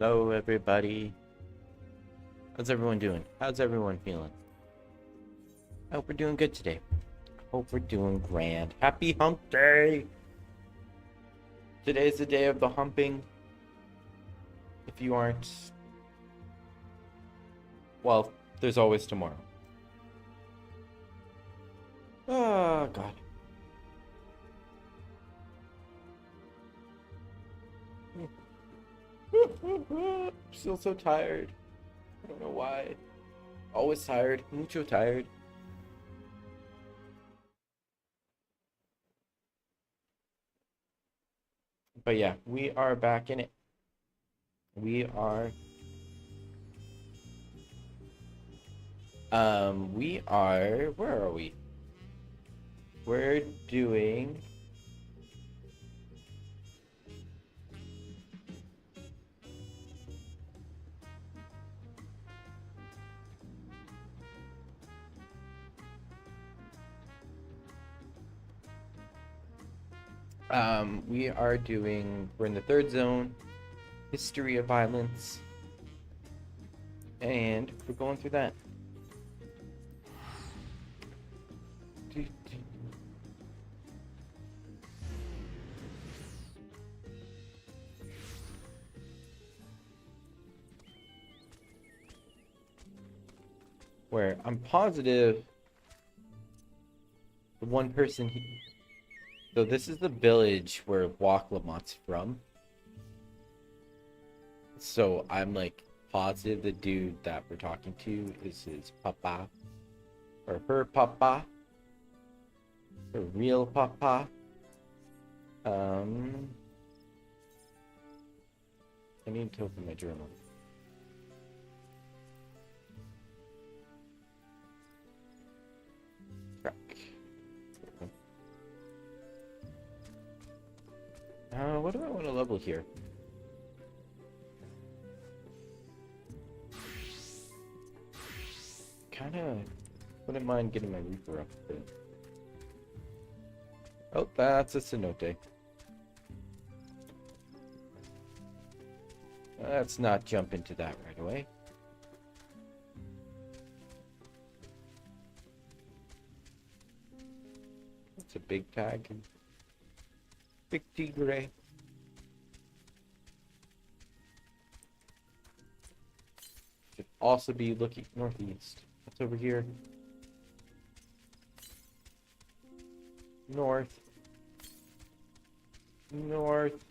Hello, everybody. How's everyone doing? How's everyone feeling? I hope we're doing good today. Hope we're doing grand. Happy Hump Day! Today's the day of the humping. If you aren't, well, there's always tomorrow. Oh, God. Still so tired. I don't know why. Always tired. Mucho tired. But yeah, we are back in it. We are where are we? We're doing we're in the third zone, history of violence, and we're going through that. Where I'm positive the one person so this is the village where Walk Lamont's from. So I'm like positive the dude that we're talking to is his papa or her papa, her real papa. I need to open my journal. What do I want to level here? Kinda wouldn't mind getting my Reaper up a bit. Oh, that's a cenote. Let's not jump into that right away. It's a big tag. Big tigre. Should also be looking northeast. What's over here? North. North.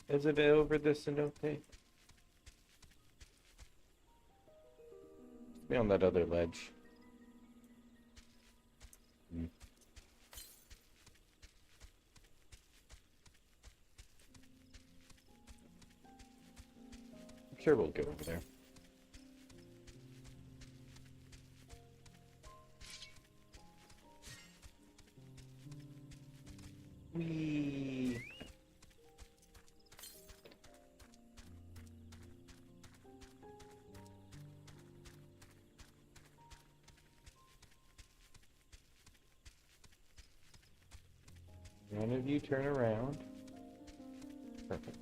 Is it over the cenote? Be on that other ledge. I'm sure we'll go over there. Whee! None of you turn around. Perfect.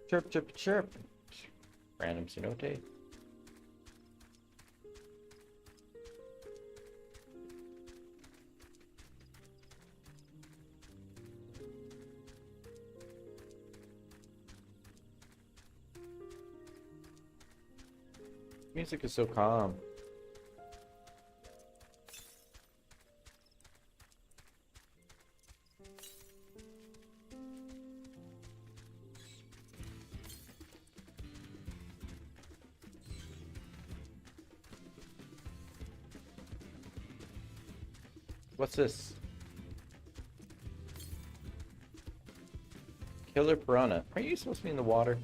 Chirp, chirp, chirp. Random cenote. Music is so calm. What's this? Killer piranha. Are you supposed to be in the water?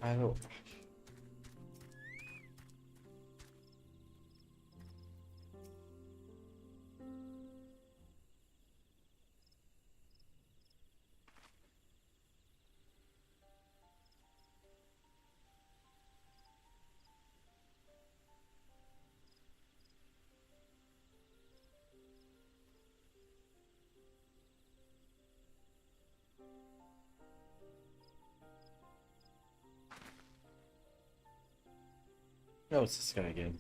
I don't. No, it's this guy again.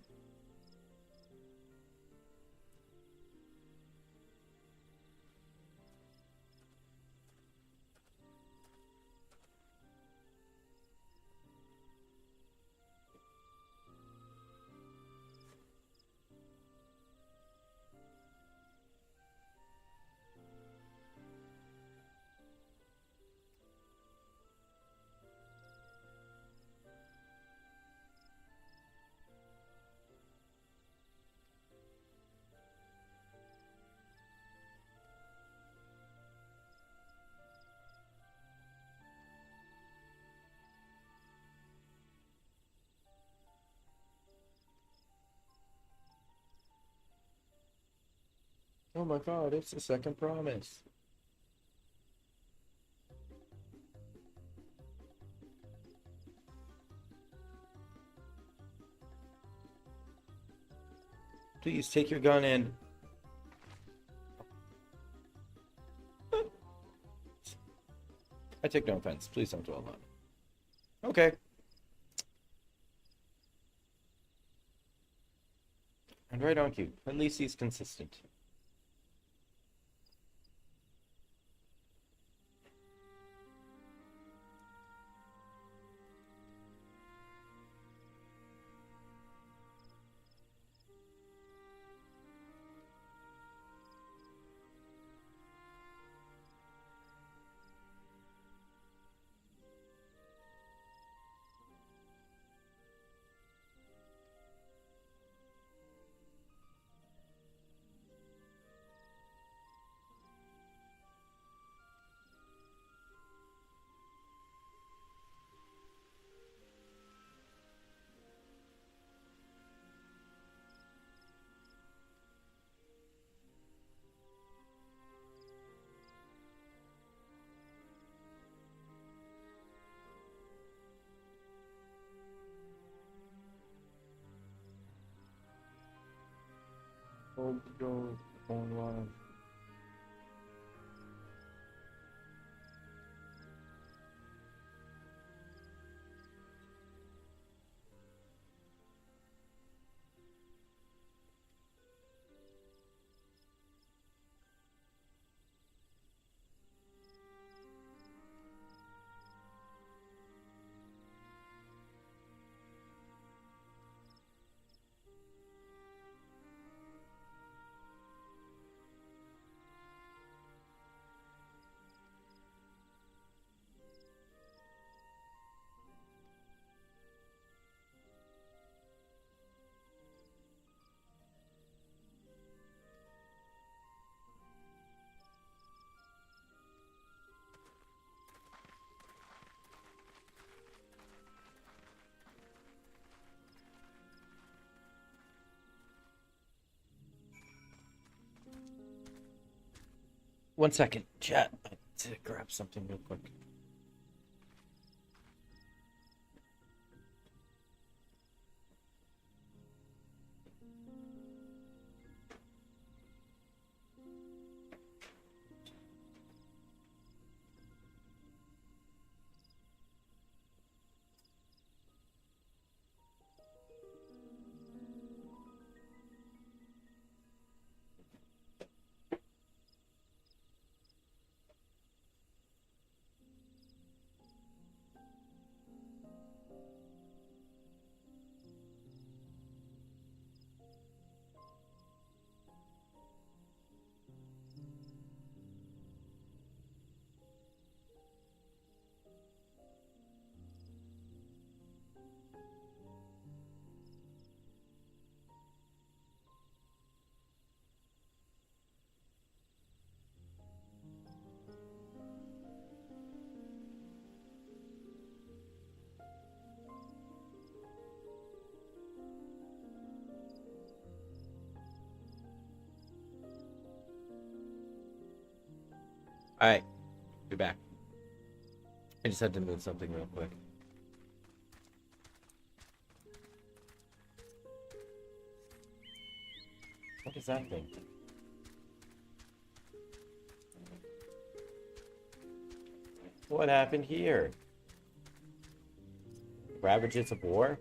Oh my god, it's the second promise. Please take your gun and... I take no offense. Please don't dwell on it. Okay. And right on cue. At least he's consistent. Hold the door, phone line. One second, chat. I need to grab something real quick. All right, be back. I just had to move something real quick. What is that thing? What happened here? Ravages of war?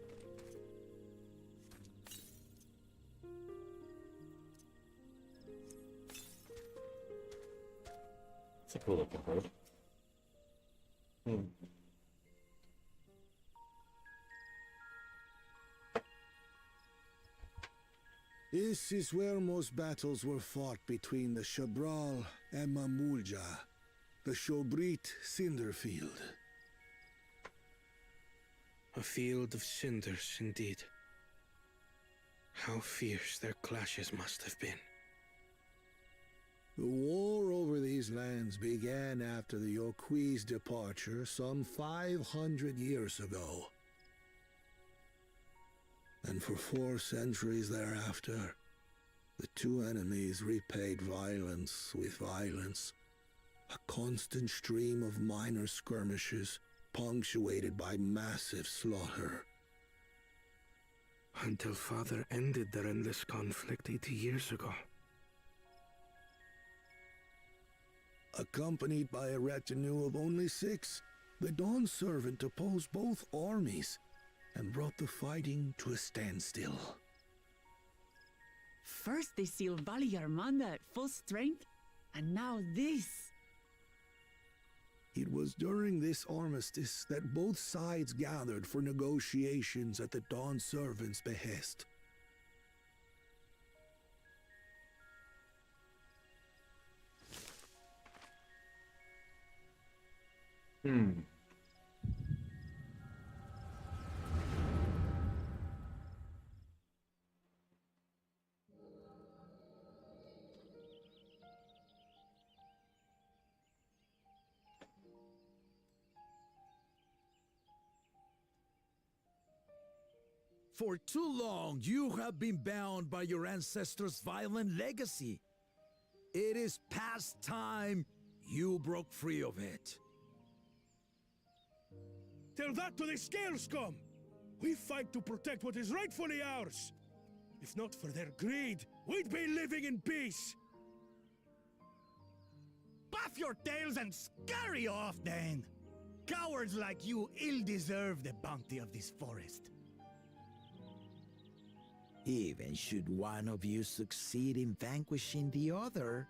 cool looking bird. This is where most battles were fought between the Shabral and Mamulja, the Shobrit Cinderfield. A field of cinders, indeed. How fierce their clashes must have been. The war over these lands began after the Yoqui's departure some 500 years ago. And for 4 centuries thereafter, the two enemies repaid violence with violence. A constant stream of minor skirmishes, punctuated by massive slaughter. Until Father ended their endless conflict 80 years ago. Accompanied by a retinue of only 6, the Dawn Servant opposed both armies and brought the fighting to a standstill. First they sealed Valley Armanda at full strength, and now this. It was during this armistice that both sides gathered for negotiations at the Dawn Servant's behest. For too long, you have been bound by your ancestors' violent legacy. It is past time you broke free of it. Tell that to the Scale Scum! We fight to protect what is rightfully ours! If not for their greed, we'd be living in peace! Puff your tails and scurry off, then! Cowards like you ill deserve the bounty of this forest. Even should one of you succeed in vanquishing the other,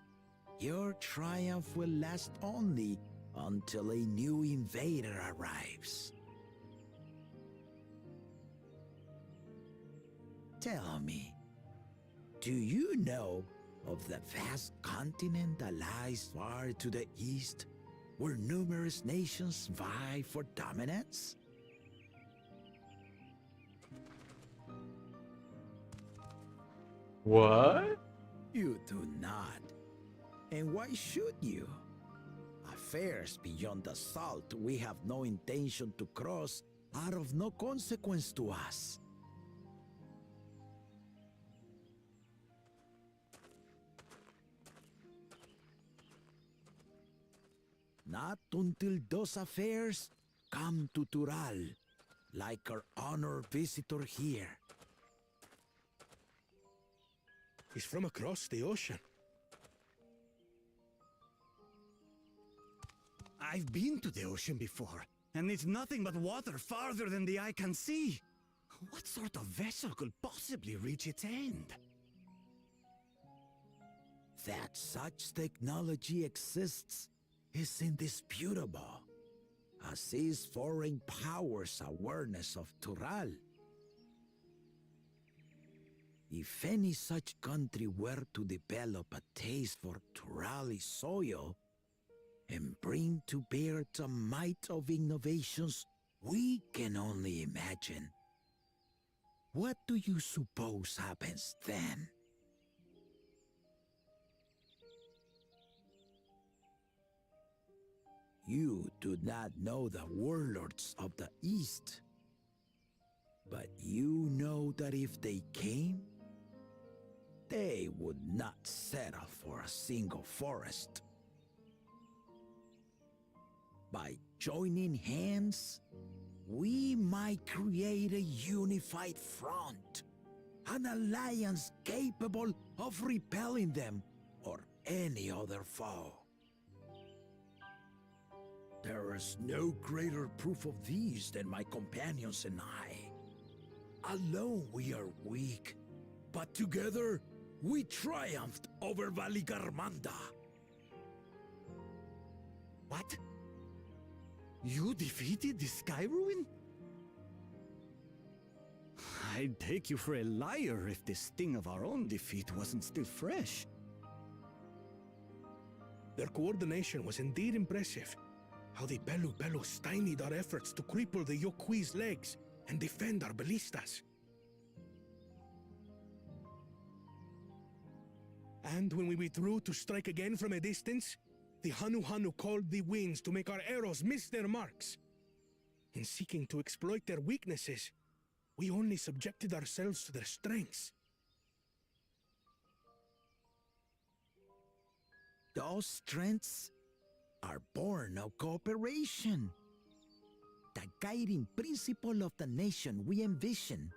your triumph will last only until a new invader arrives. Tell me, do you know of the vast continent that lies far to the east, where numerous nations vie for dominance? What? You do not. And why should you? Affairs beyond the salt we have no intention to cross are of no consequence to us. Not until those affairs come to Tural, like our honored visitor here. He's from across the ocean. I've been to the ocean before, and it's nothing but water farther than the eye can see. What sort of vessel could possibly reach its end? That such technology exists is indisputable, as is foreign powers' awareness of Tural. If any such country were to develop a taste for Turali soil and bring to bear the might of innovations we can only imagine, what do you suppose happens then? You do not know the warlords of the East, but you know that if they came, they would not settle for a single forest. By joining hands, we might create a unified front, an alliance capable of repelling them or any other foe. There is no greater proof of these than my companions and I. Alone we are weak, but together we triumphed over Valigarmanda. What? You defeated the Sky Ruin? I'd take you for a liar if the sting of our own defeat wasn't still fresh. Their coordination was indeed impressive. How they Belu stymied our efforts to cripple the Yokui's legs and defend our ballistas. And when we withdrew to strike again from a distance, the Hanu called the winds to make our arrows miss their marks. In seeking to exploit their weaknesses, we only subjected ourselves to their strengths. Those strengths are born of cooperation. The guiding principle of the nation we envision.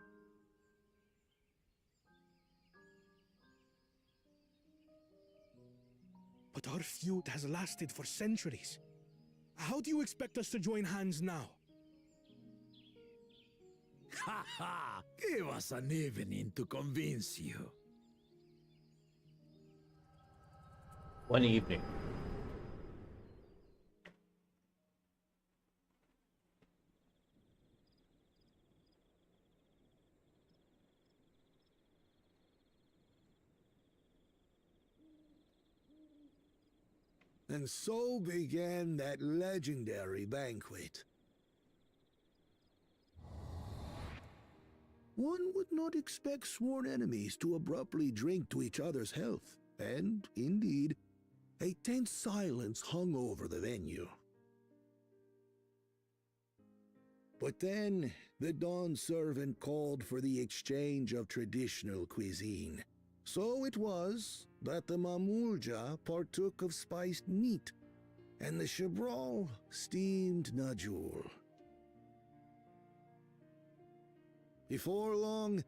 But our feud has lasted for centuries. How do you expect us to join hands now? Ha ha! Give us an evening to convince you. One evening. And so began that legendary banquet. One would not expect sworn enemies to abruptly drink to each other's health, and, indeed, a tense silence hung over the venue. But then, the Dawn servant called for the exchange of traditional cuisine. So it was that the Mamulja partook of spiced meat, and the Chabral steamed najul. Before long,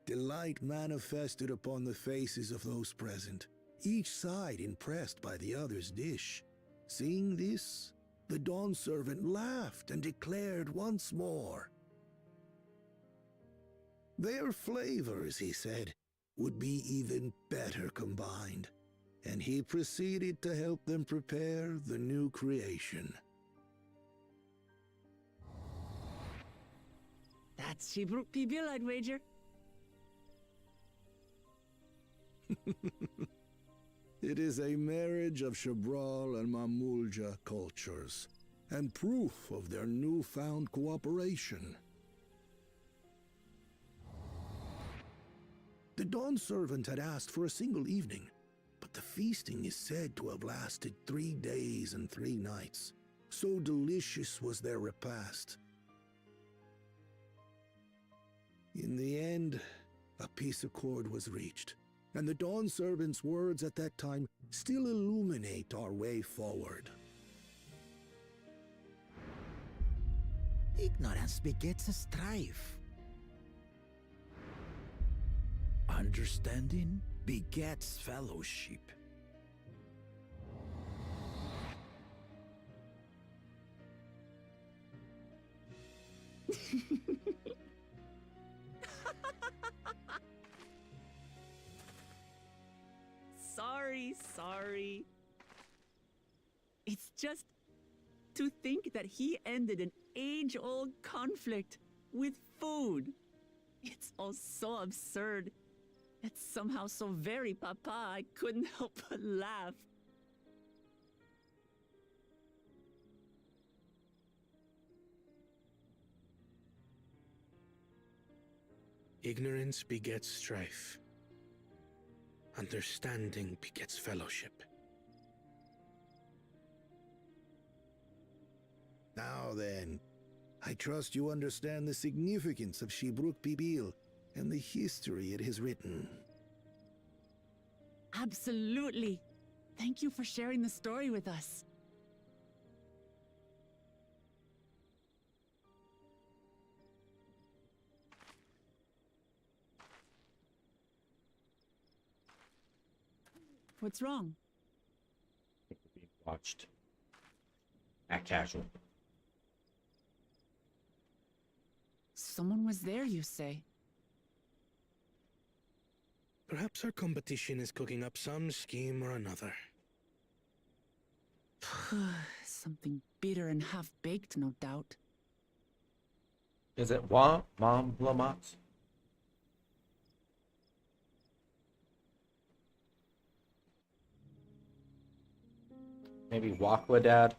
delight manifested upon the faces of those present, each side impressed by the other's dish. Seeing this, the Dawn servant laughed and declared once more. Their flavors, he said, would be even better combined, and he proceeded to help them prepare the new creation. That's Shibruk Pibil, I'd wager. It is a marriage of Chabral and Mamulja cultures, and proof of their newfound cooperation. The Dawn servant had asked for a single evening, but the feasting is said to have lasted 3 days and 3 nights. So delicious was their repast. In the end, a peace accord was reached, and the Dawn servant's words at that time still illuminate our way forward. Ignorance begets strife. Understanding begets fellowship. Sorry. It's just to think that he ended an age-old conflict with food. It's all so absurd. It's somehow so very papa, I couldn't help but laugh. Ignorance begets strife. Understanding begets fellowship. Now then, I trust you understand the significance of Shibruk Pibil and the history it has written. Absolutely. Thank you for sharing the story with us. What's wrong? I think we're being watched. Act casual. Someone was there, you say? Perhaps our competition is cooking up some scheme or another. Something bitter and half-baked, no doubt. Is it Wa Mom Lamont? Maybe Wakwa Dad?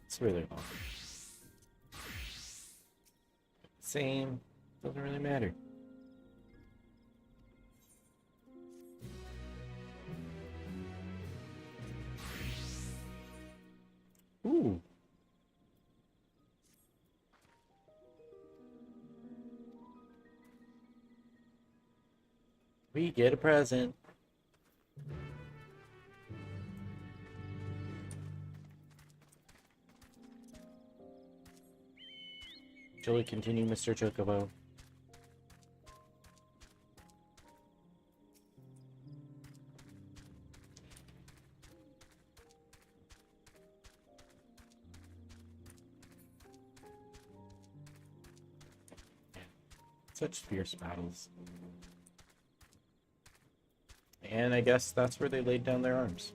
It's really long. Same. Doesn't really matter. Ooh. We get a present. Shall we continue, Mr. Chocobo? Such fierce battles. And I guess that's where they laid down their arms.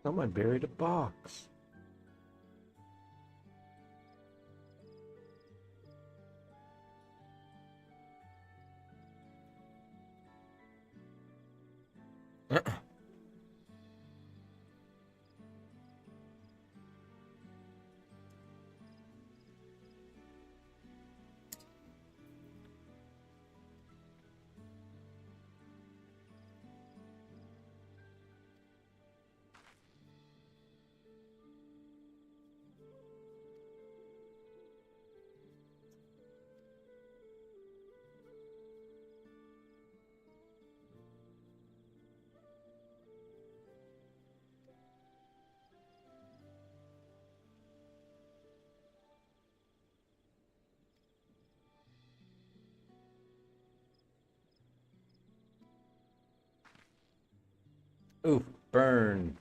Someone buried a box. Ooh, burn.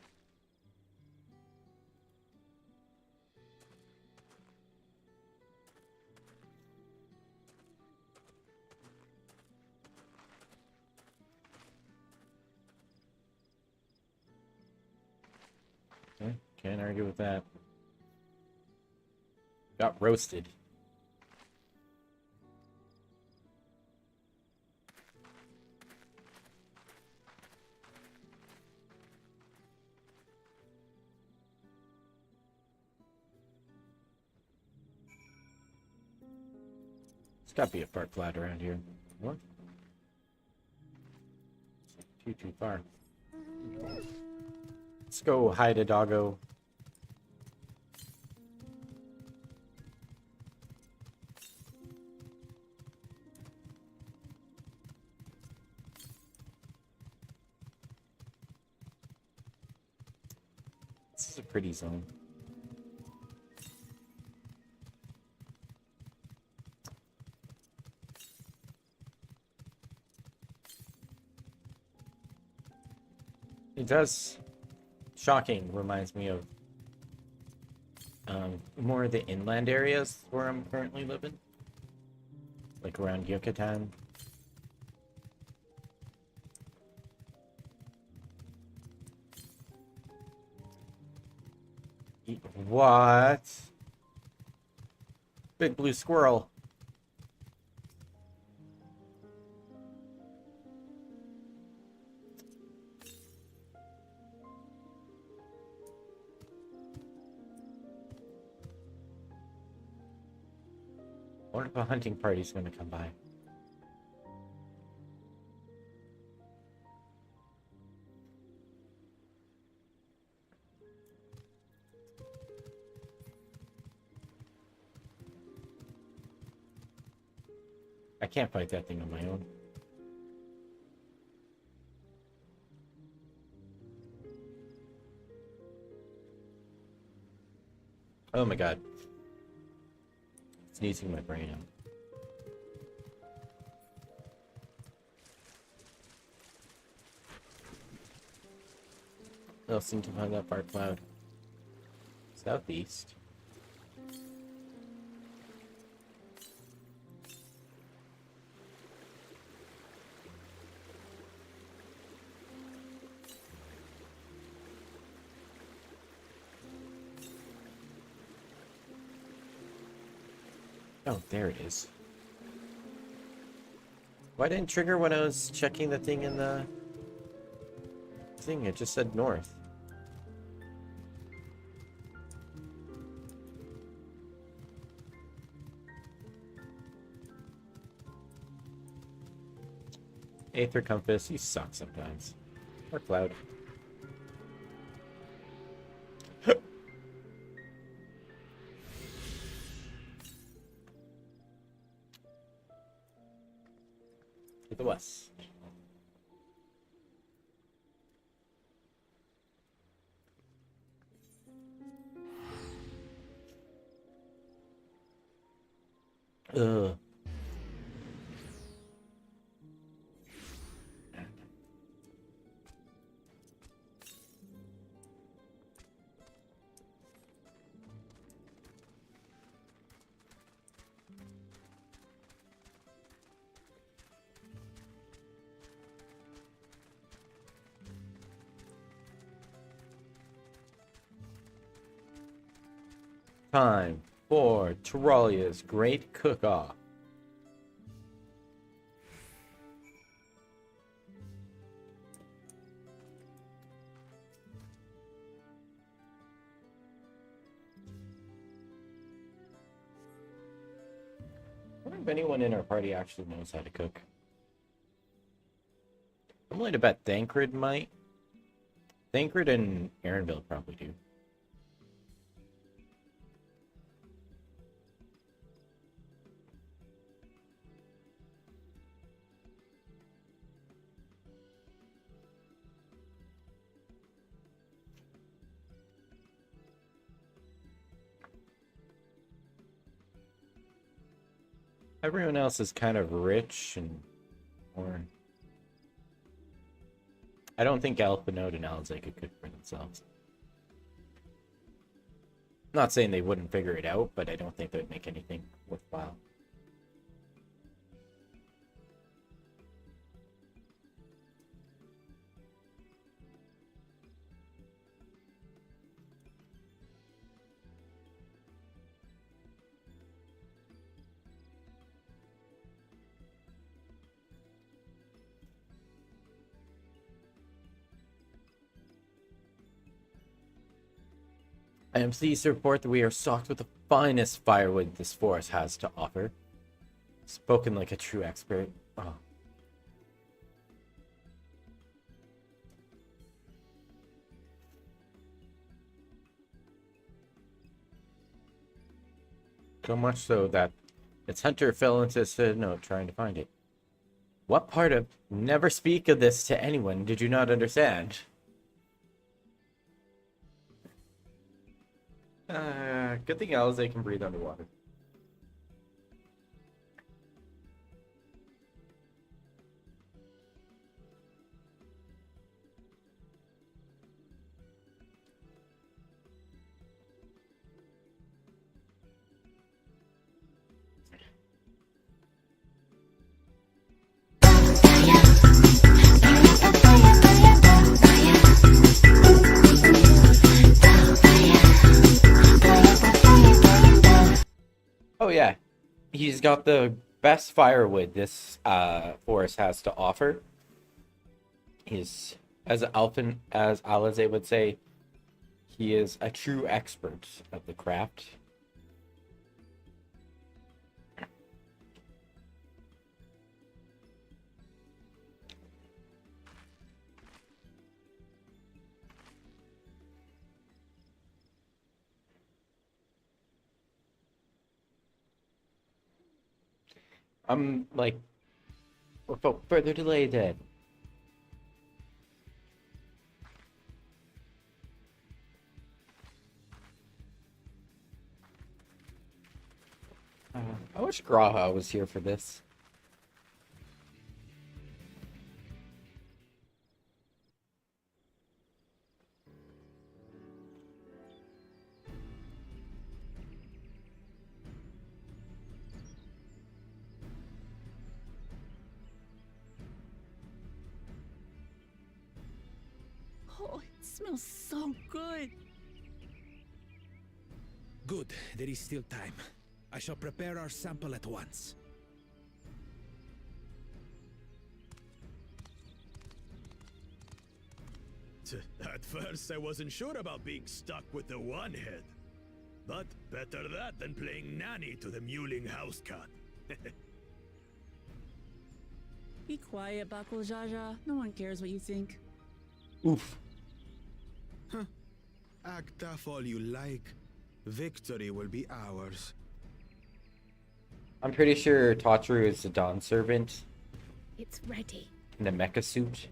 Okay, can't argue with that. Got roasted. There's got to be a fart flat around here. What? Too far. Let's go hide a doggo. This is a pretty zone. It does. Shocking reminds me of more of the inland areas where I'm currently living. Like around Yucatan. What? Big blue squirrel. I wonder if a hunting party's gonna come by. I can't fight that thing on my own. Oh my god. Sneezing my brain out. They'll seem to find that far cloud. Southeast. Oh, there it is. Why didn't it trigger when I was checking the thing in the thing? It just said north. Aether compass, you suck sometimes. Or cloud. To the west. Ugh. Time for Terralia's Great Cook-Off. I wonder if anyone in our party actually knows how to cook. I'm willing to bet Thancred might. Thancred and Aaronville probably do. Everyone else is kind of rich and or I don't think Alphanode and Alizé could cook for themselves. Not saying they wouldn't figure it out, but I don't think they'd make anything worthwhile. I am pleased to report that we are stocked with the finest firewood this forest has to offer. Spoken like a true expert. Oh. So much so that its hunter fell into a note trying to find it. What part of never speak of this to anyone did you not understand? Good thing Alizé can breathe underwater. Oh yeah, he's got the best firewood this forest has to offer. He's as Alize would say, he is a true expert of the craft. I'm like, without further delay then. I wish Graha was here for this. Oh, it smells so good. Good, there is still time. I shall prepare our sample at once. At first, I wasn't sure about being stuck with the one head. But better that than playing nanny to the mewling house cat. Be quiet, Bako Jaja. No one cares what you think. Oof. Act tough all you like. Victory will be ours. I'm pretty sure Totru is the Dawn servant It's ready. in a mecha suit.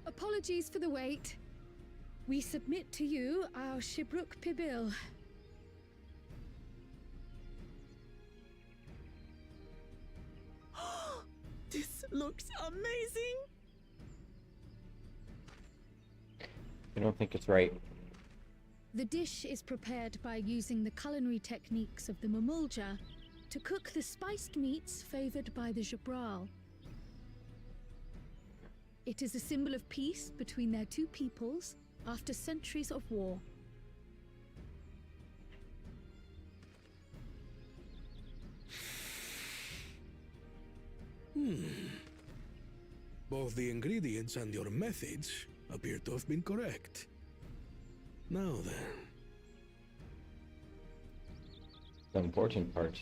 Apologies for the wait. We submit to you our Shibruk Pibil. This looks amazing. I don't think it's right. The dish is prepared by using the culinary techniques of the Mamulja to cook the spiced meats favored by the Jabral. It is a symbol of peace between their two peoples after centuries of war. Both the ingredients and your methods appear to have been correct. Now then. The important part.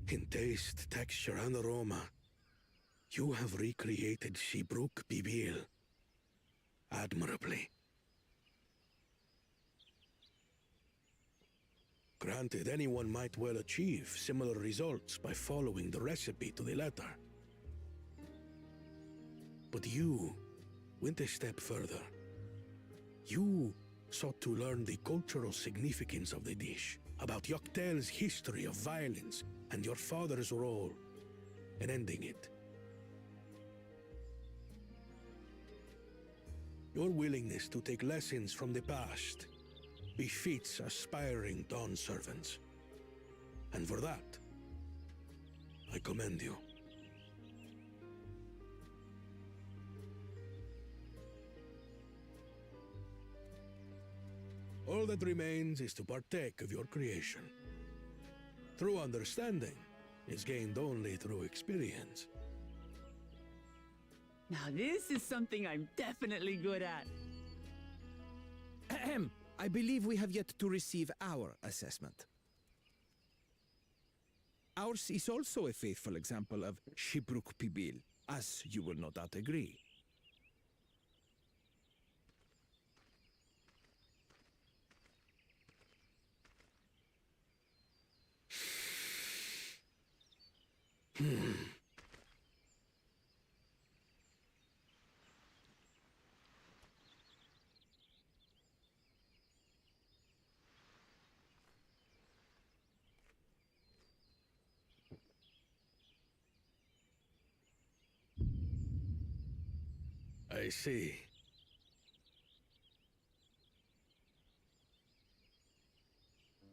In taste, texture, and aroma, you have recreated Shibruk Bibil admirably. Granted, anyone might well achieve similar results by following the recipe to the letter. But you went a step further. You sought to learn the cultural significance of the dish, about Yoktel's history of violence and your father's role in ending it. Your willingness to take lessons from the past befits aspiring Dawn servants. And for that, I commend you. All that remains is to partake of your creation. True understanding is gained only through experience. Now this is something I'm definitely good at. Ahem. I believe we have yet to receive our assessment. Ours is also a faithful example of Shibruk Pibil, as you will no doubt agree. I see.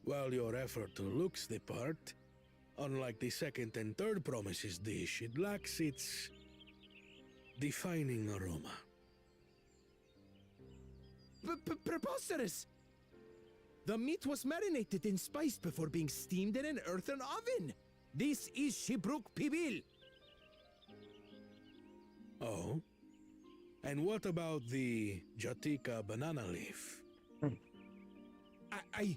While your effort looks the part, unlike the second and third promises dish, it lacks its defining aroma. Preposterous! The meat was marinated and spiced before being steamed in an earthen oven. This is Shibruk Pibil. Oh? And what about the Jatika banana leaf? I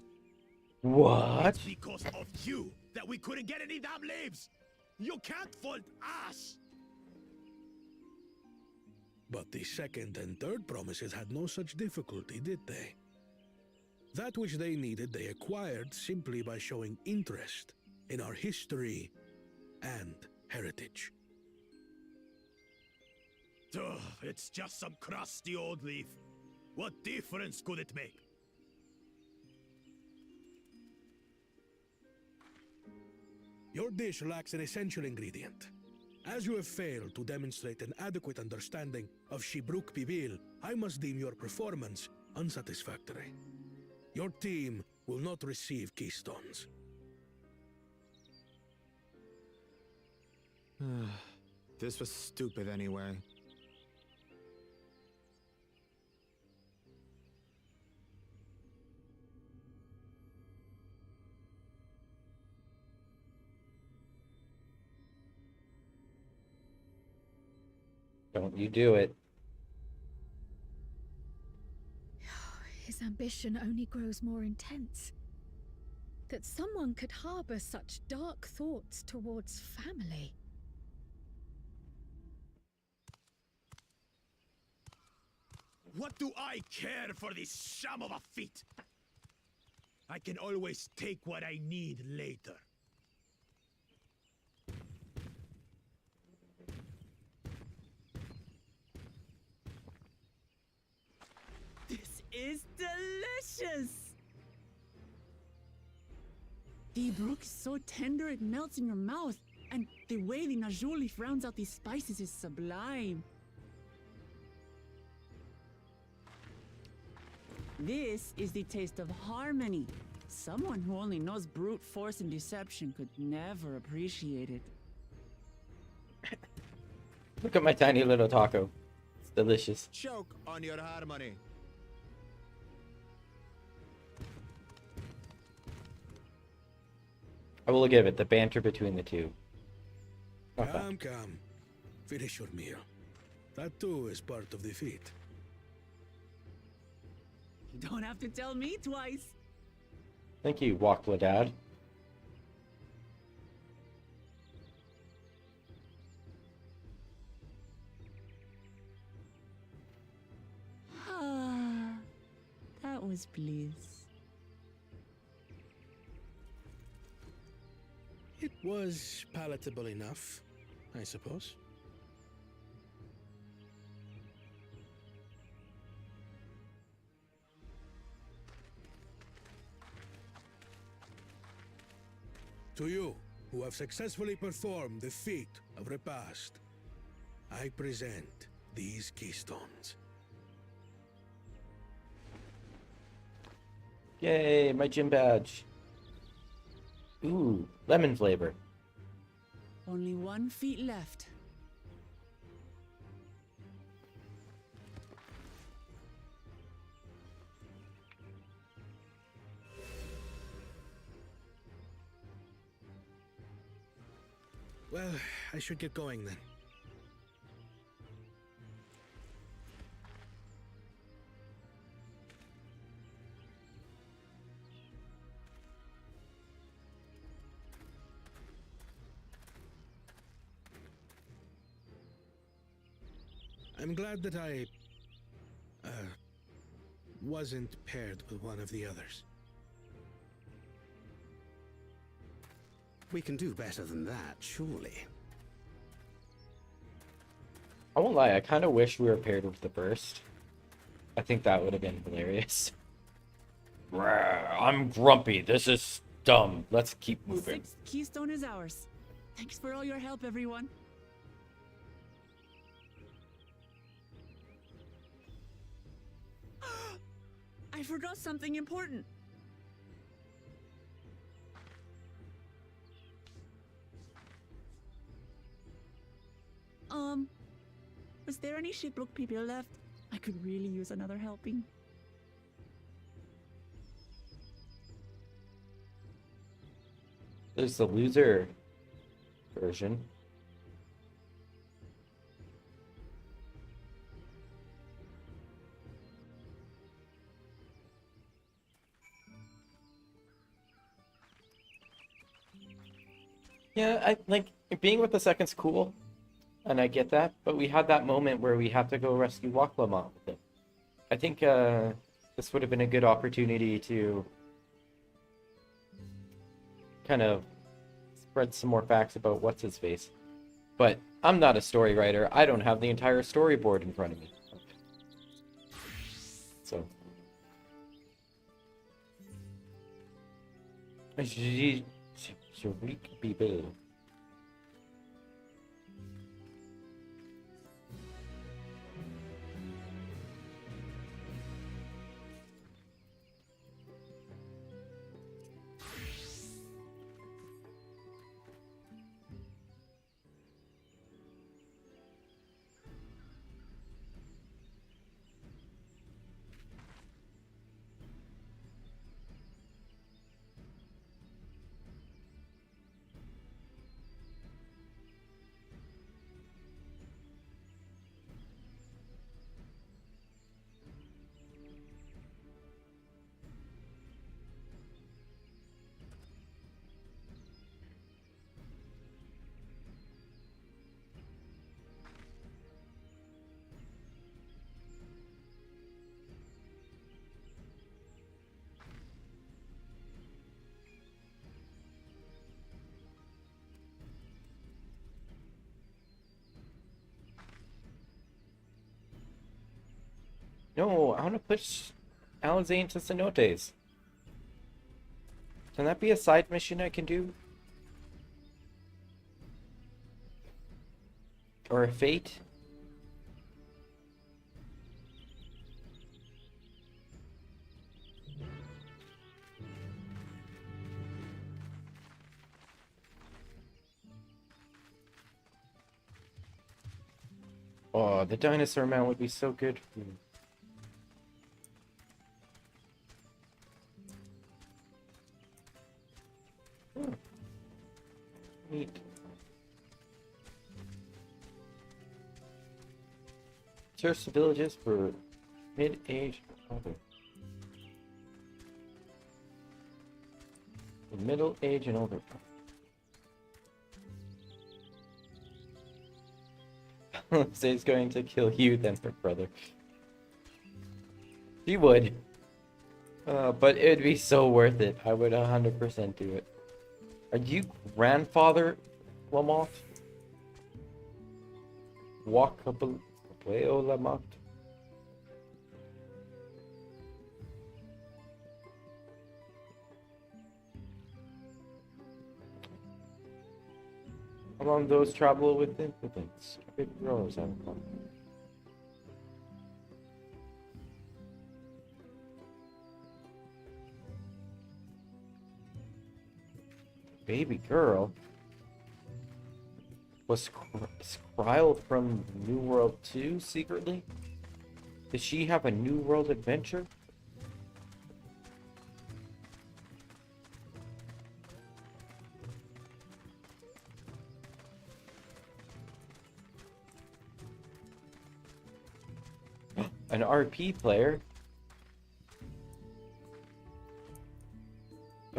What? It's because of you that we couldn't get any damn leaves. You can't fault us. But the second and third promises had no such difficulty, did they? That which they needed, they acquired simply by showing interest in our history and heritage. Ugh, it's just some crusty old leaf. What difference could it make? Your dish lacks an essential ingredient. As you have failed to demonstrate an adequate understanding of Shibruk Pibil, I must deem your performance unsatisfactory. Your team will not receive keystones. This was stupid anyway. Don't you do it. His ambition only grows more intense. That someone could harbor such dark thoughts towards family. What do I care for this sham of a feat? I can always take what I need later. This is delicious! The brook is so tender it melts in your mouth, and the way the najou leaf rounds out these spices is sublime. This is the taste of harmony. Someone who only knows brute force and deception could never appreciate it. Look at my tiny little taco. It's delicious. Choke on your harmony. I will give it the banter between the two. Okay. Come. Finish your meal. That too is part of the feat. You don't have to tell me twice. Thank you, Wakla Dad. Ah, that was bliss. It was palatable enough, I suppose. To you, who have successfully performed the feat of repast, I present these keystones. Yay, my gym badge. Ooh, lemon flavor. Only 1 feet left. Well, I should get going then. I'm glad that I wasn't paired with one of the others. We can do better than that, surely. I won't lie, I kind of wish we were paired with the first. I think that would have been hilarious. I'm grumpy. This is dumb. Let's keep The moving. 6th keystone is ours. Thanks for all your help, everyone. I forgot something important. Was there any shitbrook people left? I could really use another helping. There's the loser version. Yeah, I like being with the second's cool, and I get that, but we had that moment where we had to go rescue Waklamont with him. I think this would have been a good opportunity to kind of spread some more facts about what's his face. But I'm not a story writer. I don't have the entire storyboard in front of me. So people. No, I want to push Alizane to Cenotes. Can that be a side mission I can do? Or a fate? Oh, the dinosaur mount would be so good for me. Neat. Search the villages for mid-age older. Middle age and older. Say he's going to kill you then, her brother. She would. But it would be so worth it. I would 100% do it. Are you grandfather Lamont? Walkable Lamont? Among those travel with impotence, big rose have come. Baby girl was Skryl from New World 2 secretly? Did she have a New World adventure? An RP player?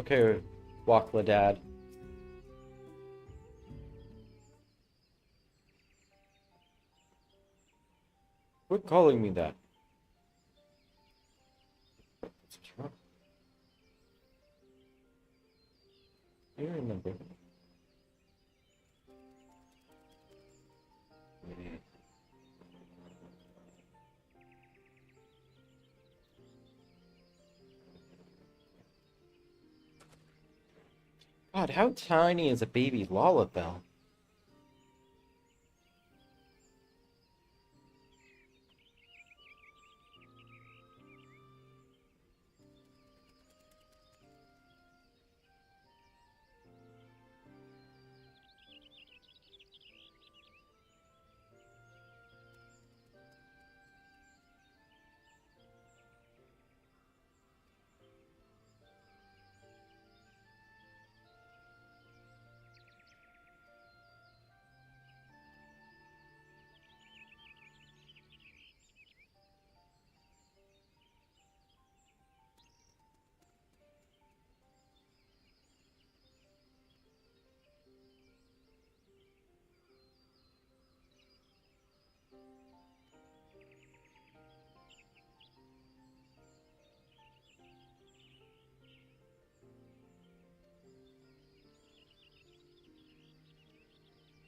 Okay, Wakla Dad. Quit calling me that. You remember. God, how tiny is a baby Lalabelle?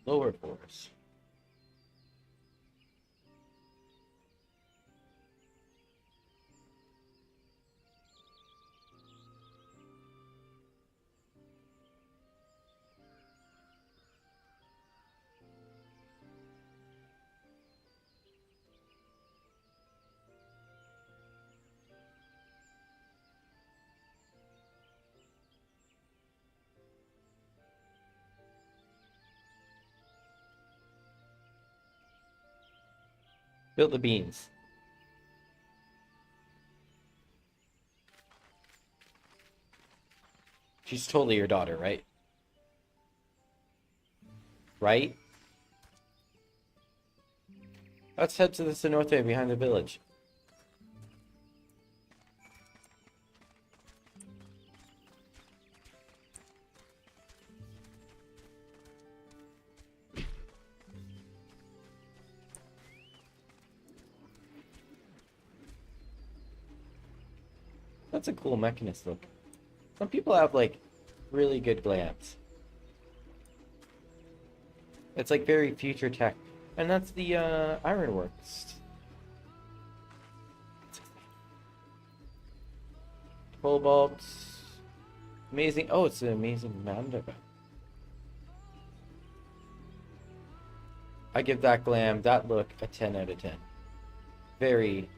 Lower force. Build the beans. She's totally your daughter, right? Right? Let's head to the cenote behind the village. That's a cool mechanism. Look. Some people have, like, really good glams. It's, like, very future tech. And that's the, ironworks. Cobalt. Amazing. Oh, it's an amazing mandible. I give that glam, that look, a 10 out of 10. Very,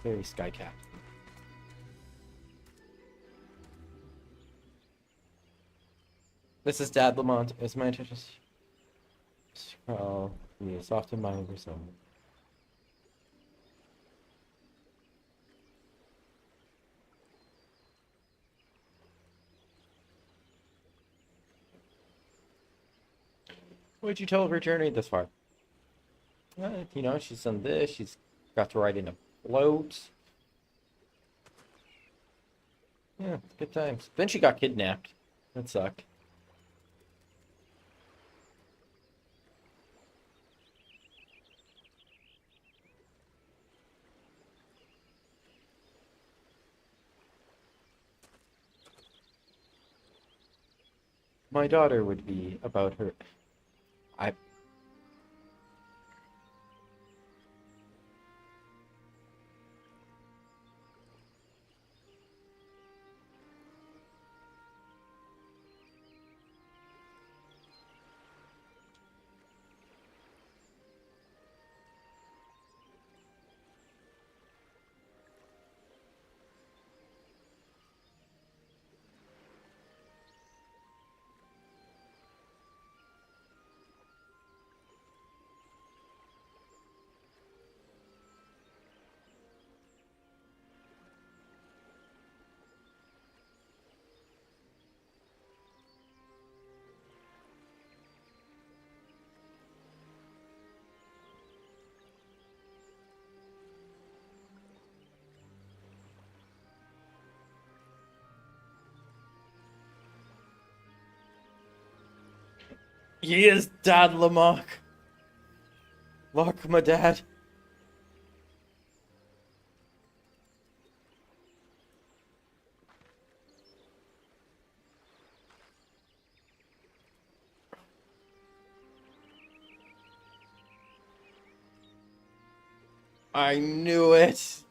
very sky-capped. This is Dad Lamont. It's my intention to scroll the soft and mild result. What'd you tell of her journey this far? You know, she's done this. She's got to ride in a float. Yeah, good times. Then she got kidnapped. That sucked. My daughter would be about her. He is Dad Lamont. Look, my dad. I knew it.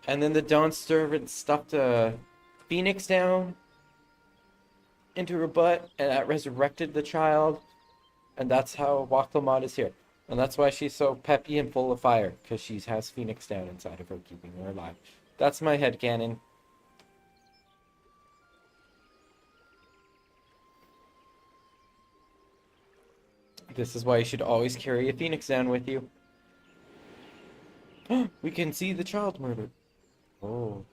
And then the Dawn servant stuffed a phoenix down into her butt, and that resurrected the child. And that's how Waklamad is here. And that's why she's so peppy and full of fire, because she has phoenix down inside of her, keeping her alive. That's my headcanon. This is why you should always carry a phoenix down with you. We can see the child murdered. Oh.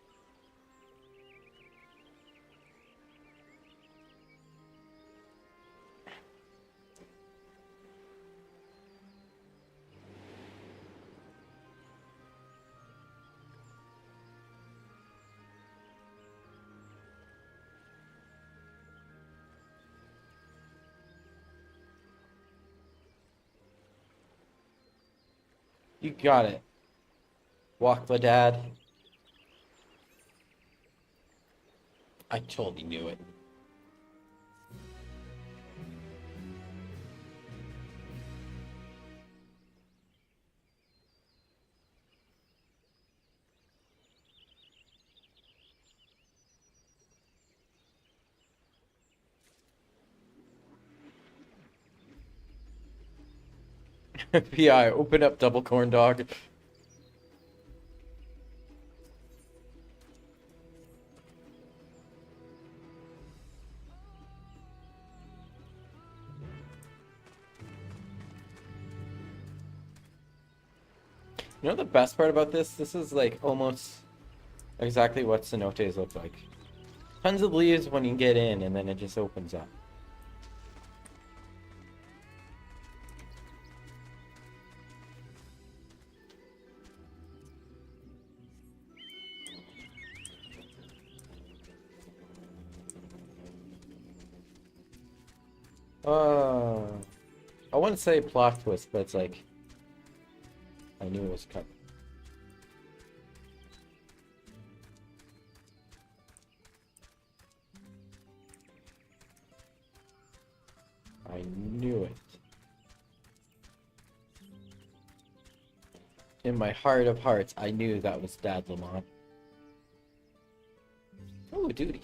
You got it. Wakla Dad. I totally knew it. PI, open up double corn dog. You know the best part about this? This is like almost exactly what cenotes look like. Tons of leaves when you get in, and then it just opens up. I wouldn't say plot twist, but it's like I knew it was coming. I knew it. In my heart of hearts, I knew that was Dad Lamont. Oh, duty.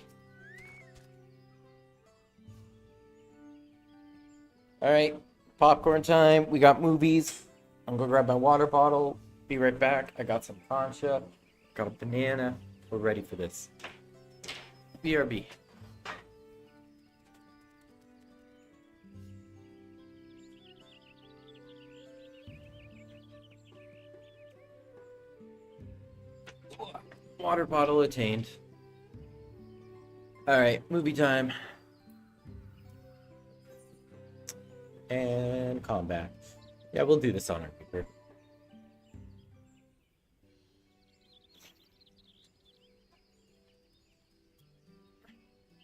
Alright, popcorn time. We got movies. I'm gonna grab my water bottle. Be right back. I got some concha. Got a banana. We're ready for this. BRB. Water bottle attained. Alright, movie time. And combat. Yeah, we'll do this on our paper.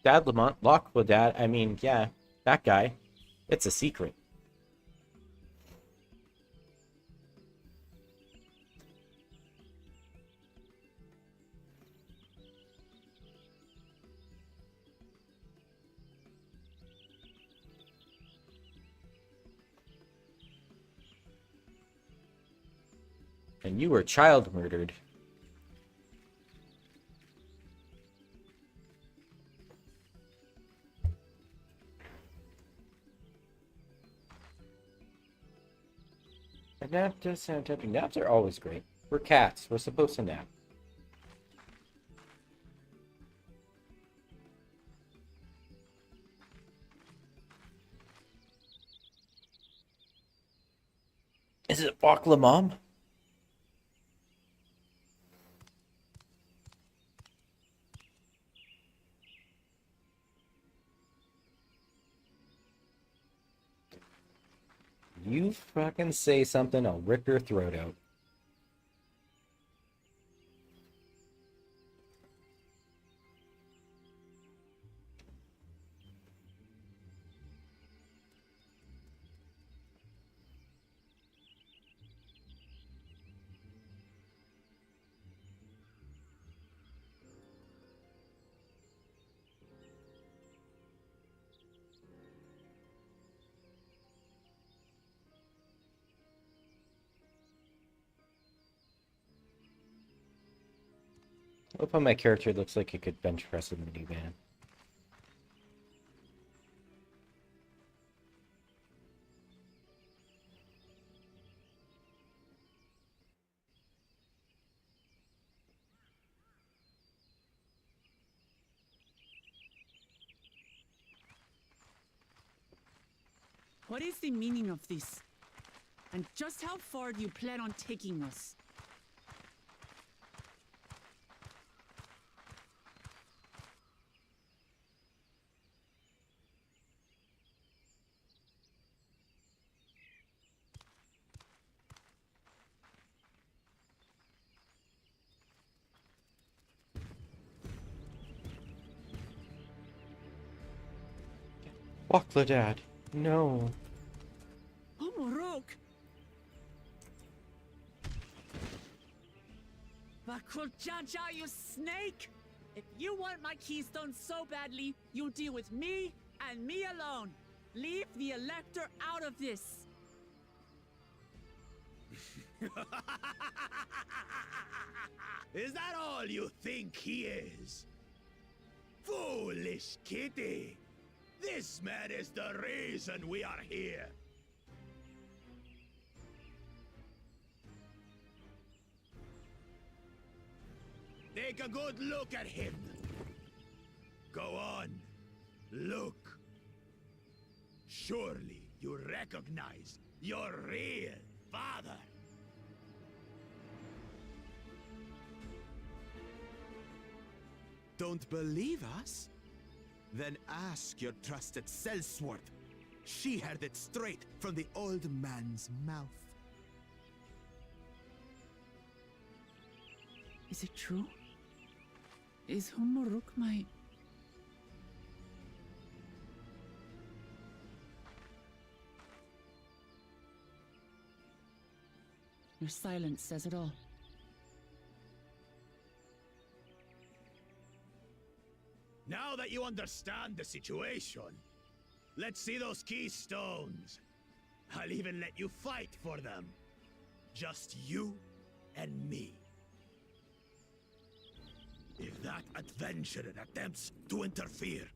Dad Lamont, Lockwood Dad, I mean, yeah, that guy. It's a secret. And you were child murdered. A nap does sound tempting. Naps are always great. We're cats. We're supposed to nap. Is it Wakla Mom? You fucking say something, I'll rip your throat out. I love how my character looks like he could bench press a minivan. What is the meaning of this? And just how far do you plan on taking us? Wakla Dad. No. Oh, Morok! Bakuljaja, you snake! If you want my keystone so badly, you deal with me and me alone. Leave the Elector out of this. Is that all you think he is? Foolish kitty! This man is the reason we are here. Take a good look at him. Go on. Look. Surely you recognize your real father. Don't believe us? Then ask your trusted sellsword. She heard it straight from the old man's mouth. Is it true? Is Humuruk my... Your silence says it all. Now that you understand the situation, let's see those keystones. I'll even let you fight for them. Just you and me. If that adventurer attempts to interfere,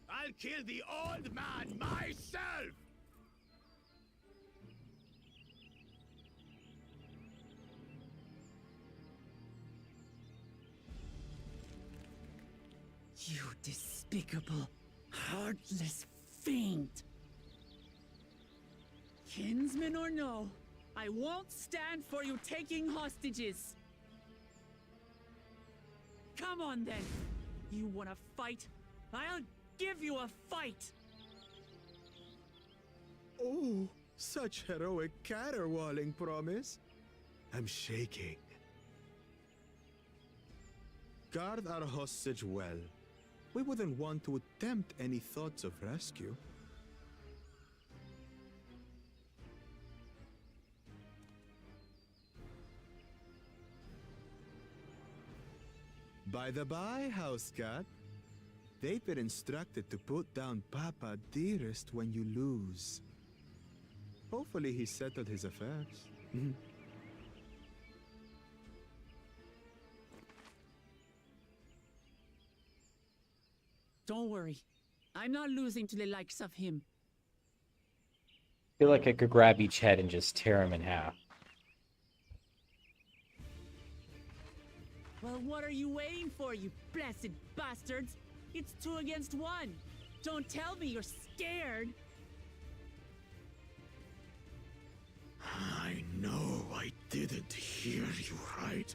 I'll kill the old man myself! You despicable, heartless fiend! Kinsman or no, I won't stand for you taking hostages! Come on then! You wanna fight? I'll give you a fight! Oh, such heroic caterwauling promise. I'm shaking. Guard our hostage well. We wouldn't want to attempt any thoughts of rescue. By the by, house cat, they've been instructed to put down Papa Dearest when you lose. Hopefully he settled his affairs. Don't worry. I'm not losing to the likes of him. I feel like I could grab each head and just tear him in half. Well, what are you waiting for, you blessed bastards? It's 2 against 1. Don't tell me you're scared. I know I didn't hear you right.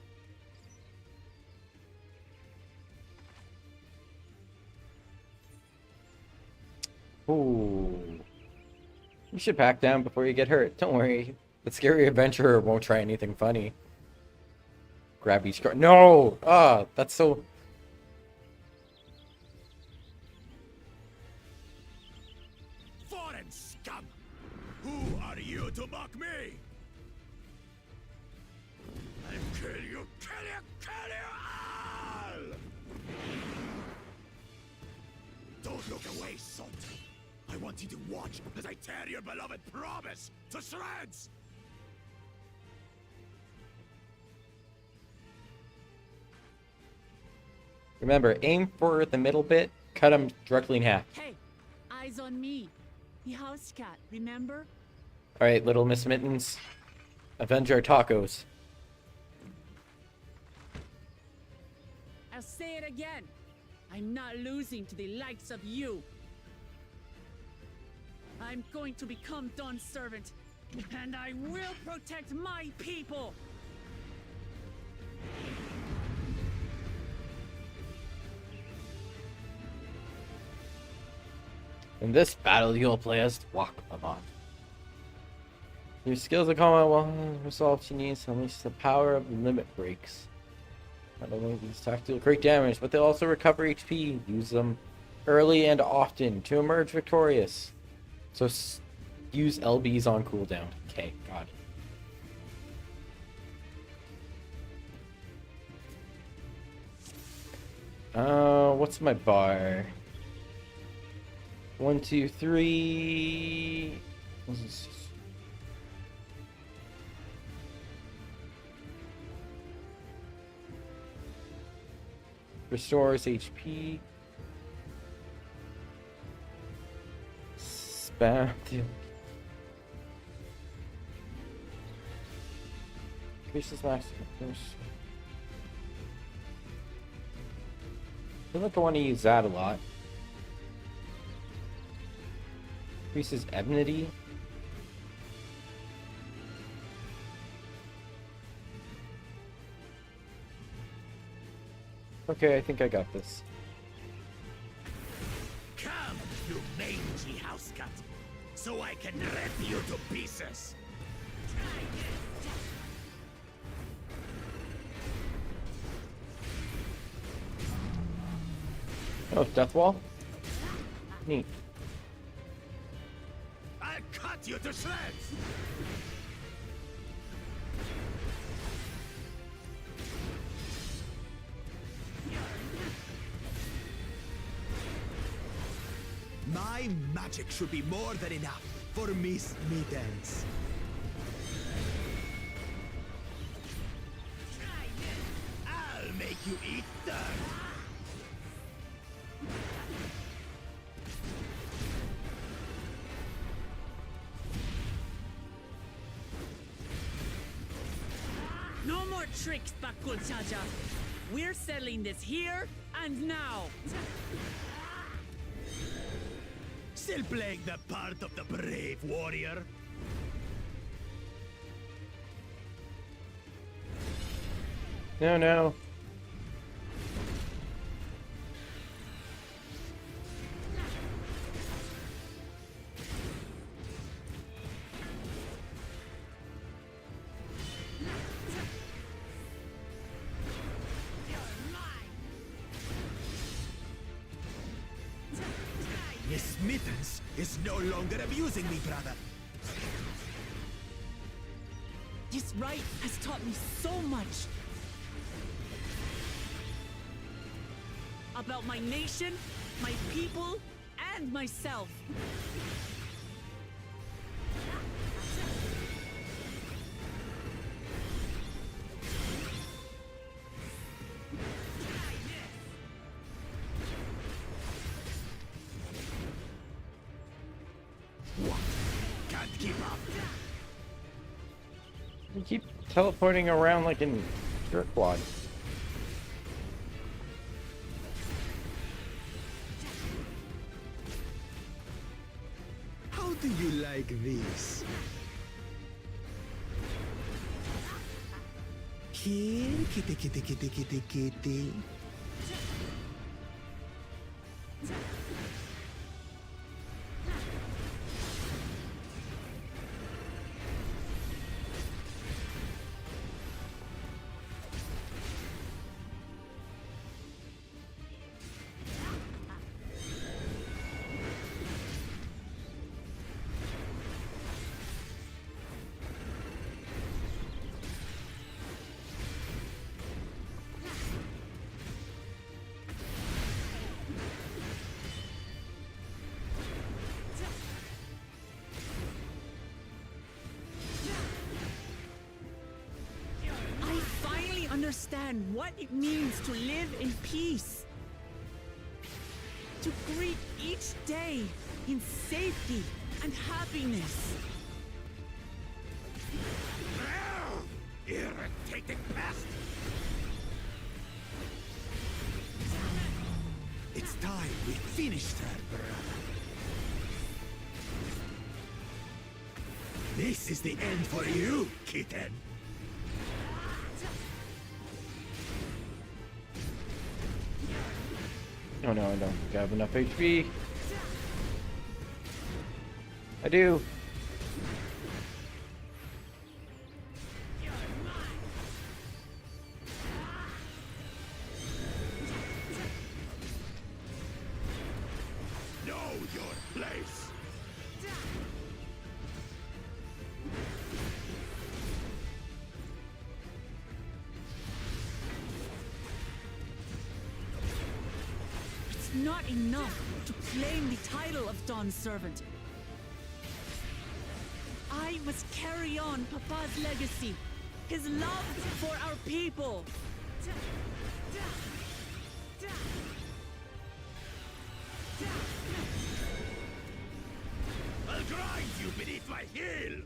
Ooh. You should back down before you get hurt. Don't worry. The scary adventurer won't try anything funny. Grab each card. No! Ah, that's so... Foreign scum! Who are you to mock me? I'll kill you, kill you, kill you all! Don't look away, son. I want you to watch as I tear your beloved promise to shreds! Remember, aim for the middle bit, cut him directly in half. Hey, eyes on me. The house cat, remember? Alright, little Miss Mittens. Avenge our tacos. I'll say it again. I'm not losing to the likes of you. I'm going to become Dawn's servant, and I will protect my people! In this battle, you'll play as Wakmamon. Your skills in combat will resolve she needs to unleash the power of limit breaks. Not only these attacks deal great damage, but they also recover HP. Use them early and often to emerge victorious. So use LBs on cooldown. Okay, God. What's my bar? 1, 2, 3. This is... Restores HP. Spam. Increases max. I feel like I want to use that a lot. Increases enmity. Okay, I think I got this. Come, you mangy house cat, so I can rip you to pieces. Oh, death wall? Neat. I'll cut you to shreds. My magic should be more than enough for Miss Mittens. I'll make you eat dirt. No more tricks, Bakul Chaja. We're settling this here and now. Still playing the part of the brave warrior? No, no. Miss Mittens is no longer abusing me, brother. This rite has taught me so much. About my nation, my people, and myself. Can't keep up. You keep teleporting around like in jerkwad. How do you like this? Here, kitty, kitty, kitty, kitty, kitty. Understand what it means to live in peace. To greet each day in safety and happiness. Irritating pest! It's time we finished her, brother. This is the end for you, kitten. Oh no, I don't have enough HP. I do. Know your place. Not enough to claim the title of Dawn's servant. I must carry on Papa's legacy, his love for our people. I'll grind you beneath my heel.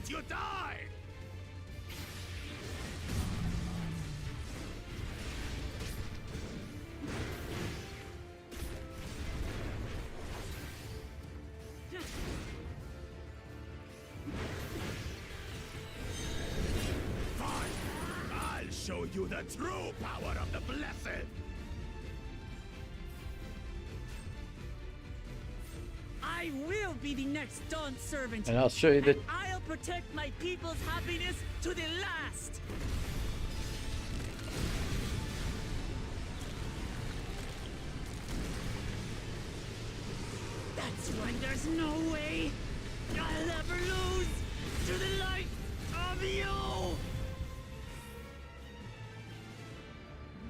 let you die! Fine! I'll show you the true power of the Blessed! I will be the next Dawn servant. And I'll show you the... And I'll protect my people's happiness to the last. That's why there's no way I'll ever lose to the likes of you.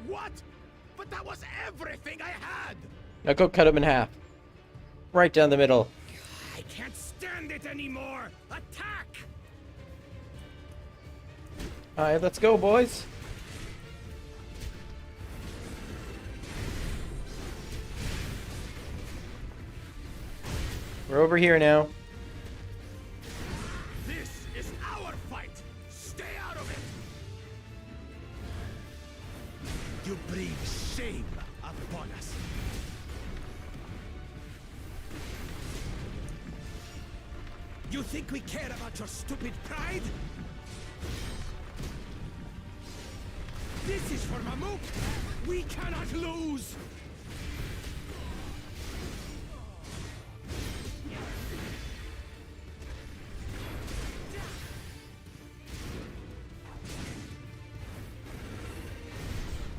What? But that was everything I had! Now go cut him in half. Right down the middle. I can't stand it anymore! Attack! Alright, let's go, boys. We're over here now. This is our fight! Stay out of it! You bring shame upon us. You think we care about your stupid pride? This is for Mamuk! We cannot lose!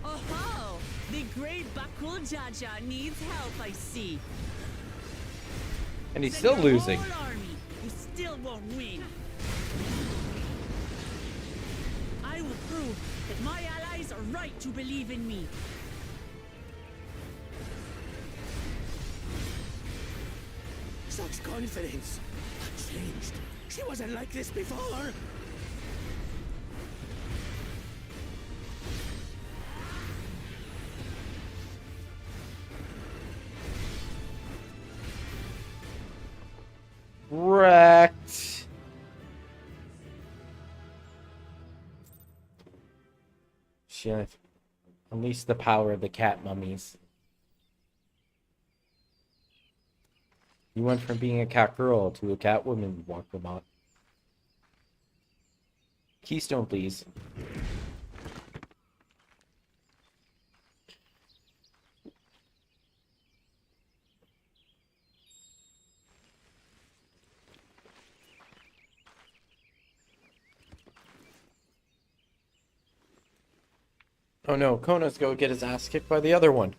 Oh, the great Bakul Jaja needs help, I see. And he's Send still your losing. whole army. You still won't win. I will prove that my allies are right to believe in me. Such confidence! Changed. She wasn't like this before! Wrecked. Shit. Unleash the power of the cat mummies. You went from being a cat girl to a cat woman, Walkabout. Keystone, please. Oh no, Kona's go get his ass kicked by the other one.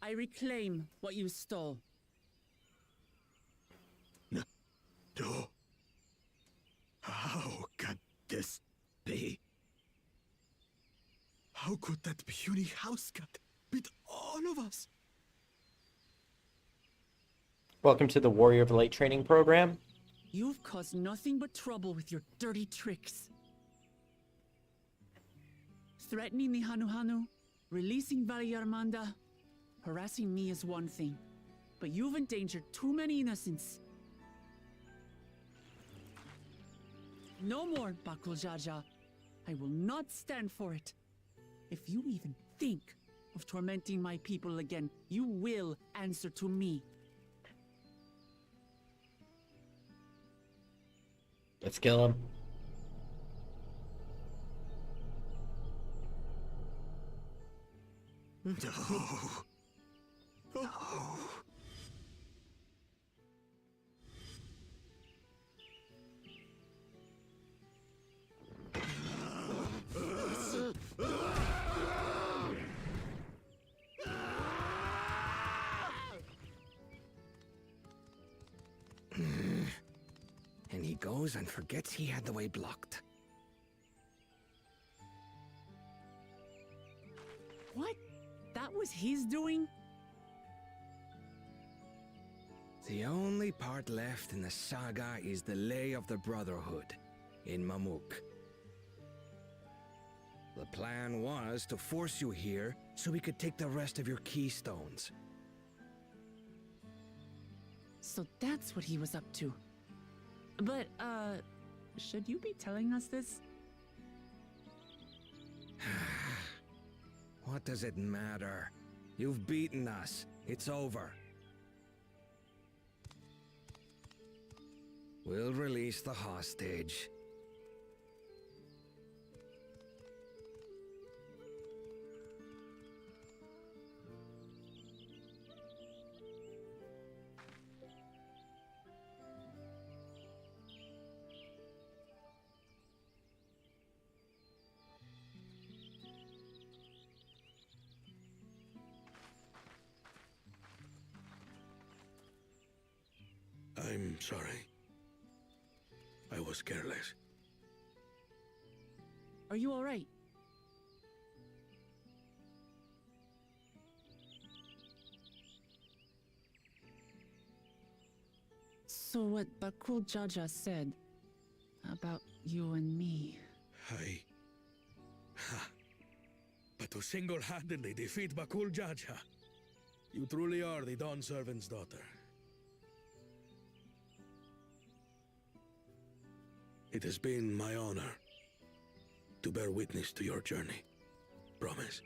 I reclaim what you stole. No. How could this be? How could that puny house cat beat all of us? Welcome to the Warrior of Light training program. You've caused nothing but trouble with your dirty tricks. Threatening the Hanu, releasing Valyarmanda, harassing me is one thing, but you've endangered too many innocents. No more, Bakul Jaja. I will not stand for it. If you even think of tormenting my people again, you will answer to me. Let's kill him. No. No. And he goes and forgets he had the way blocked. What? That was his doing? The only part left in the saga is the Lay of the Brotherhood in Mamuk. The plan was to force you here so we could take the rest of your keystones. So that's what he was up to. But, should you be telling us this? What does it matter? You've beaten us. It's over. We'll release the hostage. I'm sorry. I was careless. Are you alright? So what Bakul Jaja said about you and me... But to single-handedly defeat Bakul Jaja, you truly are the Dawn Servant's daughter. It has been my honor to bear witness to your journey. Promise.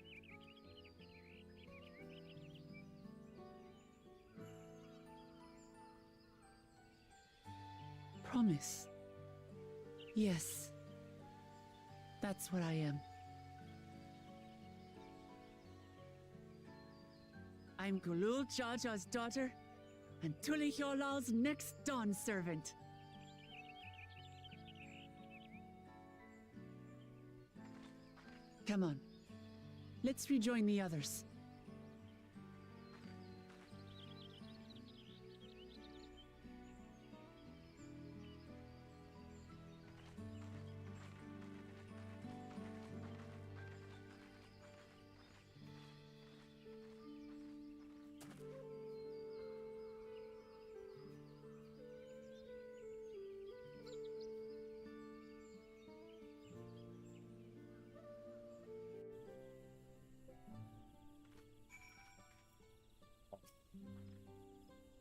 Promise. Yes. That's what I am. I'm Gulul Jaja's daughter, and Tuli Hyolal's next Dawn servant. Come on. Let's rejoin the others.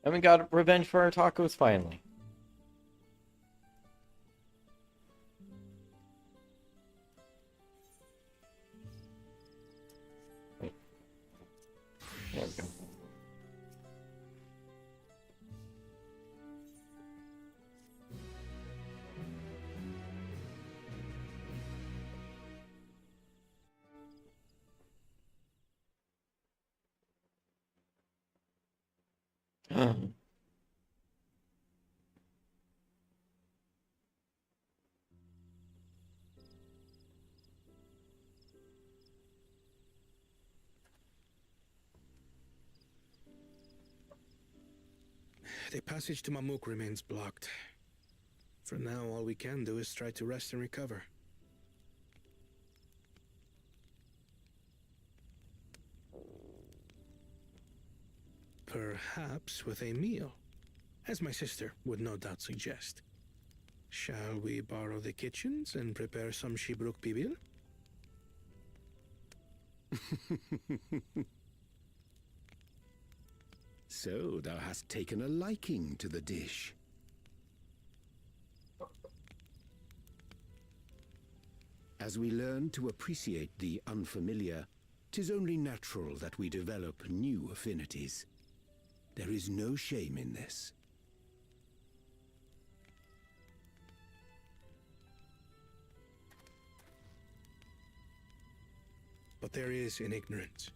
And we got revenge for our tacos finally. Wait. There we go. The passage to Mamuk remains blocked. For now, all we can do is try to rest and recover. Perhaps with a meal, as my sister would no doubt suggest. Shall we borrow the kitchens and prepare some Shibruk Bibil? So thou hast taken a liking to the dish. As we learn to appreciate the unfamiliar, 'tis only natural that we develop new affinities. There is no shame in this. But there is in ignorance.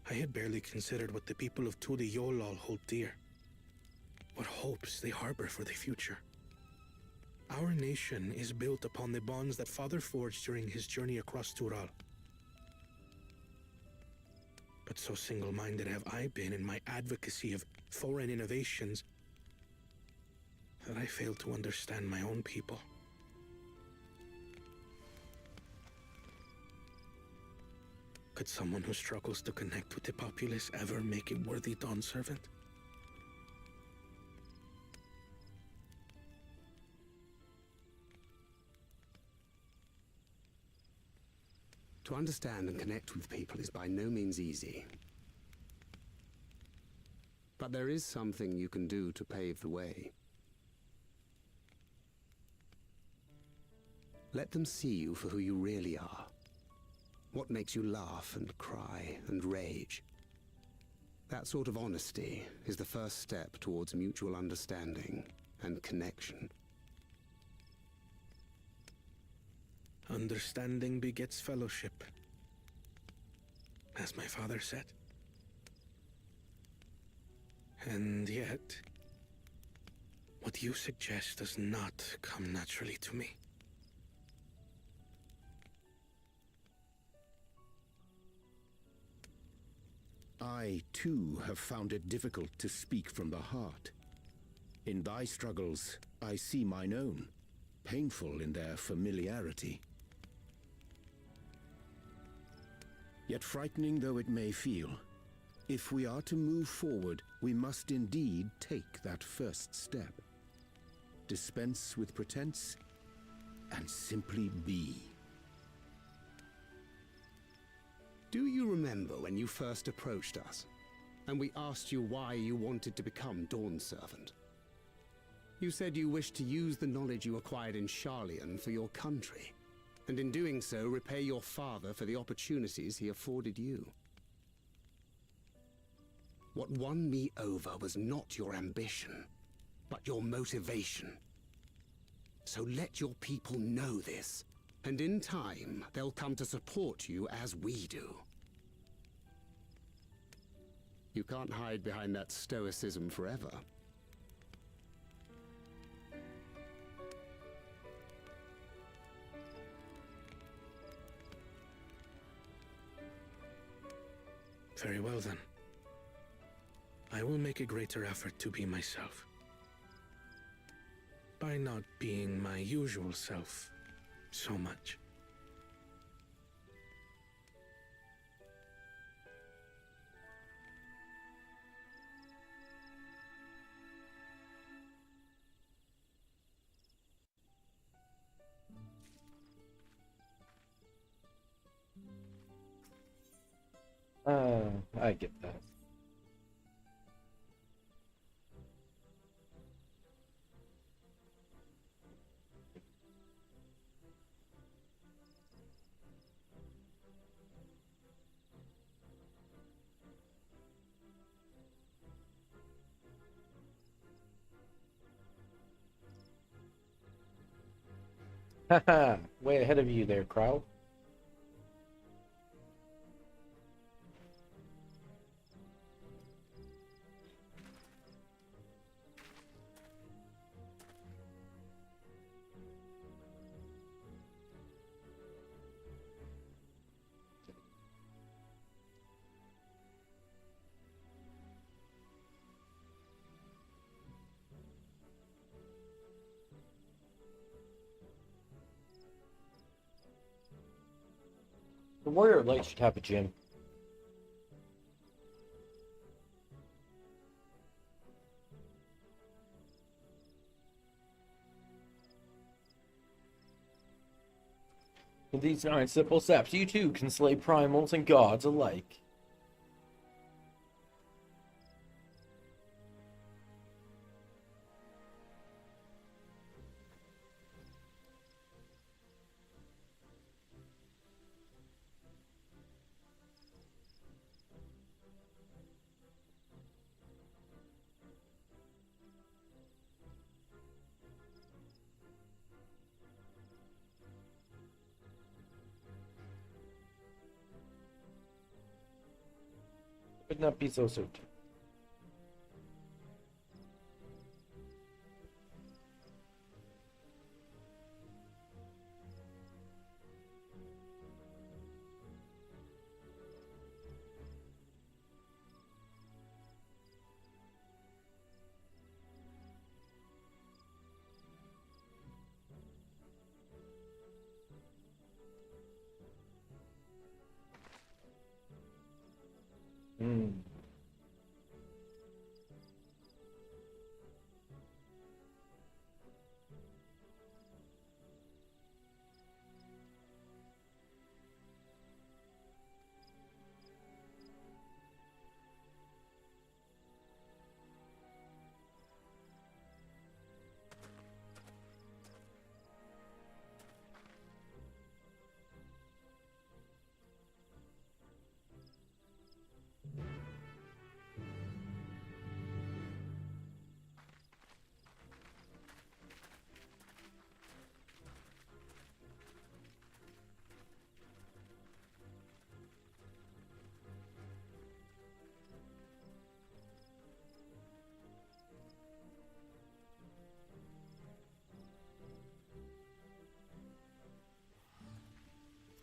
I had barely considered what the people of Tuli Yolal hold dear. What hopes they harbor for the future. Our nation is built upon the bonds that Father forged during his journey across Tural. But so single-minded have I been in my advocacy of foreign innovations that I failed to understand my own people. Could someone who struggles to connect with the populace ever make a worthy Dawn servant? To understand and connect with people is by no means easy. But there is something you can do to pave the way. Let them see you for who you really are. What makes you laugh and cry and rage. That sort of honesty is the first step towards mutual understanding and connection. Understanding begets fellowship, as my father said. And yet, what you suggest does not come naturally to me. I, too, have found it difficult to speak from the heart. In thy struggles, I see mine own, painful in their familiarity. Yet frightening though it may feel, if we are to move forward, we must indeed take that first step. Dispense with pretense, and simply be. Do you remember when you first approached us, and we asked you why you wanted to become Dawn Servant? You said you wished to use the knowledge you acquired in Sharlayan for your country, and in doing so repay your father for the opportunities he afforded you. What won me over was not your ambition, but your motivation. So let your people know this, and in time, they'll come to support you as we do. You can't hide behind that stoicism forever. Very well then. I will make a greater effort to be myself. By not being my usual self so much. I get that. Haha, way ahead of you there, Crow. The Warrior of Light should have a gym. With these 9 simple steps, you too can slay primals and gods alike. Would not be so certain.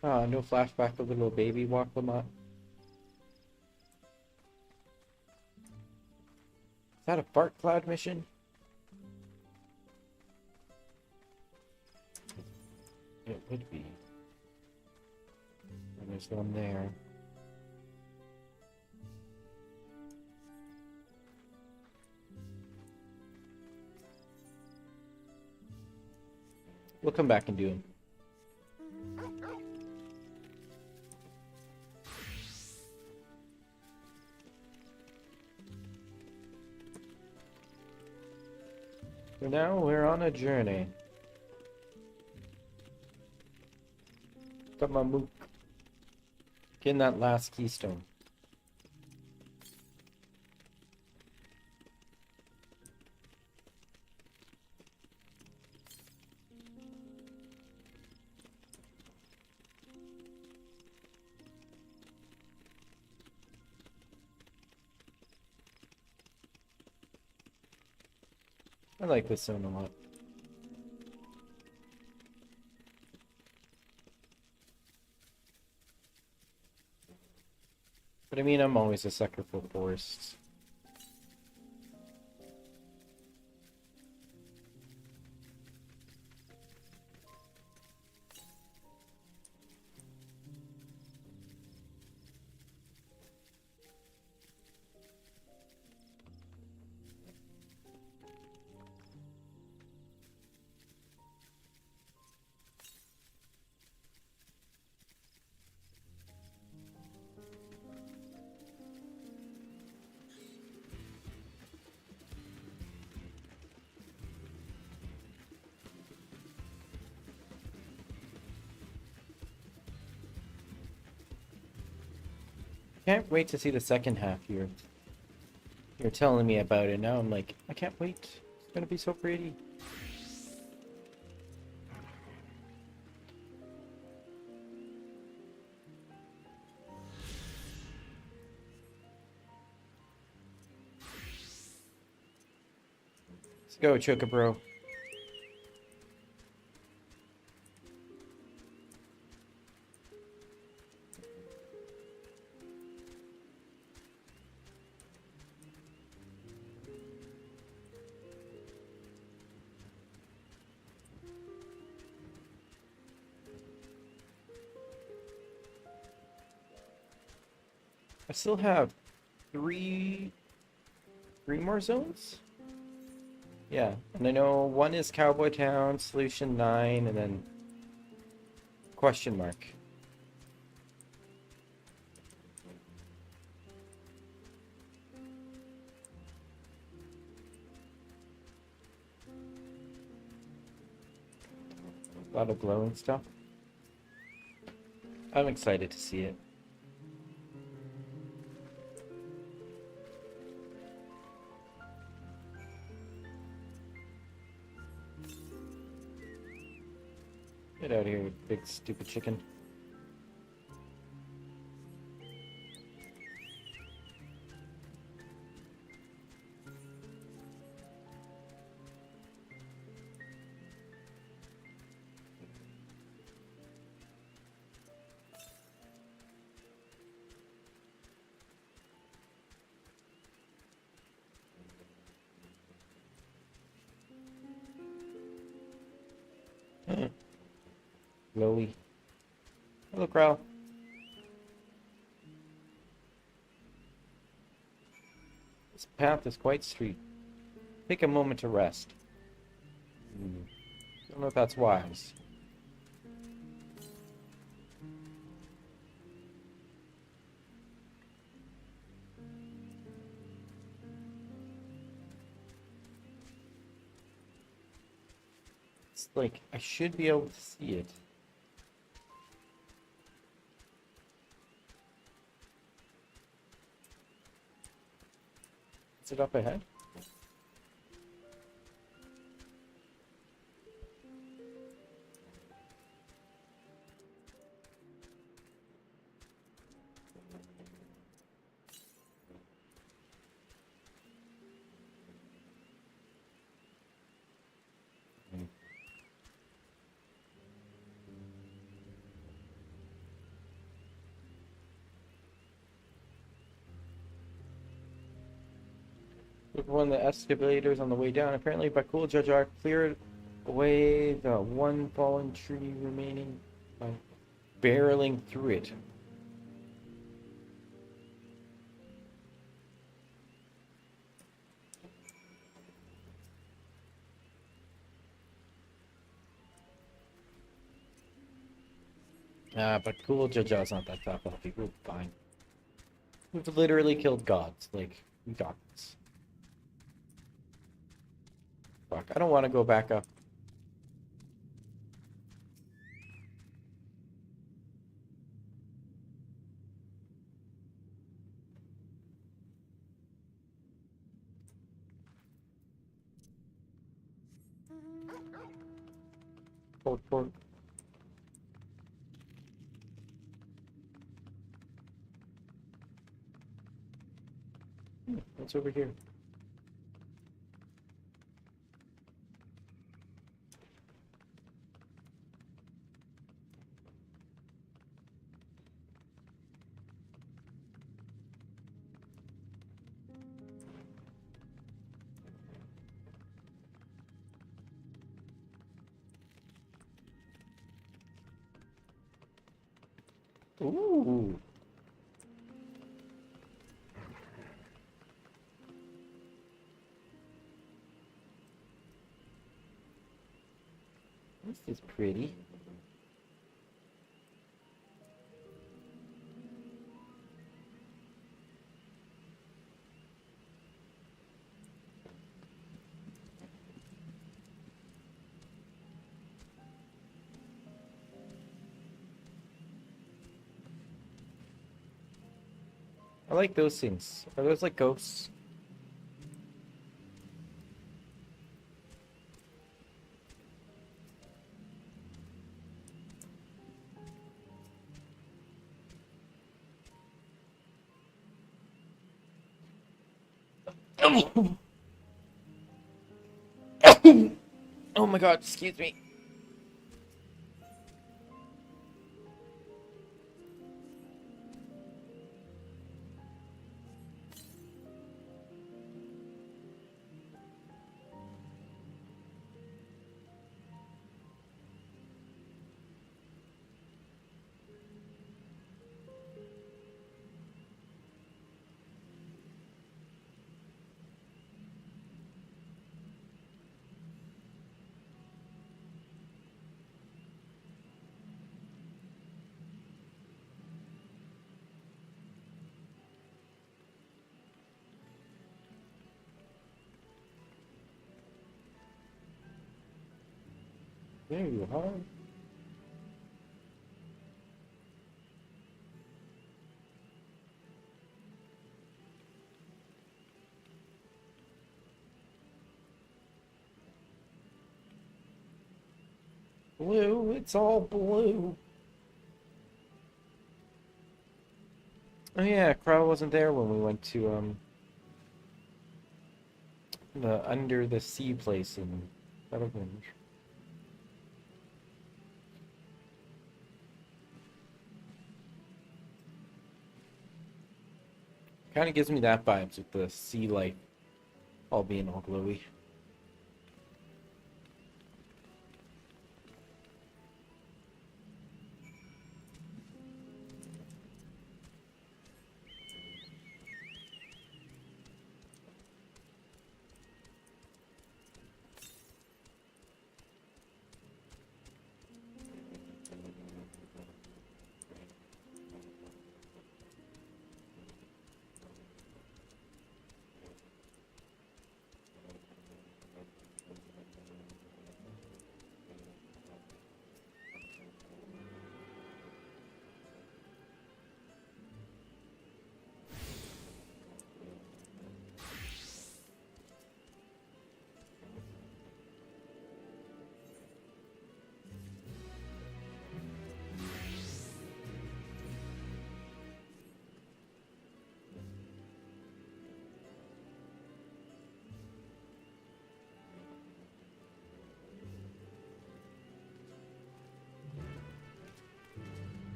No flashback of the little baby walk Lamont. Is that a fart cloud mission? It would be. And there's one there. We'll come back and do them. So now we're on a journey. Got my mook. Getting that last keystone. I like this zone a lot. But I mean, I'm always a sucker for forests. Can't wait to see the second half here. You're telling me about it now. I'm like, I can't wait. It's gonna be so pretty. Let's go, Chocobro. I still have three more zones? Yeah, and I know one is Cowboy Town, Solution 9, and then question mark. A lot of glowing stuff. I'm excited to see it. Get out of here, you big stupid chicken. Glowy. Hello, Crow. This path is quite steep. Take a moment to rest. Don't know if that's wise. It's like, I should be able to see it. Is it up ahead? With one of the excavators on the way down. Apparently, Bakul Jajar cleared away the one fallen tree remaining by barreling through it. But Cool Jaja's not that tough. We'll be fine. We've literally killed gods. Like, we got this. Fuck, I don't want to go back up. Port. What's over here? Ooh. This is pretty. I like those things. Are those like ghosts? Oh my god, excuse me. There you are. Blue, it's all blue. Oh yeah, Crow wasn't there when we went to the under the sea place in Battleground. Kind of gives me that vibes with the sea light all being all glowy.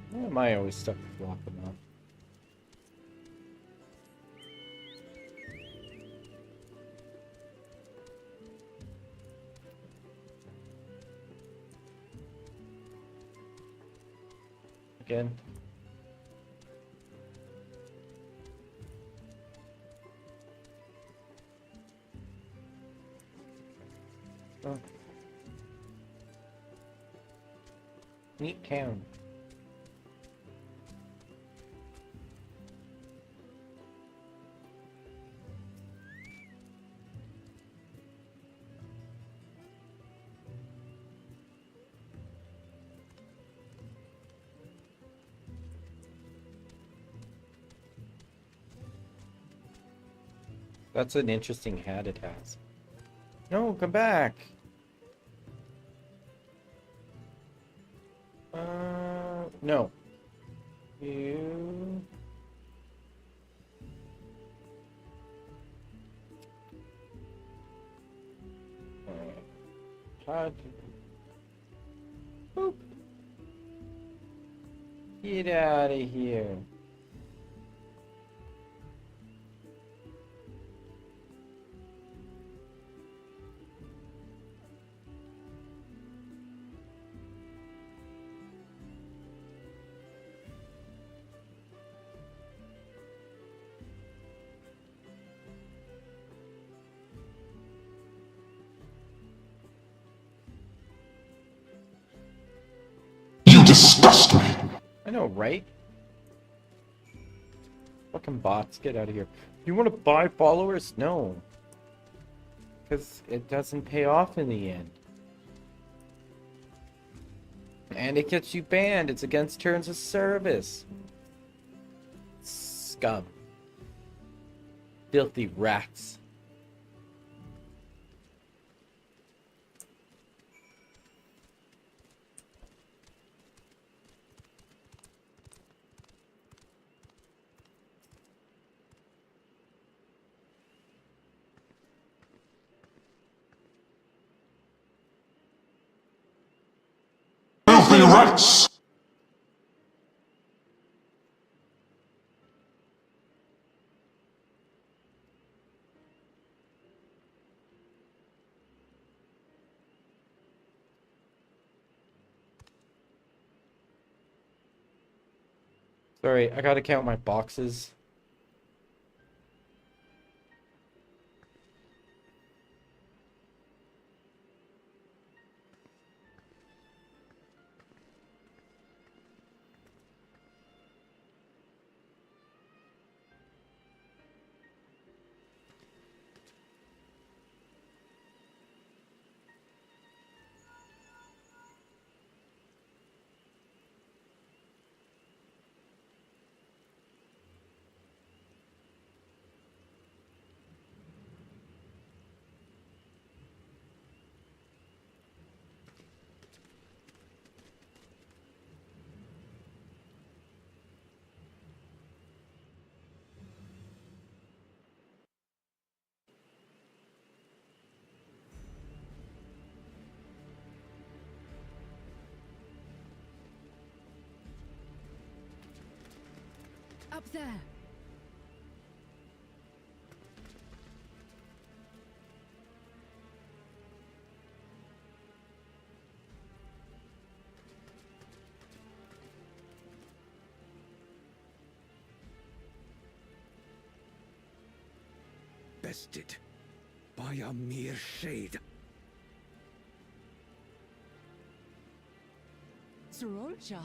Why am I always stuck with blocking off? Good. Oh. Neat town. That's an interesting hat it has. No, come back. No. You. How to... Boop. Get out of here. Disgust me. I know, right? Fucking bots, get out of here. You want to buy followers? No. Because it doesn't pay off in the end. And it gets you banned. It's against terms of service. Scum. Filthy rats. Filthy rats! Sorry, I gotta count my boxes. Up there. Bested by a mere shade. Sorolja.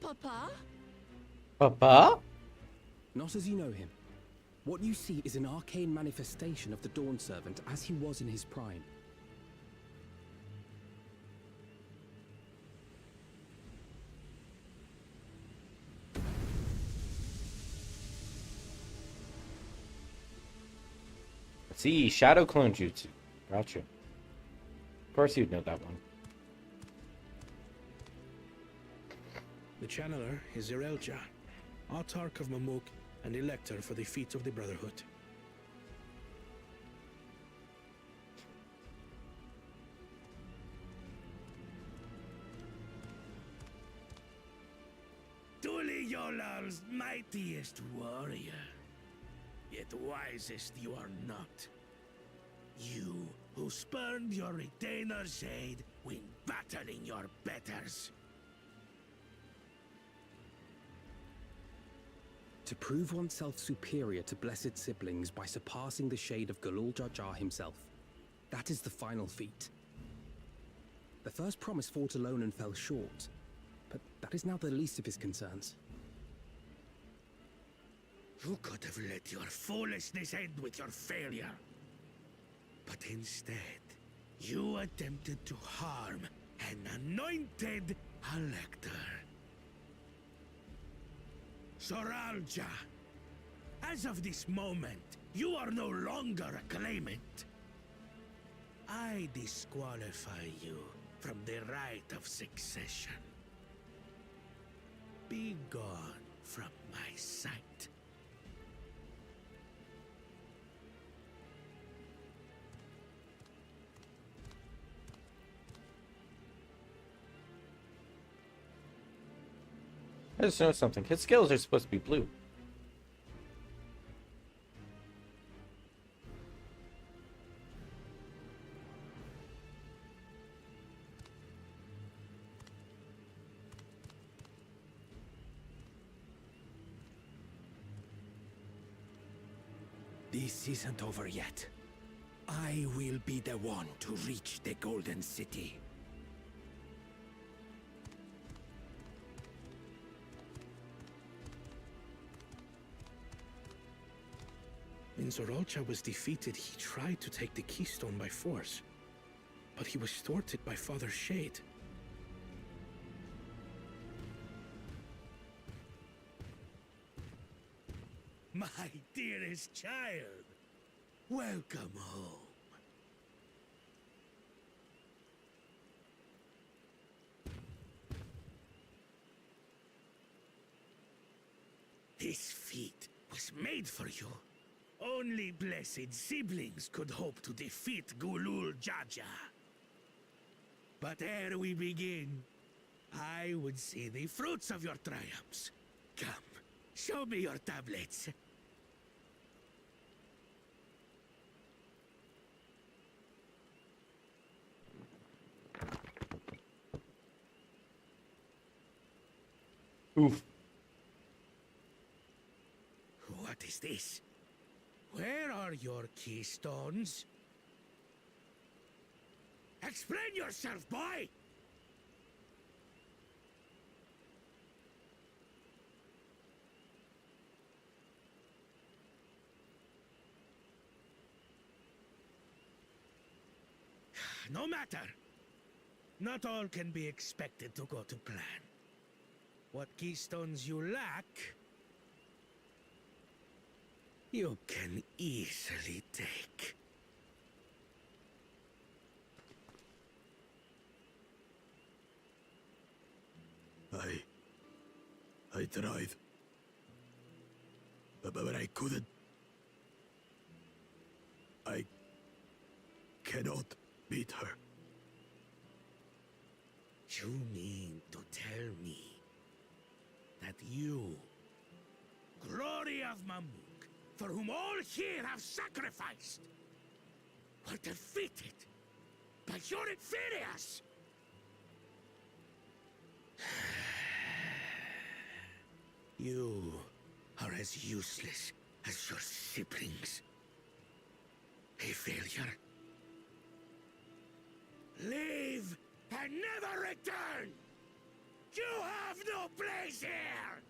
Papa? Papa? Not as you know him. What you see is an arcane manifestation of the Dawn Servant as he was in his prime. See, Shadow Clone Jutsu. Gotcha. Of course you'd know that one. The channeler is Zerelja, Autarch of Mamuk and Elector for the Feet of the Brotherhood. Yolal's mightiest warrior, yet wisest you are not. You who spurned your retainer's aid when battling your betters. To prove oneself superior to blessed siblings by surpassing the shade of Galul Jar Jar himself. That is the final feat. The first promise fought alone and fell short, but that is now the least of his concerns. You could have let your foolishness end with your failure. But instead, you attempted to harm an anointed elector. Soralja, as of this moment, you are no longer a claimant. I disqualify you from the right of succession. Be gone from my sight. I just noticed something. His scales are supposed to be blue. This isn't over yet. I will be the one to reach the Golden City. When Zoralcha was defeated, he tried to take the keystone by force, but he was thwarted by Father Shade. My dearest child, welcome home. This feat was made for you. Only blessed siblings could hope to defeat Gulul Jaja. But ere we begin, I would see the fruits of your triumphs. Come, show me your tablets. Oof. What is this? Where are your keystones? Explain yourself, boy! No matter. Not all can be expected to go to plan. What keystones you lack, you can easily take. I tried. But I couldn't. I cannot beat her. You mean to tell me that you, Glory of Mamuk, for whom all here have sacrificed, were defeated by your inferiors? You are as useless as your siblings. A failure. Leave and never return! You have no place here!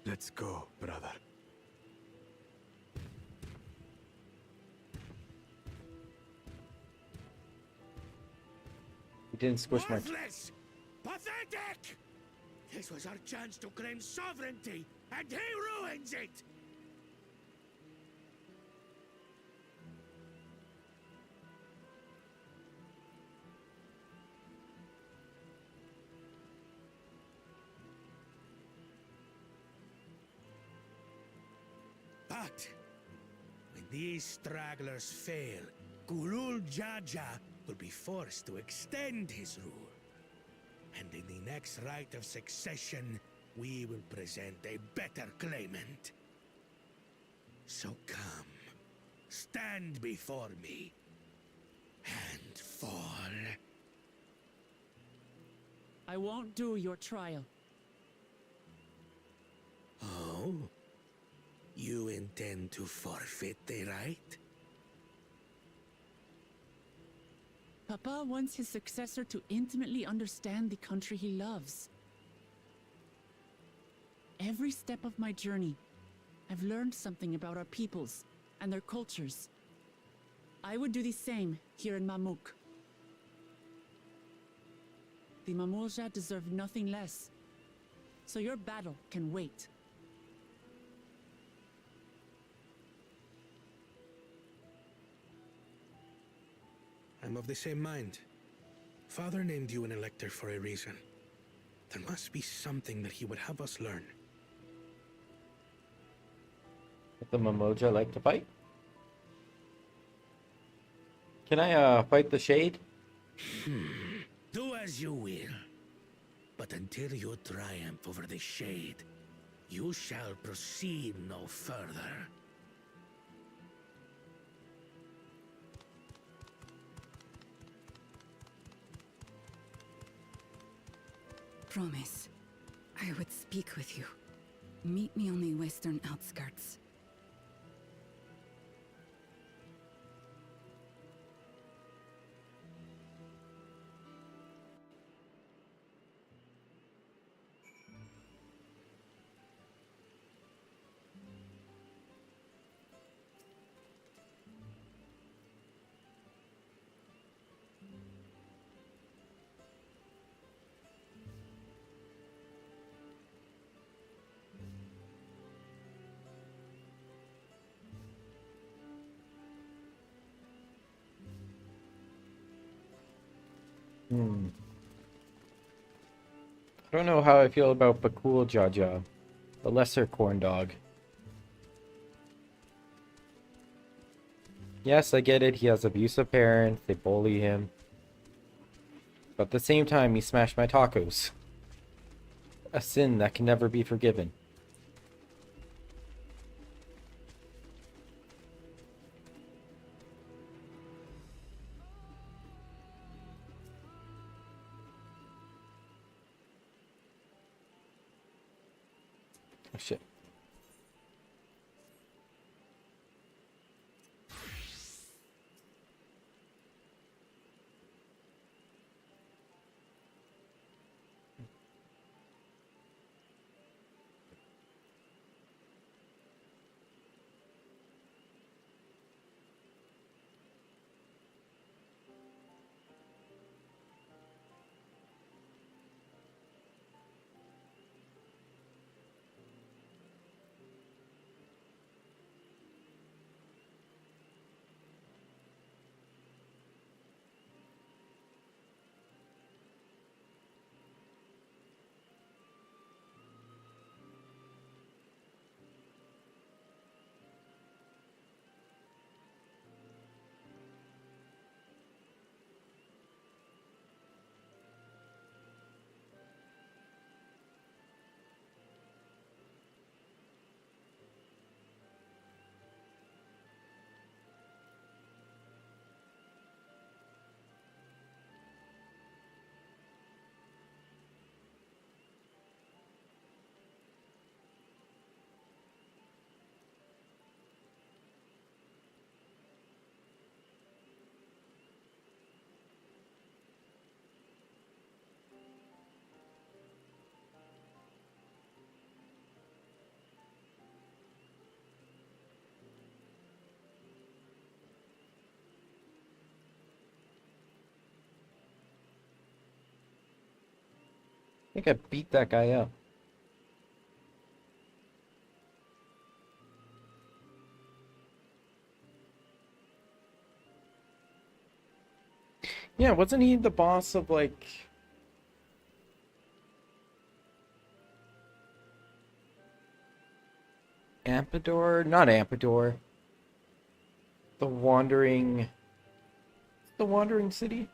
Let's go, brother. He didn't squish my... Worthless! Pathetic! This was our chance to claim sovereignty, and he ruins it! But when these stragglers fail, Gulul Jaja will be forced to extend his rule. And in the next rite of succession, we will present a better claimant. So come, stand before me, and fall. I won't do your trial. Oh? You intend to forfeit the right? Papa wants his successor to intimately understand the country he loves. Every step of my journey, I've learned something about our peoples and their cultures. I would do the same here in Mamuk. The Mamulja deserve nothing less, so your battle can wait. I'm of the same mind. Father named you an elector for a reason. There must be something that he would have us learn. Would the Mamoja like to fight? Can I fight the Shade? Do as you will. But until you triumph over the Shade, you shall proceed no further. Promise, I would speak with you. Meet me on the western outskirts. I don't know how I feel about Bakul Jaja, the lesser corn dog. Yes, I get it, he has abusive parents, they bully him. But at the same time, he smashed my tacos. A sin that can never be forgiven. Oh shit. I think I beat that guy up. Yeah, wasn't he the boss of like... Ampador? Not Ampador. The Wandering... The Wandering City?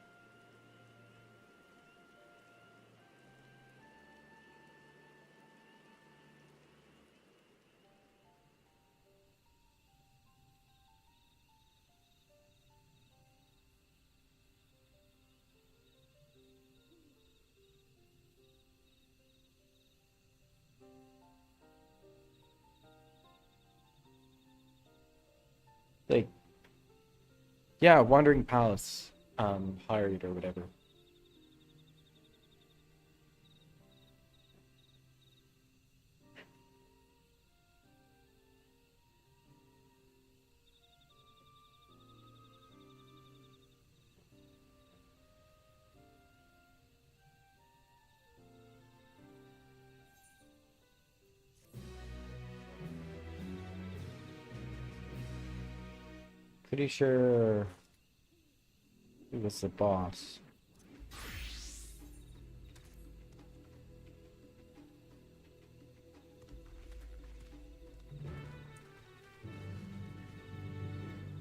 Yeah, Wandering Palace. Hired or whatever. Pretty sure he was the boss.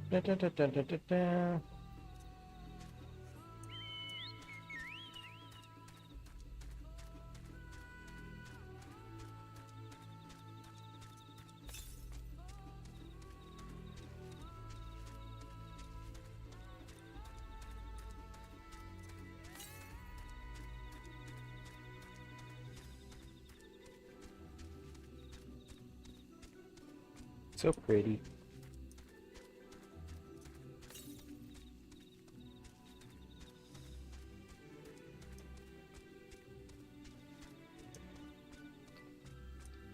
Da, da, da, da, da, da, da. So pretty.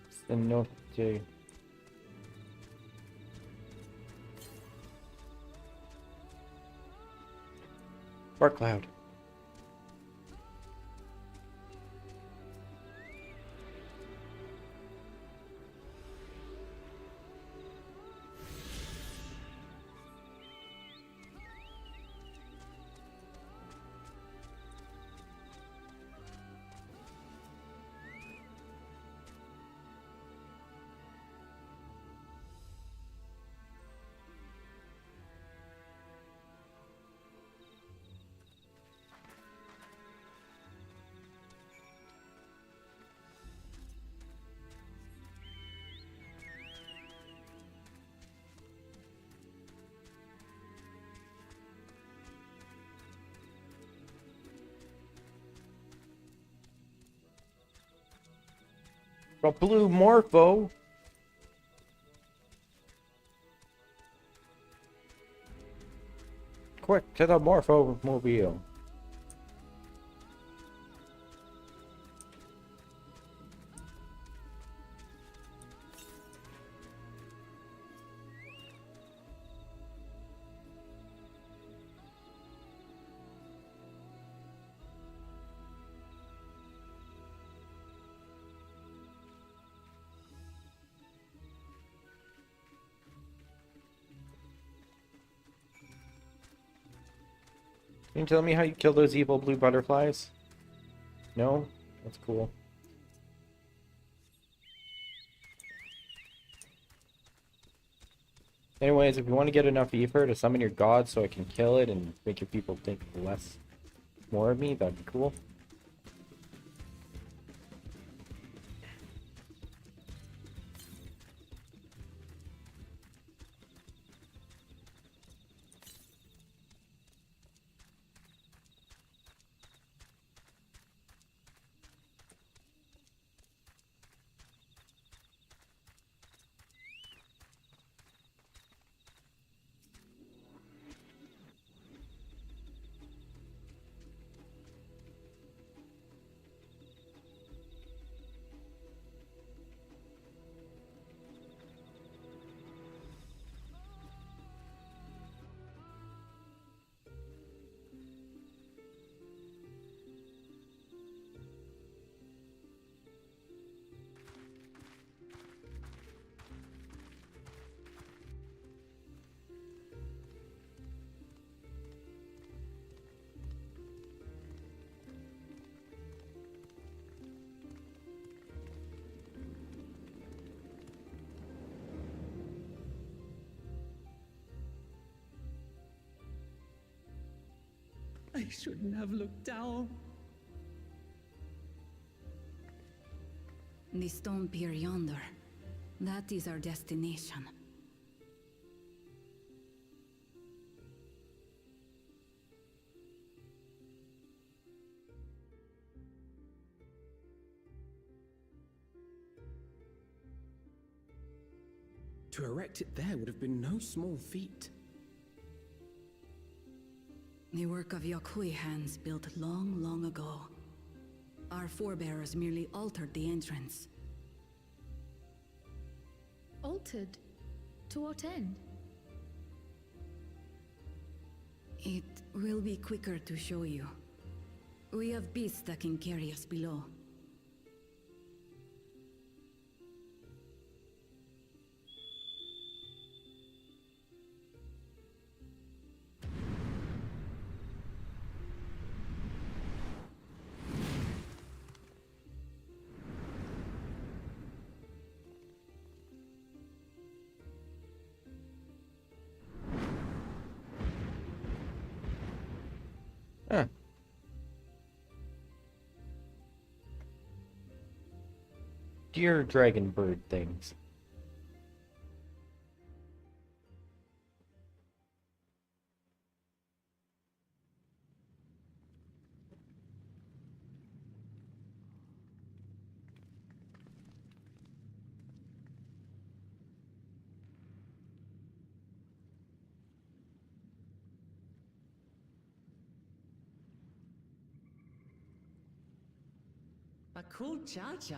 It's the note to Bark Cloud. A blue Morpho. Quick to the Morpho mobile. Can you tell me how you kill those evil blue butterflies? No? That's cool. Anyways, if you want to get enough ether to summon your god so I can kill it and make your people think more of me, that'd be cool. I shouldn't have looked down. The stone pier yonder. That is our destination. To erect it there would have been no small feat. The work of Yokui hands built long, long ago. Our forebears merely altered the entrance. Altered? To what end? It will be quicker to show you. We have beasts that can carry us below. Huh. Deer dragon bird things. A cool cha-cha.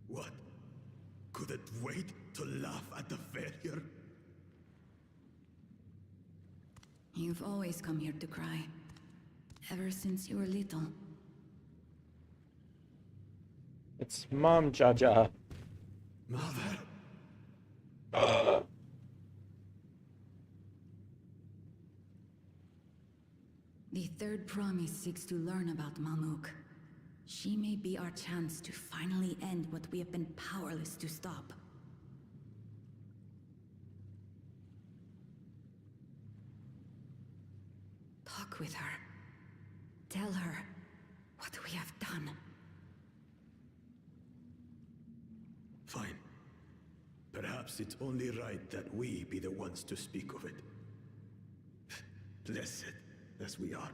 What? Couldn't wait to laugh at the failure? You've always come here to cry. Ever since you were little. It's Mom Jaja. Mother? The third promise seeks to learn about Malmuk. She may be our chance to finally end what we have been powerless to stop. Talk with her. Tell her what we have done. Fine. Perhaps it's only right that we be the ones to speak of it. Blessed as we are.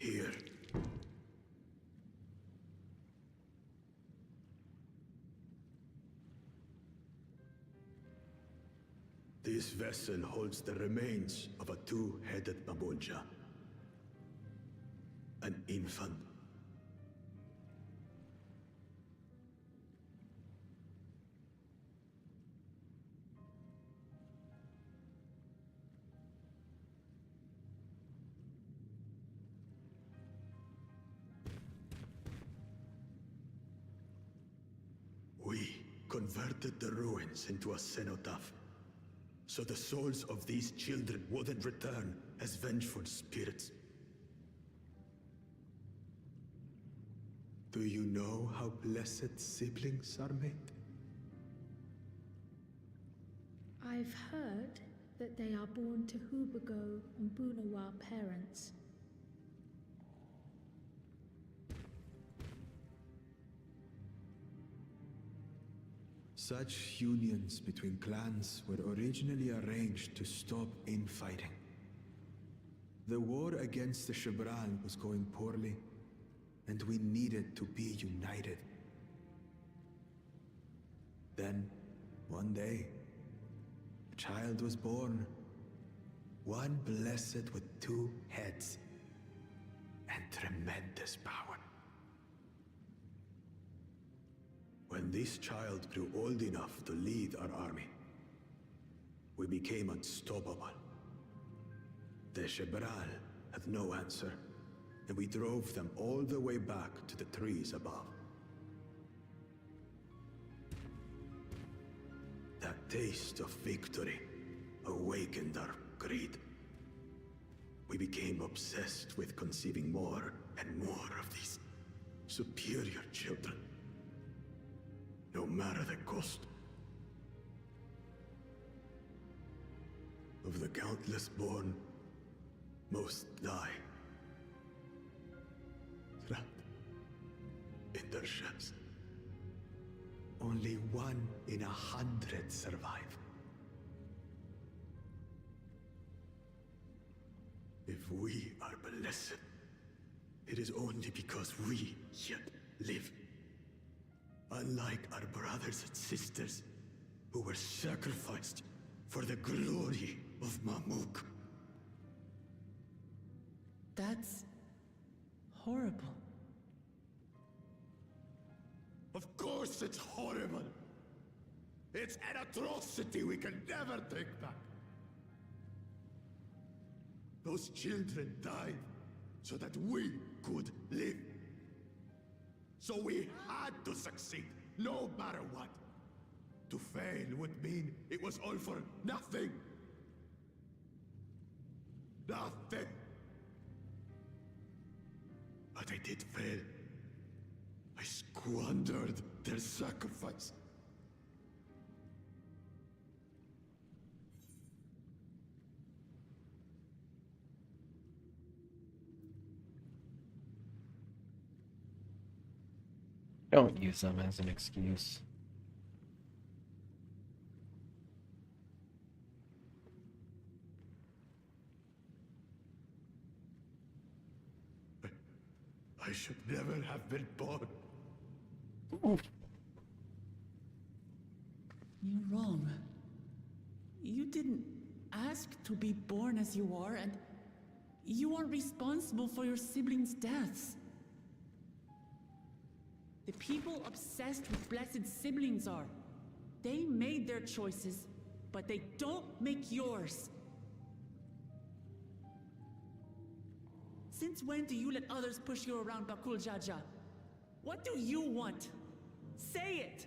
Here. This vessel holds the remains of a two-headed Mabolja. An infant. We converted the ruins into a cenotaph, so the souls of these children wouldn't return as vengeful spirits. Do you know how blessed siblings are made? I've heard that they are born to Hubago and Bunawa parents. Such unions between clans were originally arranged to stop infighting. The war against the Shibran was going poorly, and we needed to be united. Then, one day, a child was born. One blessed with two heads and tremendous power. When this child grew old enough to lead our army, we became unstoppable. The Shebral had no answer, and we drove them all the way back to the trees above. That taste of victory awakened our greed. We became obsessed with conceiving more and more of these superior children. No matter the cost. Of the countless born, most die. Trapped in their ships. Only 1 in 100 survive. If we are blessed, it is only because we yet live. Unlike our brothers and sisters who were sacrificed for the glory of Mamuk. That's horrible. Of course it's horrible. It's an atrocity we can never take back. Those children died so that we could live. So we had to succeed, no matter what. To fail would mean it was all for nothing. Nothing. But I did fail. I squandered their sacrifice. Don't use them as an excuse. I should never have been born. You're wrong. You didn't ask to be born as you are, and you aren't responsible for your siblings' deaths. The people obsessed with blessed siblings are. They made their choices, but they don't make yours. Since when do you let others push you around, Bakul Jaja? What do you want? Say it!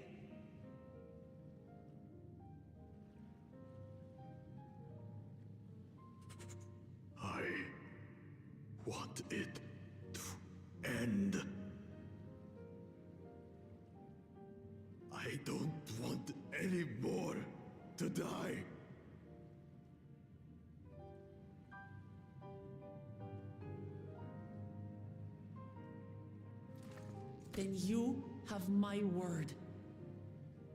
I want it to end. I don't want any more to die. Then you have my word.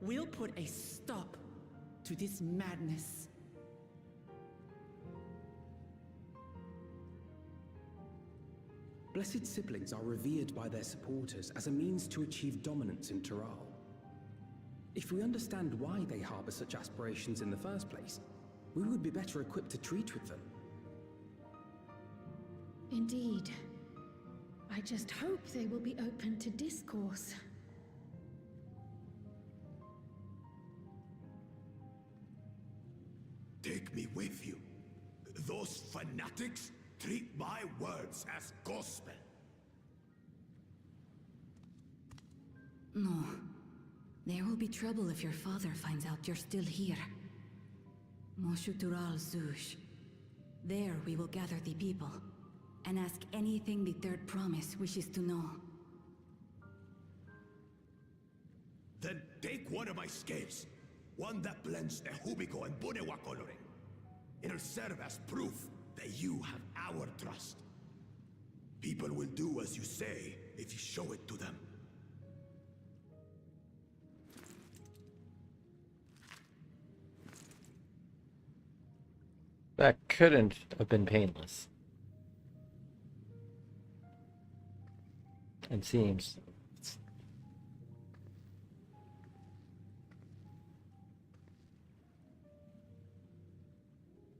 We'll put a stop to this madness. Blessed siblings are revered by their supporters as a means to achieve dominance in Tural. If we understand why they harbor such aspirations in the first place, we would be better equipped to treat with them. Indeed. I just hope they will be open to discourse. Take me with you. Those fanatics treat my words as gospel. No. There will be trouble if your father finds out you're still here. Moshutural Zush. There we will gather the people, and ask anything the Third Promise wishes to know. Then take one of my scales. One that blends the Hubiko and Bunewa coloring. It'll serve as proof that you have our trust. People will do as you say if you show it to them. That couldn't have been painless. It seems.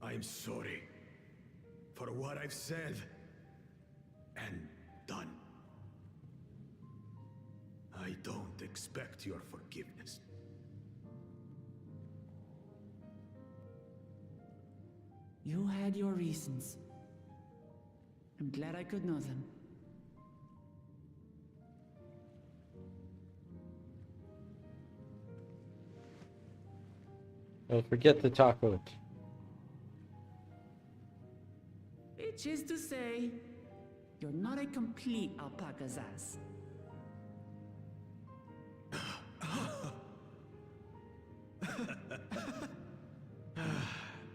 I'm sorry for what I've said and done. I don't expect your forgiveness. You had your reasons. I'm glad I could know them. Don't forget the taco. Which is to say, you're not a complete alpaca's ass.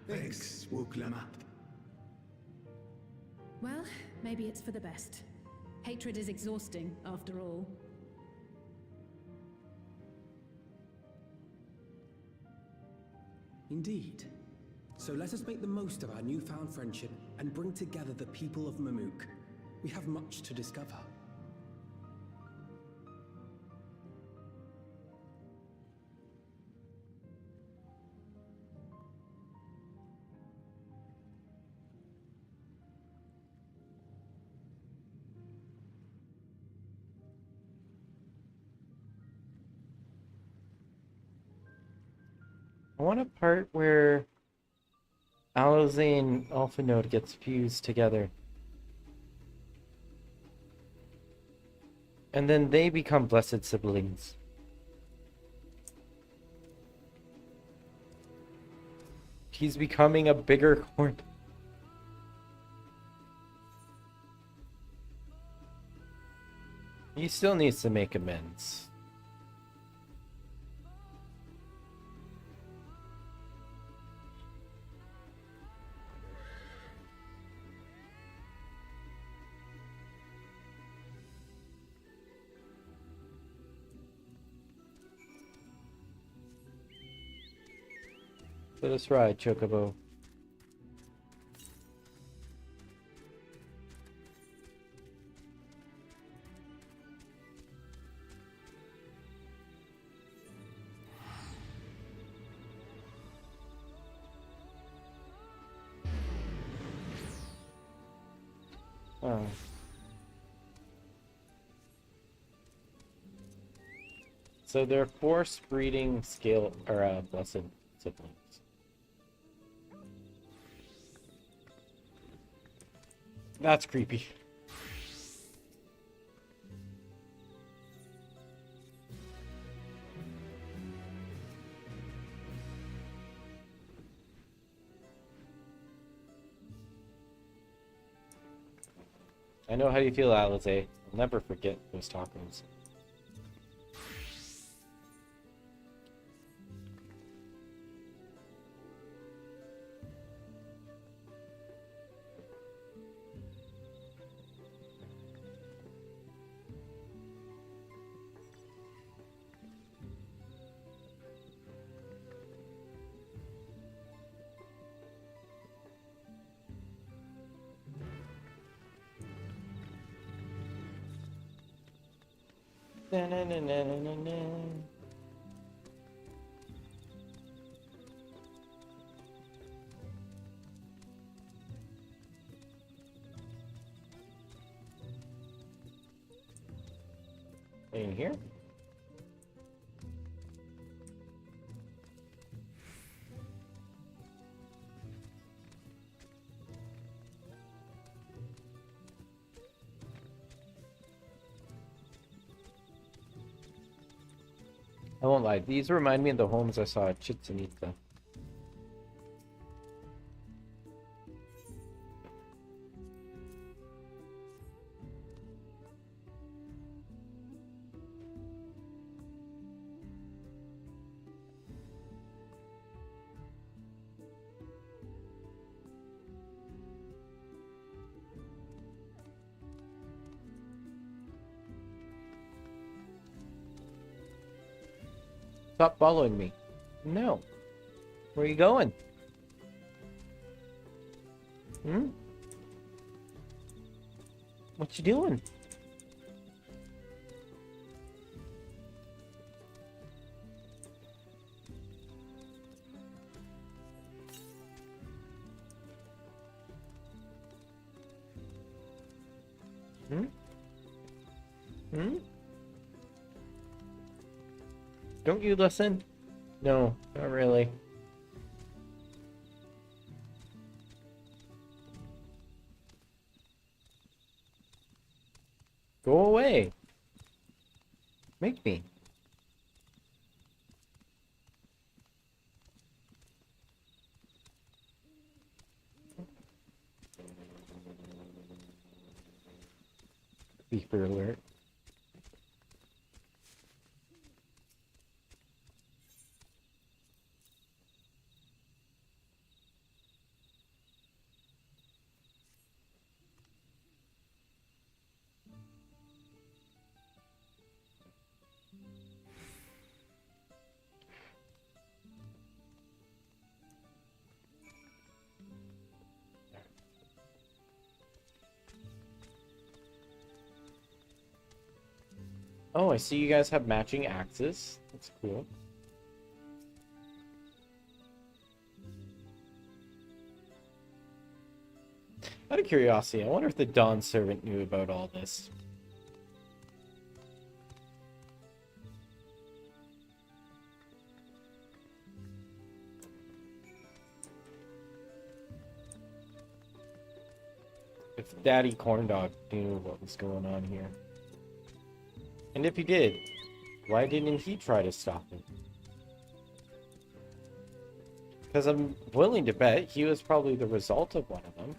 Thanks, Wuklama. Well, maybe it's for the best. Hatred is exhausting, after all. Indeed. So let us make the most of our newfound friendship and bring together the people of Mamuk. We have much to discover. I want a part where Alizé and Alpha Node gets fused together. And then they become blessed siblings. He's becoming a bigger corn. He still needs to make amends. Let us ride, Chocobo. Oh. So they're force breeding scale or blessed siblings. That's creepy. I know how you feel, Alizé. I'll never forget those tacos. Na, na, na, na, na, na, na. In here? I won't lie, these remind me of the homes I saw at Chichen Itza. Stop following me. No. Where are you going? Hmm? What you doing? Hmm? Hmm? Don't you listen? No, not really. Go away. Make me. Beeper alert. Oh, I see you guys have matching axes. That's cool. Out of curiosity, I wonder if the Dawn Servant knew about all this. If Daddy CornDog knew what was going on here. And if he did, why didn't he try to stop him? Because I'm willing to bet he was probably the result of one of them.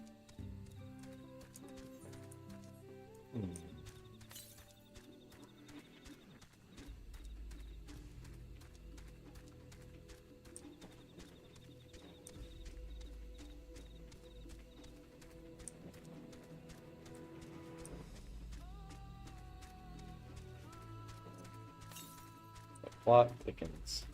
The plot thickens.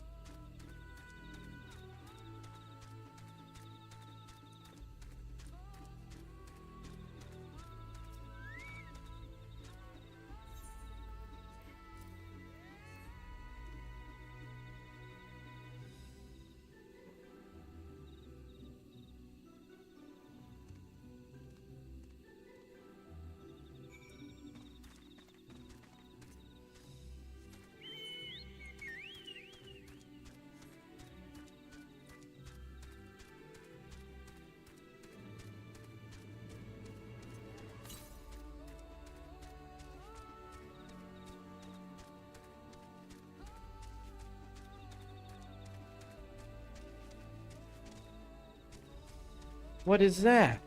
What is that?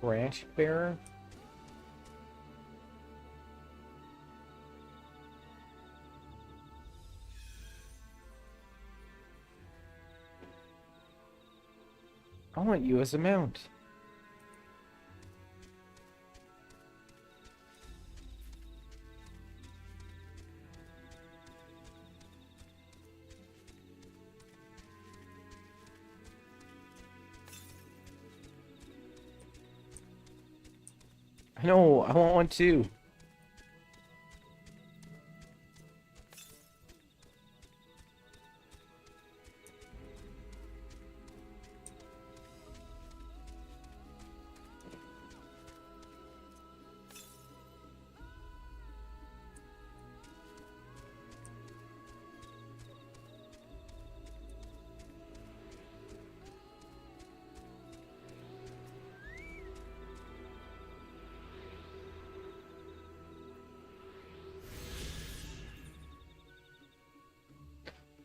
Branch bearer? I want you as a mount. I know, I want one too.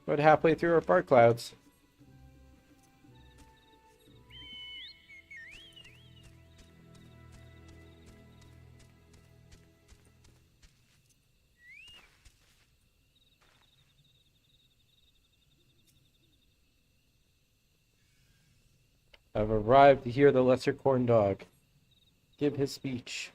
About halfway through our fart clouds. I've arrived to hear the lesser CornDog give his speech.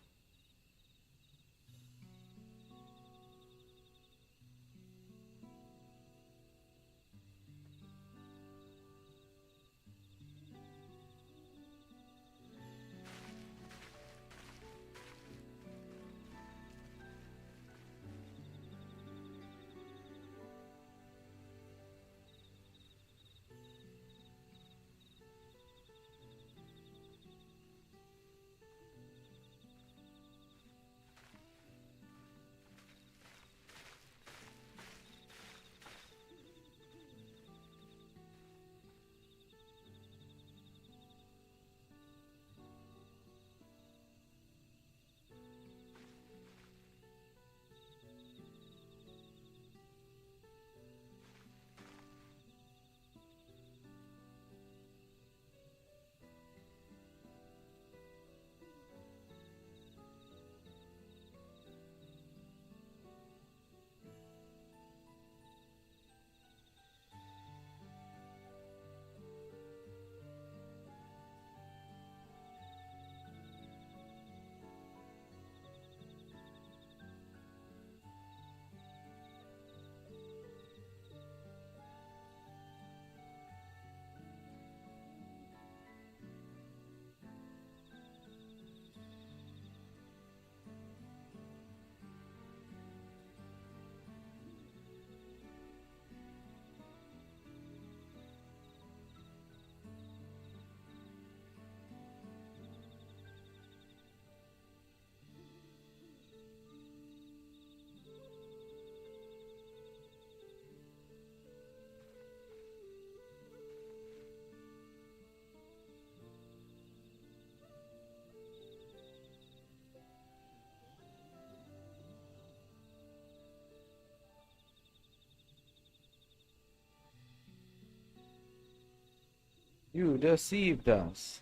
You deceived us.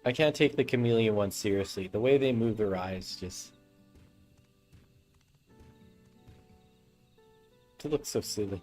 I can't take the chameleon one seriously. The way they move their eyes just... It looks so silly.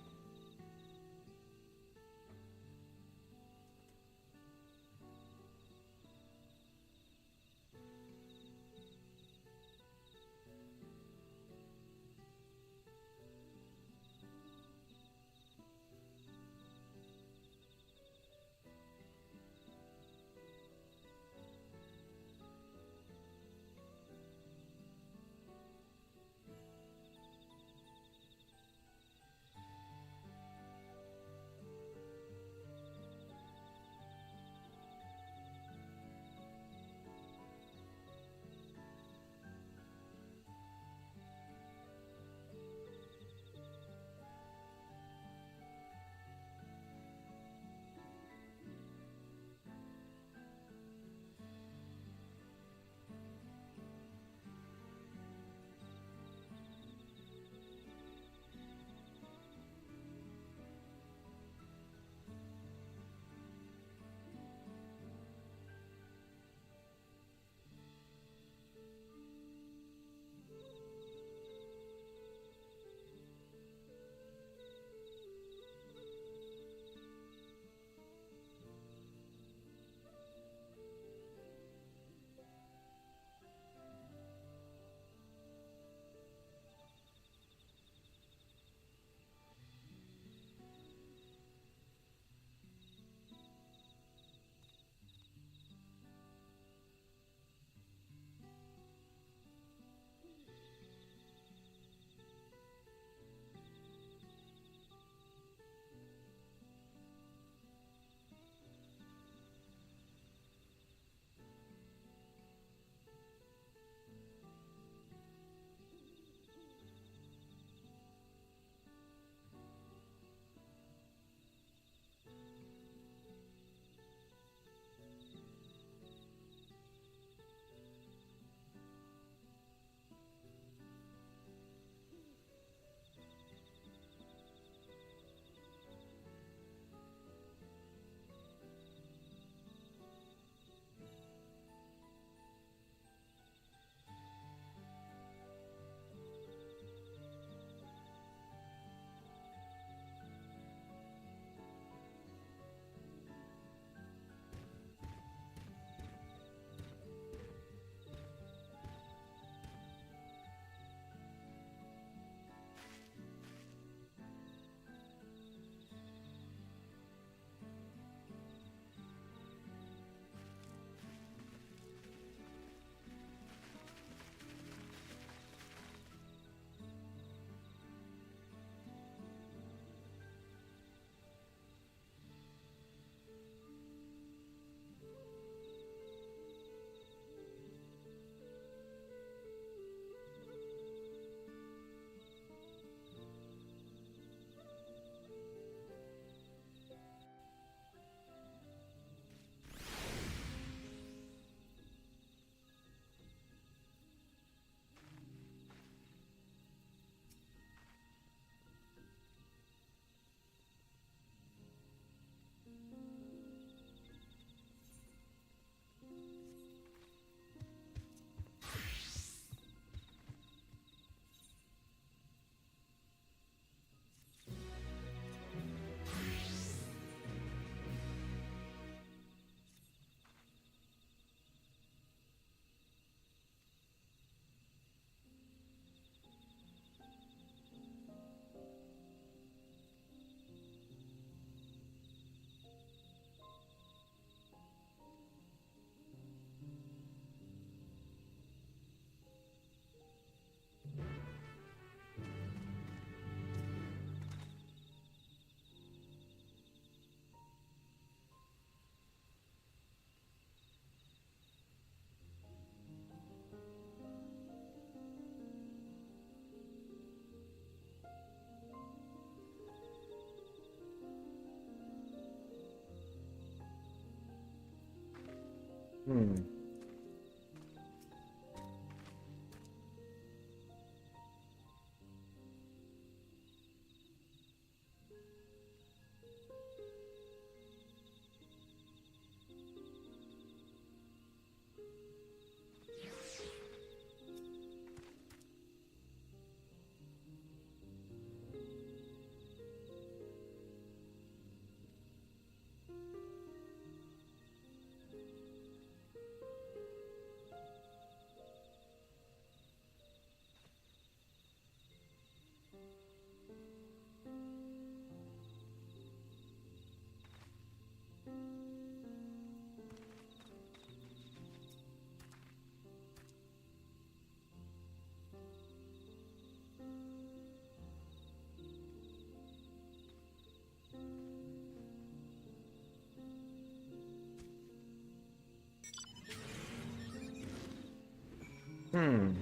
Hmm.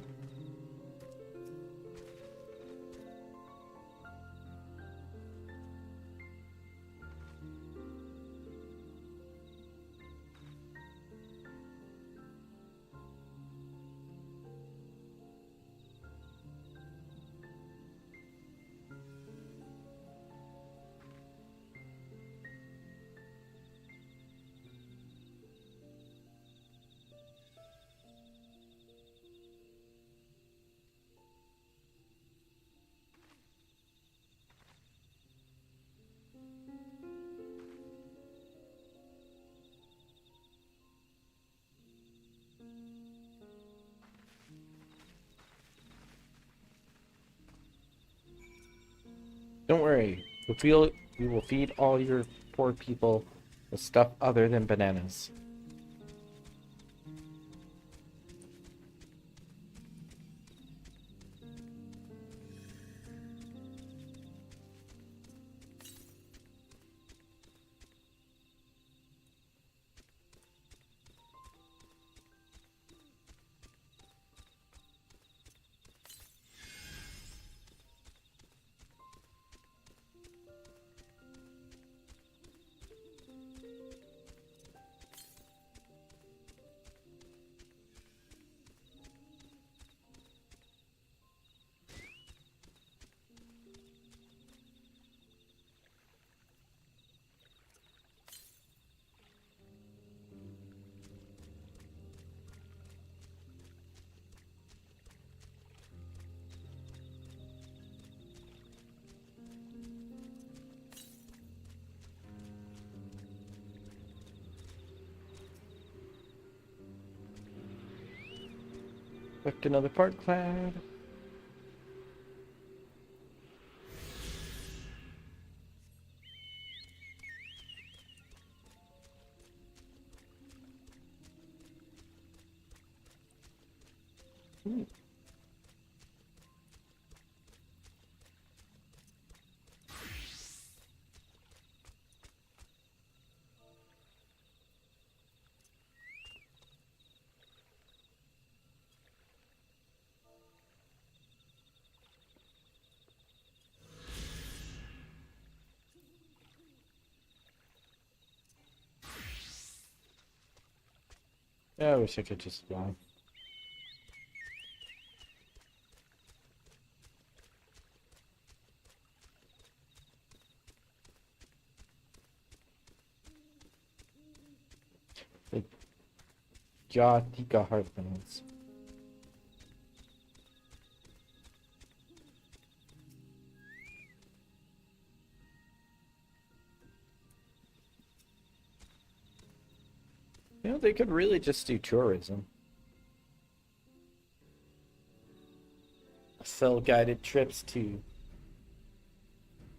Don't worry. We will feed all your poor people with stuff other than bananas. Collect another part cloud. Yeah, I wish I could just fly. The Jatika Heartlands. You know, they could really just do tourism. Sell guided trips to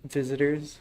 visitors.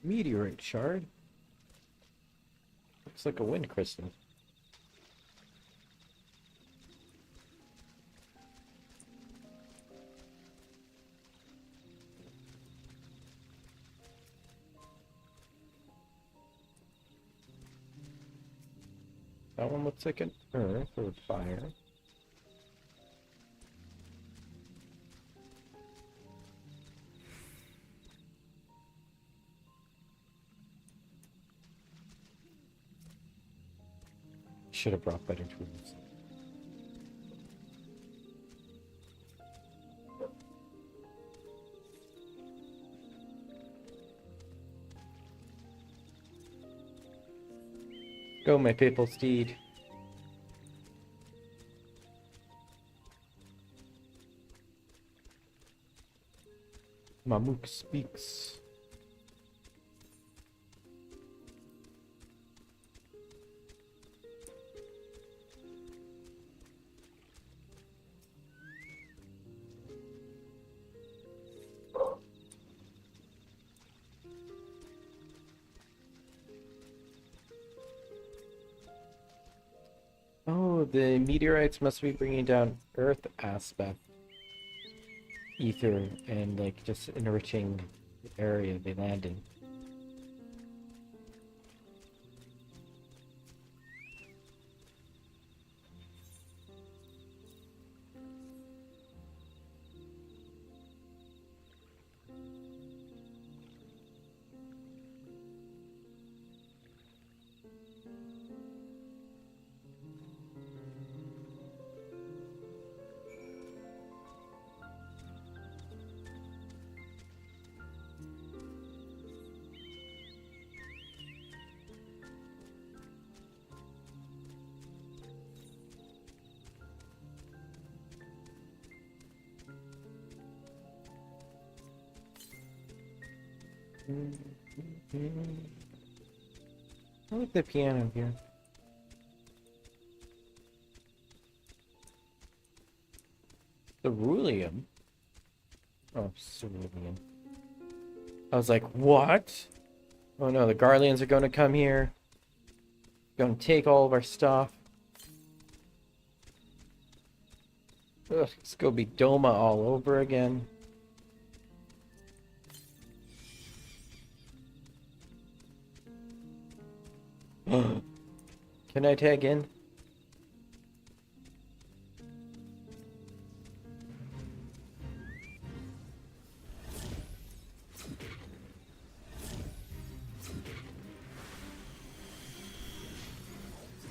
Meteorite shard. Looks like a wind crystal. That one looks like an earth or fire. Should have brought better tools. Go, my papal steed. Mamuk speaks. Oh, the meteorites must be bringing down Earth aspect, ether, and like just enriching the area they land in. I like the piano here. Ceruleum? Oh, ceruleum. I was like, what? Oh no, the Guardians are going to come here. Going to take all of our stuff. Ugh, it's going to be Doma all over again. Can I tag in?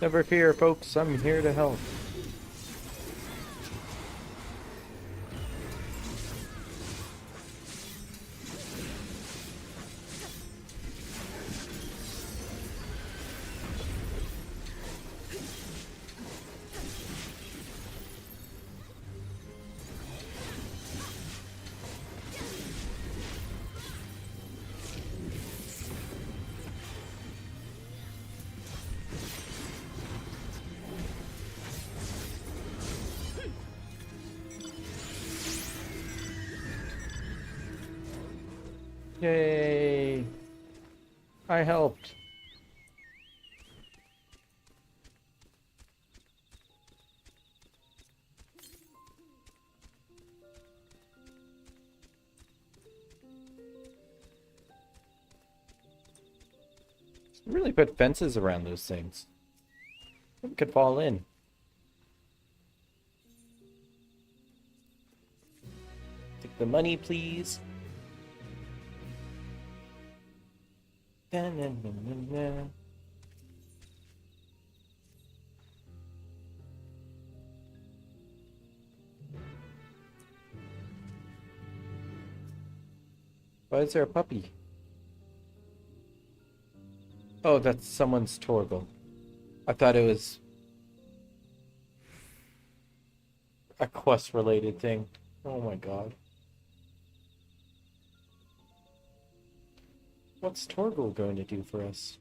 Never fear, folks. I'm here to help. Yay! I helped. Really put fences around those things. It could fall in. Take the money, please. Da-na-na-na-na. Why is there a puppy? Oh, that's someone's Torgal. I thought it was a quest-related thing. Oh my god. What's Torgal going to do for us?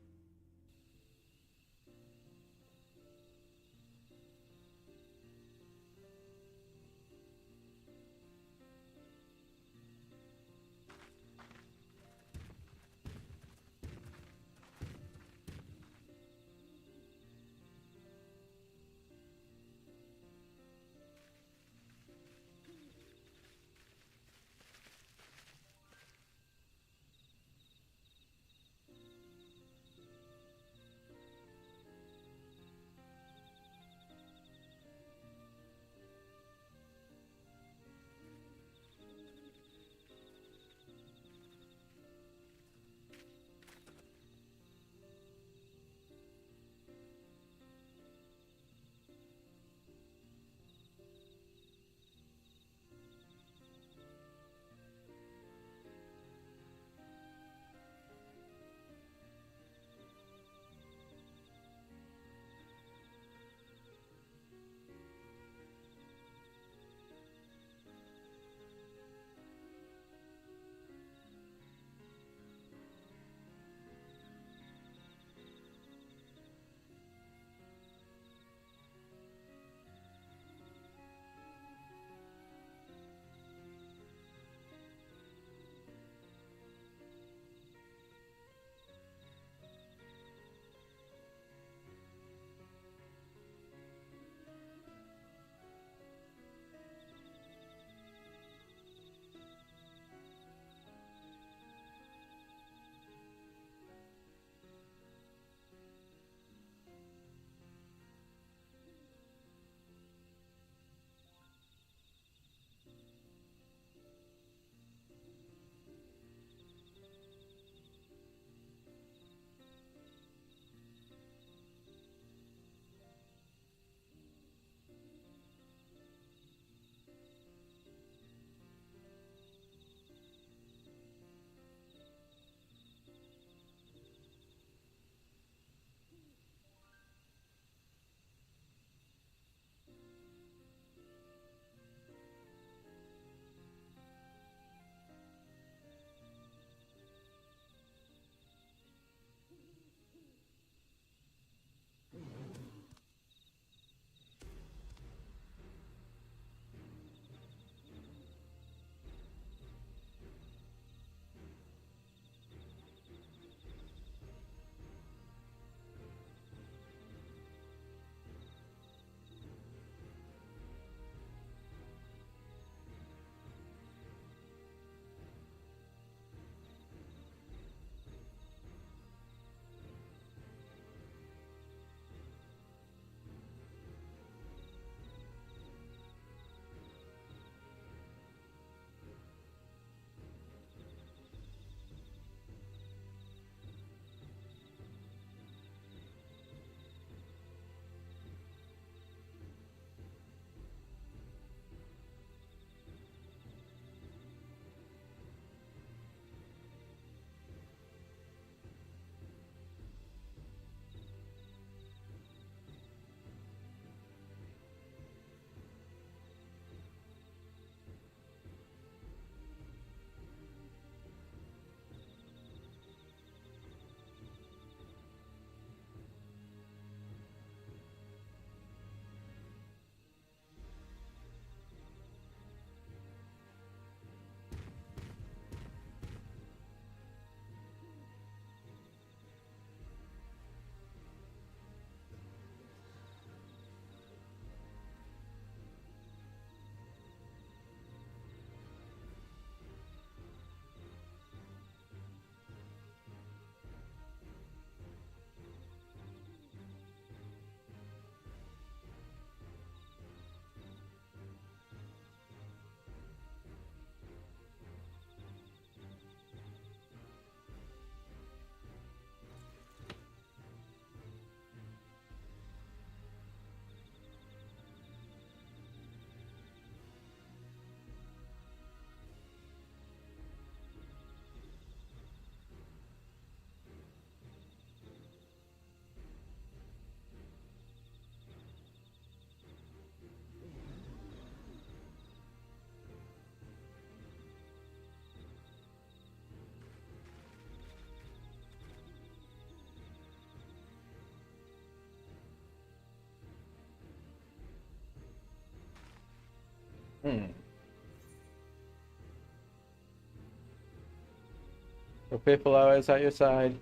Your faithful allies at your side.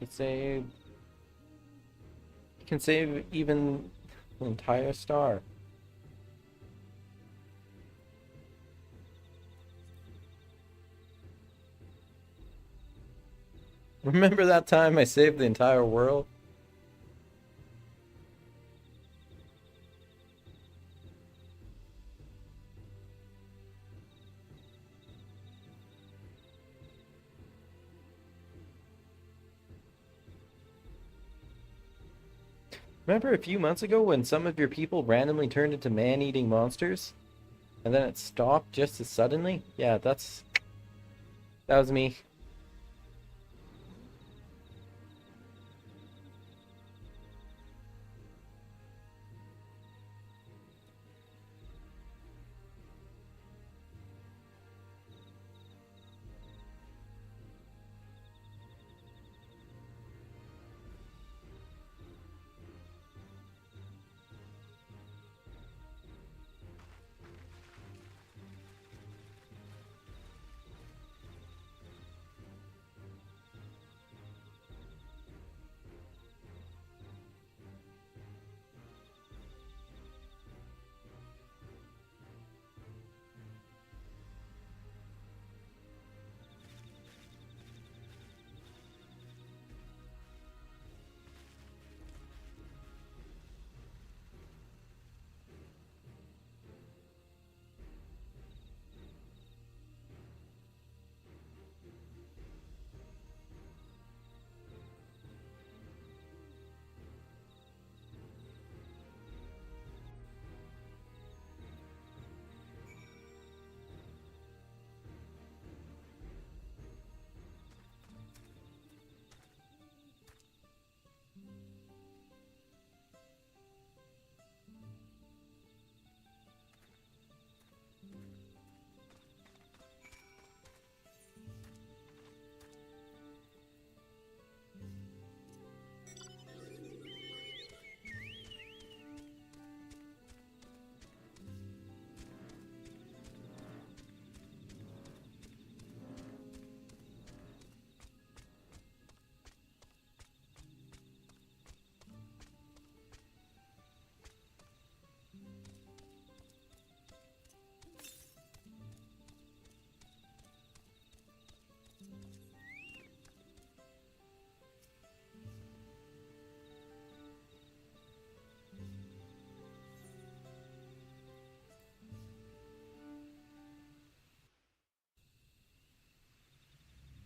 You can save even the entire star. Remember that time I saved the entire world? Remember a few months ago when some of your people randomly turned into man-eating monsters? And then it stopped just as suddenly? Yeah, that was me.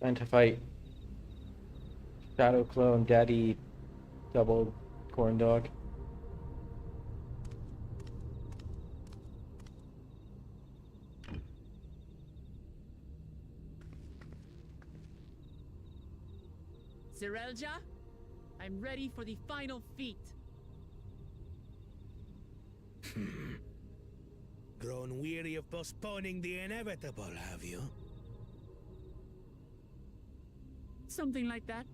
Trying to fight Shadow Clone Daddy Double CornDog. Zerelja, I'm ready for the final feat. Grown weary of postponing the inevitable, have you? Something like that.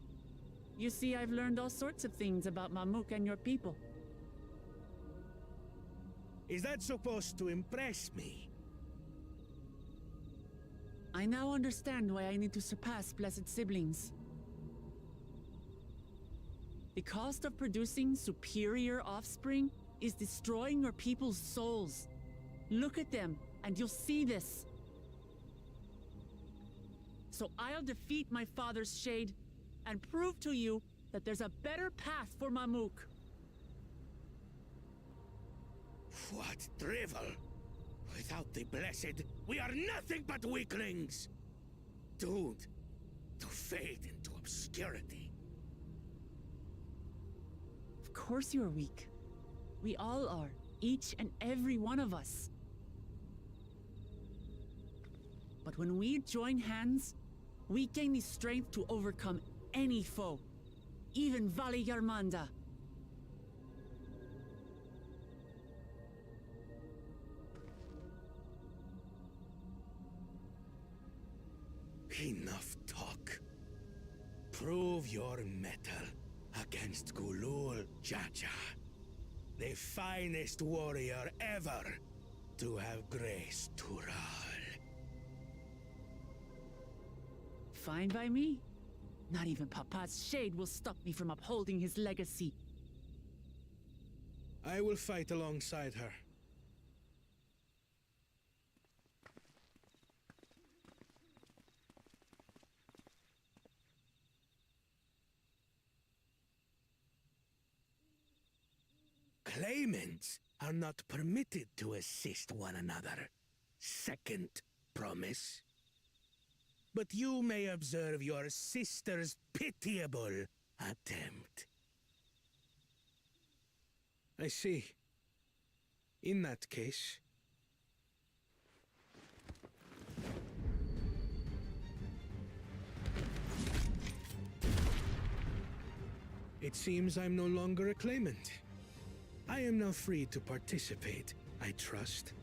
You see, I've learned all sorts of things about Mamuk and your people. Is that supposed to impress me? I now understand why I need to surpass blessed siblings. The cost of producing superior offspring is destroying your people's souls. Look at them, and you'll see this. So I'll defeat my father's shade and prove to you that there's a better path for Mamuk. What drivel! Without the blessed, we are nothing but weaklings! Doomed to fade into obscurity. Of course you're weak. We all are, each and every one of us. But when we join hands, we gain the strength to overcome any foe, even Vali Yarmanda. Enough talk. Prove your mettle against Gulul Jaja, the finest warrior ever to have grace, Tural. Fine by me. Not even Papa's shade will stop me from upholding his legacy. I will fight alongside her. Claimants are not permitted to assist one another. Second promise. But you may observe your sister's pitiable attempt. I see. In that case... It seems I'm no longer a claimant. I am now free to participate, I trust.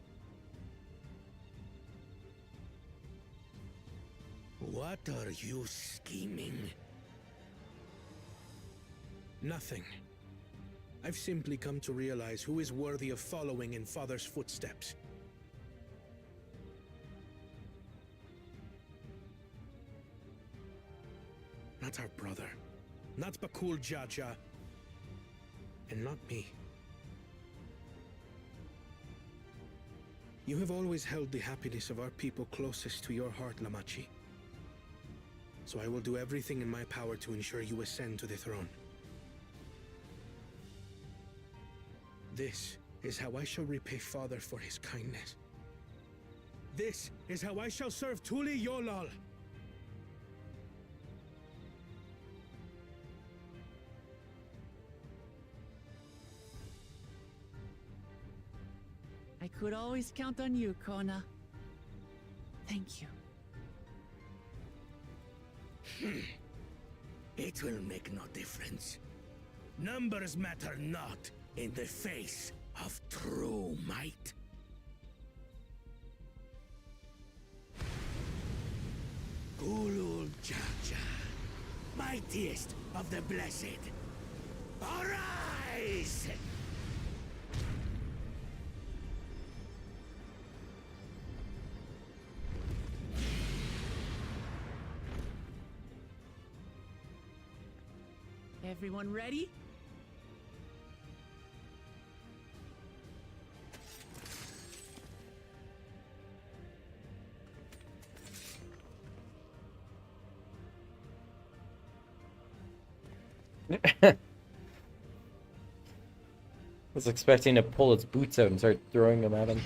What are you scheming? Nothing. I've simply come to realize who is worthy of following in Father's footsteps. Not our brother. Not Bakul Jaja. And not me. You have always held the happiness of our people closest to your heart, Lamachi. So I will do everything in my power to ensure you ascend to the throne. This is how I shall repay Father for his kindness. This is how I shall serve Tuli Yolal. I could always count on you, Kona. Thank you. It will make no difference. Numbers matter not in the face of true might. Gulul Jaja, mightiest of the blessed, arise! Everyone ready? I was expecting to pull its boots out and start throwing them at him.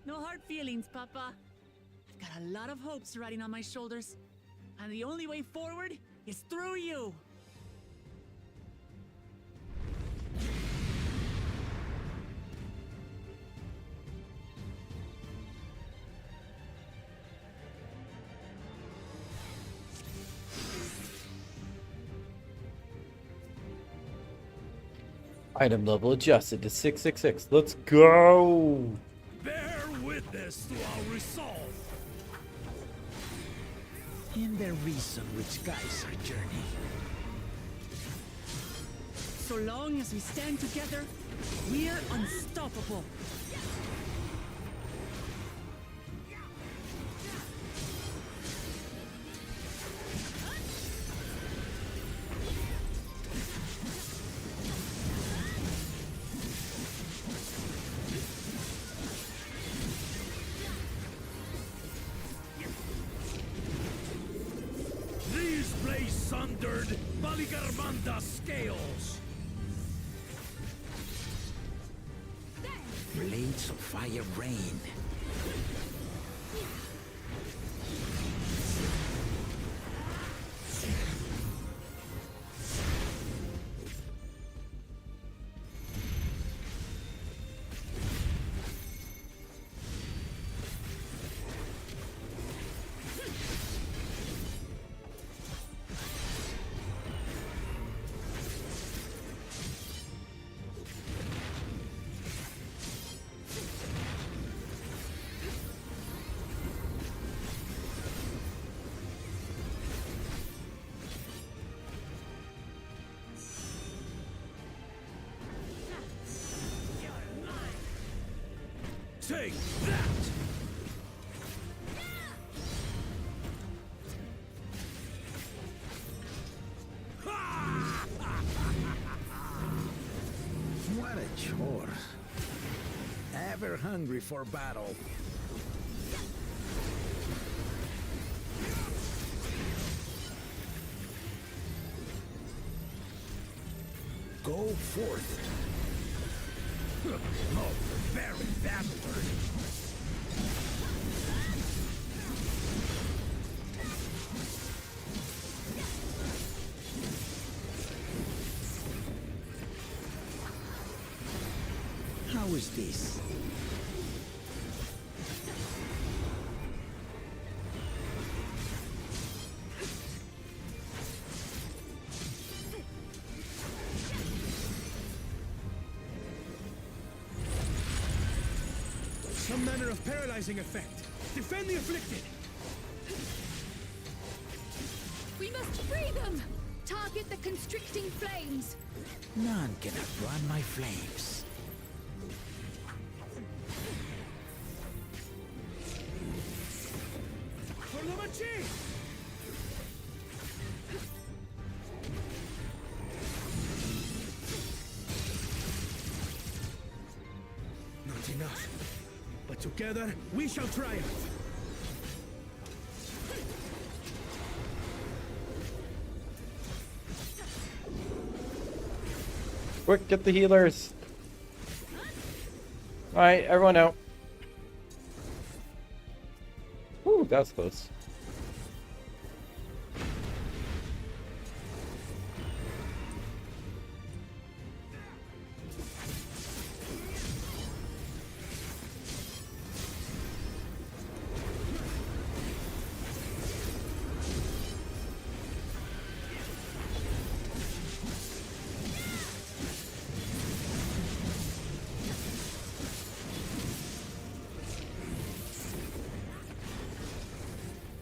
No hard feelings, Papa. I've got a lot of hopes riding on my shoulders, and the only way forward is through you. Item level adjusted to 666. Let's go! Bear witness to our resolve. And the reason which guides our journey. So long as we stand together, we're unstoppable. These blaze sundered Baligarbanda scales. Blades of fire rain. Take that! What a chore. Ever hungry for battle. Go forth. Oh, very bastard. How is this? Some manner of paralyzing effect. Defend the afflicted! We must free them! Target the constricting flames! None can outrun my flames. For the machine! Not enough. But together, we shall triumph. Quick, get the healers. Alright, everyone out. Whew, that was close.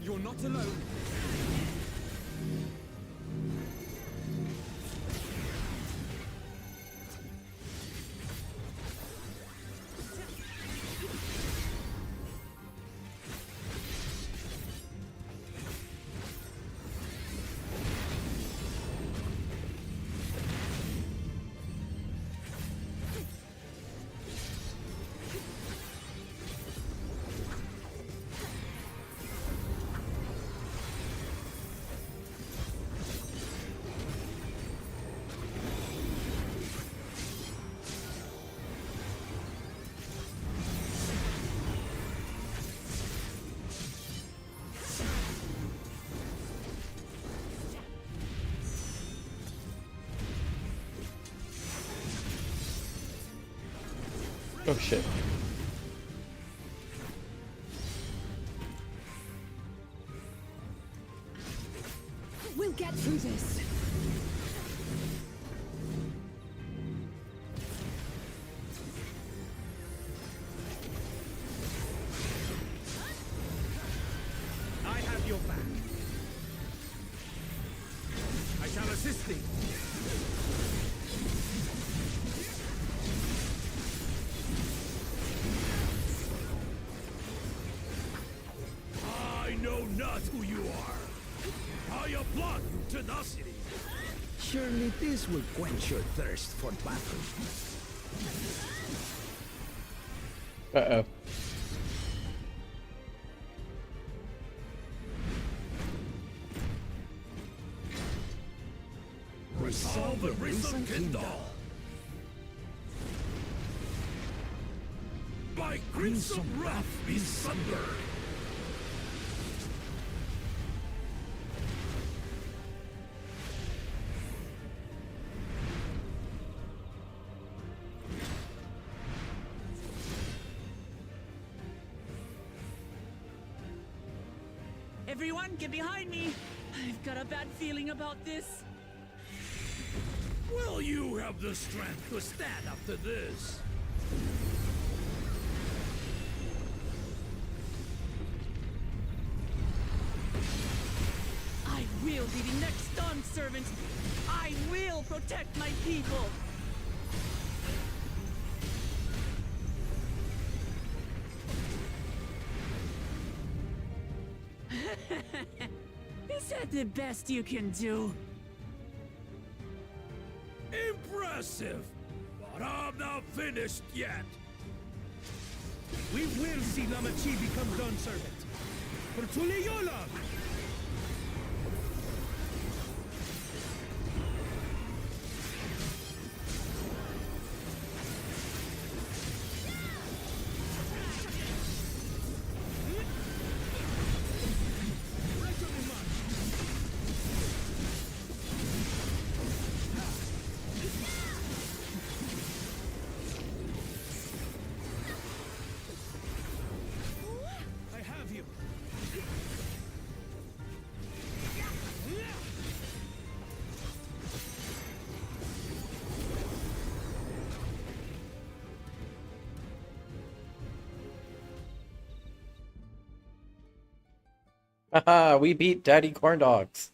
You're not alone. Oh shit. We'll get through this. I have your back. I shall assist thee. I know not who you are. I applaud your tenacity. Surely this will quench your thirst for battle. Uh-oh. Resolve the risen Kindle. By Crimson Wrath be sundered. Everyone, get behind me! I've got a bad feeling about this. Will you have the strength to stand up to this? I will be the next Dawn servant. I will protect my people. that the best you can do? Impressive! But I'm not finished yet. We will see Lamachi become Dawn Servant. For Tuliyola! I have you. Haha, we beat Daddy Corndogs.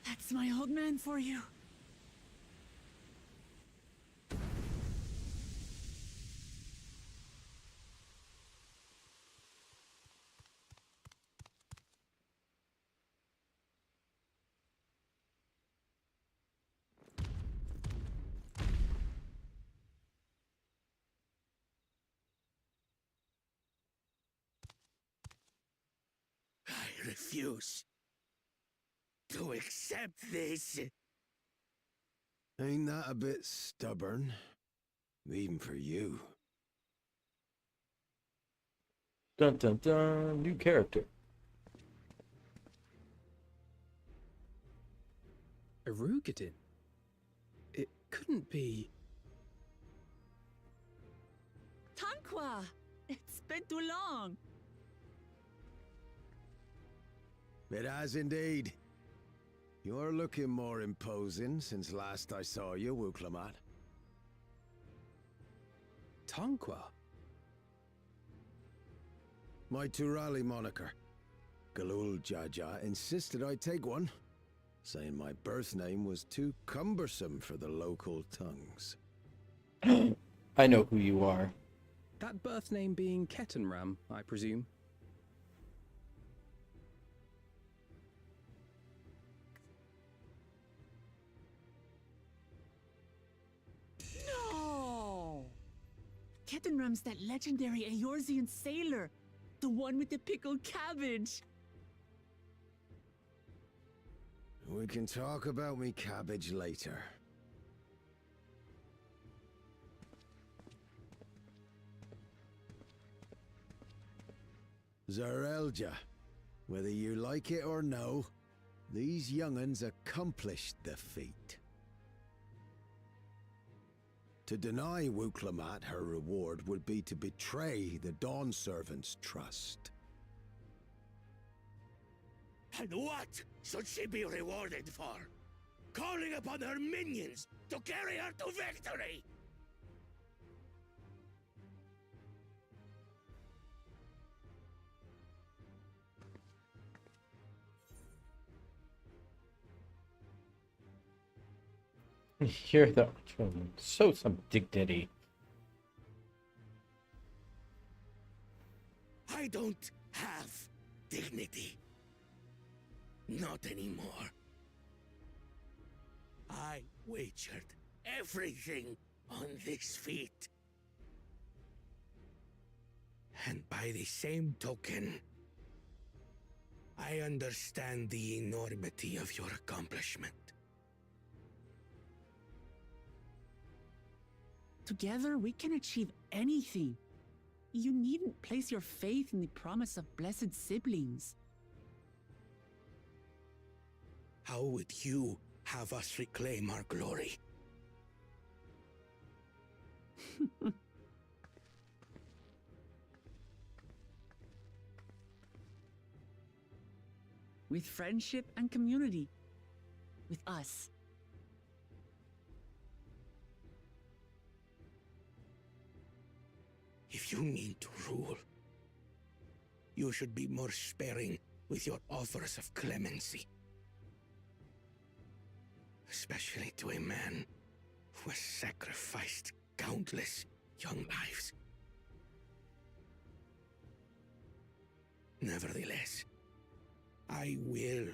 That's my old man for you. I refuse to accept this. Ain't that a bit stubborn? Even for you. Dun dun dun, new character. Erugadin? It couldn't be... Tanqua! It's been too long. It has indeed. You're looking more imposing since last I saw you, Wuklamat. Tanqua? My Turali moniker. Galul Jaja insisted I take one, saying my birth name was too cumbersome for the local tongues. I know who you are. That birth name being Ketenram, I presume. No! Ketenram's that legendary Eorzean sailor. The one with the pickled cabbage. We can talk about me cabbage later. Zarelja, whether you like it or no, these young'uns accomplished the feat. To deny Wuklamat her reward would be to betray the Dawn Servant's trust. And what should she be rewarded for? Calling upon her minions to carry her to victory! Hear that? Show some dignity. I don't have dignity. Not anymore. I wagered everything on this feat. And by the same token, I understand the enormity of your accomplishment. Together, we can achieve anything. You needn't place your faith in the promise of blessed siblings. How would you have us reclaim our glory? With friendship and community. With us. If you mean to rule, you should be more sparing with your offers of clemency. Especially to a man who has sacrificed countless young lives. Nevertheless, I will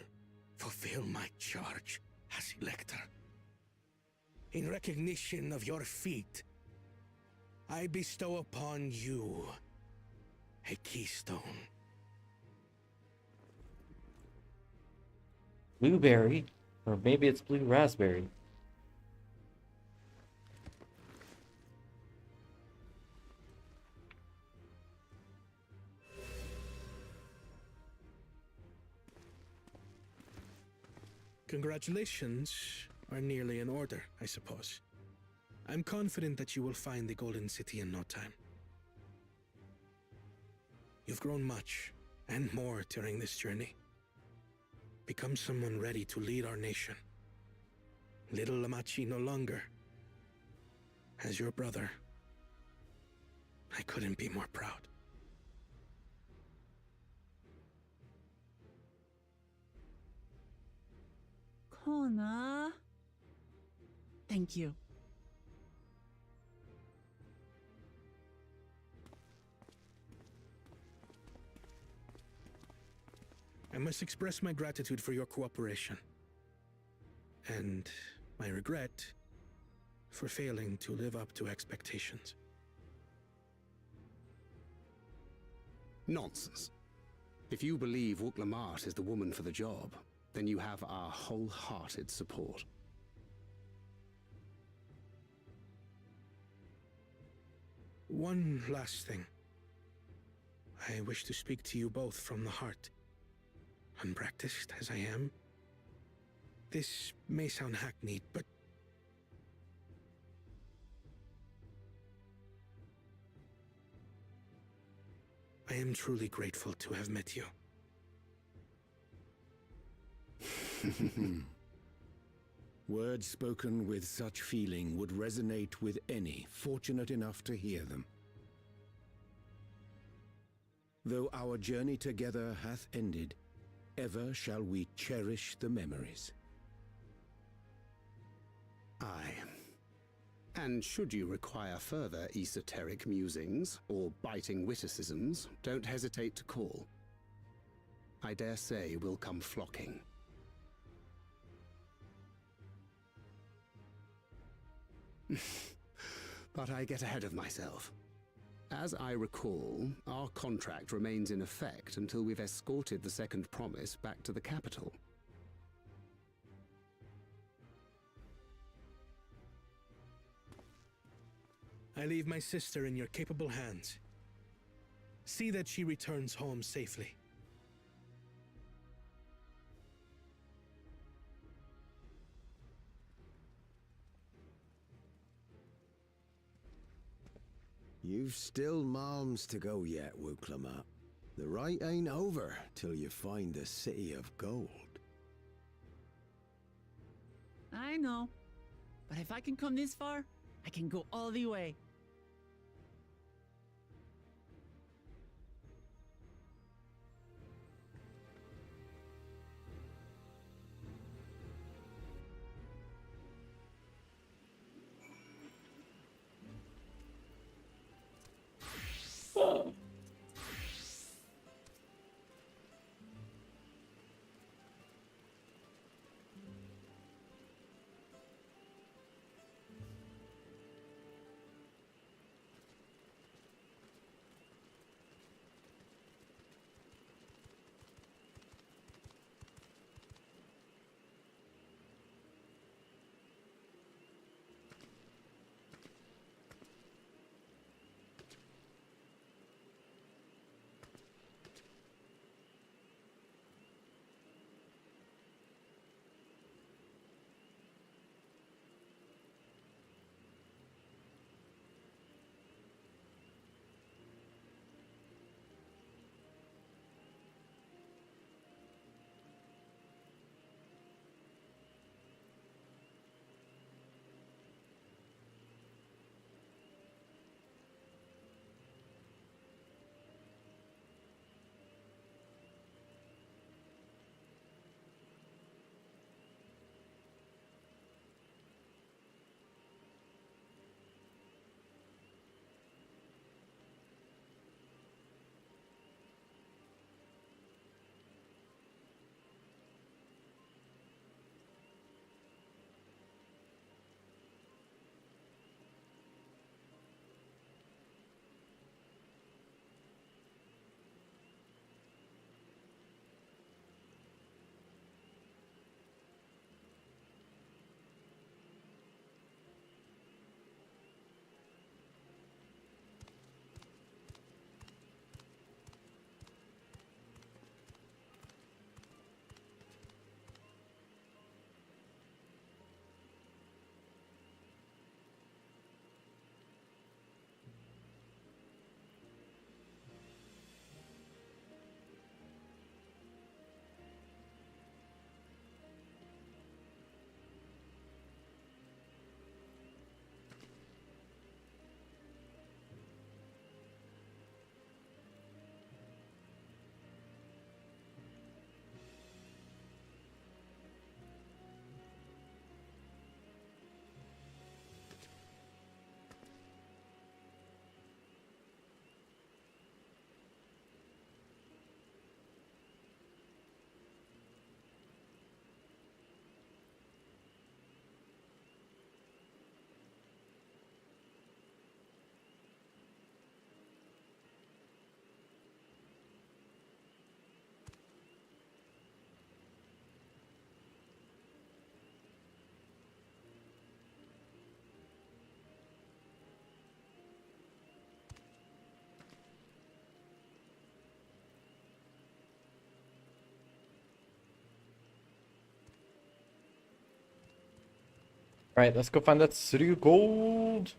fulfill my charge as Elector. In recognition of your feat, I bestow upon you a keystone. Blueberry, or maybe it's blue raspberry. Congratulations are nearly in order, I suppose. I'm confident that you will find the Golden City in no time. You've grown much, and more during this journey. Become someone ready to lead our nation. Little Lamachi no longer. As your brother, I couldn't be more proud. Kona. Thank you. I must express my gratitude for your cooperation. And my regret for failing to live up to expectations. Nonsense. If you believe Wuk-Lamat is the woman for the job, then you have our wholehearted support. One last thing. I wish to speak to you both from the heart. Unpracticed as I am, this may sound hackneyed, but I am truly grateful to have met you. Words spoken with such feeling would resonate with any fortunate enough to hear them. Though our journey together hath ended, ever shall we cherish the memories. Aye. And should you require further esoteric musings or biting witticisms, don't hesitate to call. I dare say we'll come flocking. But I get ahead of myself. As I recall, our contract remains in effect until we've escorted the second promise back to the capital. I leave my sister in your capable hands. See that she returns home safely. You've still malms to go yet, Wuk-Lamat. The rite ain't over till you find the City of Gold. I know. But if I can come this far, I can go all the way. Alright, let's go find that city of gold.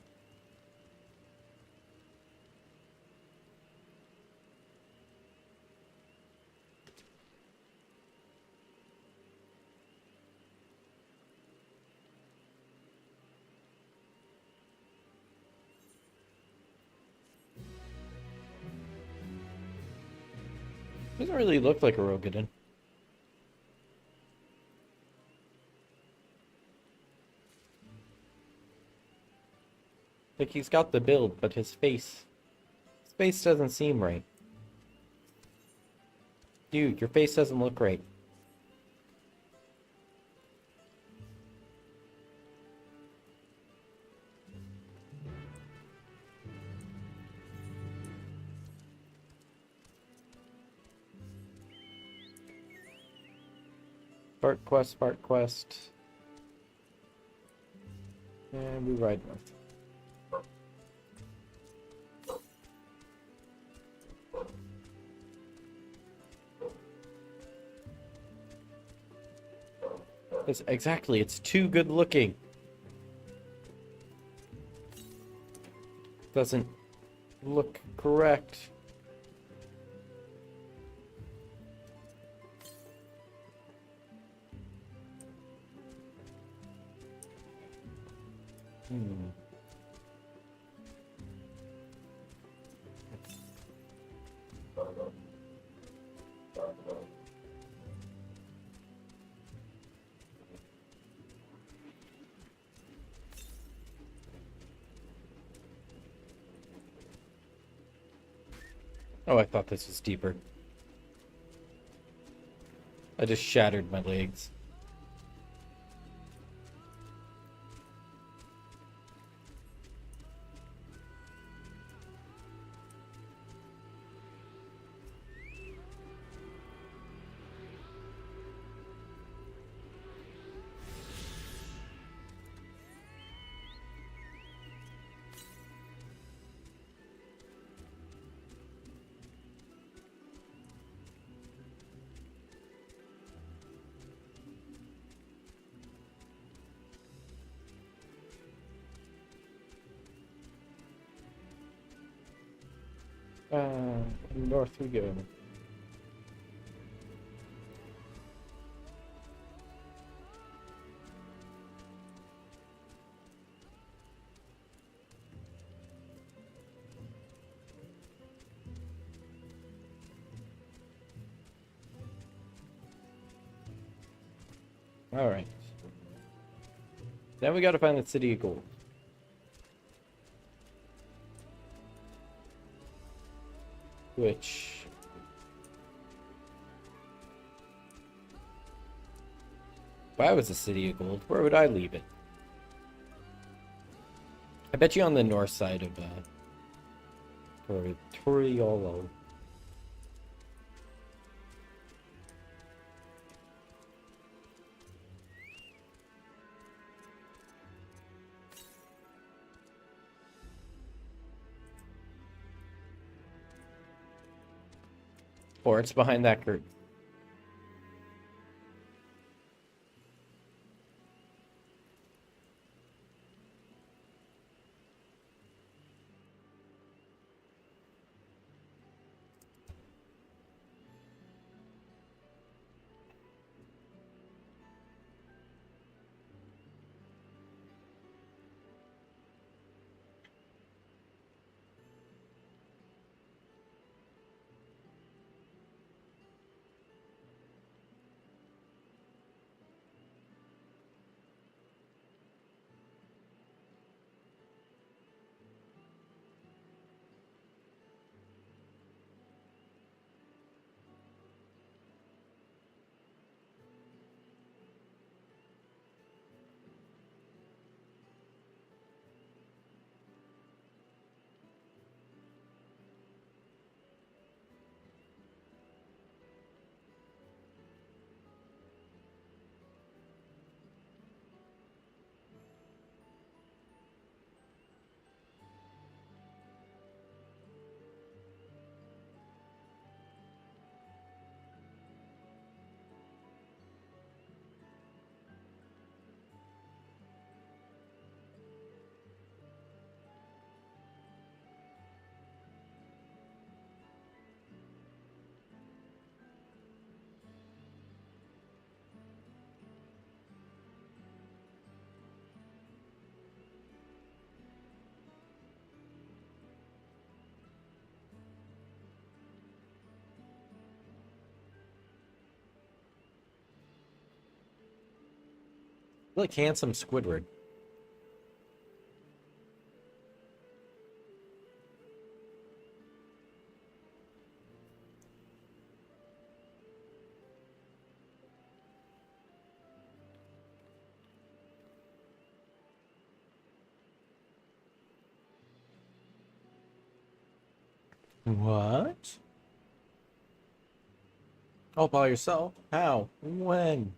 Doesn't really look like a Rogadin. Like he's got the build, but his face doesn't seem right. Dude, your face doesn't look right. Spark quest, spark quest. And we ride north. Exactly, it's too good looking. Doesn't look correct. Oh, I thought this was deeper. I just shattered my legs. North we go. Alright. Then we gotta find the city of gold. Which... if I was a city of gold, where would I leave it? I bet you on the north side of Toriolo. Or it's behind that curtain. Like handsome Squidward. What? All by yourself? How? When?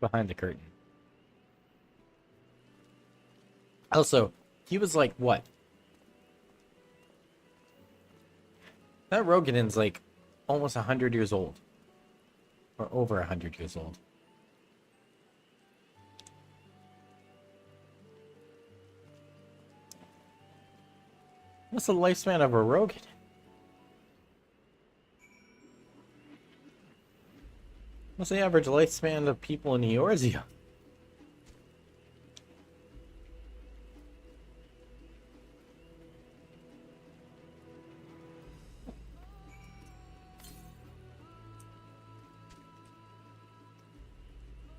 Behind the curtain. Also, he was like, what? That Rogan's like almost 100 years old. Or over 100 years old. What's the lifespan of a Rogan? What's the average lifespan of people in Eorzea?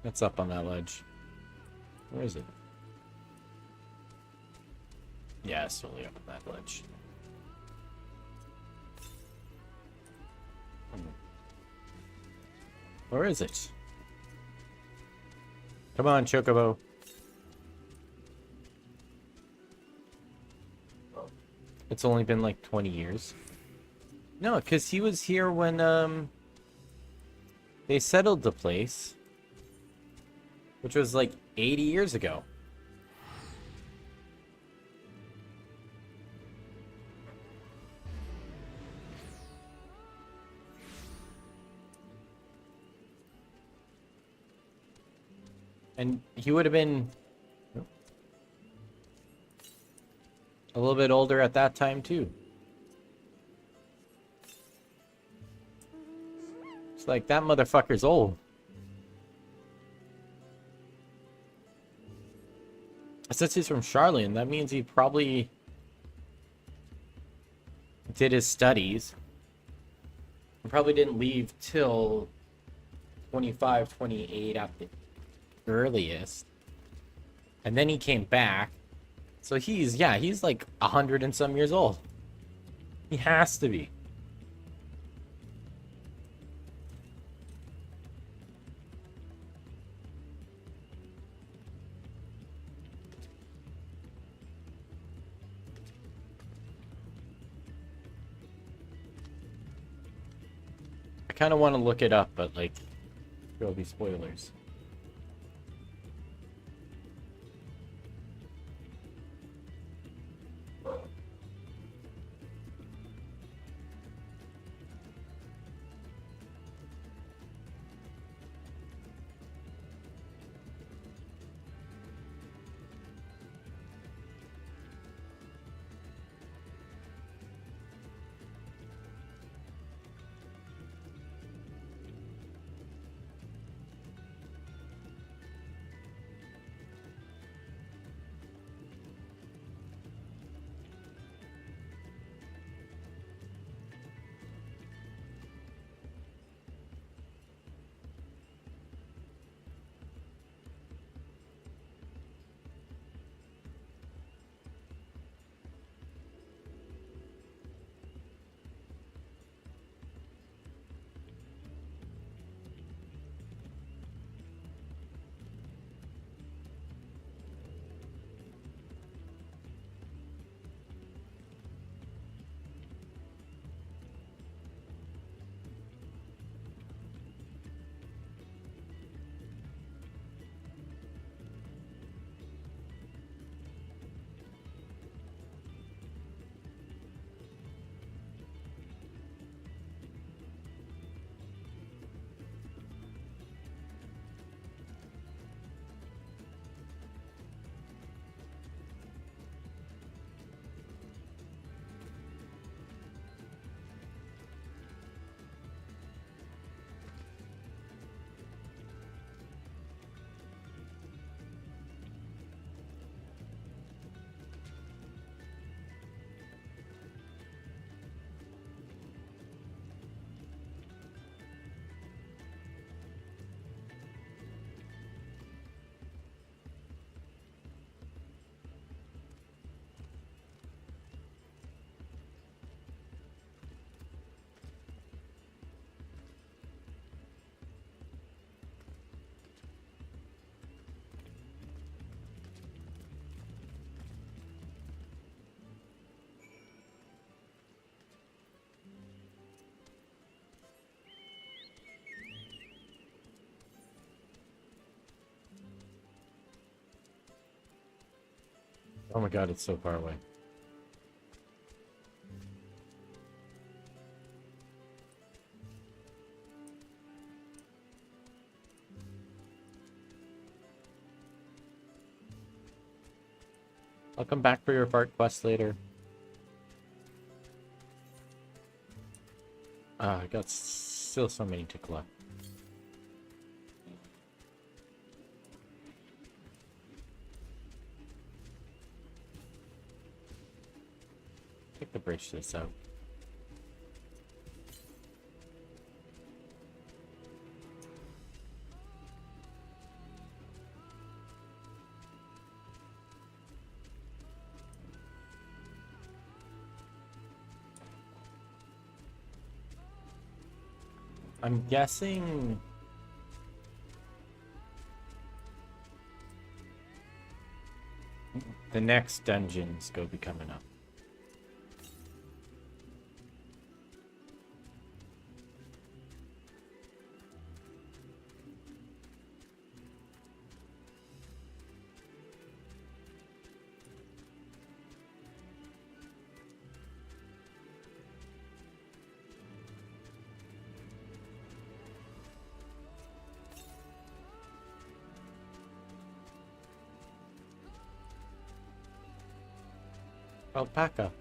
What's up on that ledge? Where is it? Yeah, it's totally up on that ledge. Where is it? Come on, Chocobo. It's only been like 20 years. No, because he was here when they settled the place. Which was like 80 years ago. And he would have been a little bit older at that time too. It's like that motherfucker's old. Since he's from Charlotte, that means he probably did his studies. He probably didn't leave till 25, 28 at the earliest. And then he came back. So he's like 100 and some years old. He has to be. I kind of want to look it up, but like, there'll be spoilers. Oh my god, it's so far away. I'll come back for your fart quest later. I got still so many to collect. Take the bridge this out. I'm guessing the next dungeon's go be coming up. Alpaca.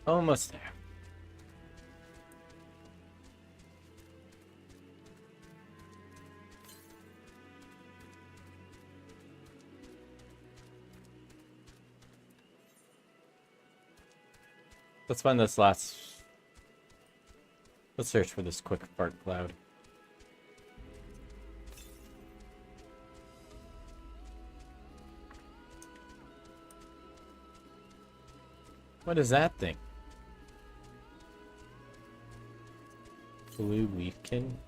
Almost there. Let's find this last... Let's search for this quick fart cloud. What is that thing? Blue Weaken?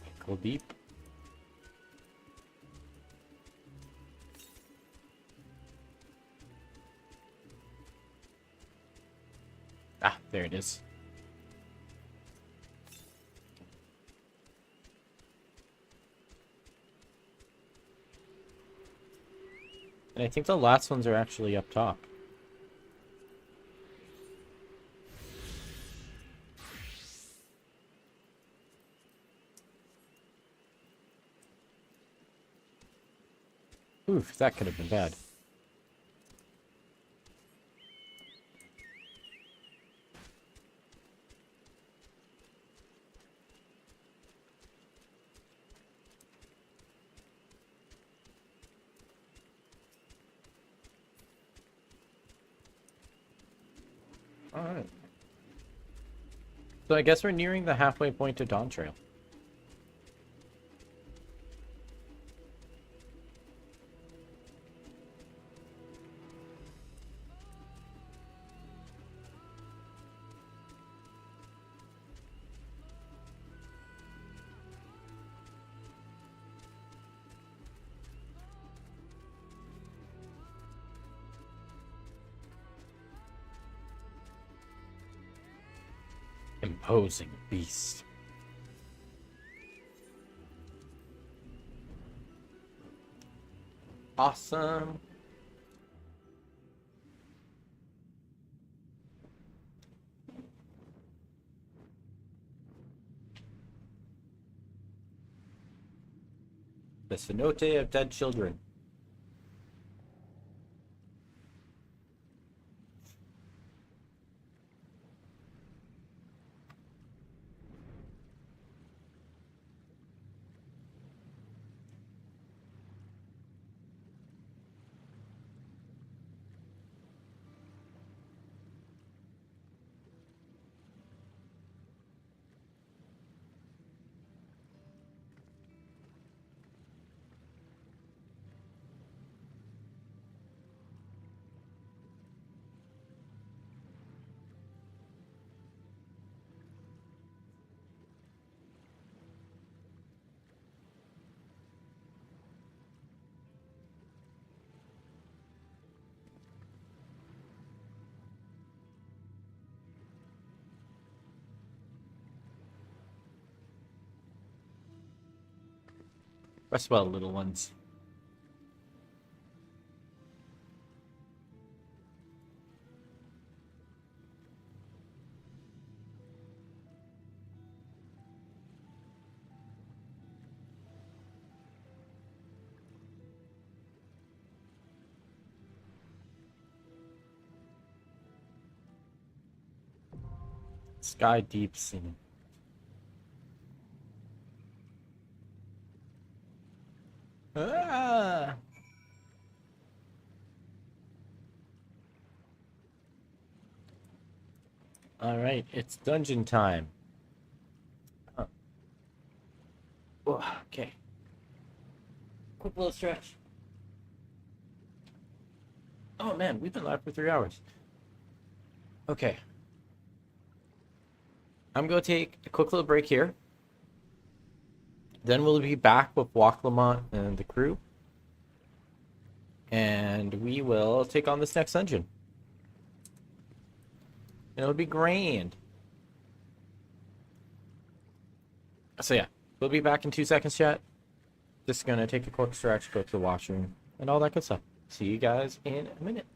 Ankle deep. Ah, there it is. And I think the last ones are actually up top. Oof, that could have been bad. Alright. So I guess we're nearing the halfway point to DawnTrail. Imposing beast. Awesome. The cenote of dead children. Rest well, little ones. Sky deep scene. Ah! All right, it's dungeon time. Huh. Oh, okay. Quick little stretch. Oh man, we've been live for 3 hours. Okay. I'm going to take a quick little break here. Then we'll be back with Walk Lamont and the crew. And we will take on this next dungeon. It'll be grand. So yeah, we'll be back in 2 seconds, chat. Just gonna take a quick stretch, go to the washroom, and all that good stuff. See you guys in a minute.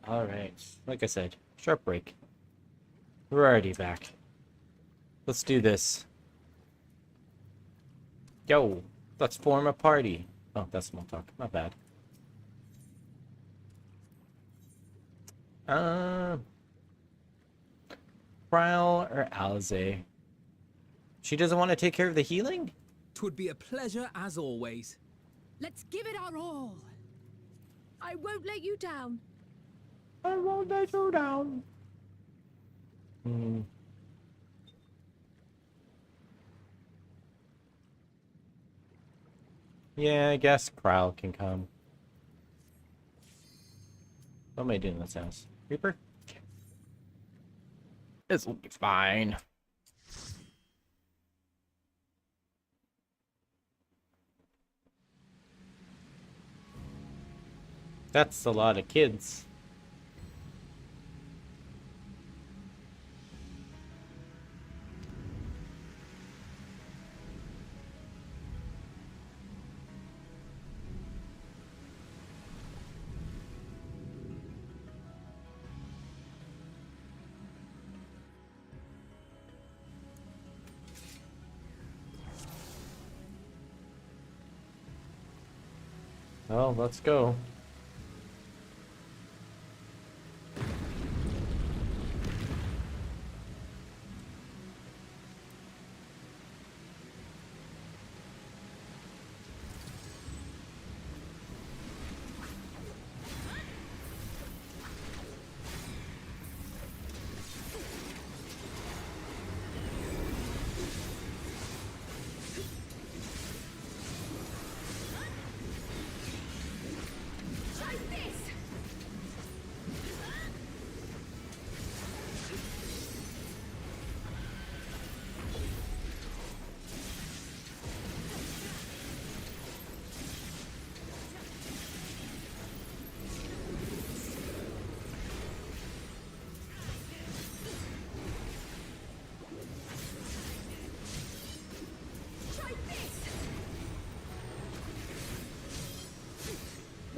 Alright. Like I said, short break. We're already back. Let's do this. Yo, let's form a party. Oh, that's small talk. Not bad. Prowl or Alize? She doesn't want to take care of the healing? 'Twould be a pleasure as always. Let's give it our all. I won't let you down. I won't let you down. Yeah, I guess Prowl can come. What am I doing in this house? Reaper? This'll be fine. That's a lot of kids. Well, let's go.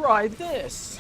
Try this.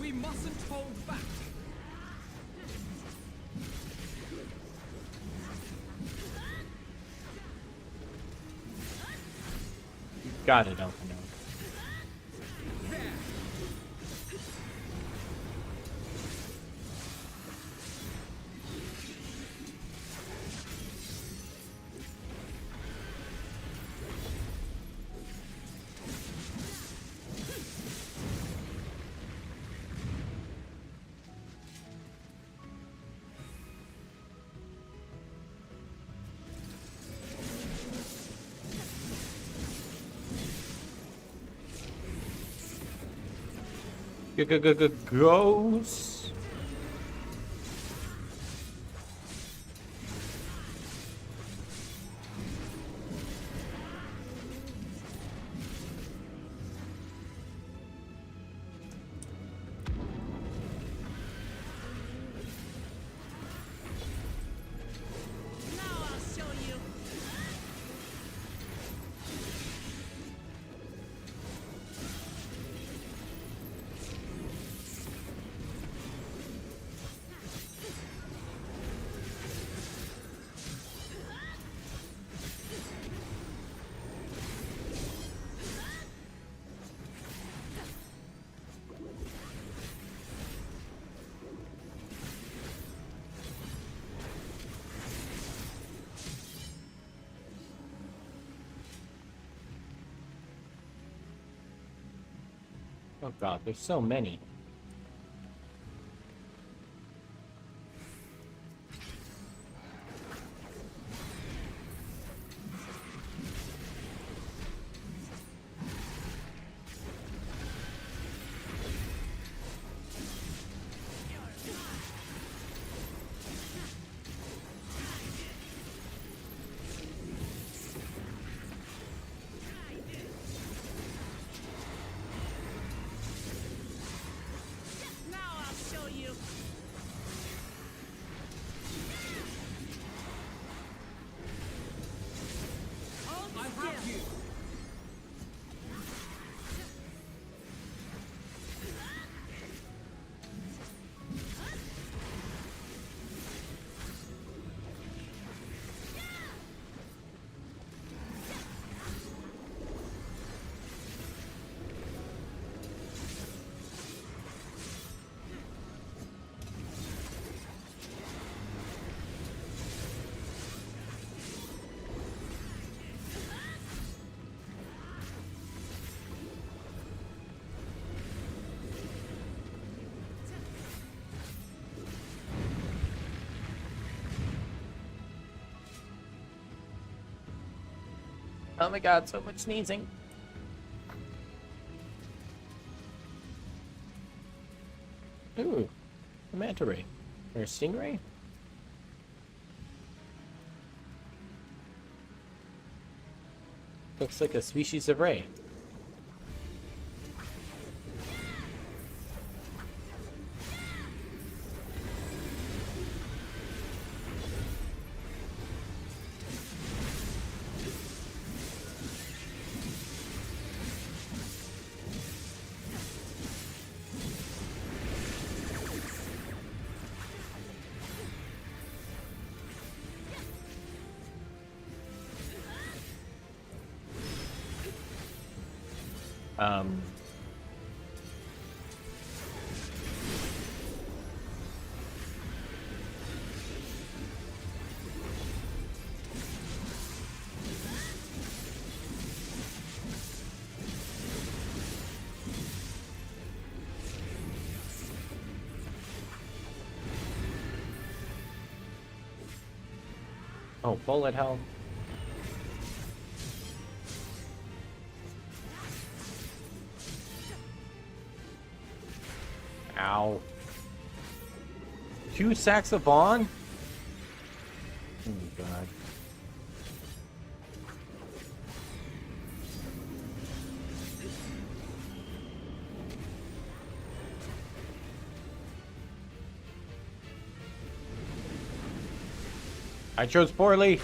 We mustn't hold back. You got it, Elfino. Goes. Oh god, there's so many. Oh my god, so much sneezing. Ooh, a manta ray. Or a stingray? Looks like a species of ray. Oh, bullet hell. Ow. 2 sacks of bond? Oh my god. I chose poorly.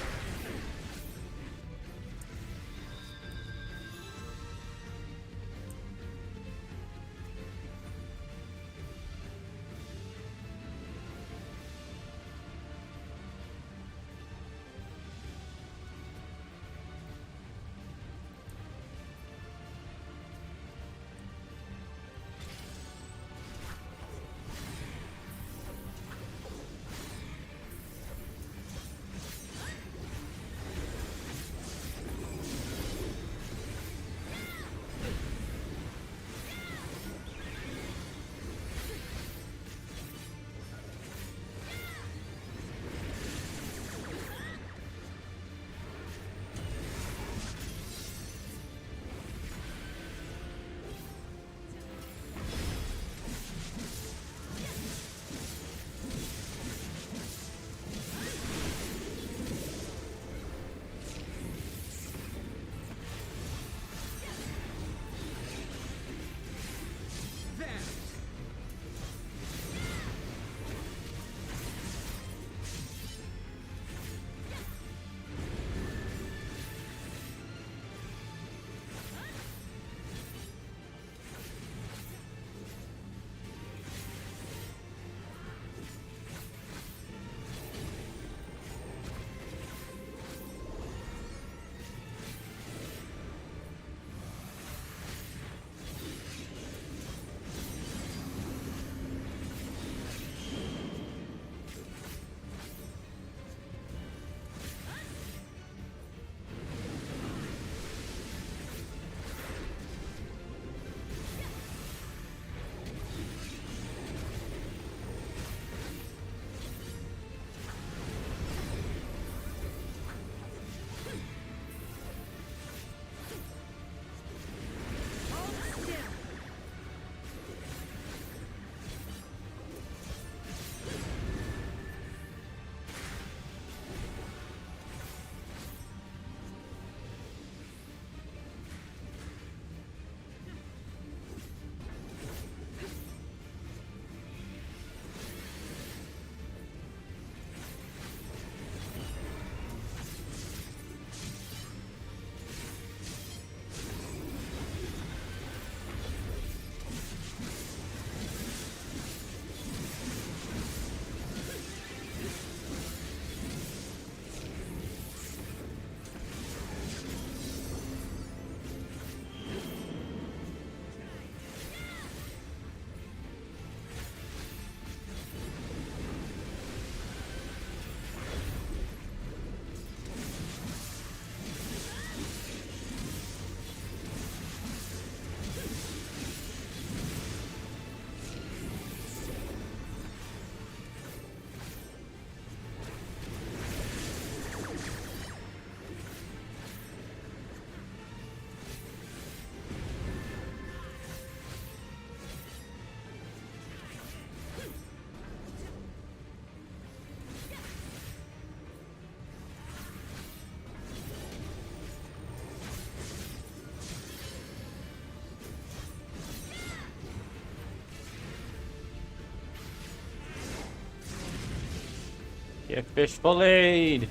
Get fish filleted!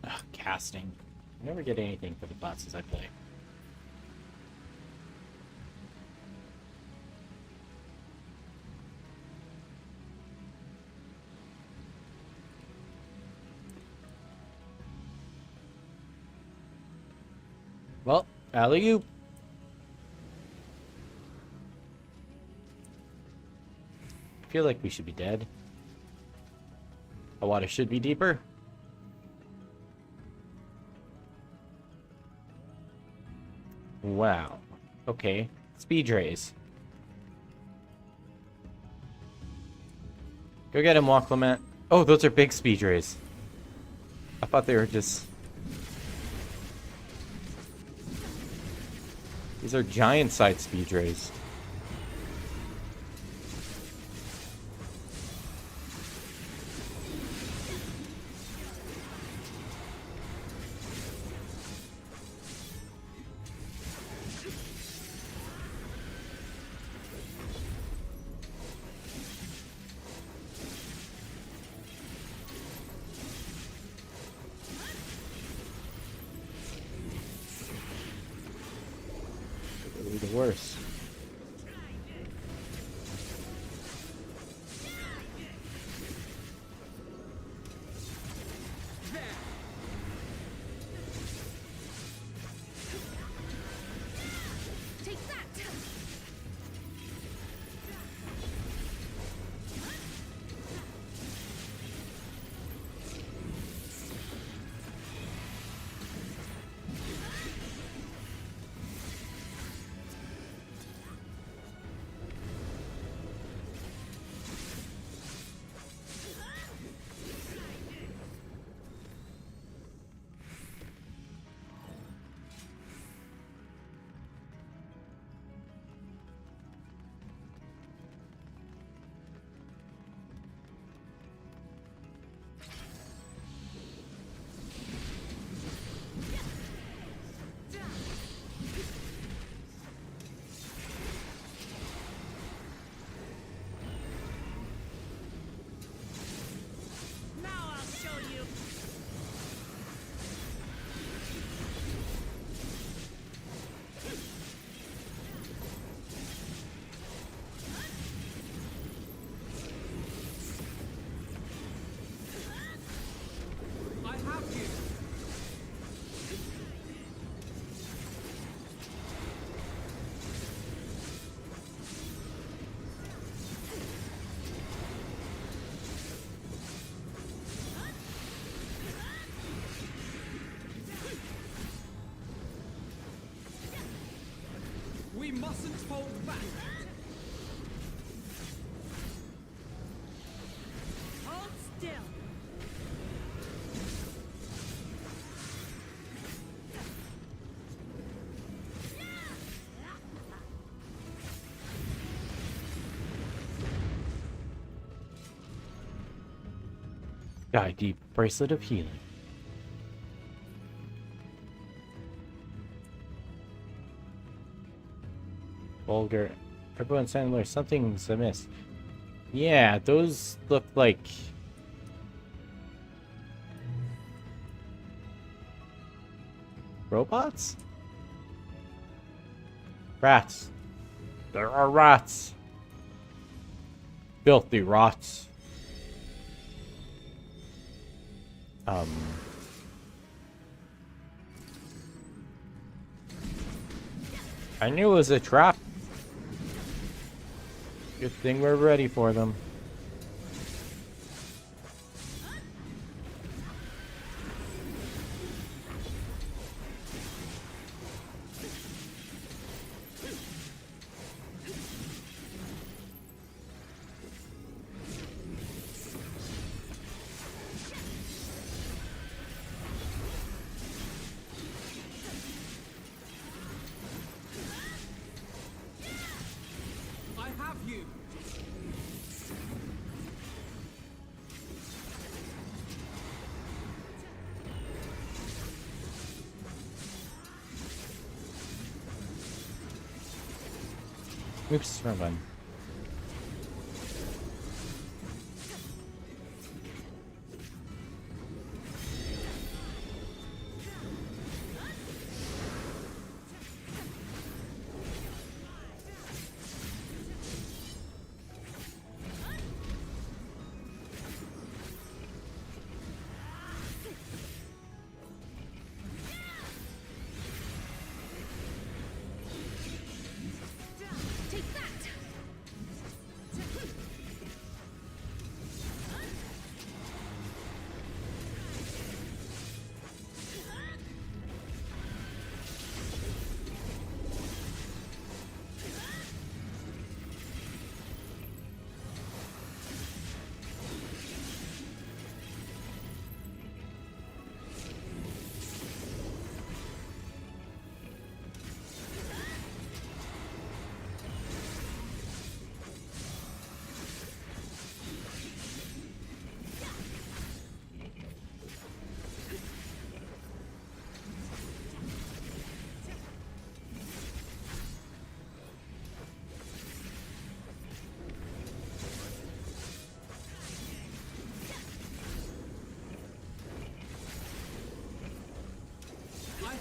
Ugh, casting. I never get anything for the classes I play. Well, alley-oop. I feel like we should be dead. The water should be deeper. Wow. Okay. Speed race. Go get him, Walk Clement. Oh, those are big speed rays. I thought they were just... These are giant side speed rays. It'll be the worst. We mustn't hold back. Hold still. Sky Deep Bracelet of Healing. Vulgar. Everyone's saying there's something's amiss. Yeah, those look like... robots? Rats. There are rats. Filthy rats. I knew it was a trap. Good thing we're ready for them. I have you. Oops, wrong one.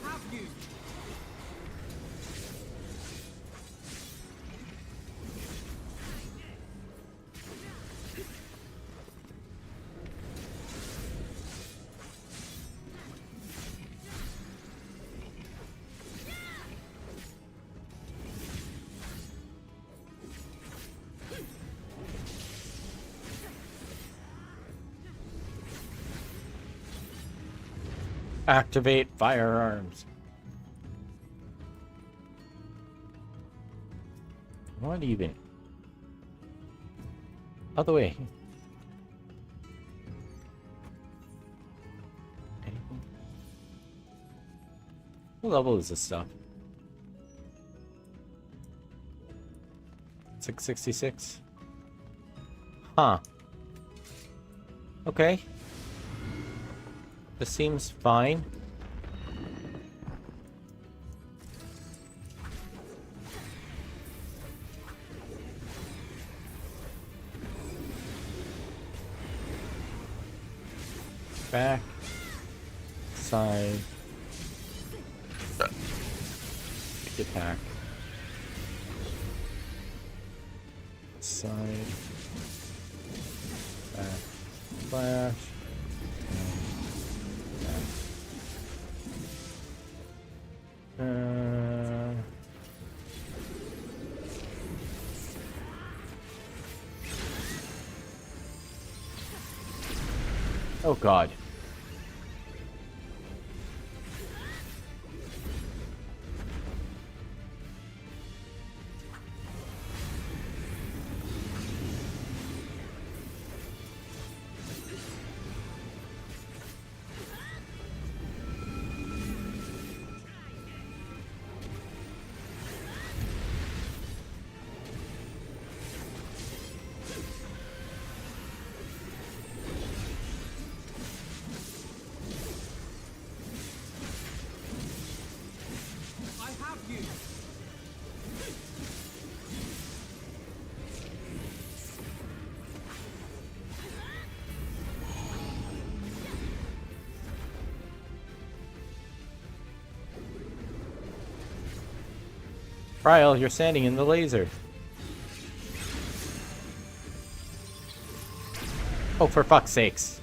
have you. Activate firearms. What even? Other way. What level is this stuff? 666. Huh. Okay. This seems fine. Back. Side. Big attack. Side. Back. Flash. Oh God. Trial, you're standing in the laser. Oh, for fuck's sakes.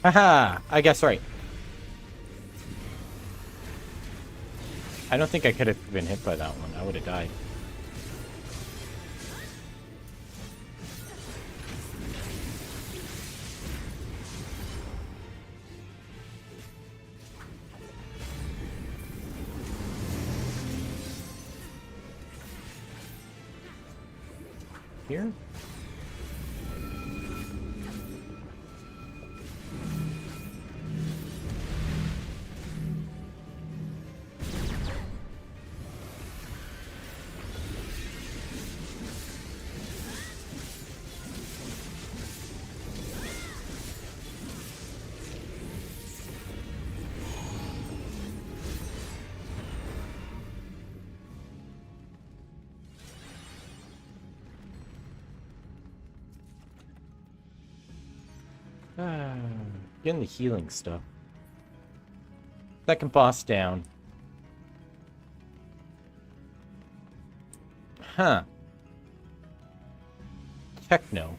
Haha, I guess right. I don't think I could have been hit by that one. I would have died. Here? Getting the healing stuff. Second boss down. Huh. Techno.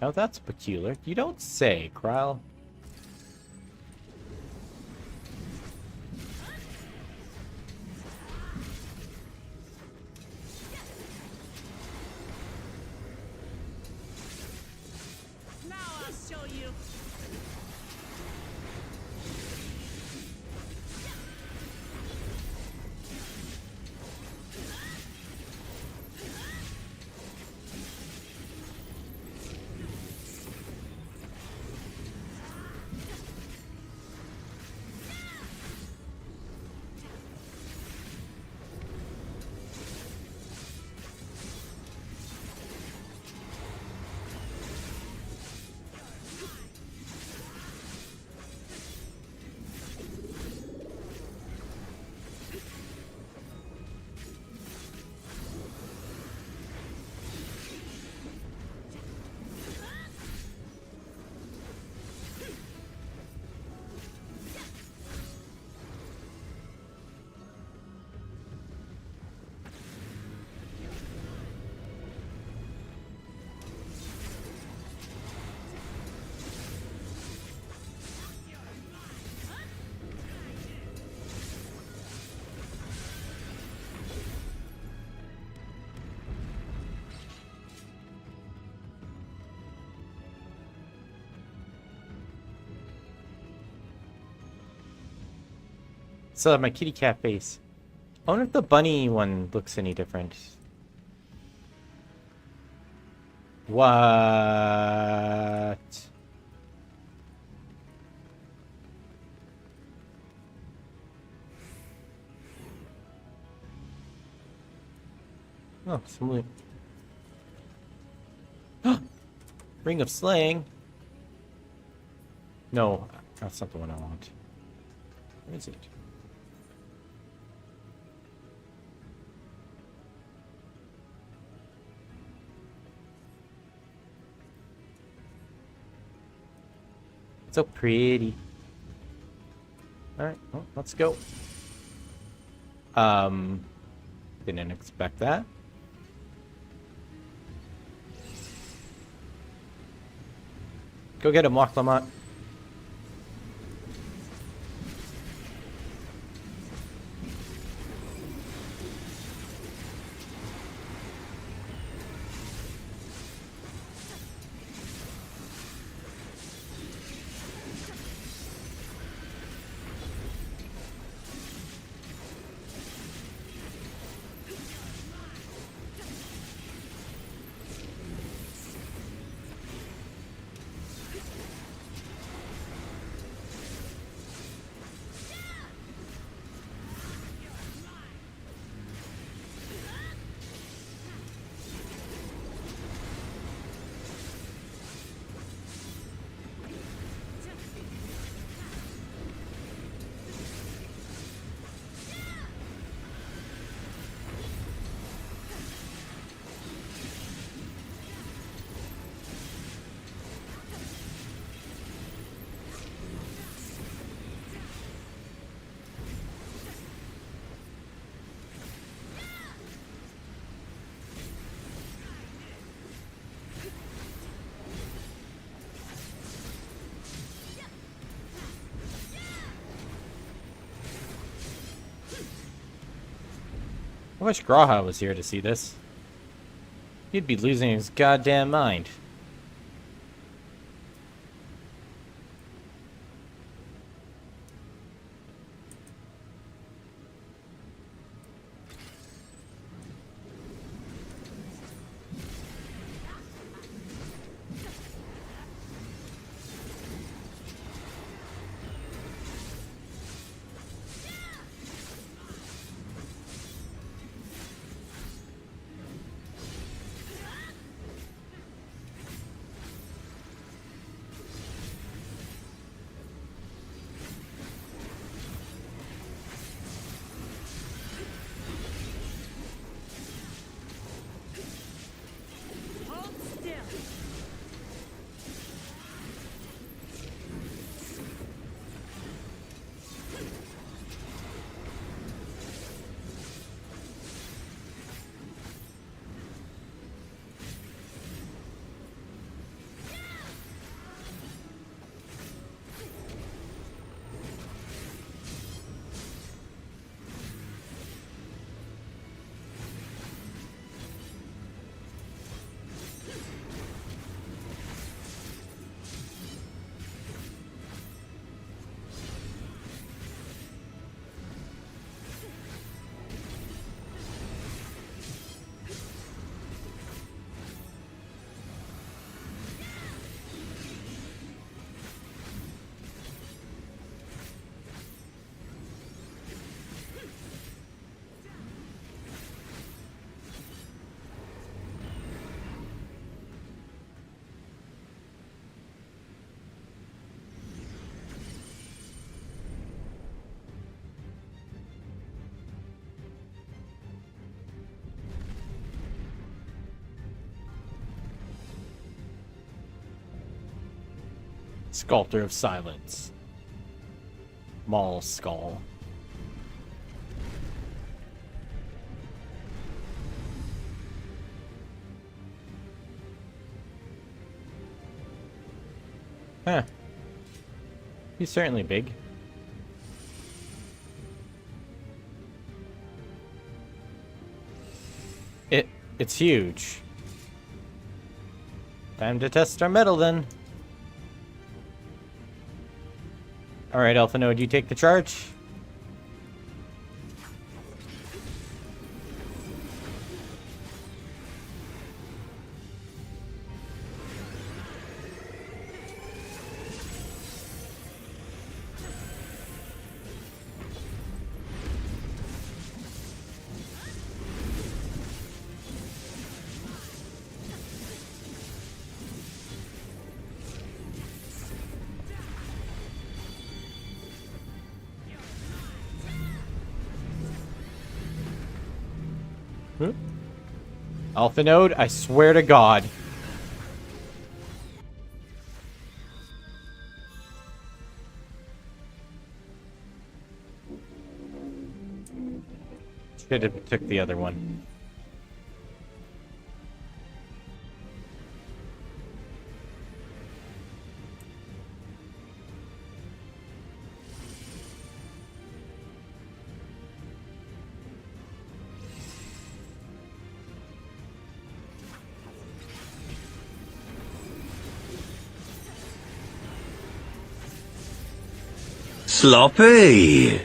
Now that's peculiar. You don't say, Kryle. Still have my kitty cat face. I wonder if the bunny one looks any different. What? Oh, some loot. Ring of Slaying. No, that's not the one I want. Where is it? So pretty. Alright, well, let's go. Didn't expect that. Go get him, Loch Lamont. I wish Graha was here to see this. He'd be losing his goddamn mind. Sculptor of Silence. Maul Skull. Huh. He's certainly big. It's huge. Time to test our metal then. Alright, Alpha Node, you take the charge. Alpha node, I swear to God. Should have took the other one. Sloppy!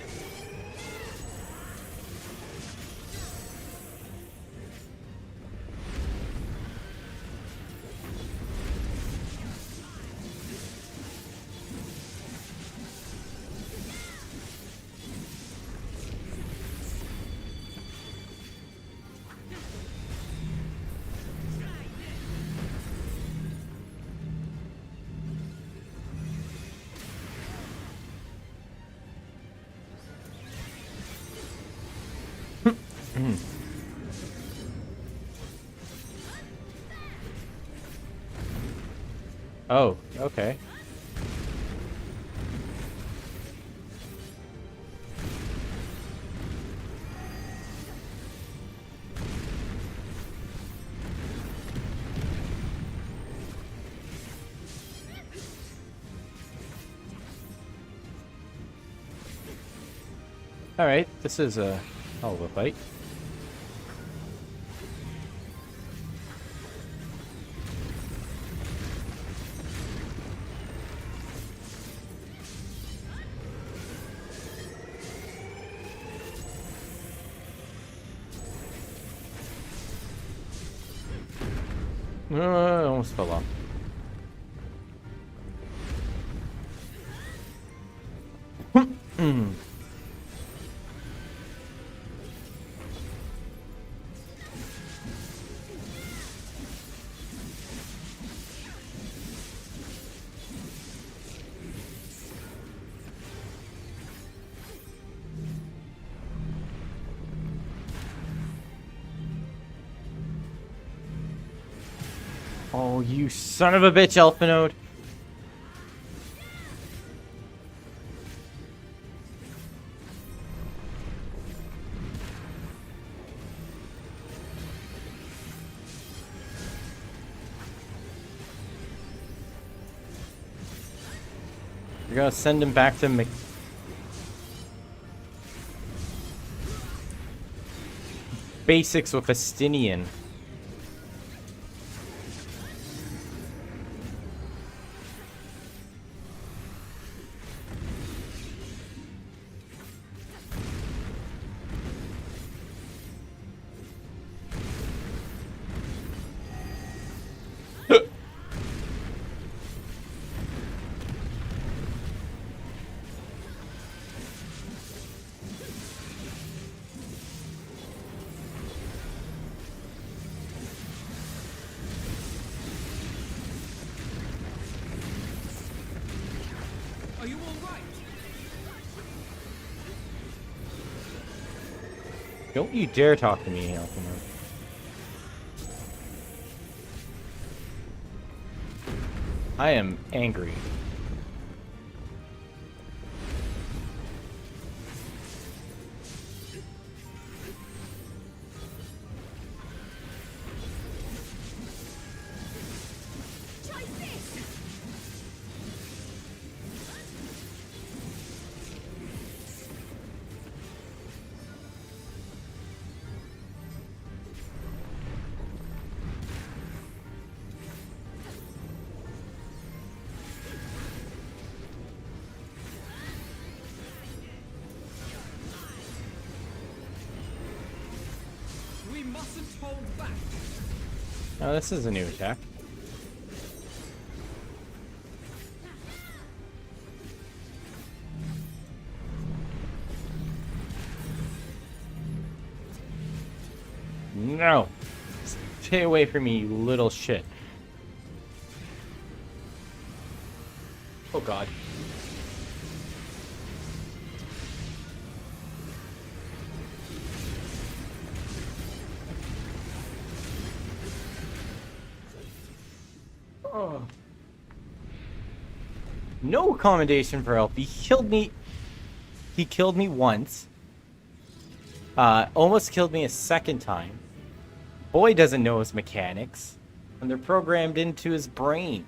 Oh, okay. Alright, this is a hell of a fight. I almost fell off. Oh, you son of a bitch, Alpha Node. You're gonna send him back to Basics with Astinian. Are you all right? Don't you dare talk to me, Alpha Node. I am angry. We mustn't hold back. Oh, this is a new attack. No! Stay away from me, you little shit. Oh god. Oh. No accommodation for help. He killed me. He killed me once. Almost killed me a second time. Boy doesn't know his mechanics. And they're programmed into his brain.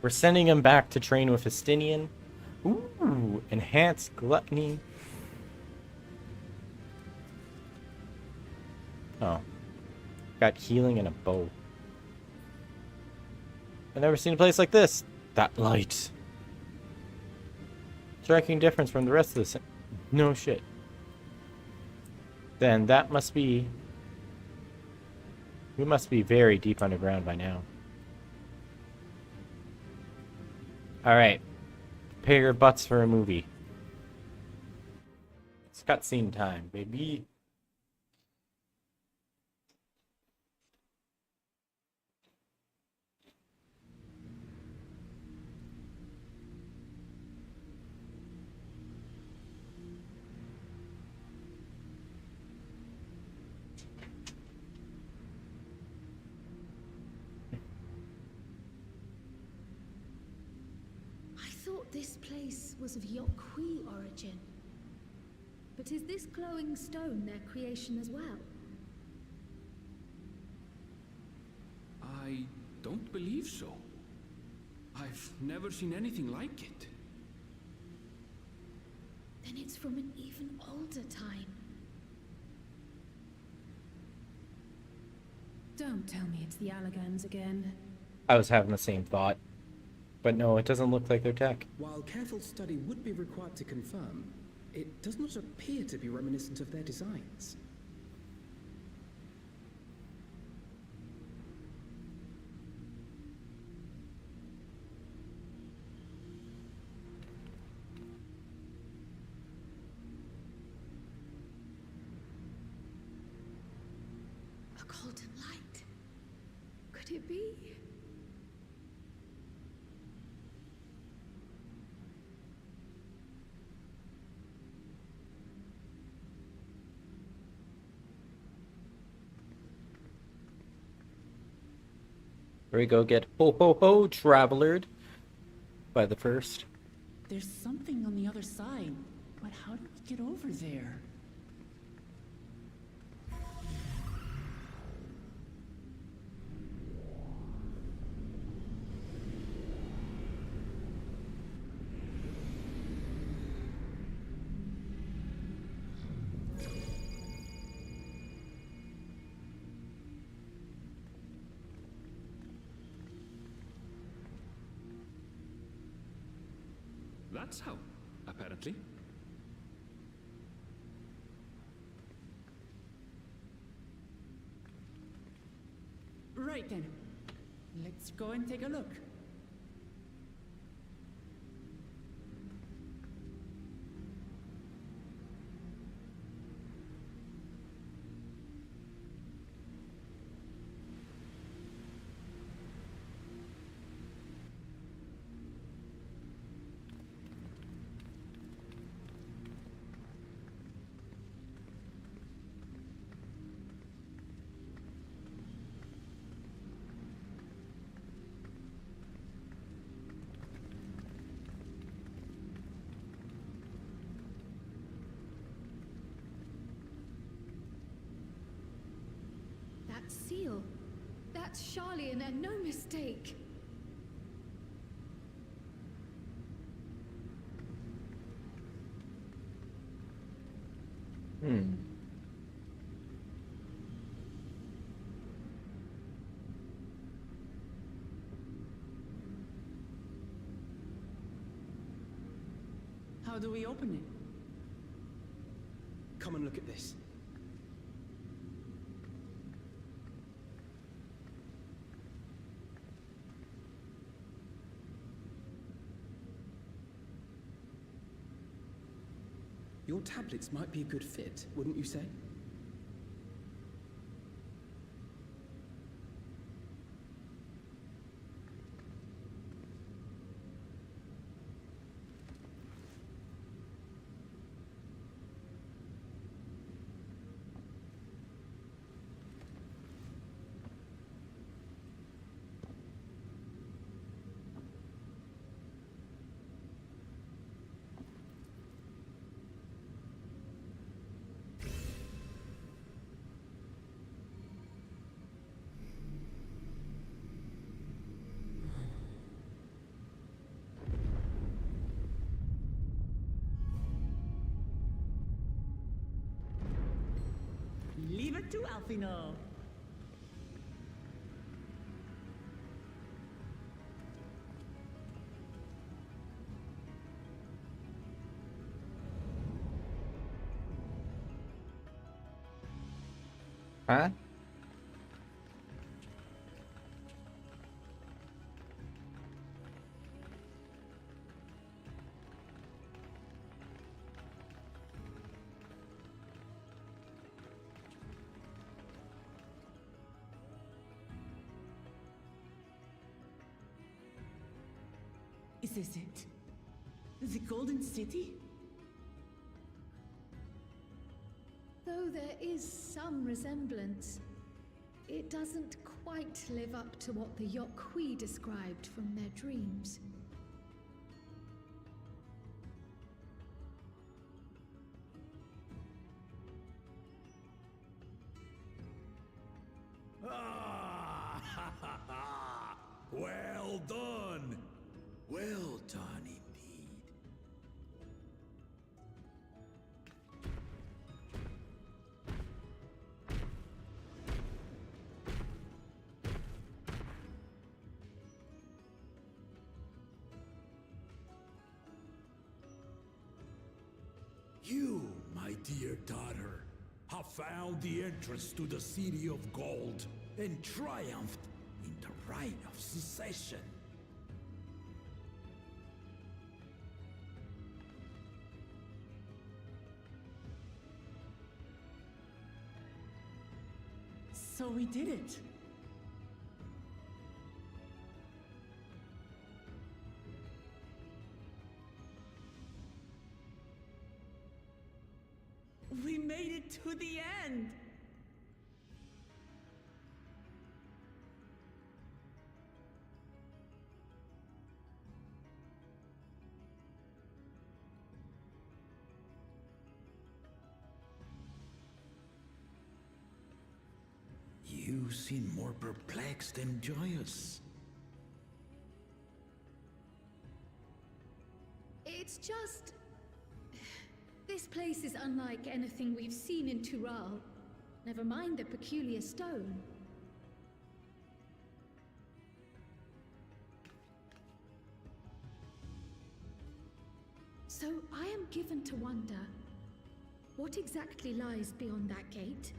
We're sending him back to train with Estinian. Ooh, enhanced gluttony. Oh. Got healing and a bow. I've never seen a place like this. That light. Striking difference from the rest of this. No shit. Then that must be... We must be very deep underground by now. Alright. Prepare your butts for a movie. It's cutscene time, baby. I thought this place was of Yokwi origin. But is this glowing stone their creation as well? I don't believe so. I've never seen anything like it. Then it's from an even older time. Don't tell me it's the Allagans again. I was having the same thought. But no, it doesn't look like their tech. While careful study would be required to confirm, it does not appear to be reminiscent of their designs. A golden light. Could it be? Here we go, get ho ho ho travelered by the first. There's something on the other side, but how do we get over there? That's how, apparently. Right then. Let's go and take a look. That seal. That's Charlian and no mistake. How do we open it? Come and look at this. Your tablets might be a good fit, wouldn't you say? to Alfino. Huh? Is this it? The Golden City? Though there is some resemblance, it doesn't quite live up to what the Yokwi described from their dreams. Well done! Well done indeed. You, my dear daughter, have found the entrance to the City of Gold and triumphed in the right of secession. So we did it. We made it to the end! You seem more perplexed than joyous. It's just... This place is unlike anything we've seen in Tural. Never mind the peculiar stone. So I am given to wonder, what exactly lies beyond that gate?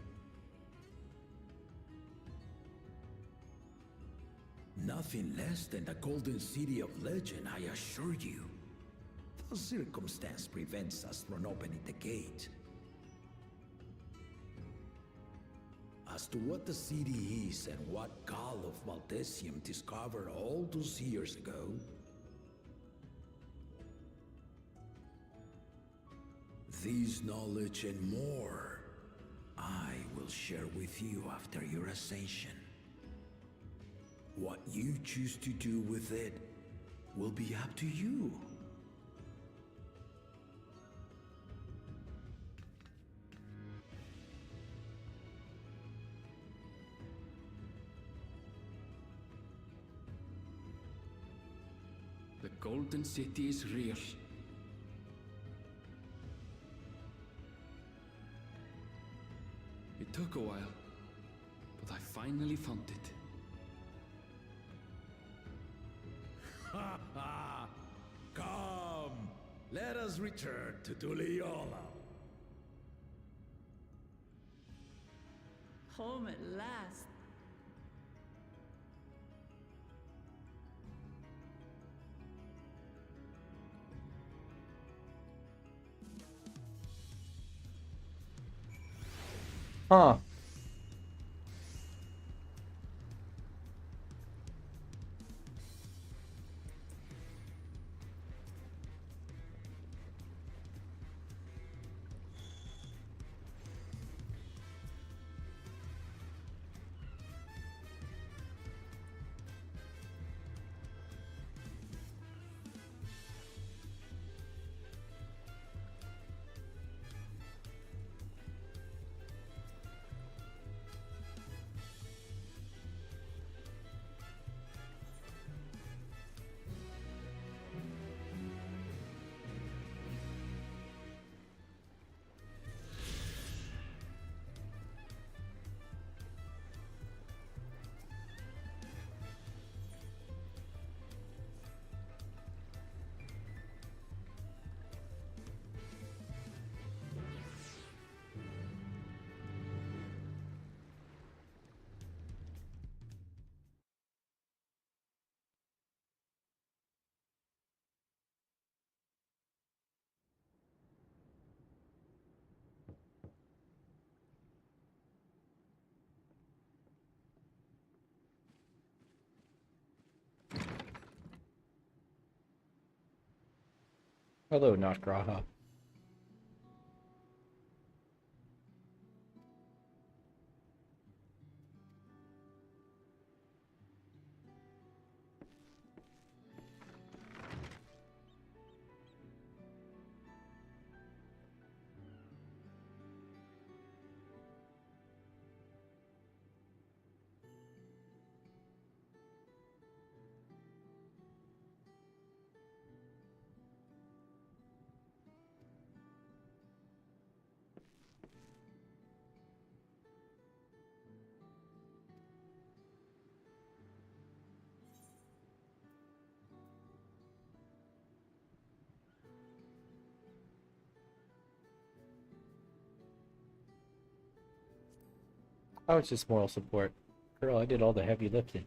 Nothing less than the Golden City of Legend, I assure you. The circumstance prevents us from opening the gate. As to what the city is and what Gall of Valdesium discovered all those years ago, this knowledge and more, I will share with you after your ascension. What you choose to do with it will be up to you. The Golden City is real. It took a while, but I finally found it. Ha ha! Come, let us return to Duliola. Home at last. Huh. Hello, Notgraha. Oh, it's just moral support. Girl, I did all the heavy lifting.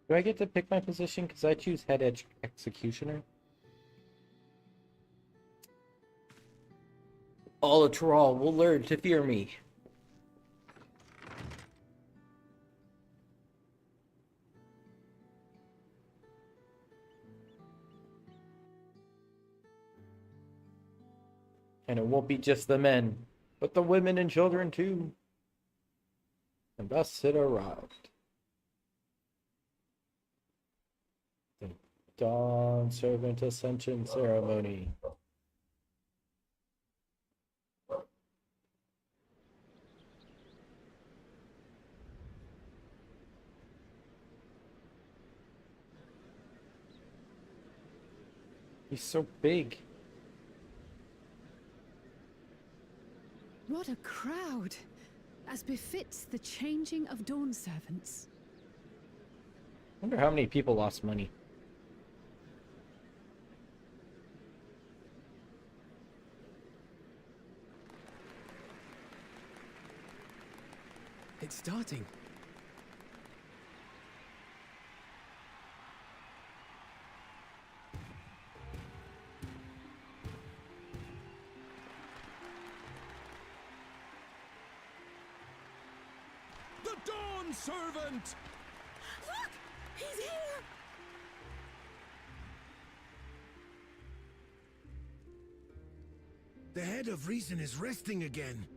Do I get to pick my position? Because I choose head edge executioner. All a troll will learn to fear me. And it won't be just the men, but the women and children too. And thus it arrived. The Dawn Servant Ascension Ceremony. He's so big. What a crowd, as befits the changing of Dawn Servants. Wonder how many people lost money. It's starting. The Dawn Servant! Look! He's here! The head of reason is resting again.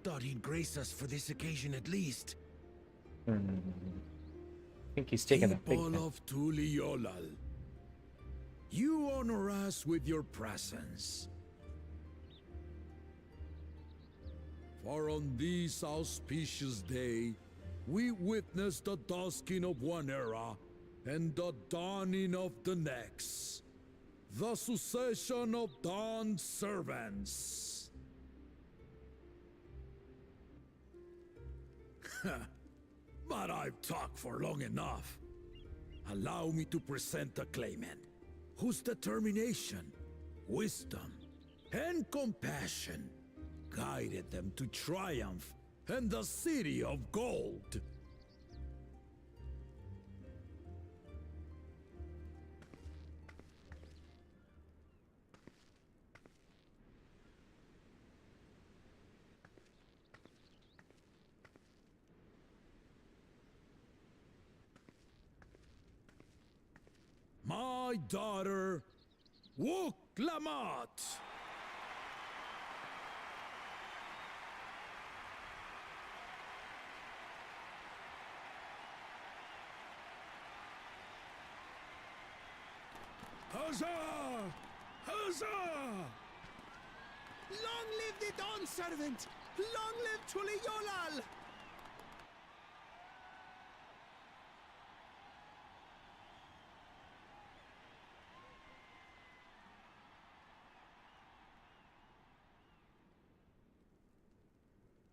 Thought he'd grace us for this occasion at least. I think he's taking a big People hit. of Tuliolal, you honor us with your presence. For on this auspicious day, we witness the dusking of one era and the dawning of the next. The succession of Dawn servants. But I've talked for long enough. Allow me to present the claimant, whose determination, wisdom, and compassion guided them to triumph and the city of gold. my daughter, Wook Lamat. Huzzah! Huzzah! Long live the Dawn Servant! Long live Tuliyolal!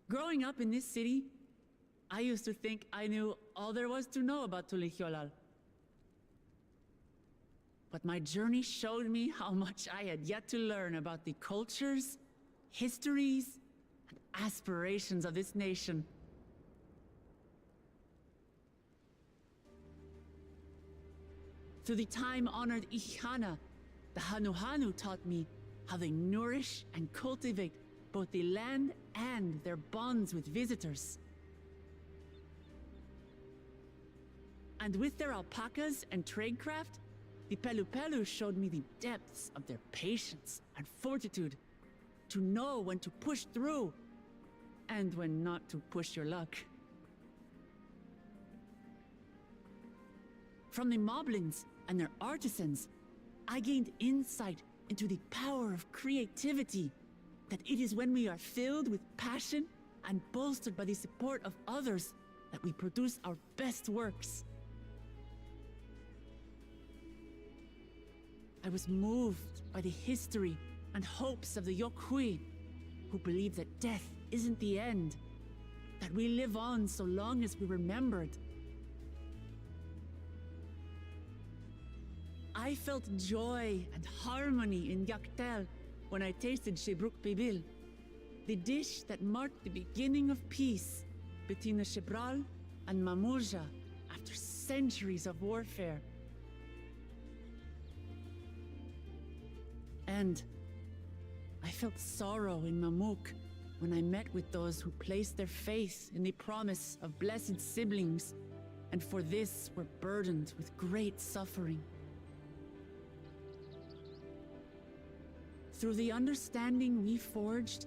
Growing up in this city, I used to think I knew all there was to know about Tulihyolal. But my journey showed me how much I had yet to learn about the cultures, histories, and aspirations of this nation. Through the time-honored Ihana, the Hanuhanu taught me how they nourish and cultivate both the land and their bonds with visitors. And with their alpacas and tradecraft, the Pelupelu showed me the depths of their patience and fortitude, to know when to push through and when not to push your luck. From the moblins and their artisans, I gained insight into the power of creativity, that it is when we are filled with passion and bolstered by the support of others that we produce our best works. I was moved by the history and hopes of the Yokhui, who believe that death isn't the end, that we live on so long as we're remembered. I felt joy and harmony in Yaktel when I tasted Shebruk Bibil, the dish that marked the beginning of peace between the Shebral and Mamurja after centuries of warfare. And I felt sorrow in Mamuk when I met with those who placed their faith in the promise of blessed siblings, and for this were burdened with great suffering. Through the understanding we forged,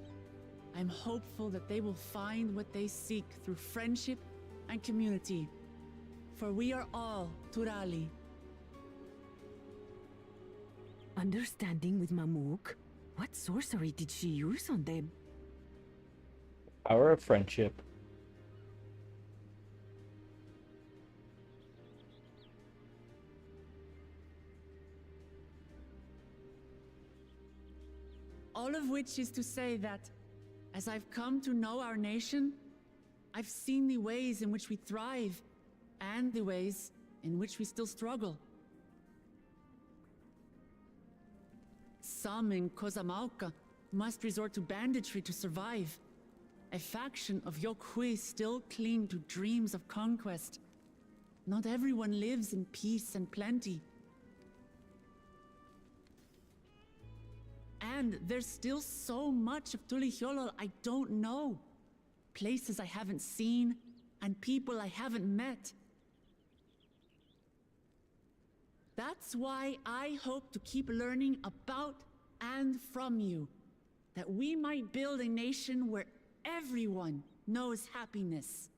I'm hopeful that they will find what they seek through friendship and community, for we are all Turali. Understanding with Mamuk? What sorcery did she use on them? Power of friendship. All of which is to say that, as I've come to know our nation, I've seen the ways in which we thrive and the ways in which we still struggle. Some in Kozamauka must resort to banditry to survive. A faction of Yokhui still cling to dreams of conquest. Not everyone lives in peace and plenty. And there's still so much of Tulihyolol I don't know. Places I haven't seen, and people I haven't met. That's why I hope to keep learning about and from you, that we might build a nation where everyone knows happiness.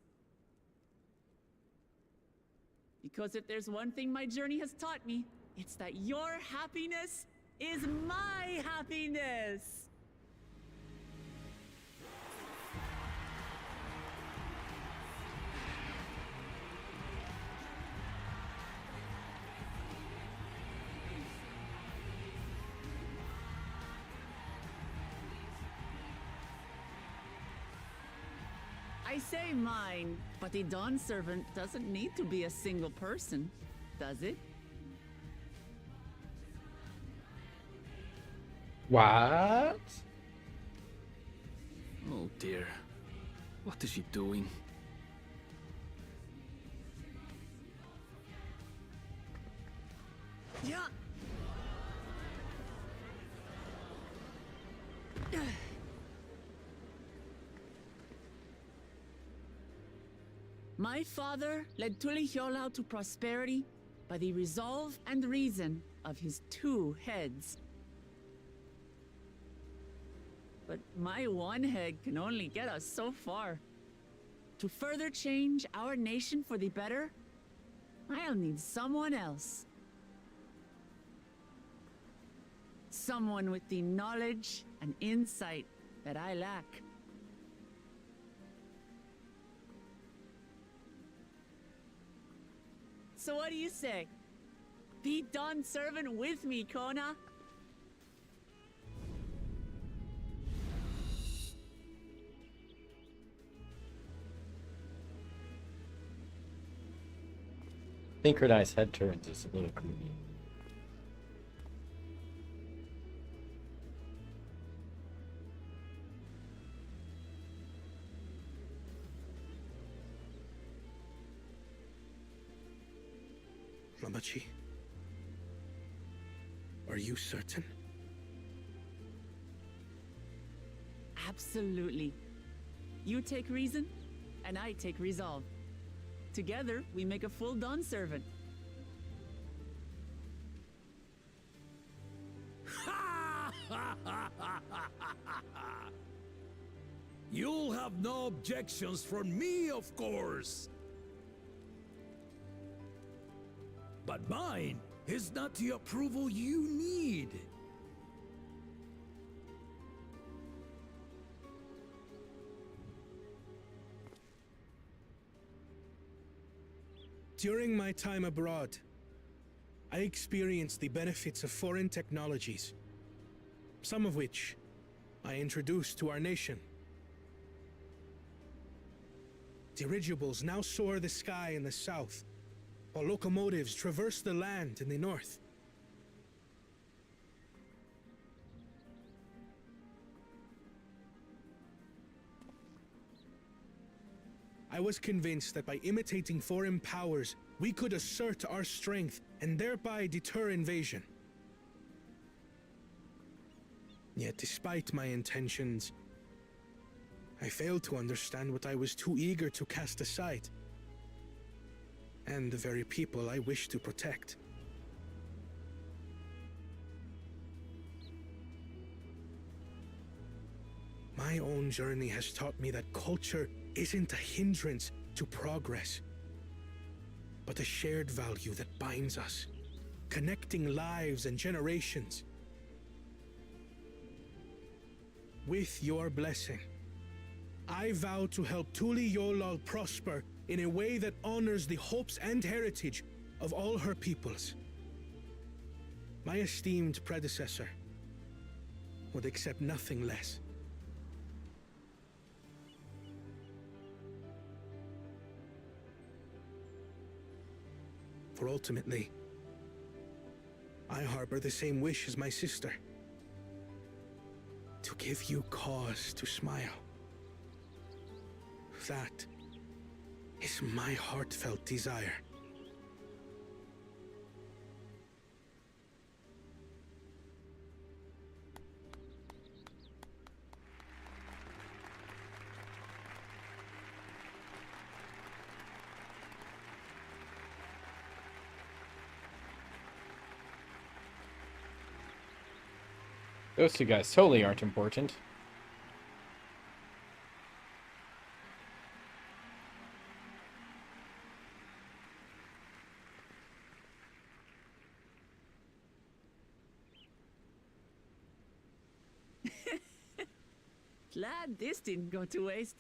Because if there's one thing my journey has taught me, it's that your happiness is my happiness! I say mine, but the Dawn Servant doesn't need to be a single person, does it? What? Oh dear. What is she doing? Yeah. My father led Tulihyolal to prosperity by the resolve and reason of his 2 heads. But my 1 head can only get us so far. To further change our nation for the better, I'll need someone else. Someone with the knowledge and insight that I lack. So what do you say? Be Dawn Servant with me, Kona? Synchronized head turns is a little creepy. Lamachi, are you certain? Absolutely. You take reason, and I take resolve. Together, we make a full Dawn Servant. You'll have no objections from me, of course. But mine is not the approval you need. During my time abroad, I experienced the benefits of foreign technologies, some of which I introduced to our nation. Dirigibles now soar the sky in the south, while locomotives traverse the land in the north. I was convinced that by imitating foreign powers, we could assert our strength and thereby deter invasion. Yet despite my intentions, I failed to understand what I was too eager to cast aside, and the very people I wish to protect. My own journey has taught me that culture isn't a hindrance to progress, but a shared value that binds us, connecting lives and generations. With your blessing, I vow to help Tuli Yolal prosper in a way that honors the hopes and heritage of all her peoples. My esteemed predecessor would accept nothing less. For ultimately, I harbor the same wish as my sister. To give you cause to smile. That is my heartfelt desire. Those 2 guys totally aren't important. Glad this didn't go to waste.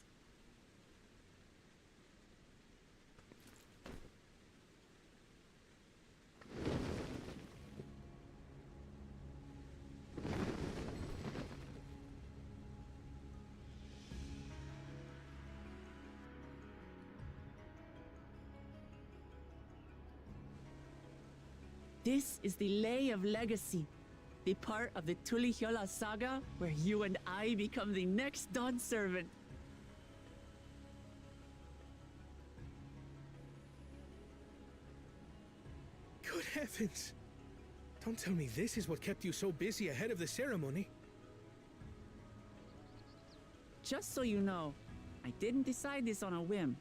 This is the Lay of Legacy, the part of the Tulihyola saga where you and I become the next Dawn Servant. Good heavens! Don't tell me this is what kept you so busy ahead of the ceremony. Just so you know, I didn't decide this on a whim.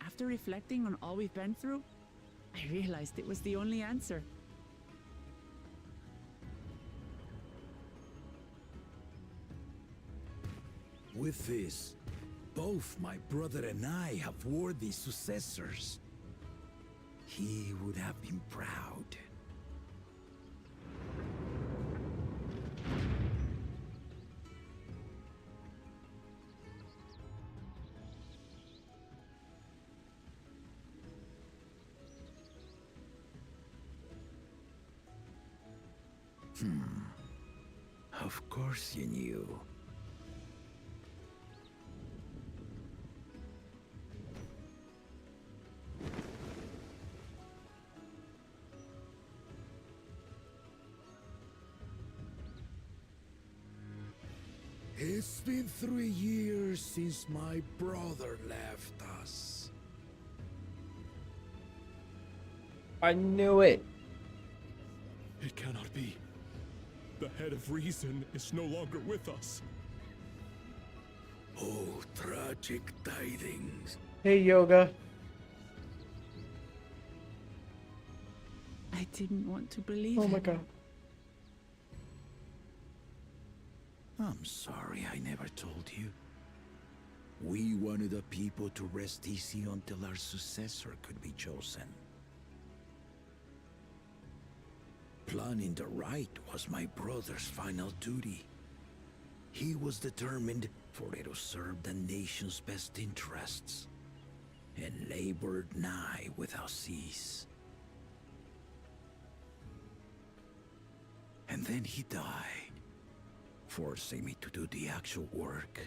After reflecting on all we've been through, I realized it was the only answer. With this, both my brother and I have worthy successors. He would have been proud. Of course you knew. It's been 3 years since my brother left us. I knew it. It cannot be. The head of reason is no longer with us. Oh, tragic tidings. Hey, Yoga. I didn't want to believe Oh my it. god. I'm sorry I never told you. We wanted the people to rest easy until our successor could be chosen. Planning the right was my brother's final duty. He was determined for it to serve the nation's best interests, and labored nigh without cease. And then he died, forcing me to do the actual work.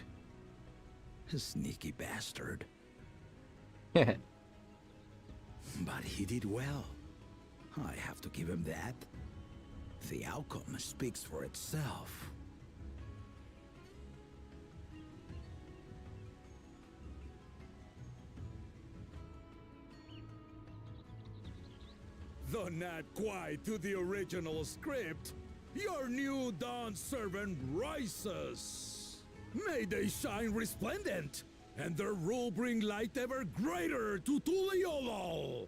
A sneaky bastard. But he did well. I have to give him that. The outcome speaks for itself. Though not quite to the original script, your new Dawn servant rises. May they shine resplendent, and their rule bring light ever greater to Tuliolo.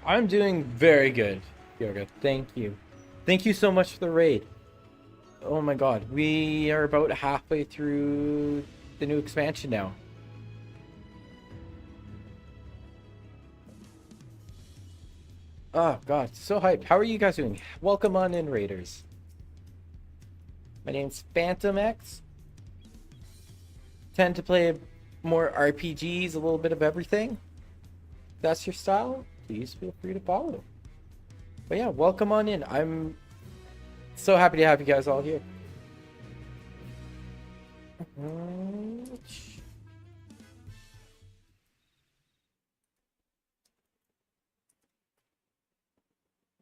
I'm doing very good, Yoga. Thank you. Thank you so much for the raid. Oh my god, we are about halfway through the new expansion now. Oh god, so hyped. How are you guys doing? Welcome on in, Raiders. My name's Phantom X. Tend to play more RPGs, a little bit of everything. If that's your style, please feel free to follow. But yeah, welcome on in. I'm so happy to have you guys all here.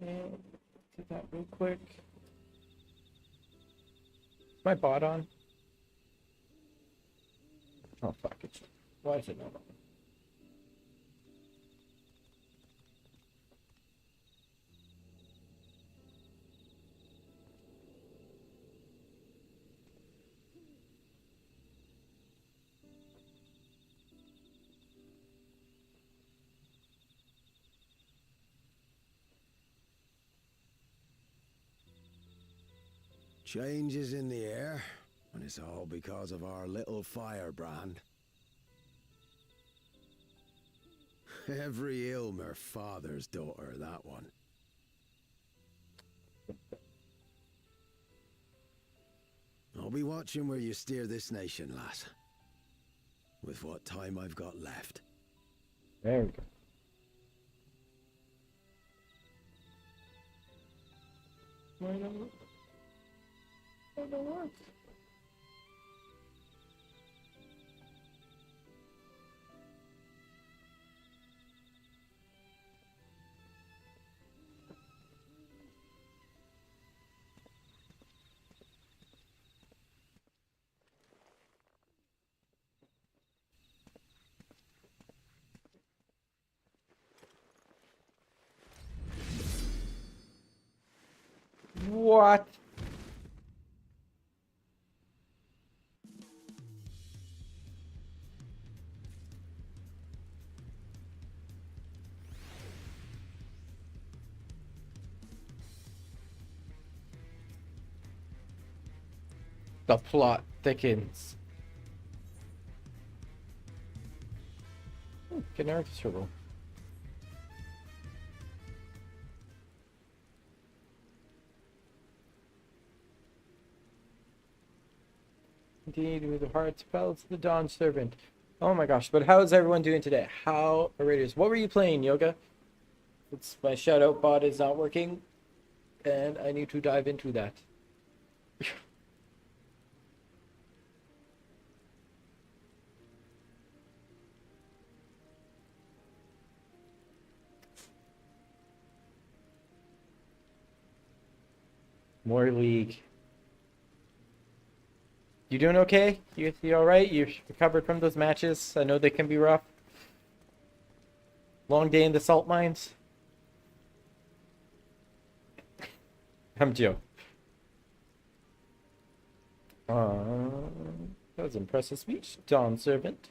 And do that real quick. Is my bot on? Oh fuck it. Why is it not on? Changes in the air, and it's all because of our little firebrand. Every Ilmer father's daughter, that one. I'll be watching where you steer this nation, lass. With what time I've got left. There we go. Why don't work? Why don't work? What? The plot thickens. Get an orchestra roll. Indeed, with the hearts fell to the Dawn Servant. Oh my gosh, but how is everyone doing today? How are radios? What were you playing, Yoga? It's my shout out bot is not working, and I need to dive into that. More League. You doing okay? You all right? You recovered from those matches? I know they can be rough. Long day in the salt mines. I'm Joe. That was an impressive speech, Dawn Servant.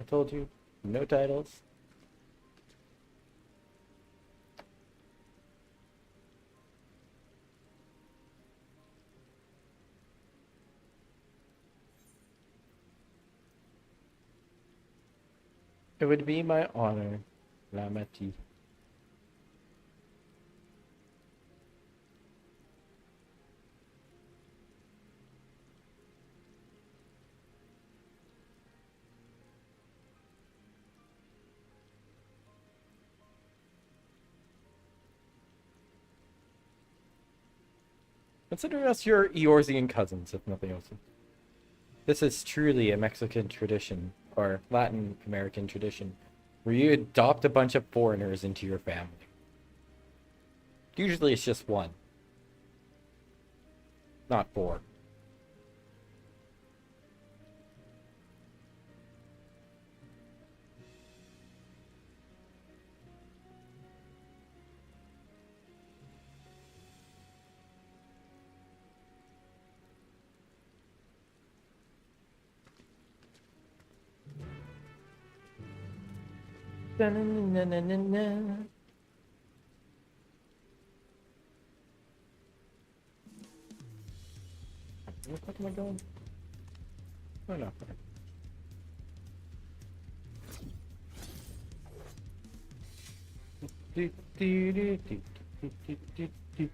I told you, no titles. It would be my honor, Lamati. Consider us your Eorzean cousins, if nothing else. This is truly a Mexican tradition, or Latin American tradition, where you adopt a bunch of foreigners into your family. Usually it's just one. Not four. Da-na-na-na-na-na. Where the fuck am I going? Oh no. Do, do, do, do, do, do, do, do.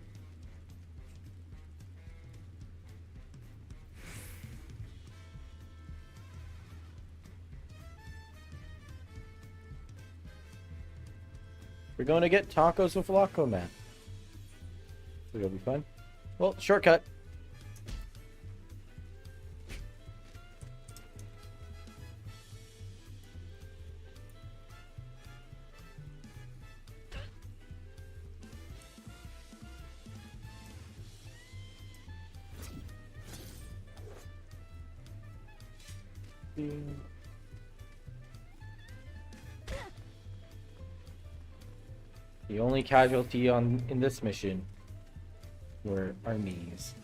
We're going to get tacos with Loco Man. So it'll be fun. Well, shortcut. The only casualty in this mission were our knees.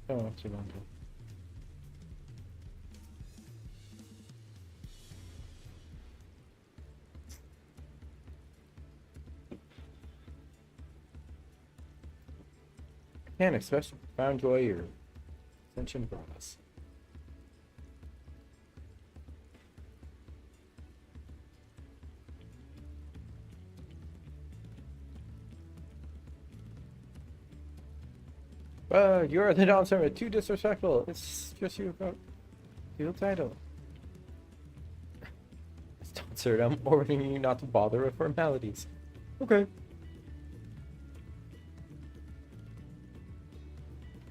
Oh, that's a long time. Can't express profound joy your ascension brought us. You're the Dawn Servant. Too disrespectful. It's just you about the title. It's Dawn Servant. I'm ordering you not to bother with formalities. Okay.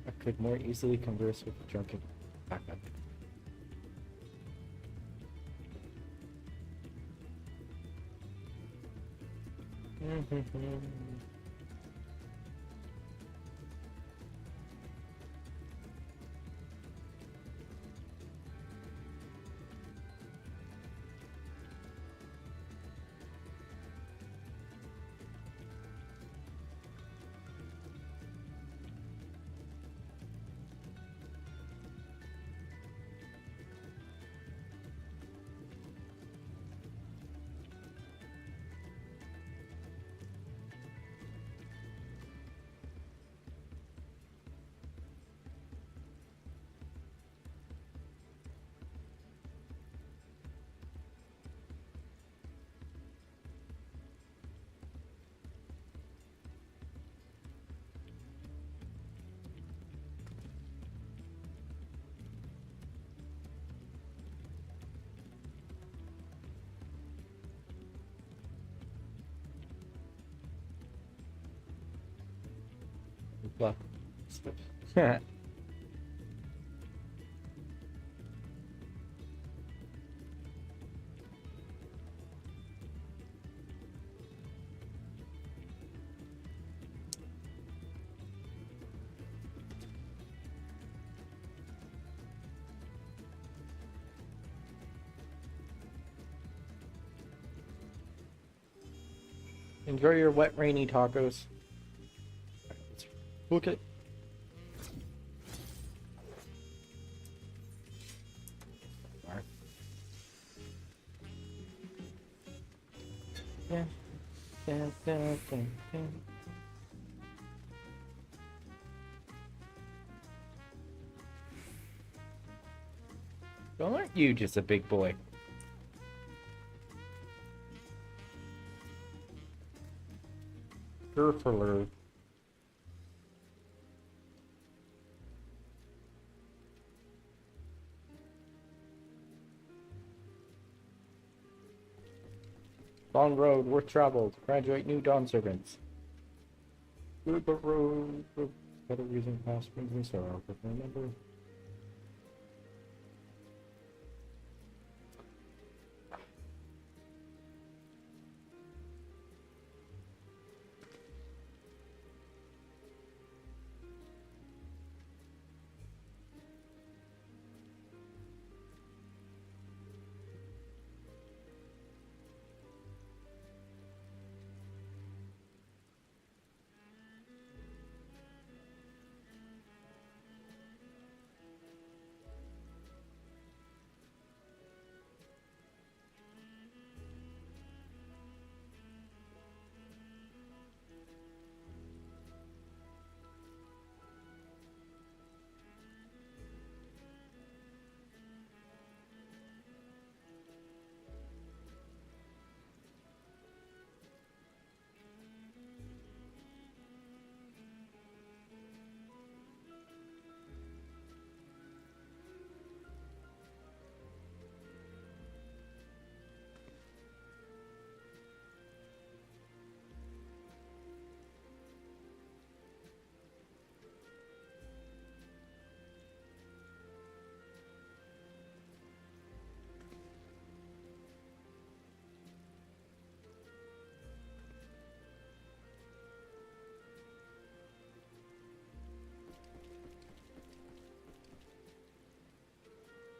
I could more easily converse with the drunken backup. Well, enjoy your wet, rainy tacos. Let's look at. Yeah. Well, aren't you just a big boy? Gurfler. Long road, worth traveled. Graduate new dawn servants. Good road. Better reason past brings me sorrow. But remember.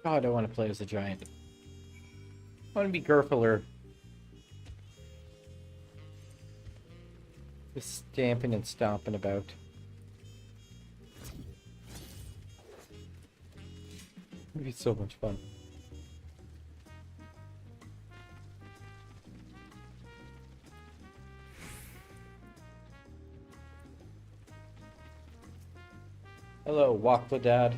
God, I want to play as a giant. I want to be Gurfler. Just stamping and stomping about. It'd be so much fun. Hello, Walk the Dad.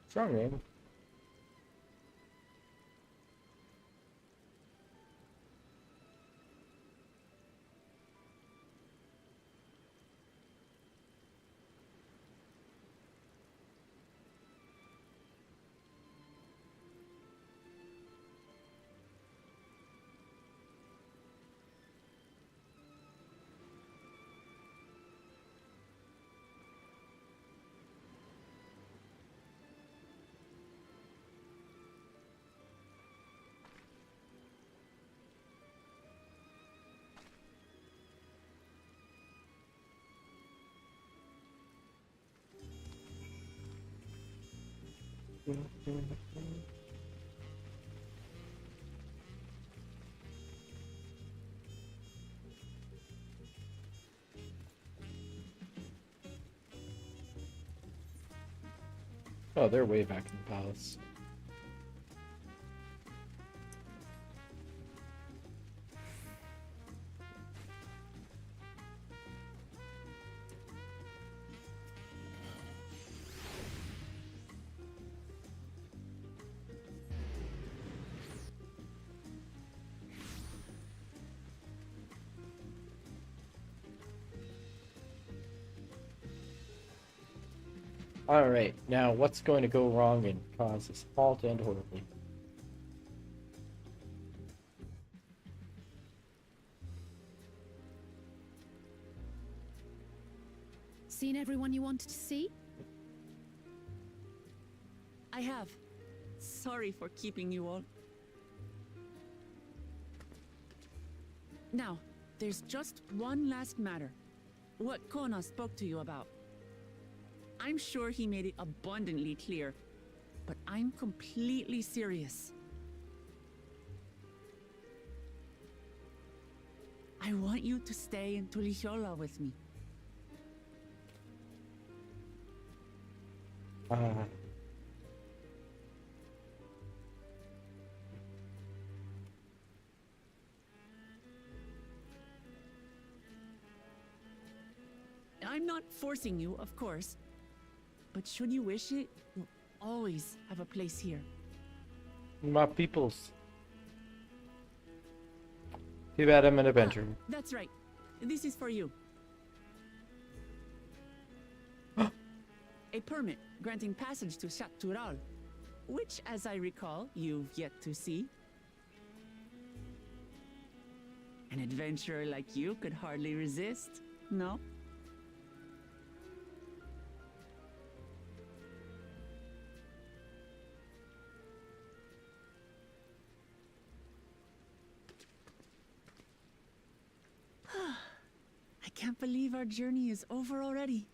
Strong name. Oh, they're way back in the palace. Alright, now what's going to go wrong and cause this all to end horribly? Seen everyone you wanted to see? I have. Sorry for keeping you all. Now, there's just one last matter. What Kona spoke to you about. I'm sure he made it abundantly clear, but I'm completely serious. I want you to stay in Tulichola with me. I'm not forcing you, of course. But should you wish it, you'll always have a place here. My peoples. Too bad I'm an adventurer. That's right. This is for you. A permit granting passage to Chatural, which, as I recall, you've yet to see. An adventurer like you could hardly resist, no? I can't believe our journey is over already.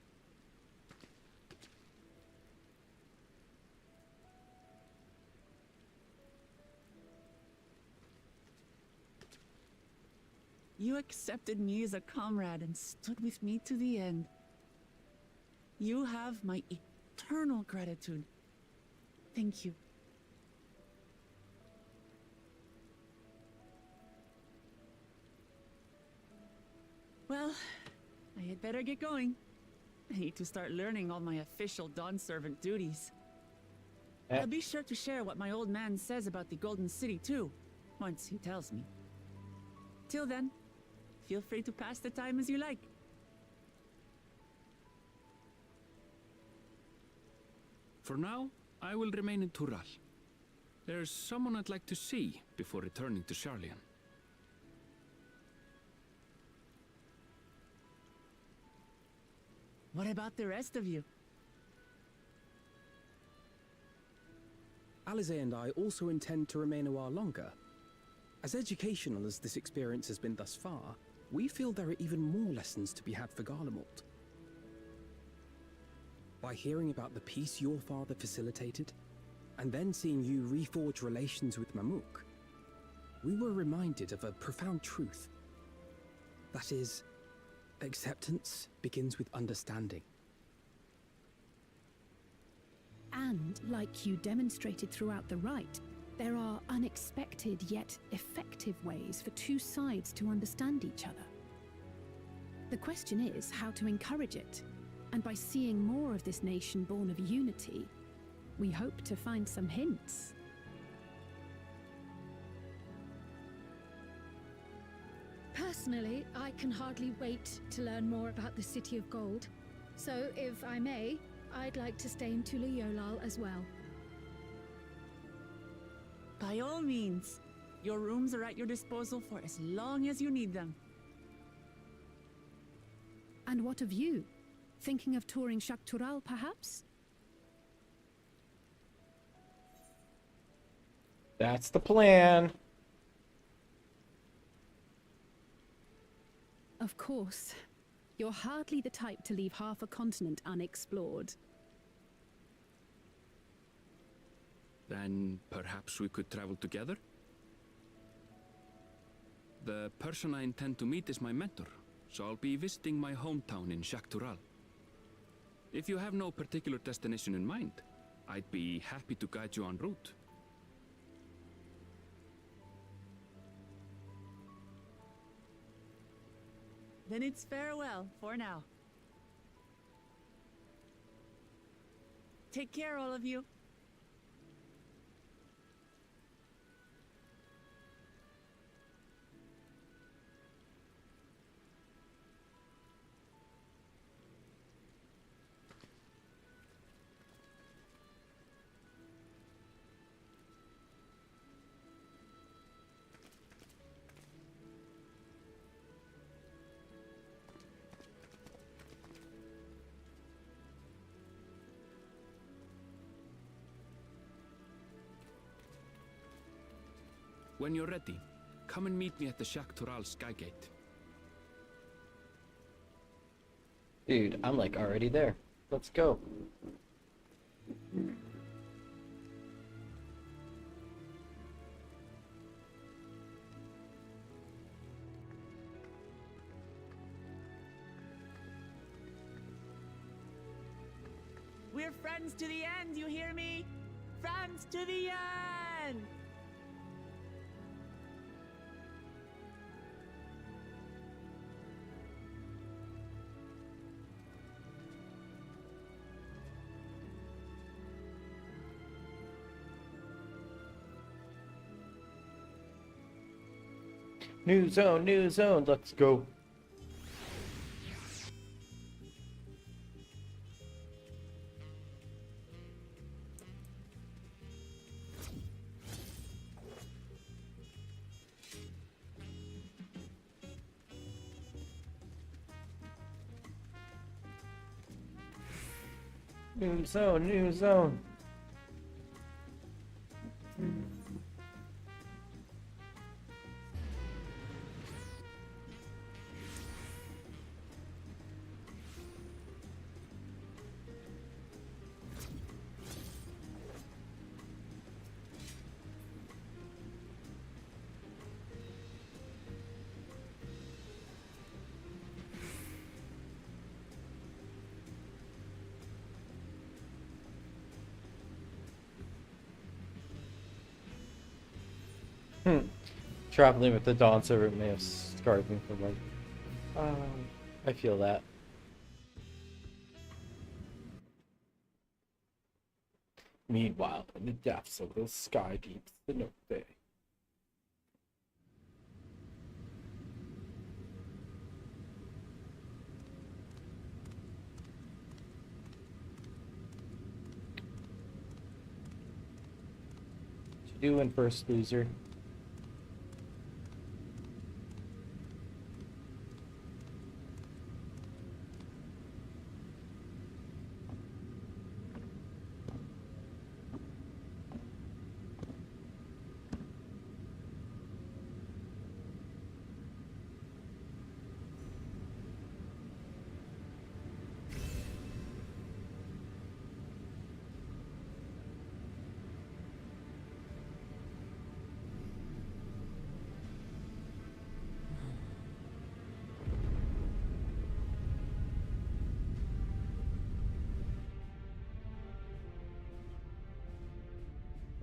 You accepted me as a comrade and stood with me to the end. You have my eternal gratitude. Thank you. Well, I had better get going. I need to start learning all my official Dawn servant duties. I'll be sure to share what my old man says about the Golden City too, once he tells me. Till then, feel free to pass the time as you like. For now, I will remain in Tural. There's someone I'd like to see before returning to Sharlayan. What about the rest of you? Alize and I also intend to remain a while longer. As educational as this experience has been thus far, we feel there are even more lessons to be had for Garlemald. By hearing about the peace your father facilitated, and then seeing you reforge relations with Mamook, we were reminded of a profound truth. That is, acceptance begins with understanding. And, like you demonstrated throughout the rite, there are unexpected yet effective ways for two sides to understand each other. The question is how to encourage it, and by seeing more of this nation born of unity, we hope to find some hints. Personally, I can hardly wait to learn more about the City of Gold. So, if I may, I'd like to stay in Tulichola as well. By all means. Your rooms are at your disposal for as long as you need them. And what of you? Thinking of touring Chatural, perhaps? That's the plan. Of course. You're hardly the type to leave half a continent unexplored. Then perhaps we could travel together? The person I intend to meet is my mentor, so I'll be visiting my hometown in Shaktural. If you have no particular destination in mind, I'd be happy to guide you en route. Then it's farewell for now. Take care, all of you. When you're ready, come and meet me at the Shaktural Skygate. Dude, I'm like already there. Let's go. We're friends to the end, you hear me? Friends to the end! New zone, let's go. New zone. Traveling with the Dawn Servant may have scarred me for life. I feel that. Meanwhile, in the depths of the sky deeps, the Note Bay. What you doing, first loser?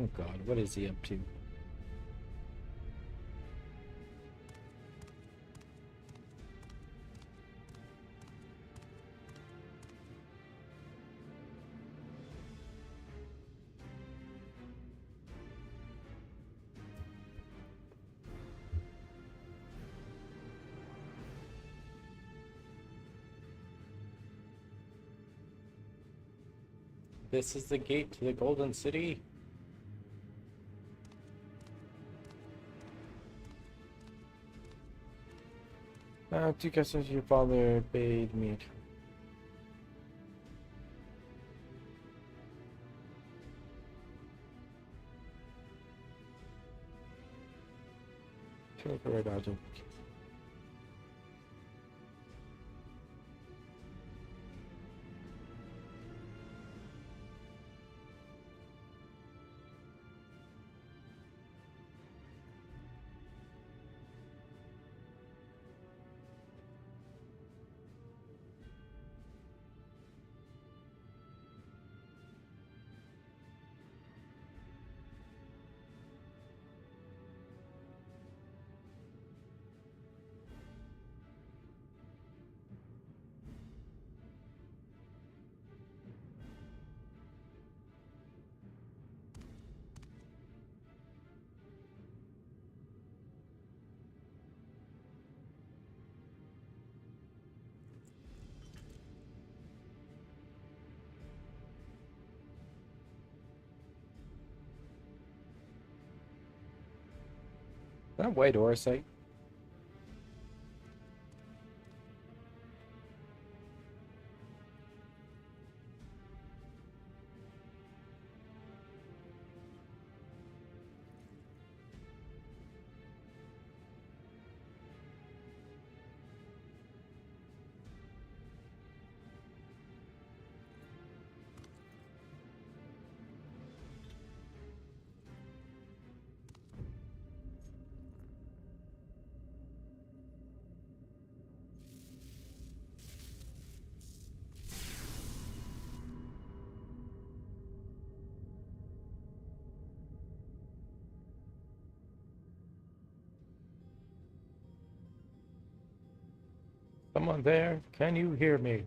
Oh god, what is he up to? This is the gate to the Golden City. Two customers your father bade me. Right out. that White Orsite? Someone there? Can you hear me?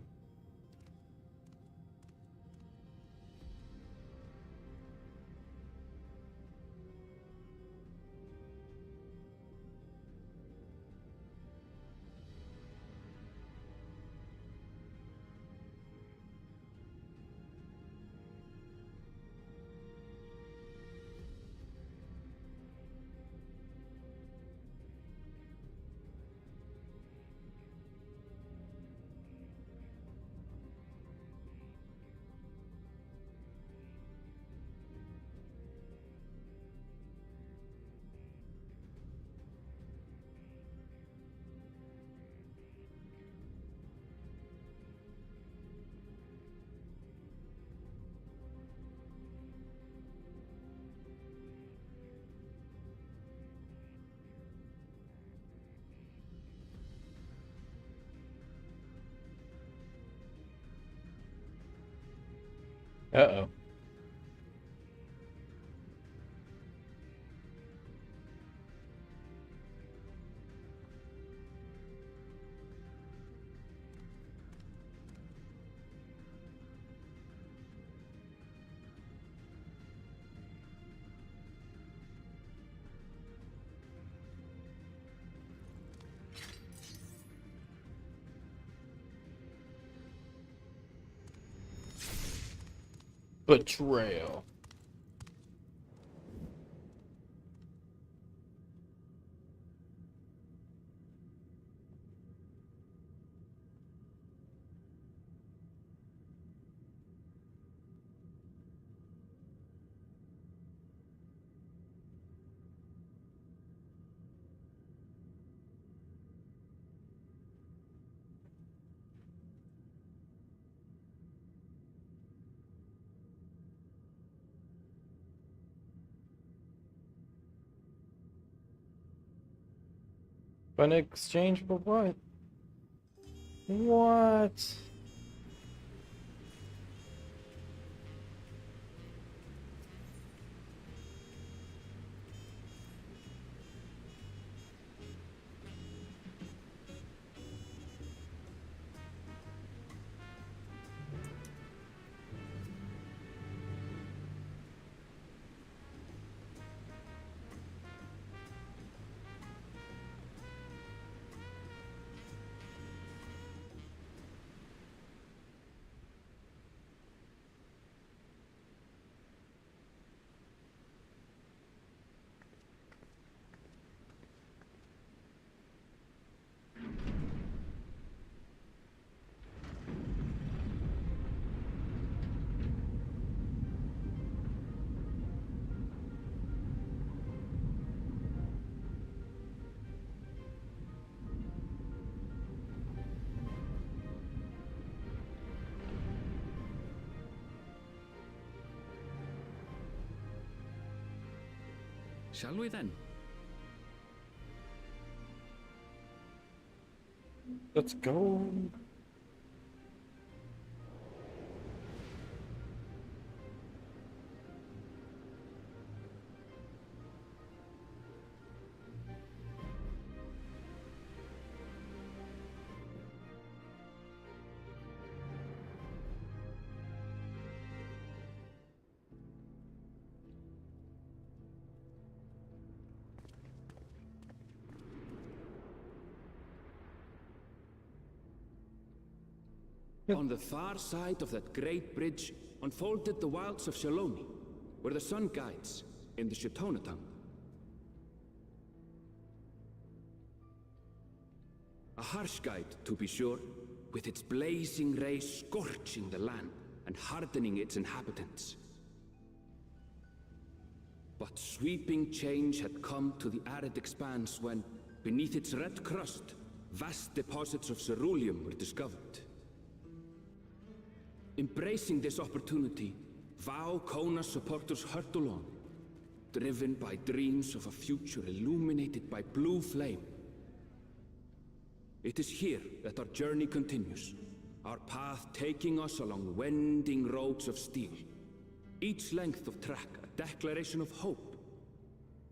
Uh-oh. Betrayal. But in exchange for what? What? Shall we then? Let's go. On the far side of that great bridge unfolded the wilds of Shaloni, where the sun guides in the Shitona tongue. A harsh guide, to be sure, with its blazing rays scorching the land and hardening its inhabitants. But sweeping change had come to the arid expanse when, beneath its red crust, vast deposits of ceruleum were discovered. Embracing this opportunity, Vau Kona's supporters hurtle on, driven by dreams of a future illuminated by blue flame. It is here that our journey continues, our path taking us along winding roads of steel. Each length of track a declaration of hope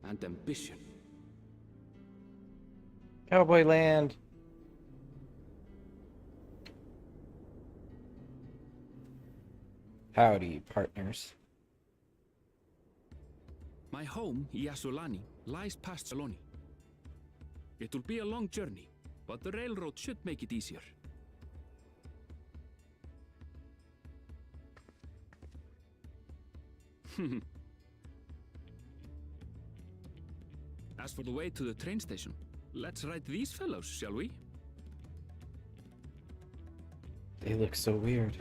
and ambition. Cowboy land. Howdy, partners. My home, Yasulani, lies past Saloni. It will be a long journey, but the railroad should make it easier. As for the way to the train station, let's ride these fellows, shall we? They look so weird.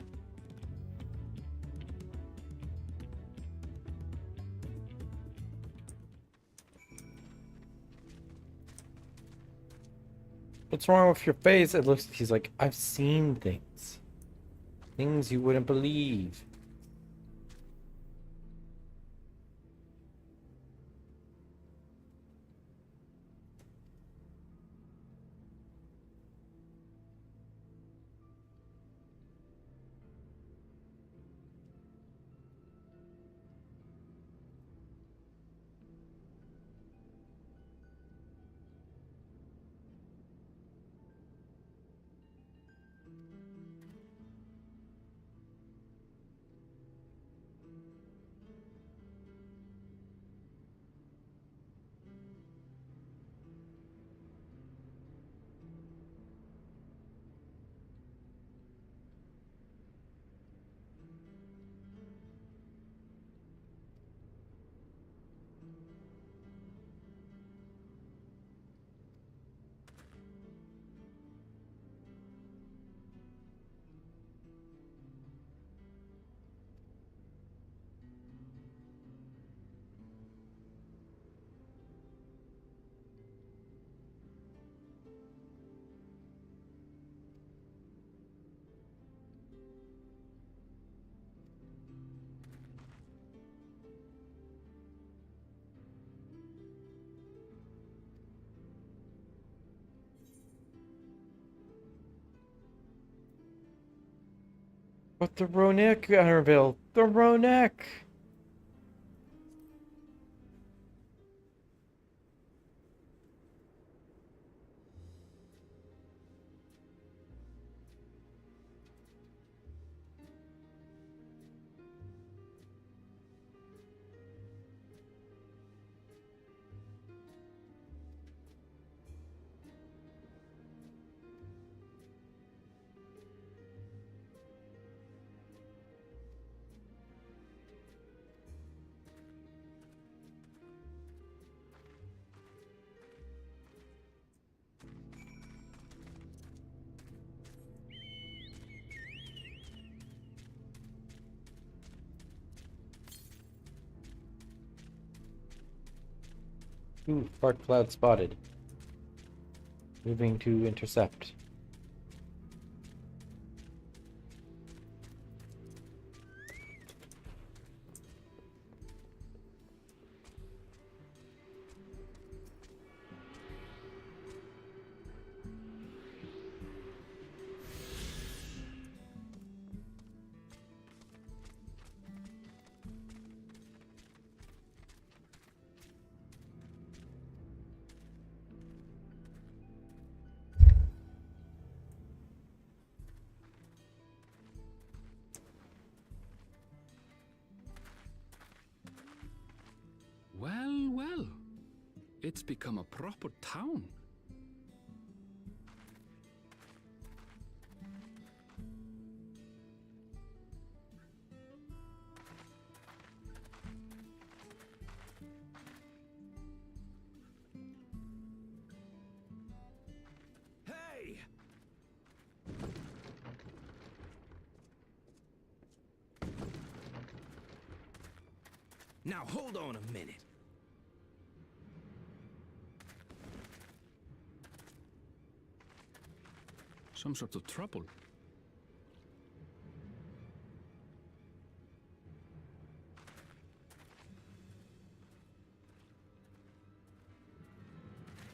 What's wrong with your face? It looks, he's like, I've seen things. Things you wouldn't believe. But the Ronek, Honorville, the Ronek! Ooh, fart cloud spotted. Moving to intercept. Well, well. It's become a proper town. Hey! Now hold on a minute. Some sort of trouble.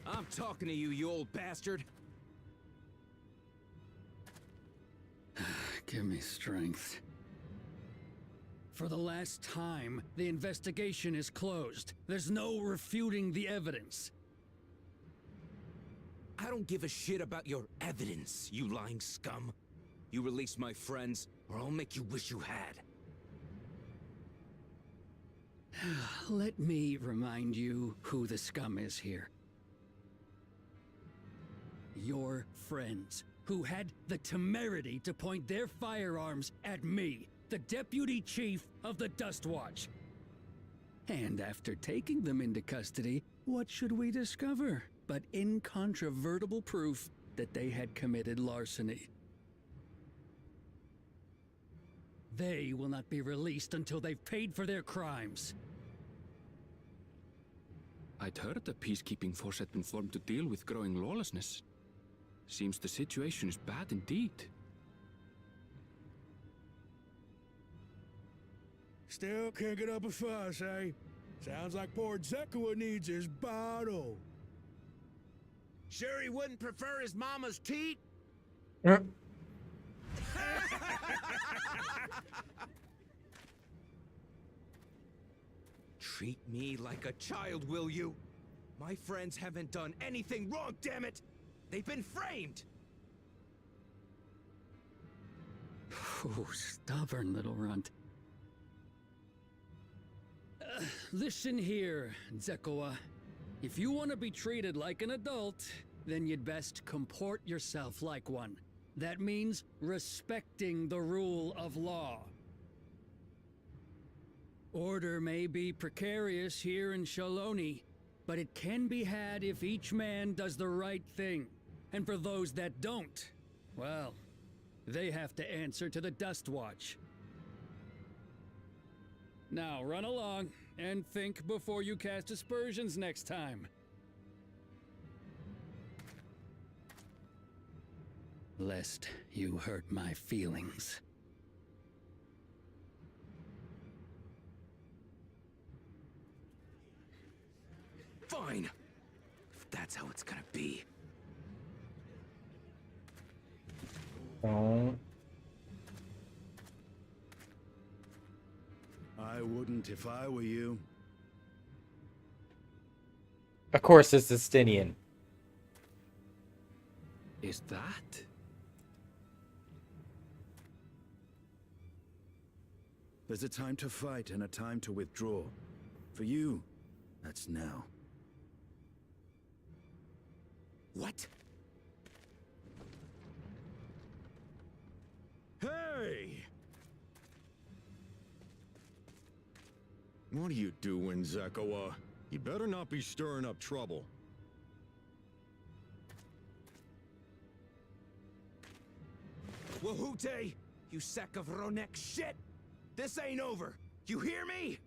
I'm talking to you, you old bastard. Give me strength. For the last time, the investigation is closed. There's no refuting the evidence. I don't give a shit about your evidence, you lying scum. You release my friends, or I'll make you wish you had. Let me remind you who the scum is here. Your friends, who had the temerity to point their firearms at me, the deputy chief of the Dust Watch. And after taking them into custody, what should we discover but incontrovertible proof that they had committed larceny? They will not be released until they've paid for their crimes. I'd heard the peacekeeping force had been formed to deal with growing lawlessness. Seems the situation is bad indeed. Still can't get up a fuss, eh? Sounds like poor Zekua needs his bottle. Sure he wouldn't prefer his mama's teat? Treat me like a child, will you? My friends haven't done anything wrong, damn it! They've been framed! Oh, stubborn little runt. Listen here, Zekua. If you want to be treated like an adult, then you'd best comport yourself like one. That means respecting the rule of law. Order may be precarious here in Shaloni, but it can be had if each man does the right thing. And for those that don't, well, they have to answer to the Dust Watch. Now run along and think before you cast aspersions next time. Lest you hurt my feelings. Fine. If that's how it's gonna be. Oh. I wouldn't if I were you. Of course it's Justinian. Is that? There's a time to fight and a time to withdraw. For you, that's now. What? Hey! What are you doing, Zekua? You better not be stirring up trouble. Wahute! You sack of Ronek shit! This ain't over! You hear me?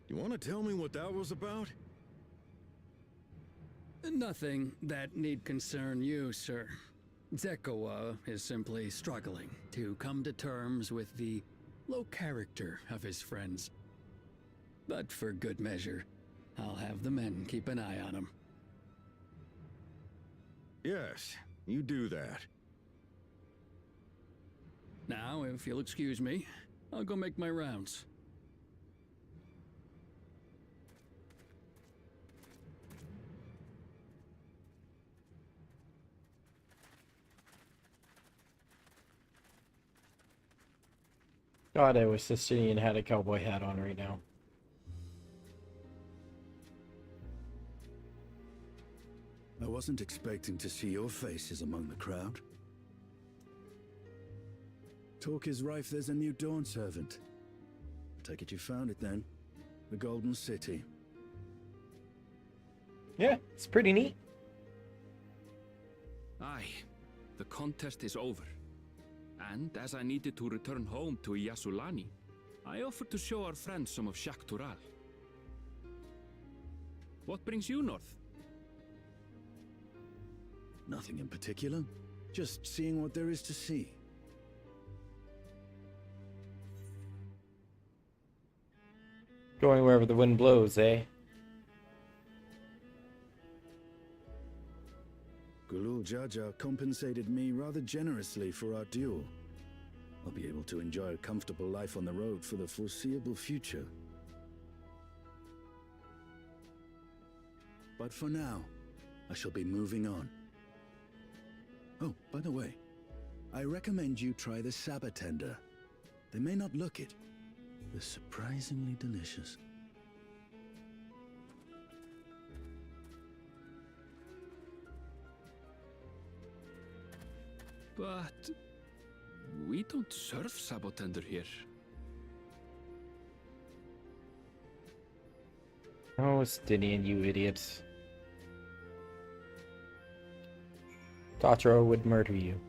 You want to tell me what that was about? Nothing that need concern you, sir. Zekua is simply struggling to come to terms with the low character of his friends. But for good measure, I'll have the men keep an eye on him. Yes, you do that. Now, if you'll excuse me, I'll go make my rounds. God, I wish Justinian had a cowboy hat on right now. I wasn't expecting to see your faces among the crowd. Talk is rife there's a new Dawn servant. Take it you found it then. The Golden City. Yeah, it's pretty neat. Aye, the contest is over. And as I needed to return home to Yasulani, I offered to show our friends some of Shaktural. What brings you north? Nothing in particular. Just seeing what there is to see. Going wherever the wind blows, eh? Gulul Jaja compensated me rather generously for our duel. I'll be able to enjoy a comfortable life on the road for the foreseeable future. But for now, I shall be moving on. Oh, by the way, I recommend you try the Sabatender. They may not look it. They're surprisingly delicious. But we don't serve Sabotender here. Oh, Stinian, you idiots. Totoro would murder you.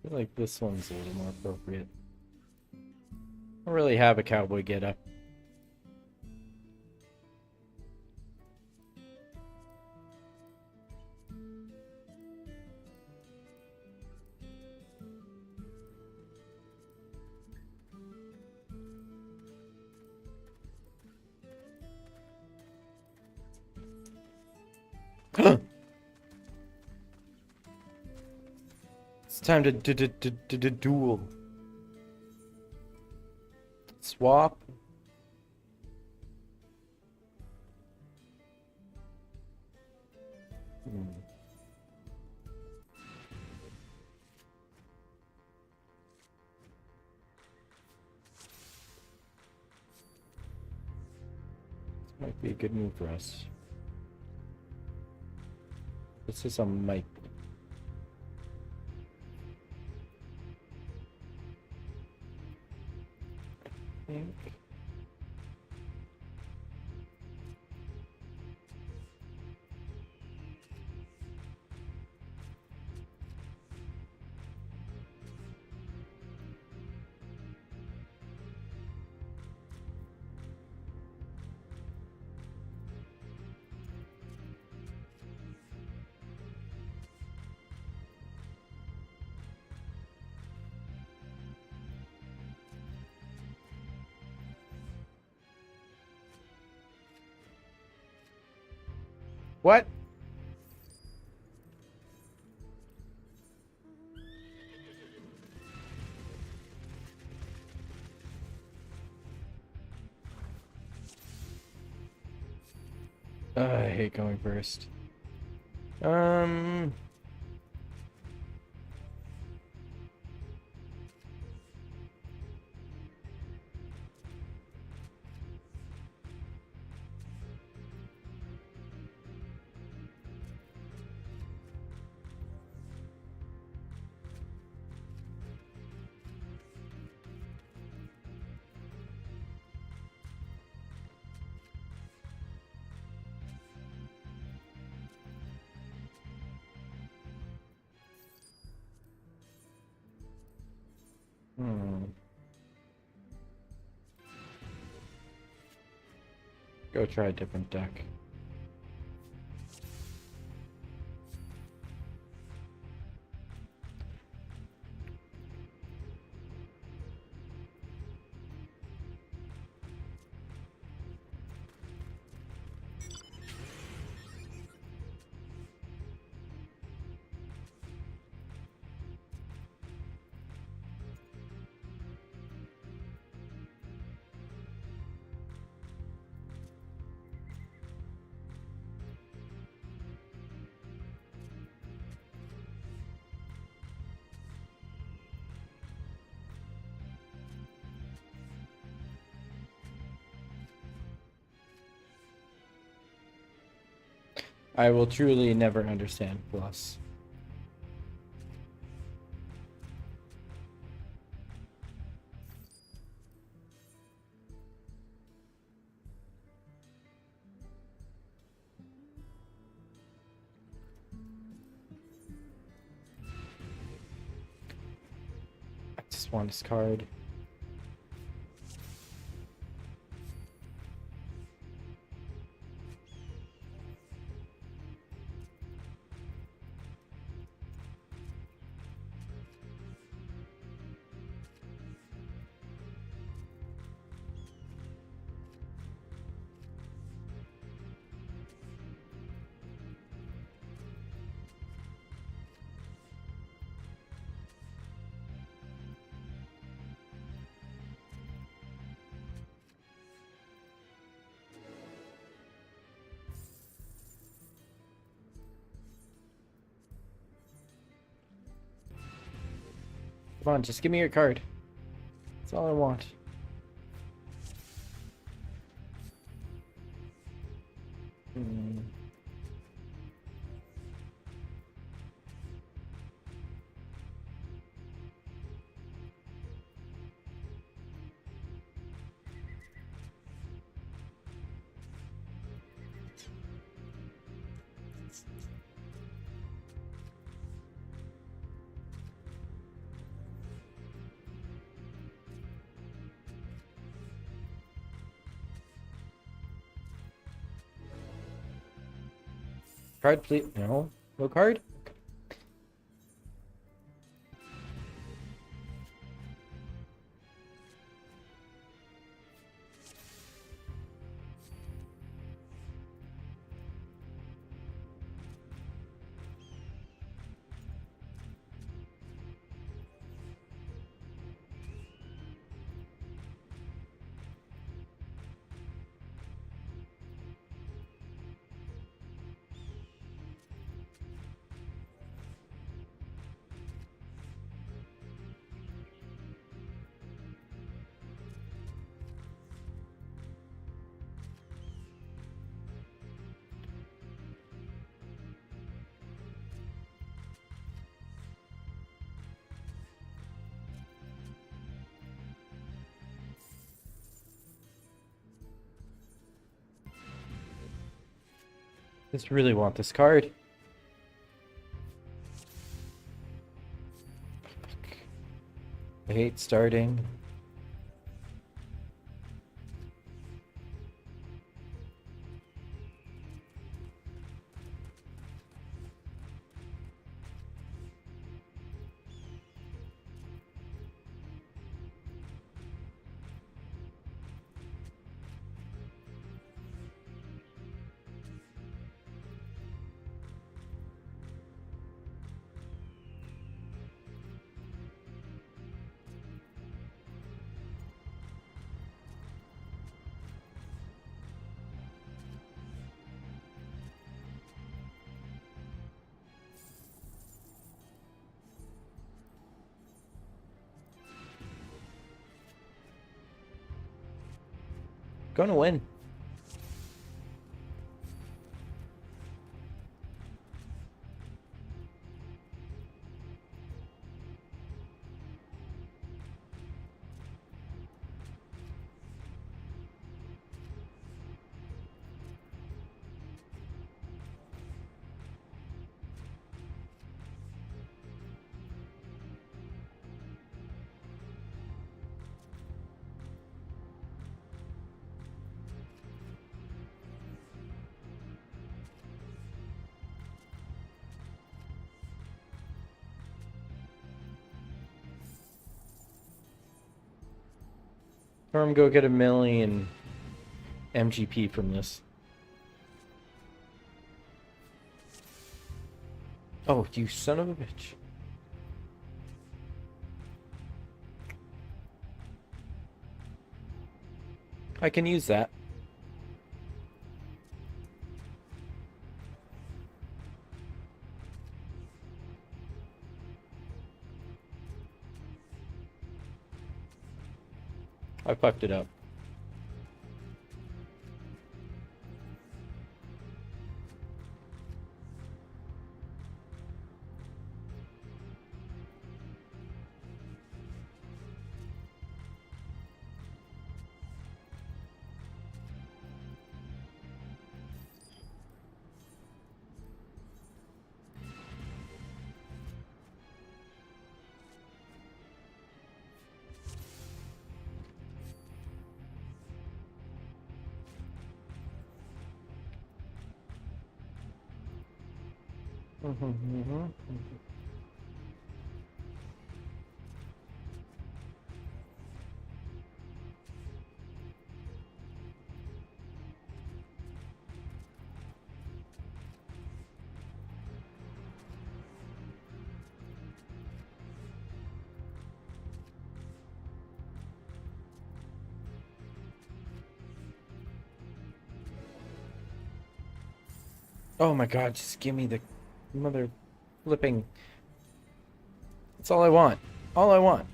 I feel like this one's a little more appropriate. I don't really have a cowboy getup. It's time to duel. Swap. This might be a good move for us. This is a might. Think. What? I hate going first. Go try a different deck. I will truly never understand plus. I just want this card. Come on, just give me your card. That's all I want. Card, please. No. No card? Just really want this card. I hate starting. Gonna win. Or I'm go get 1,000,000 MGP from this. Oh, you son of a bitch. I can use that. I fucked it up. Oh my god, just give me the mother flipping. That's all I want. All I want.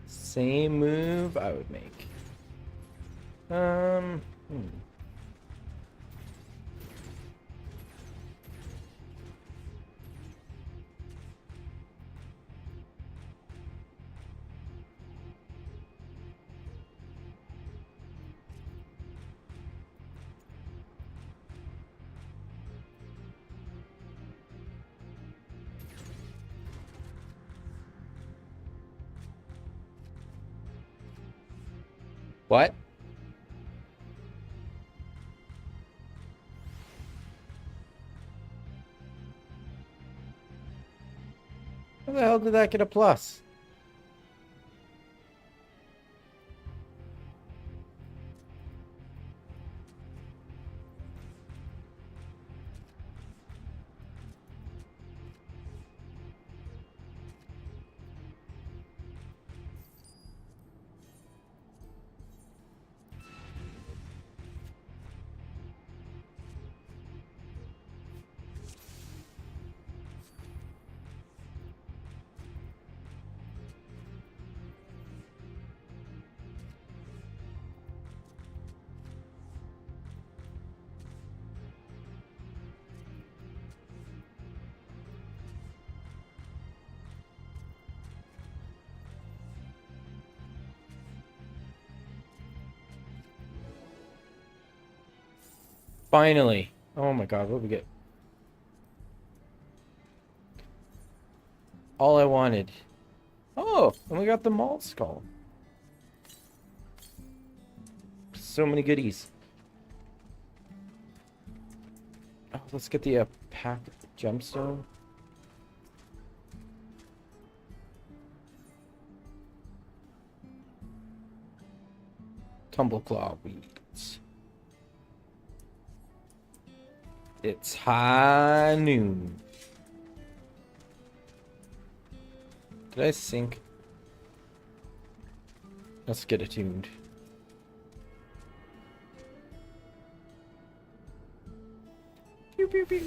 Same move I would make. What? How the hell did that get a plus? Finally. Oh my god, what did we get? All I wanted. Oh, and we got the malt skull. So many goodies. Oh, let's get the pack gemstone. Tumbleclaw weeds. It's high noon. Did I sink? Let's get attuned. Pew, pew, pew.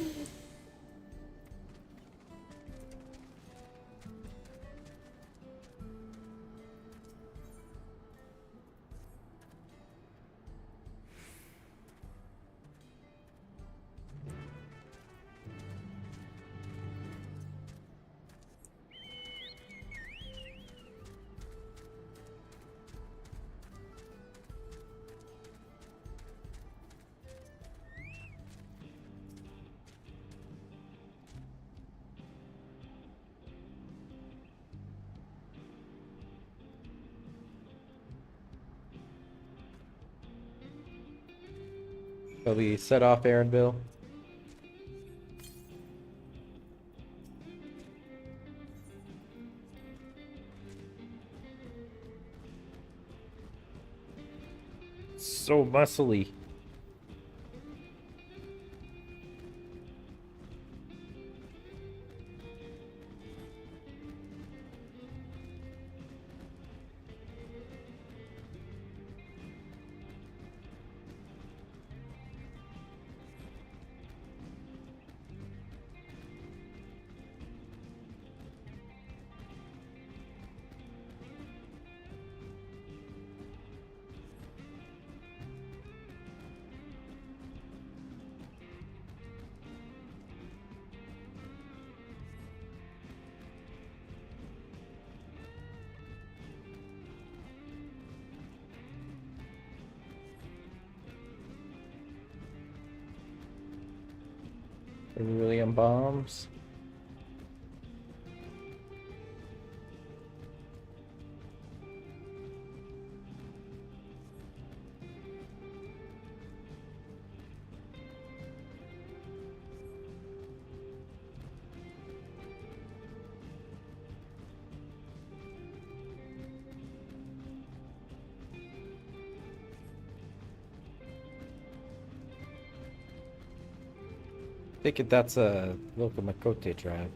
Shall we set off Aaronville? So muscly. William bombs. Thinking that's a local Makote tribe.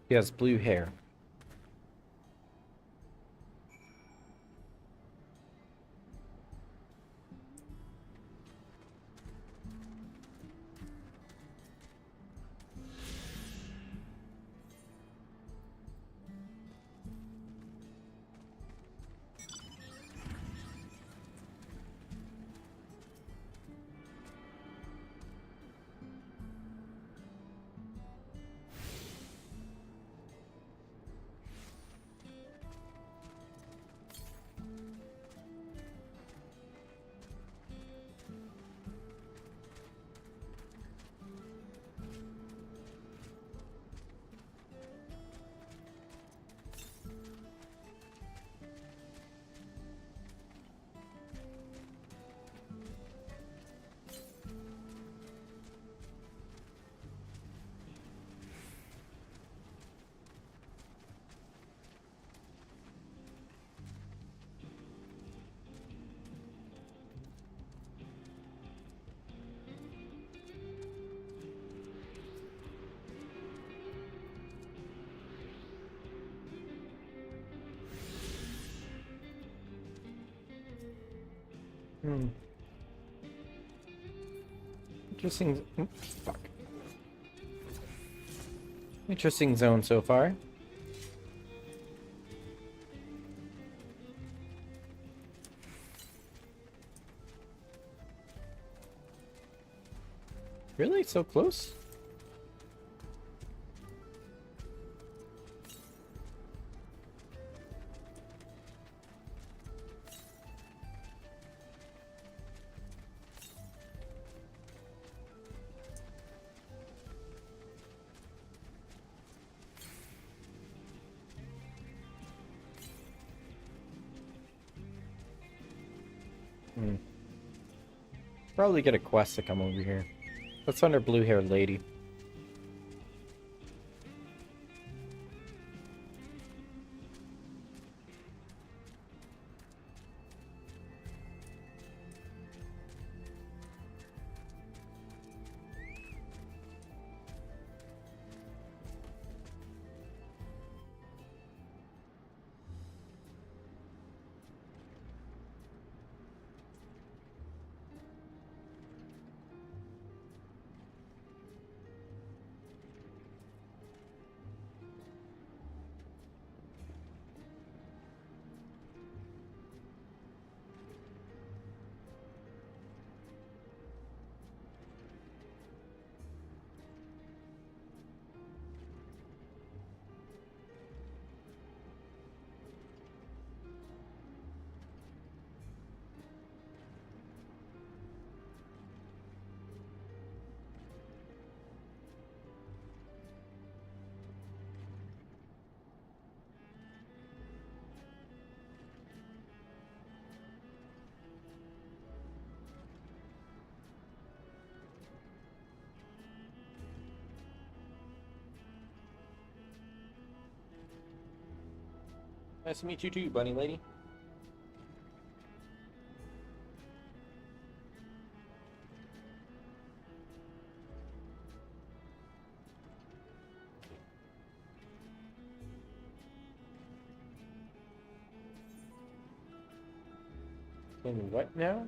He has blue hair. Interesting. Fuck. Interesting zone so far. Really? So close? Probably get a quest to come over here. Let's find our blue-haired lady. Nice to meet you too, bunny lady. In what now?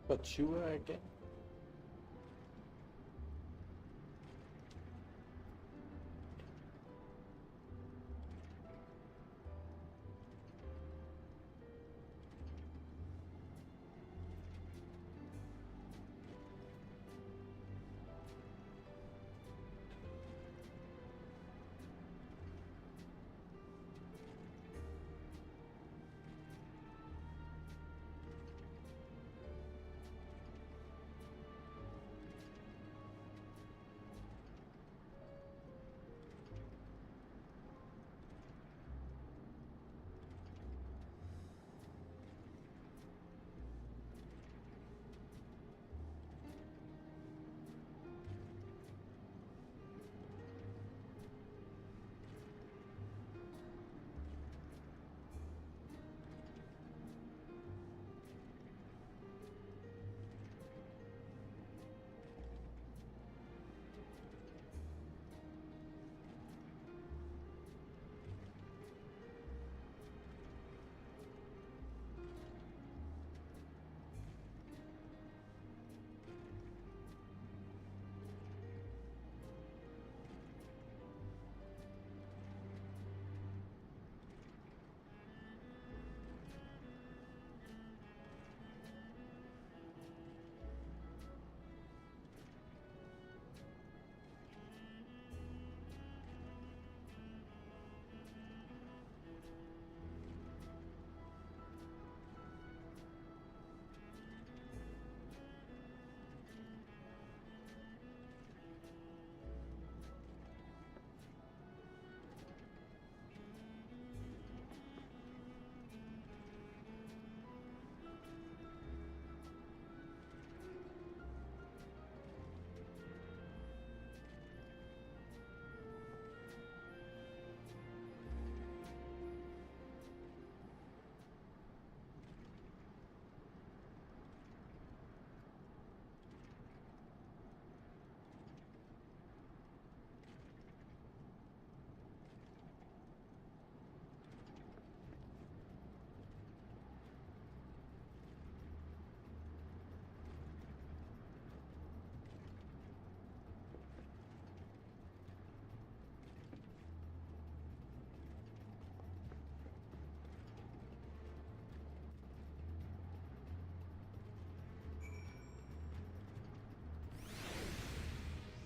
But Chua again?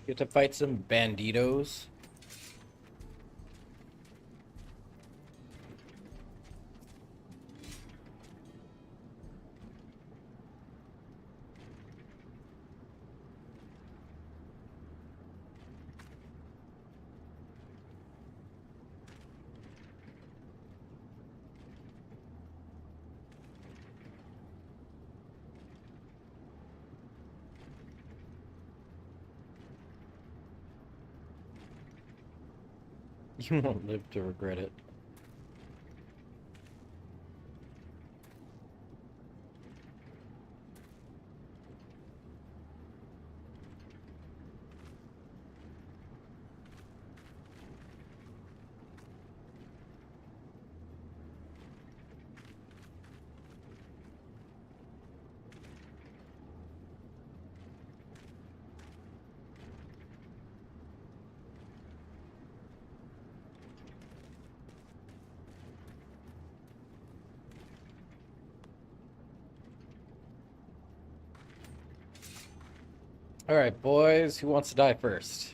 Get to fight some banditos. You won't live to regret it. All right, boys, who wants to die first?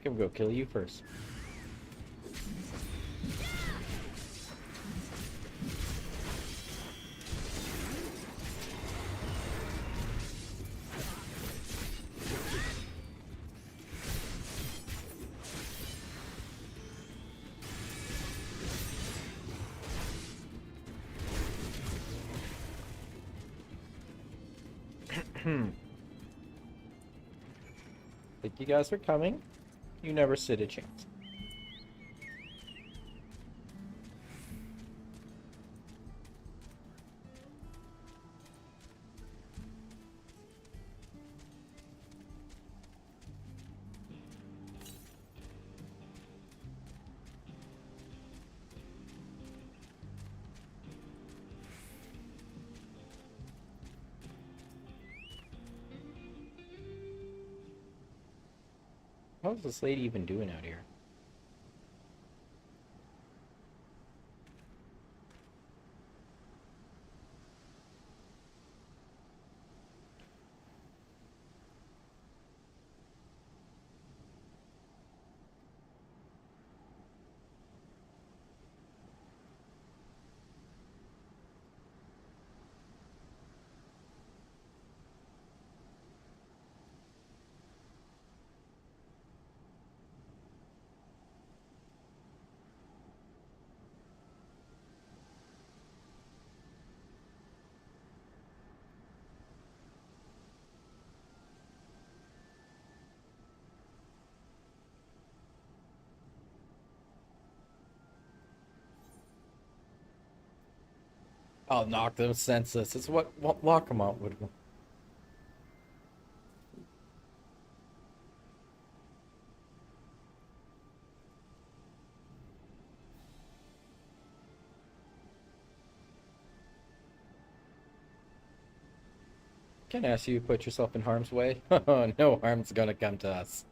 think I'm gonna kill you first. Think you guys are coming? You never stood a chance. How's this lady even doing out here? I'll knock them senseless. It's what Lockermont would. Can I ask you to put yourself in harm's way? No harm's gonna come to us.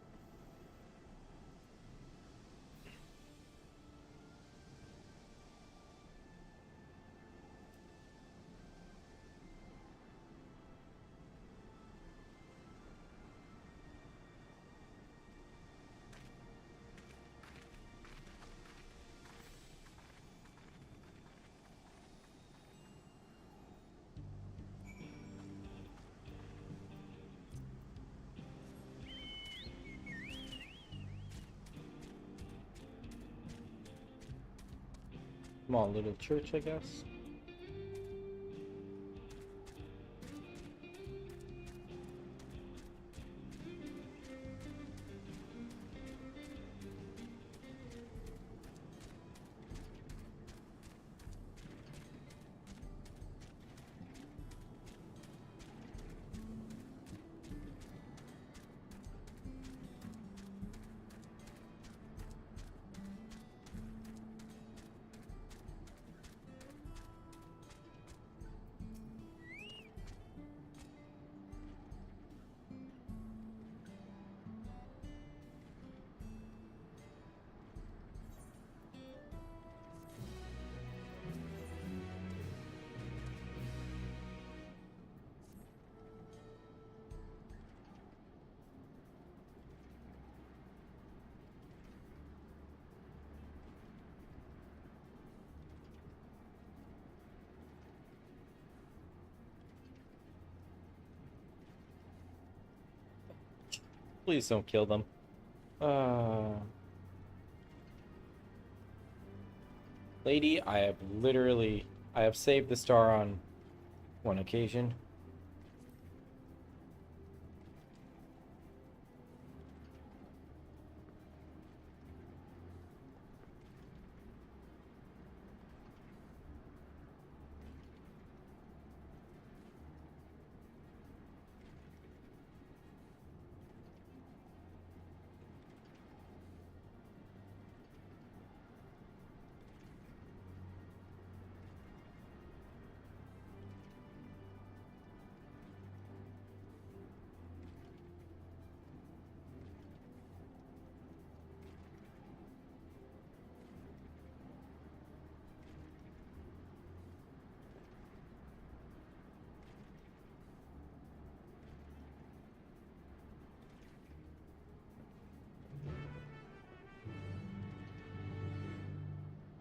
Small little church, I guess. Please don't kill them. Lady, I have saved the star on one occasion.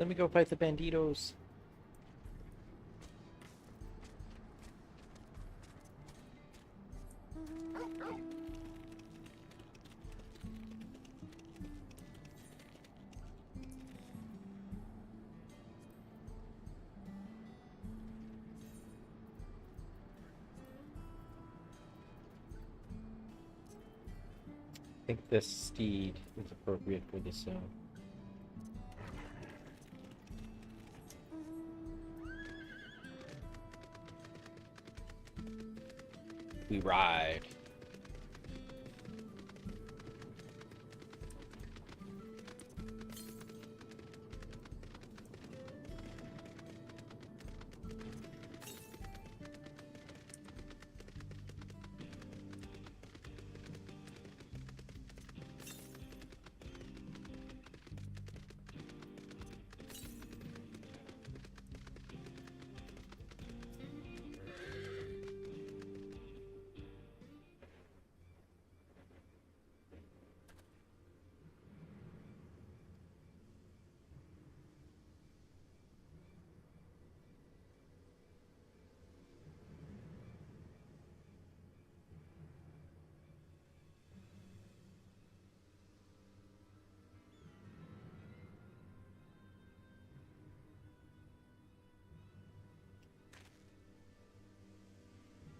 Let me go fight the banditos. I think this steed is appropriate for this zone. We ride.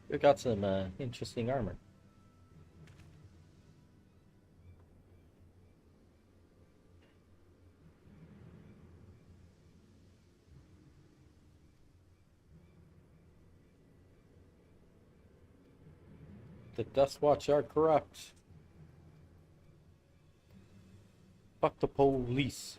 We got some interesting armor. The Dustwatch are corrupt. Fuck the police.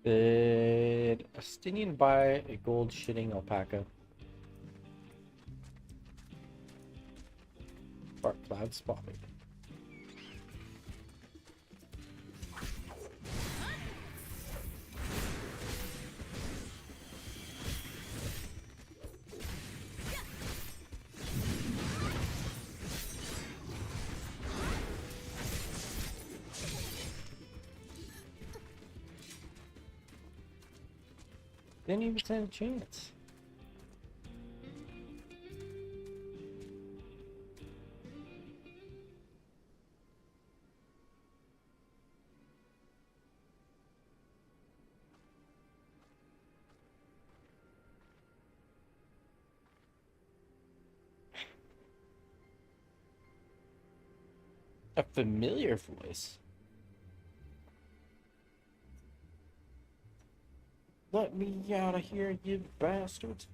Did Astinian buy a gold shitting alpaca? Bark cloud spotted. Didn't even stand a chance. A familiar voice. Let me out of here, you bastards.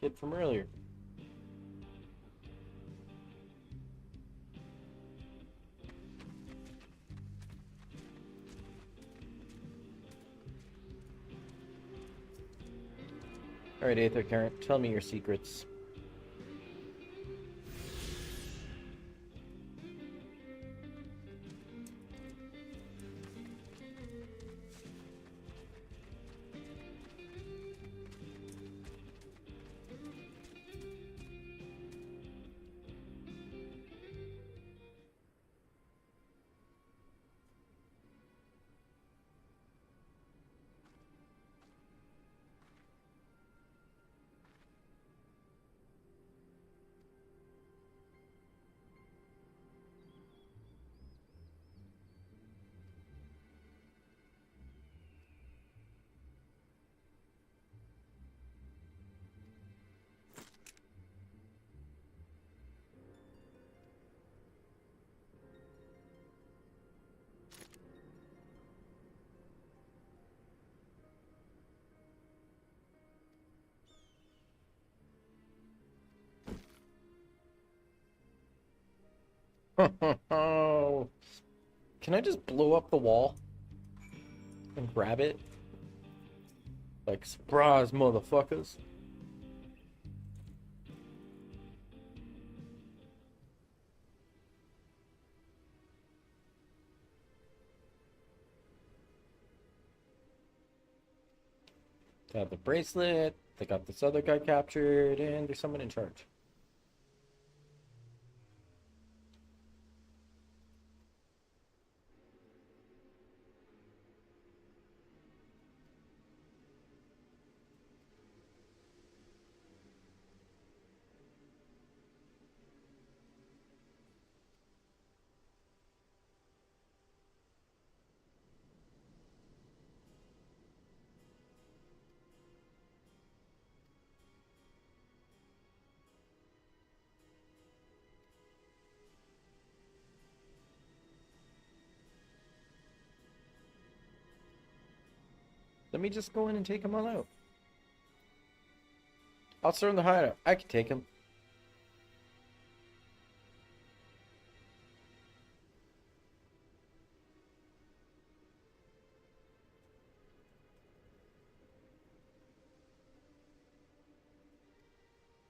Kid from earlier. Alright, Aether Current, tell me your secrets. Can I just blow up the wall and grab it? Like, surprise, motherfuckers. Got the bracelet, they got this other guy captured, and there's someone in charge. Let me just go in and take them all out. I'll storm the hideout. I can take him.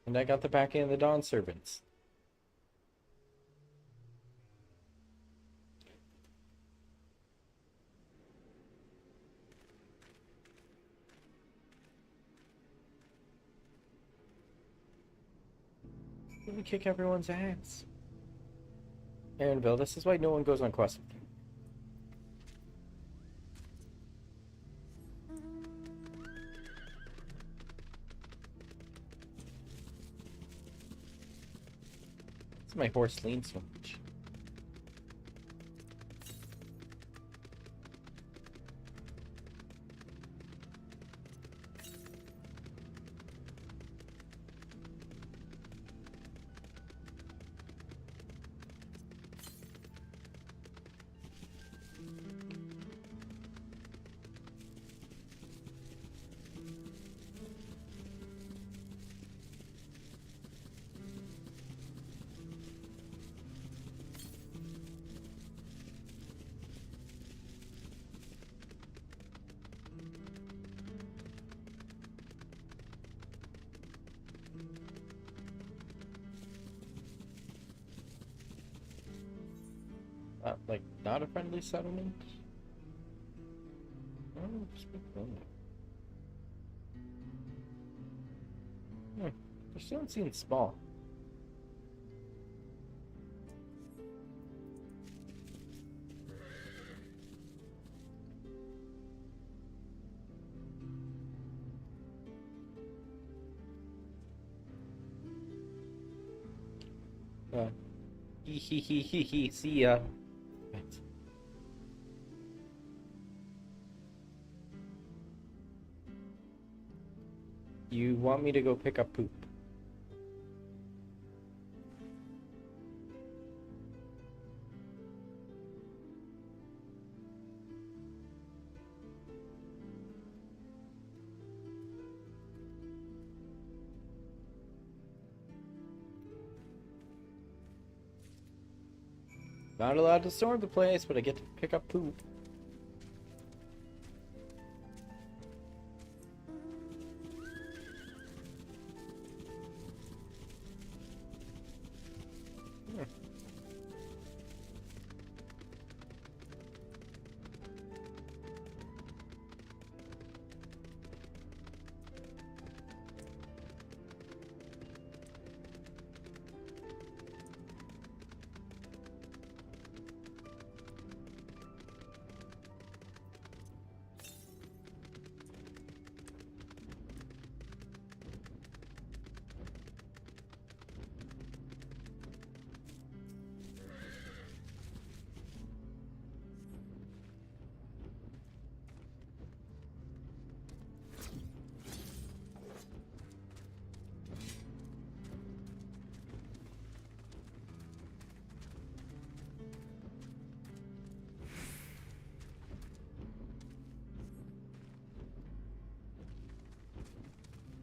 And I got the back end of the Dawn Servants. Let me kick everyone's ass. Aaronville, this is why no one goes on quests with you. My horse leans so much. Like, not a friendly settlement? Oh, just be friendly. They still don't seem small. See ya. Right. You want me to go pick up poop? Not allowed to storm the place, but I get to pick up poop.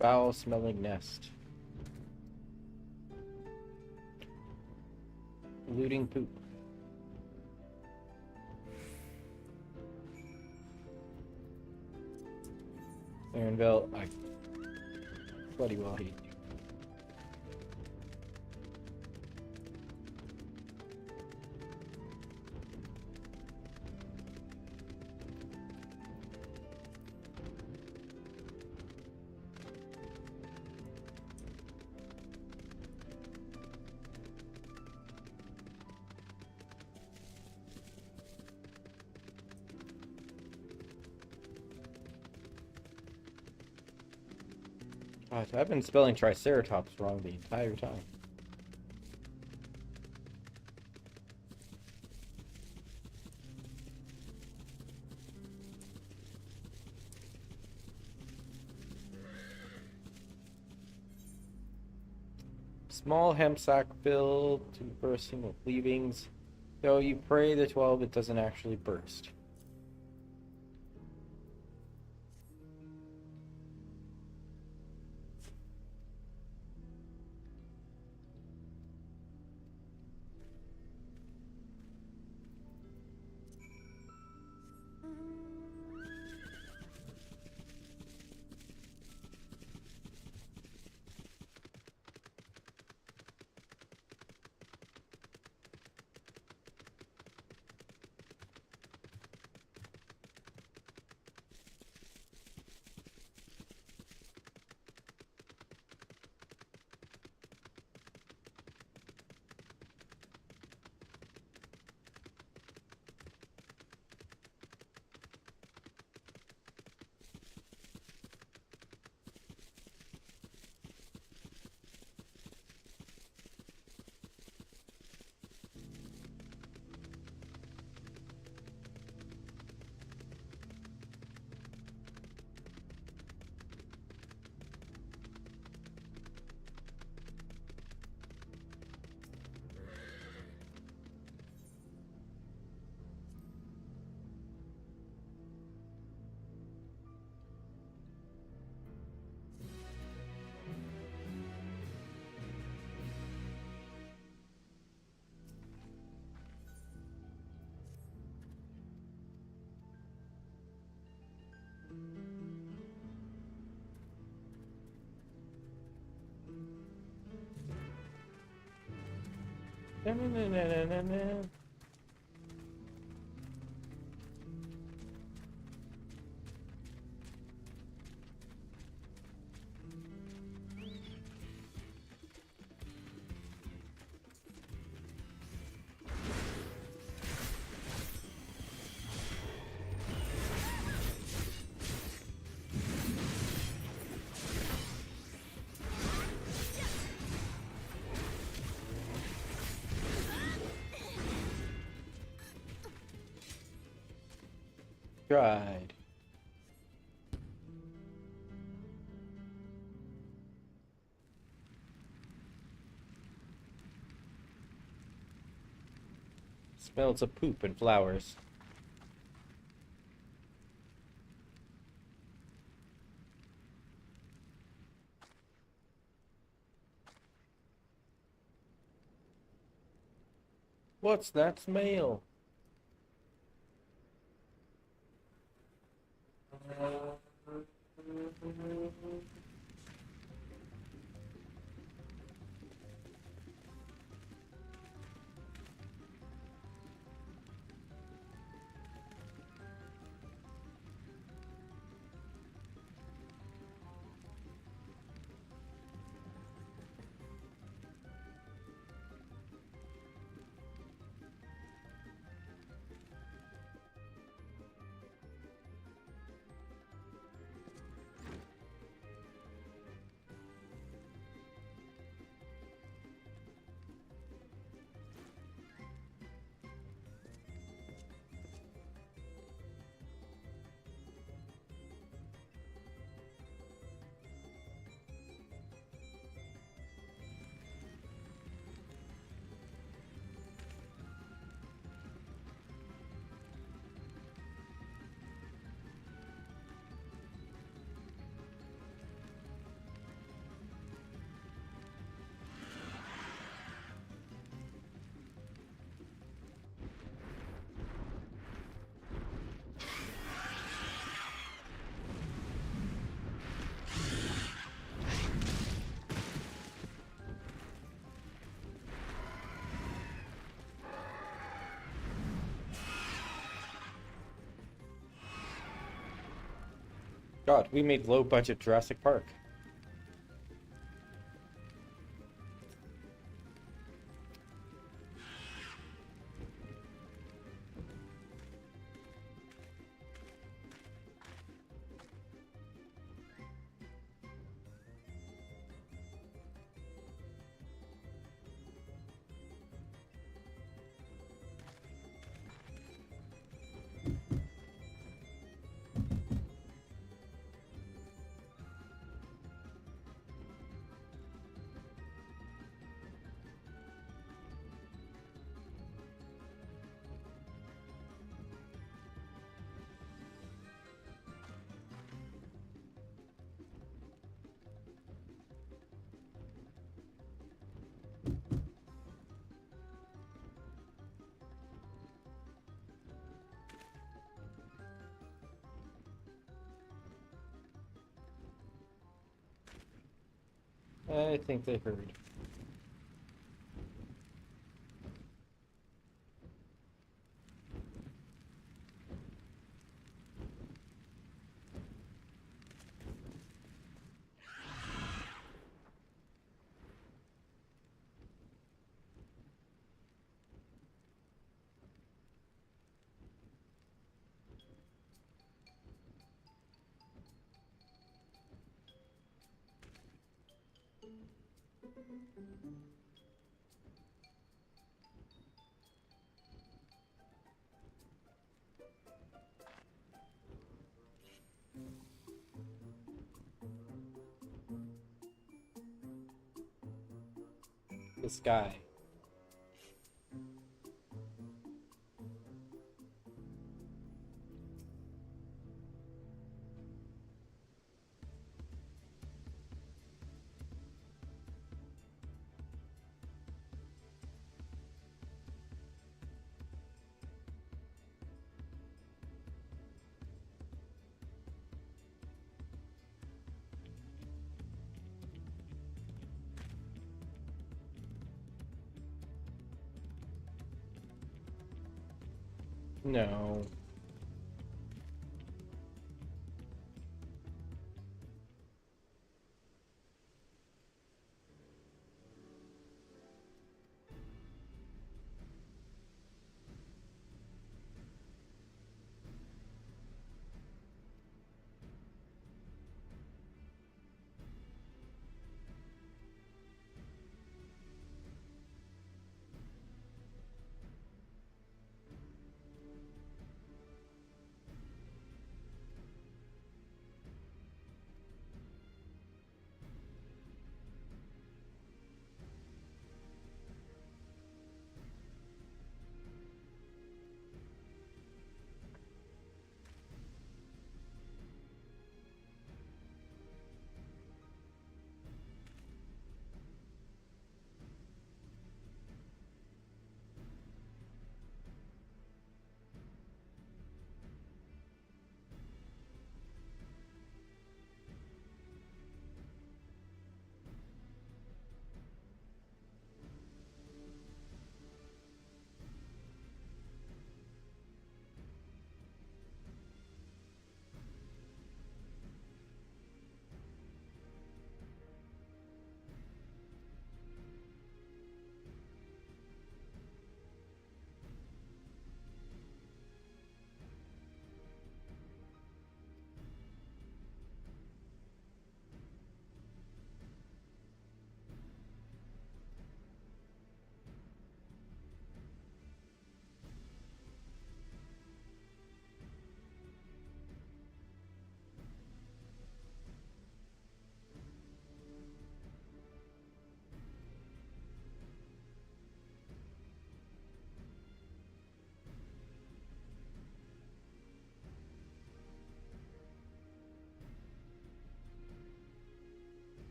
Foul-smelling nest. Looting poop. Aaronville, I bloody well hate you. Gosh, I've been spelling Triceratops wrong the entire time. Small hemp sack filled to bursting with leavings. Though you pray the 12, it doesn't actually burst. Na, na, na, na, na, na. Tried. Smells of poop and flowers. What's that smell? God, we made low budget Jurassic Park. I think they heard. This guy. No.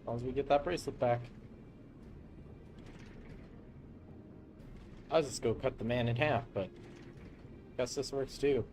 long as we get that bracelet back. I was just go cut the man in half, but guess this works too.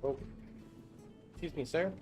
Oh, excuse me, sir.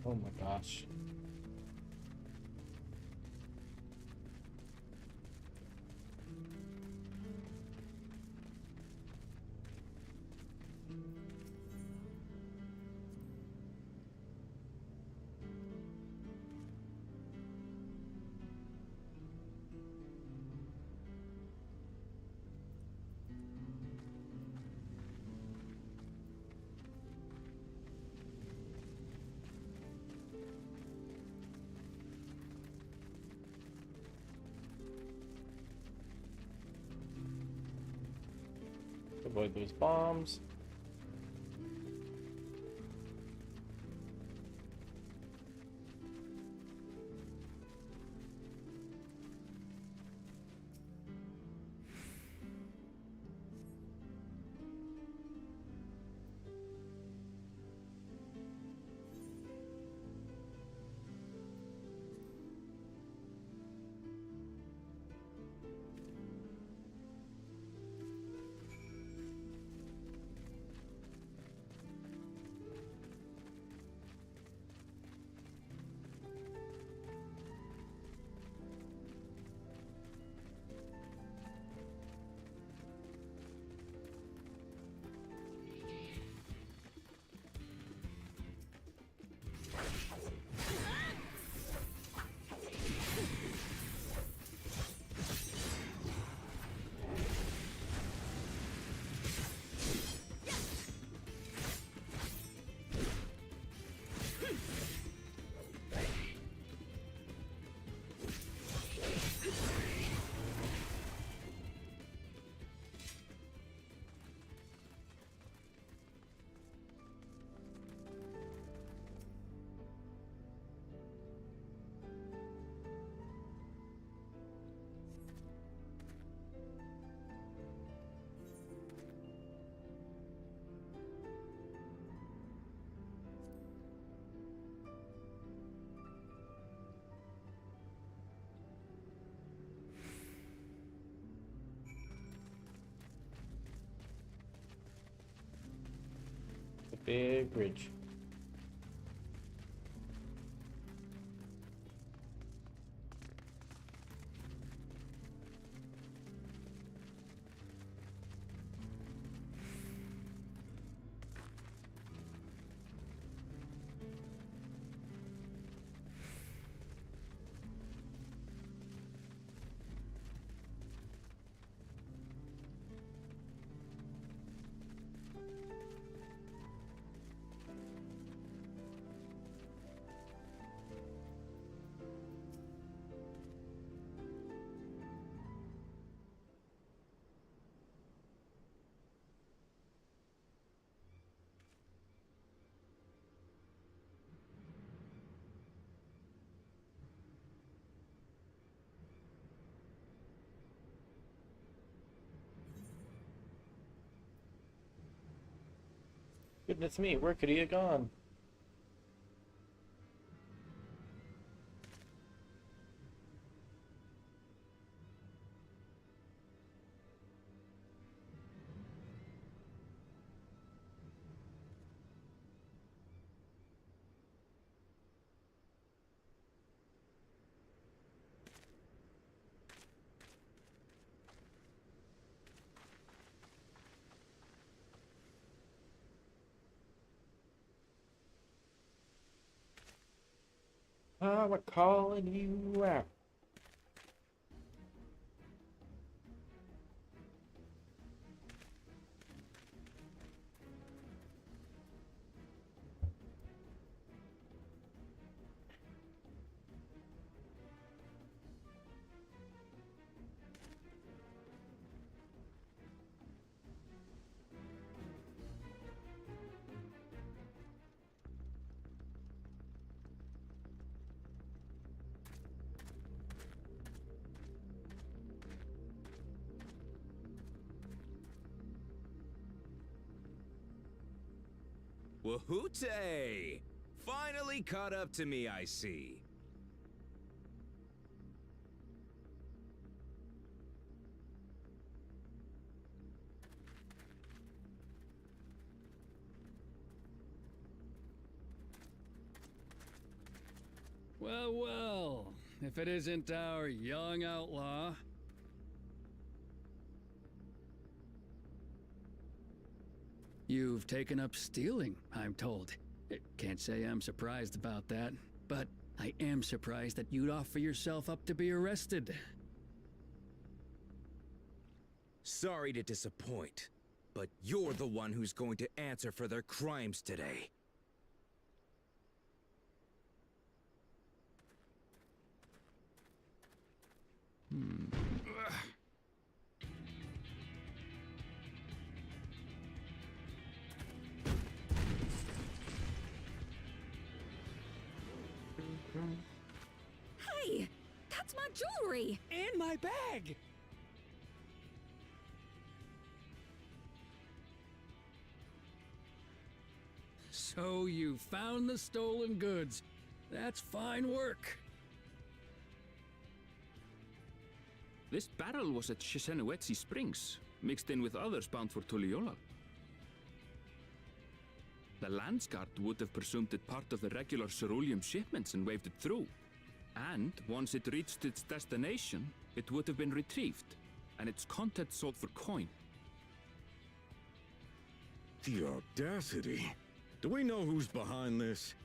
Oh my gosh. Avoid those bombs. Big bridge. Goodness me, where could he have gone? I'm calling you out. Wahoote! Finally caught up to me, I see. Well, well, if it isn't our young outlaw. You've taken up stealing, I'm told. Can't say I'm surprised about that, but I am surprised that you'd offer yourself up to be arrested. Sorry to disappoint, but you're the one who's going to answer for their crimes today. Hey, that's my jewelry! And my bag! So you found the stolen goods. That's fine work. This barrel was at Shisenuetsi Springs, mixed in with others bound for Tuliyola. The Landsguard would have presumed it part of the regular ceruleum shipments and waved it through. And once it reached its destination, it would have been retrieved, and its contents sold for coin. The audacity! Do we know who's behind this?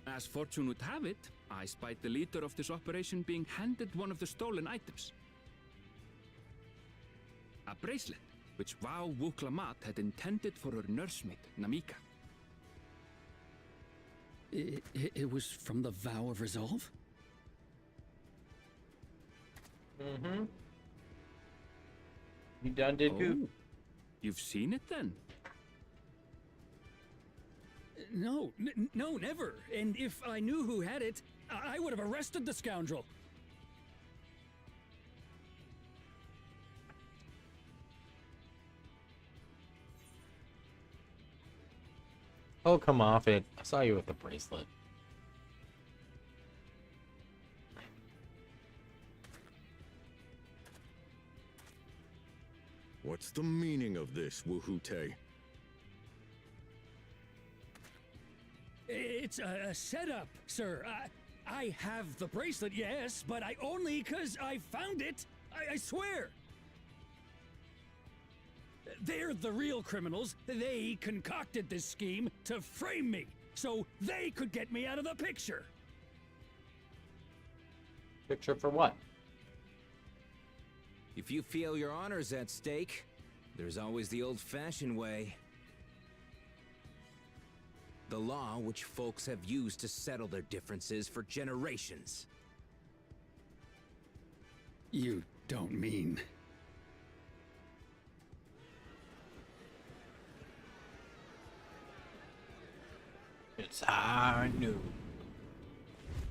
As fortune would have it, I spied the leader of this operation being handed one of the stolen items. A bracelet, which Vau Wuklamat had intended for her nursemaid, Namika. It was from the Vow of Resolve? Mm-hmm. You done did good. You've seen it then? No, no, never. And if I knew who had it, I would have arrested the scoundrel. Oh, come off it. I saw you with the bracelet. What's the meaning of this, Wahoote? It's a setup, sir. I have the bracelet, yes, but I only 'cause I found it. I swear. They're the real criminals. They concocted this scheme to frame me, so they could get me out of the picture. Picture for what? If you feel your honor's at stake, there's always the old-fashioned way. The law which folks have used to settle their differences for generations. You don't mean... It's high noon.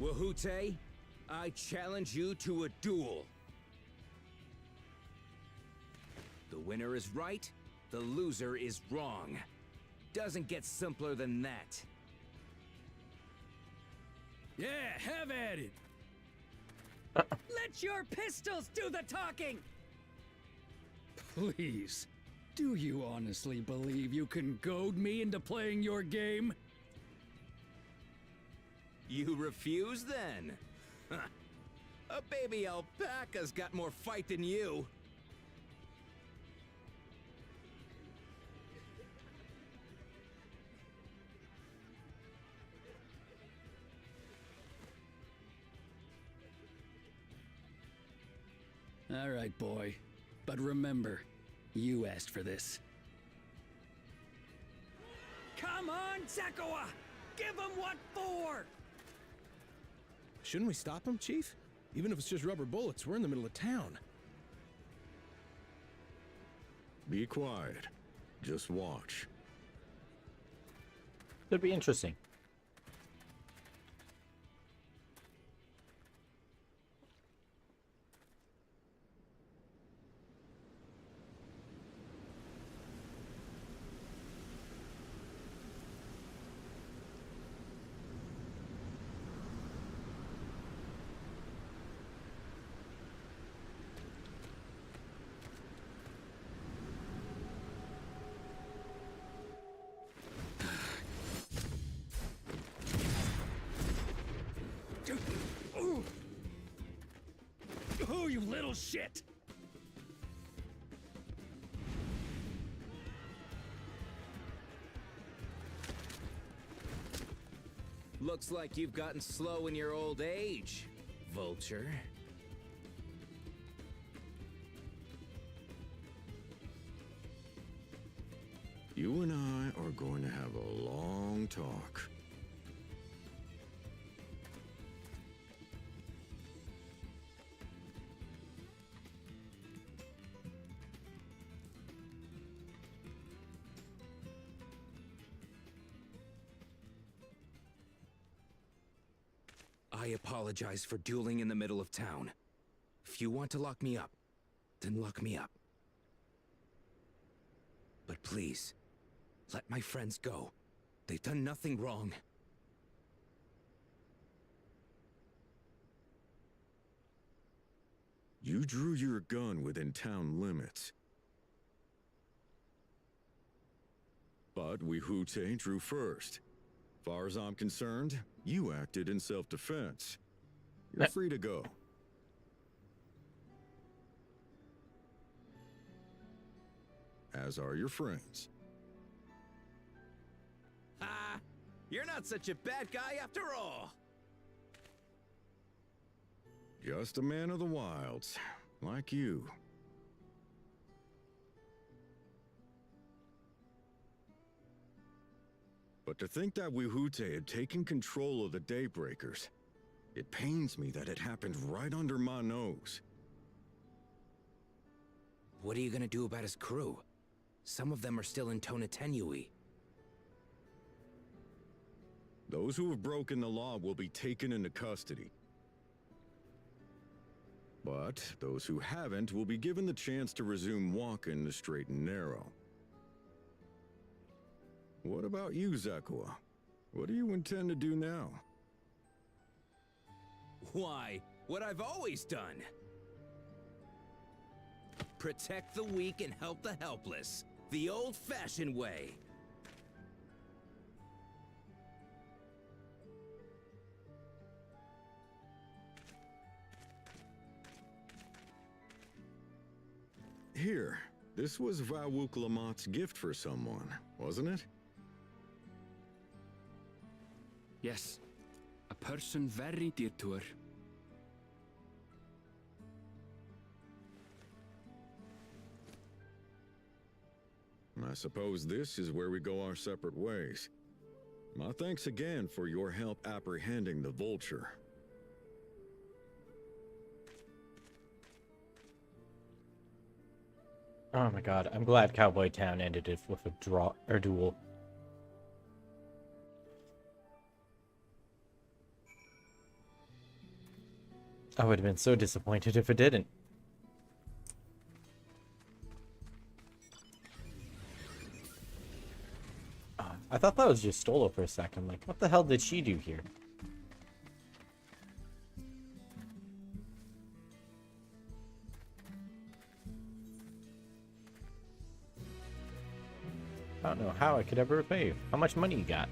Wahute, I challenge you to a duel. The winner is right, the loser is wrong. Doesn't get simpler than that. Yeah, have at it. Let your pistols do the talking! Please, do you honestly believe you can goad me into playing your game? You refuse then? A baby alpaca's got more fight than you. All right, boy. But remember, you asked for this. Come on, Zakawa! Give him what for! Shouldn't we stop him, Chief? Even if it's just rubber bullets, we're in the middle of town. Be quiet. Just watch. Could be interesting. Oh, you little shit! Looks like you've gotten slow in your old age, Vulture. You and I are going to have a long talk. I apologize for dueling in the middle of town. If you want to lock me up, then lock me up. But please, let my friends go. They've done nothing wrong. You drew your gun within town limits. But Wahute drew first. Far as I'm concerned, you acted in self-defense. You're free to go. As are your friends. Ha! You're not such a bad guy after all! Just a man of the wilds, like you. But to think that Wahute had taken control of the Daybreakers, it pains me that it happened right under my nose. What are you gonna do about his crew? Some of them are still in Tonatenui. Those who have broken the law will be taken into custody. But those who haven't will be given the chance to resume walking the straight and narrow. What about you, Zakawa? What do you intend to do now? Why, what I've always done. Protect the weak and help the helpless. The old-fashioned way. Here, this was Vawuk Lamot's gift for someone, wasn't it? Yes, a person very dear to her. I suppose this is where we go our separate ways. My thanks again for your help apprehending the vulture. Oh my god, I'm glad Cowboy Town ended it with a draw or duel. I would have been so disappointed if it didn't. I thought that was just Stola for a second. Like, what the hell did she do here? I don't know how I could ever repay you. How much money you got?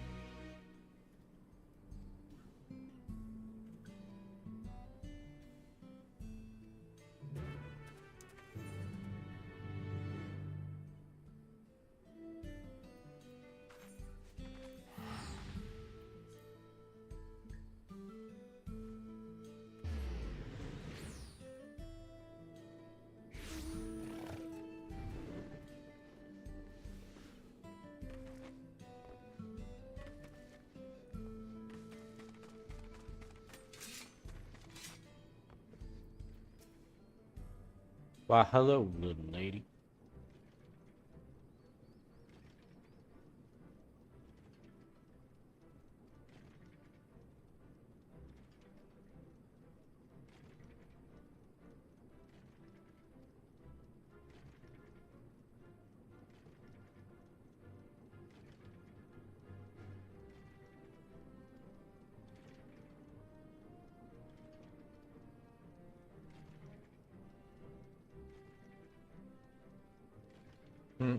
Why, hello, little lady. Hmm.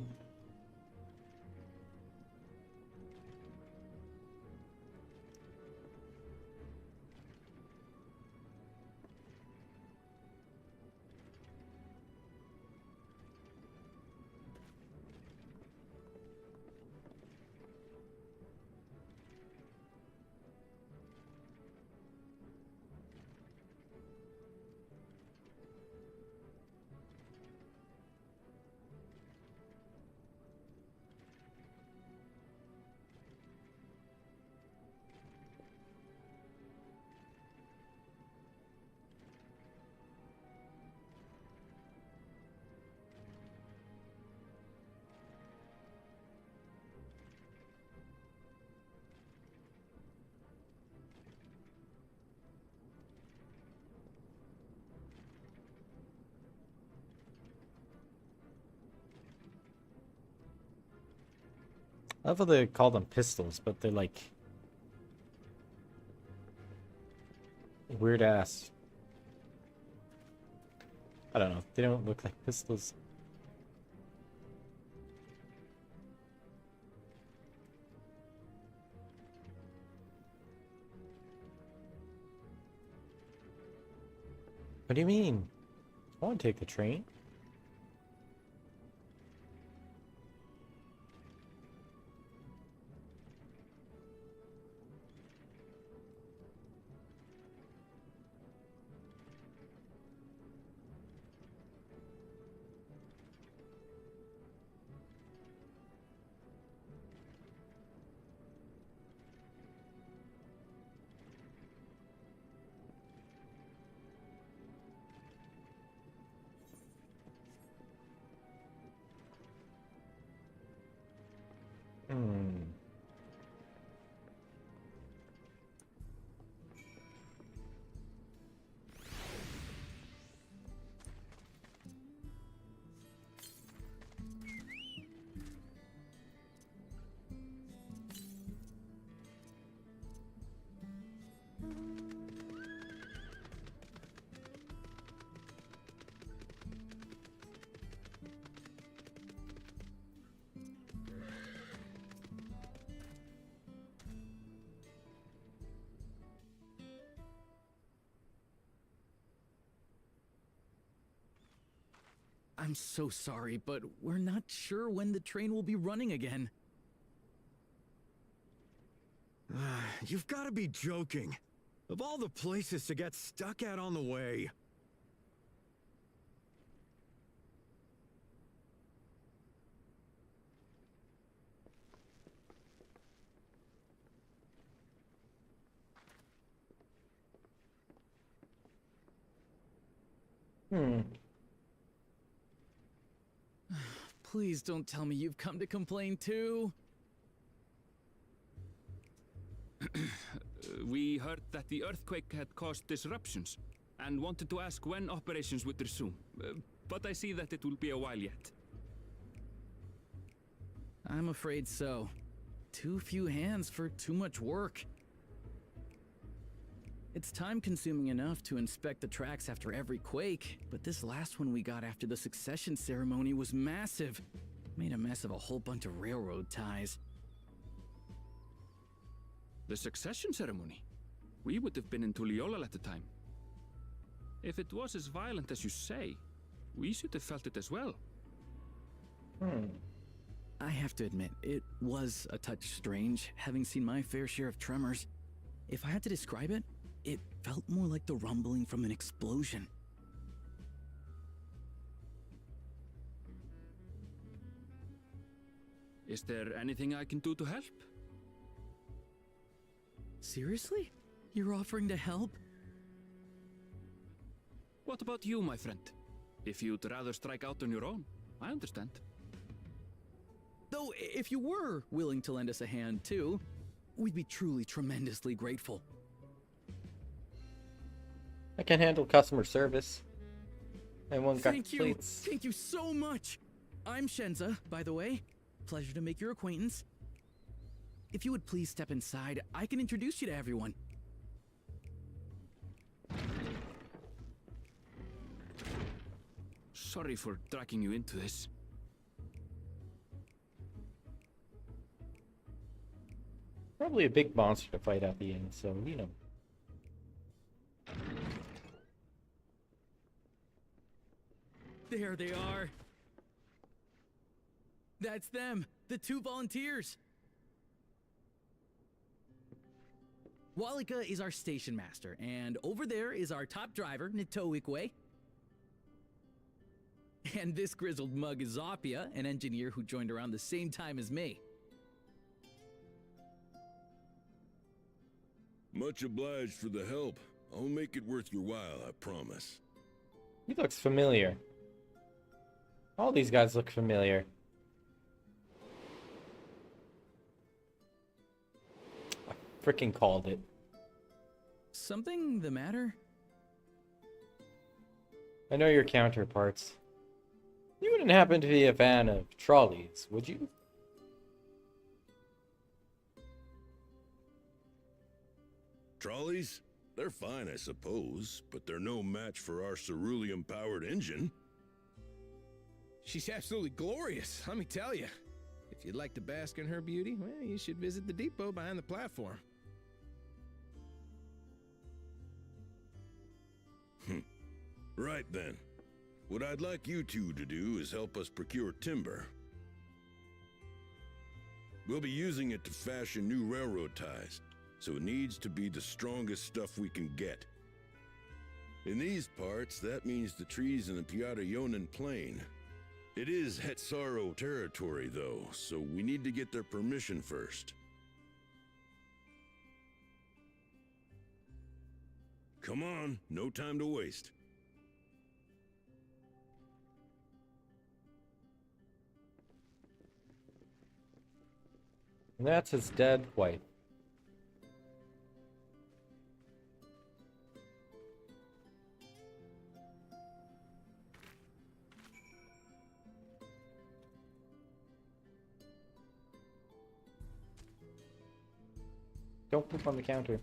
I love how they call them pistols, but they're like weird ass. I don't know. They don't look like pistols. What do you mean? I want to take the train. I'm so sorry, but we're not sure when the train will be running again. You've got to be joking. Of all the places to get stuck at on the way. Please don't tell me you've come to complain too. We heard that the earthquake had caused disruptions and wanted to ask when operations would resume. But I see that it will be a while yet. I'm afraid so. Too few hands for too much work. It's time-consuming enough to inspect the tracks after every quake, but this last one we got after the succession ceremony was massive. Made a mess of a whole bunch of railroad ties. The succession ceremony? We would have been in Tuliolal at the time. If it was as violent as you say, we should have felt it as well. I have to admit, it was a touch strange, having seen my fair share of tremors. If I had to describe it, it felt more like the rumbling from an explosion. Is there anything I can do to help? Seriously? You're offering to help? What about you, my friend? If you'd rather strike out on your own, I understand. Though, if you were willing to lend us a hand too, we'd be truly tremendously grateful. I can handle customer service. Everyone got Thank you! plates. Thank you so much! I'm Shenza, by the way. Pleasure to make your acquaintance. If you would please step inside, I can introduce you to everyone. Sorry for dragging you into this. Probably a big monster to fight at the end, so you know. There they are. That's them, the two volunteers. Walika is our station master, and over there is our top driver, Nitoikwe. And this grizzled mug is Zopia, an engineer who joined around the same time as me. Much obliged for the help. I'll make it worth your while, I promise. He looks familiar. All these guys look familiar. I freaking called it. Something the matter? I know your counterparts. You wouldn't happen to be a fan of trolleys, would you? Trolleys? They're fine, I suppose, but they're no match for our ceruleum-powered engine. She's absolutely glorious, let me tell you. If you'd like to bask in her beauty, well, you should visit the depot behind the platform. Right then. What I'd like you two to do is help us procure timber. We'll be using it to fashion new railroad ties, so it needs to be the strongest stuff we can get. In these parts, that means the trees in the Piata-Yonan Plain. It is Hetsaro territory, though, so we need to get their permission first. Come on, no time to waste. And that's his dead wife. Don't poop on the counter.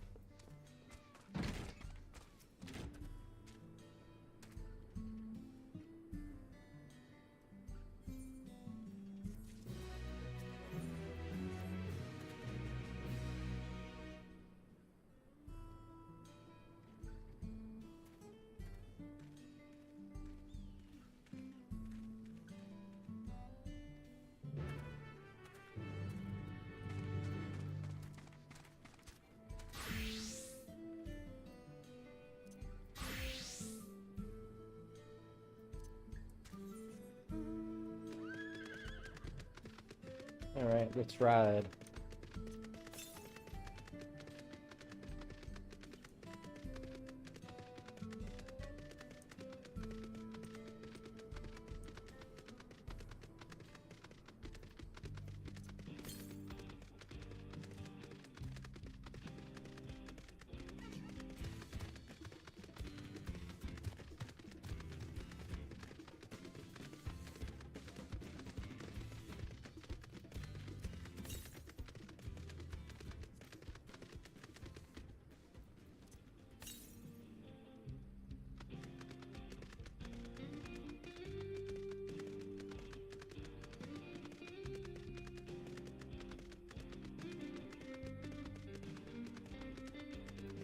Alright, let's ride.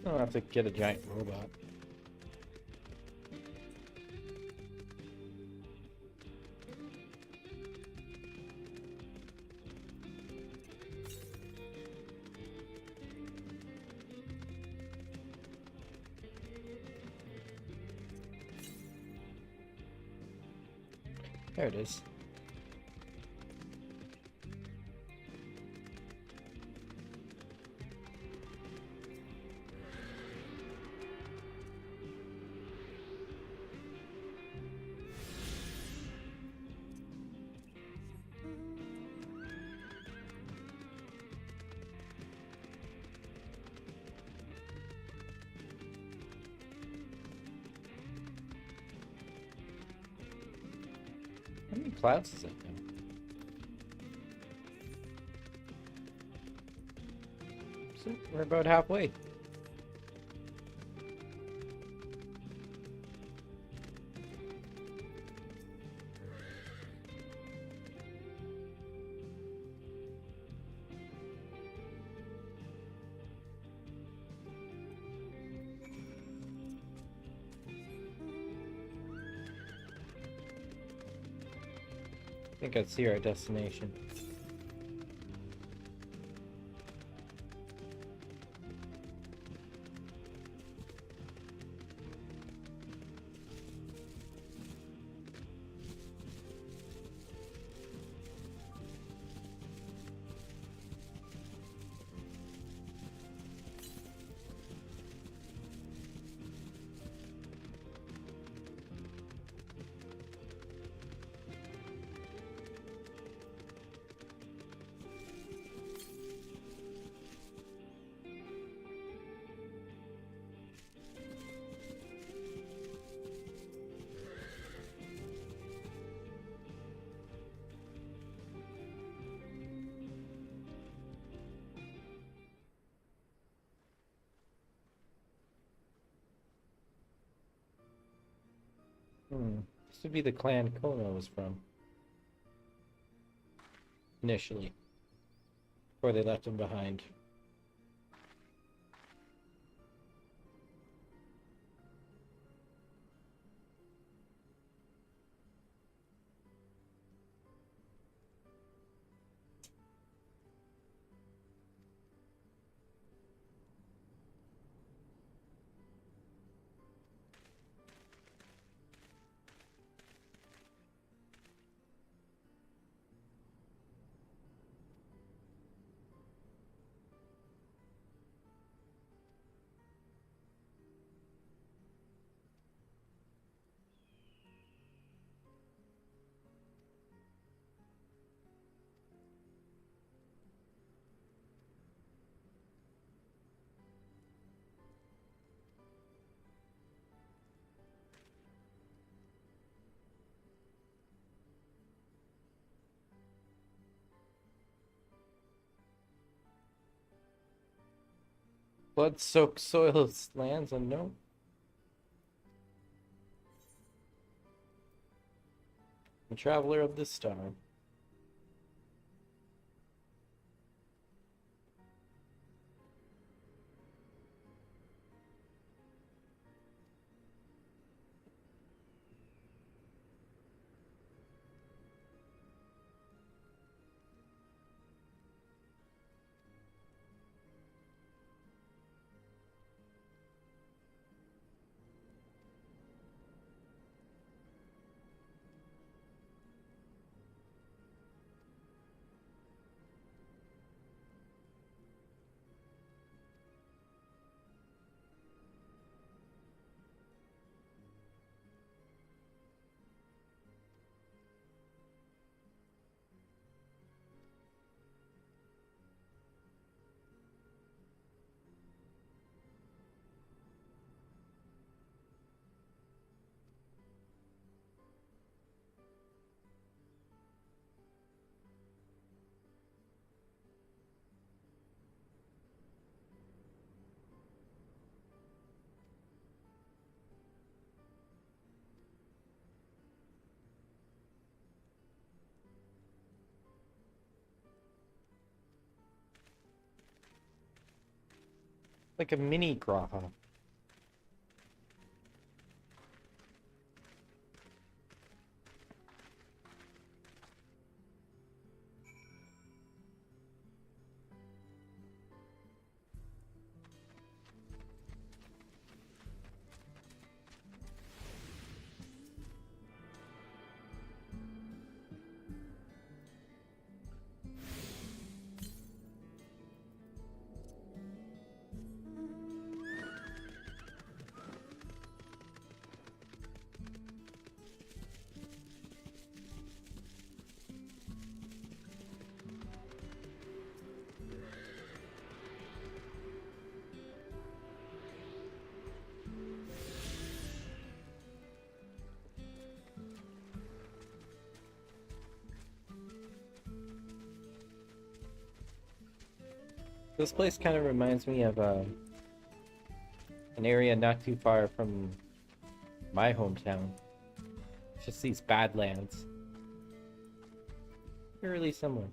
I don't have to get a giant robot. There it is. How many clouds does that have? So we're about halfway. I think I see our destination. This would be the clan Kono was from. Initially. Before they left him behind. Blood-soaked soil lands unknown. The traveler of the star. Like a mini Graha. This place kind of reminds me of an area not too far from my hometown. It's just these badlands. They're really similar.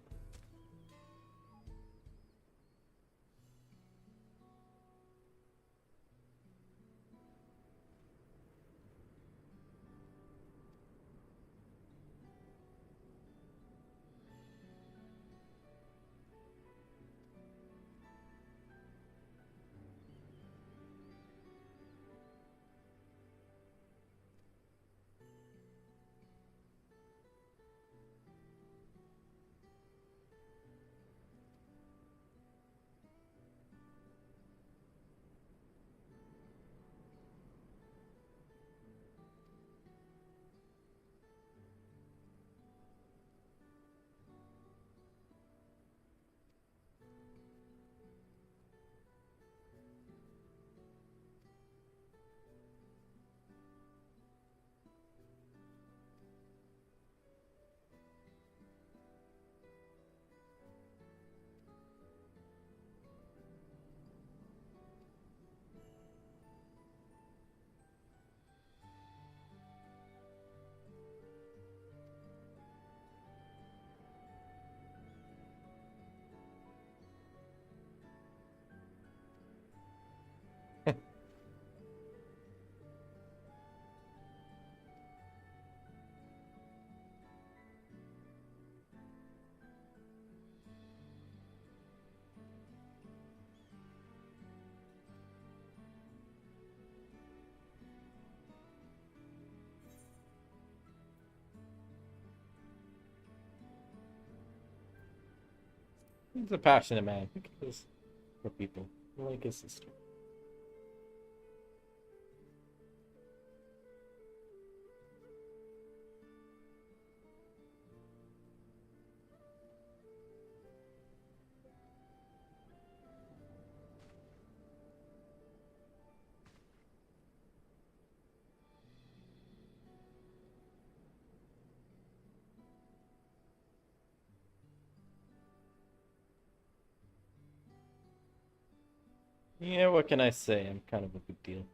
He's a passionate man. He cares for people, like his sister. Yeah, what can I say? I'm kind of a big deal.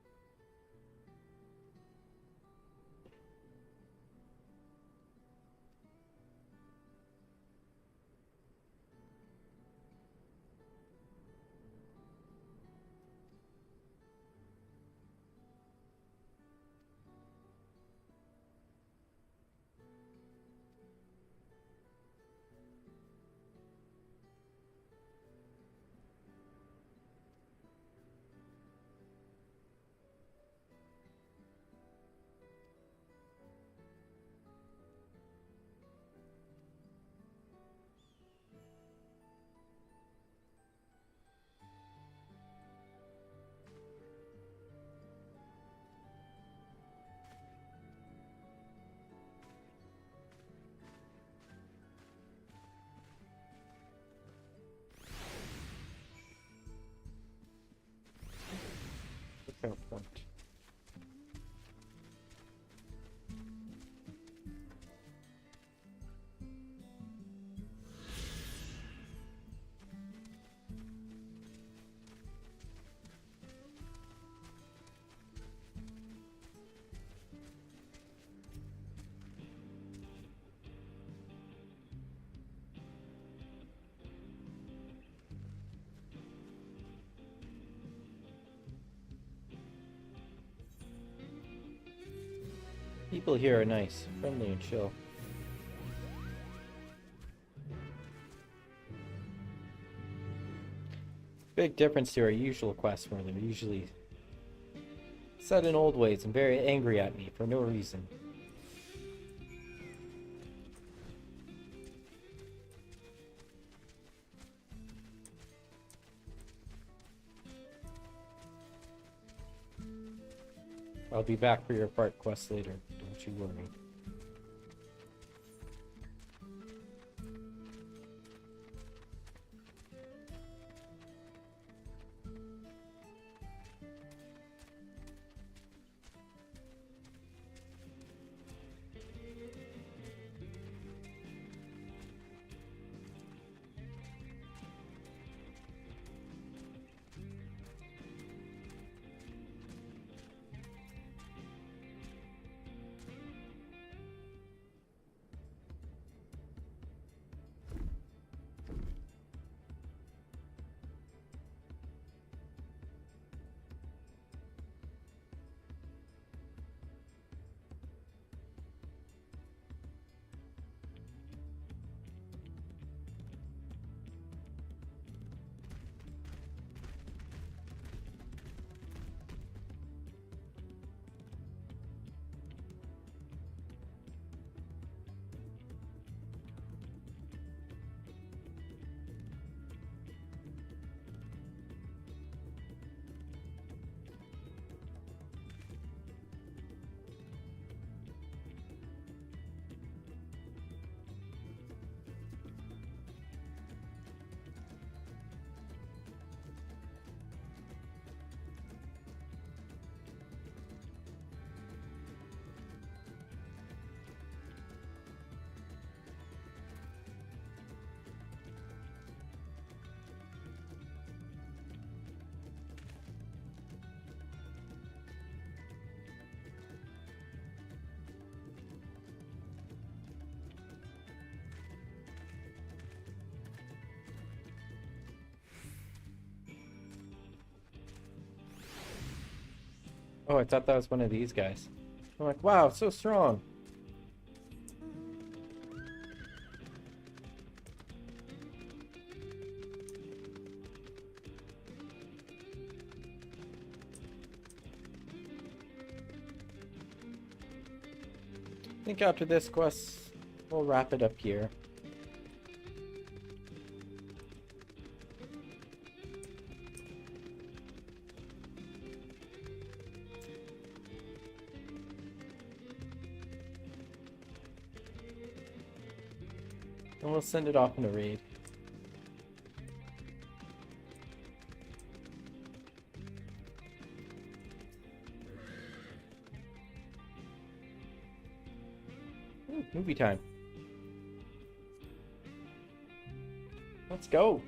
People here are nice, friendly and chill. Big difference to our usual quests where they're usually set in old ways and very angry at me for no reason. I'll be back for your part quest later, don't you worry. Oh, I thought that was one of these guys. I'm like, wow, it's so strong. I think after this quest, we'll wrap it up here. And we'll send it off in a raid. Ooh, movie time. Let's go.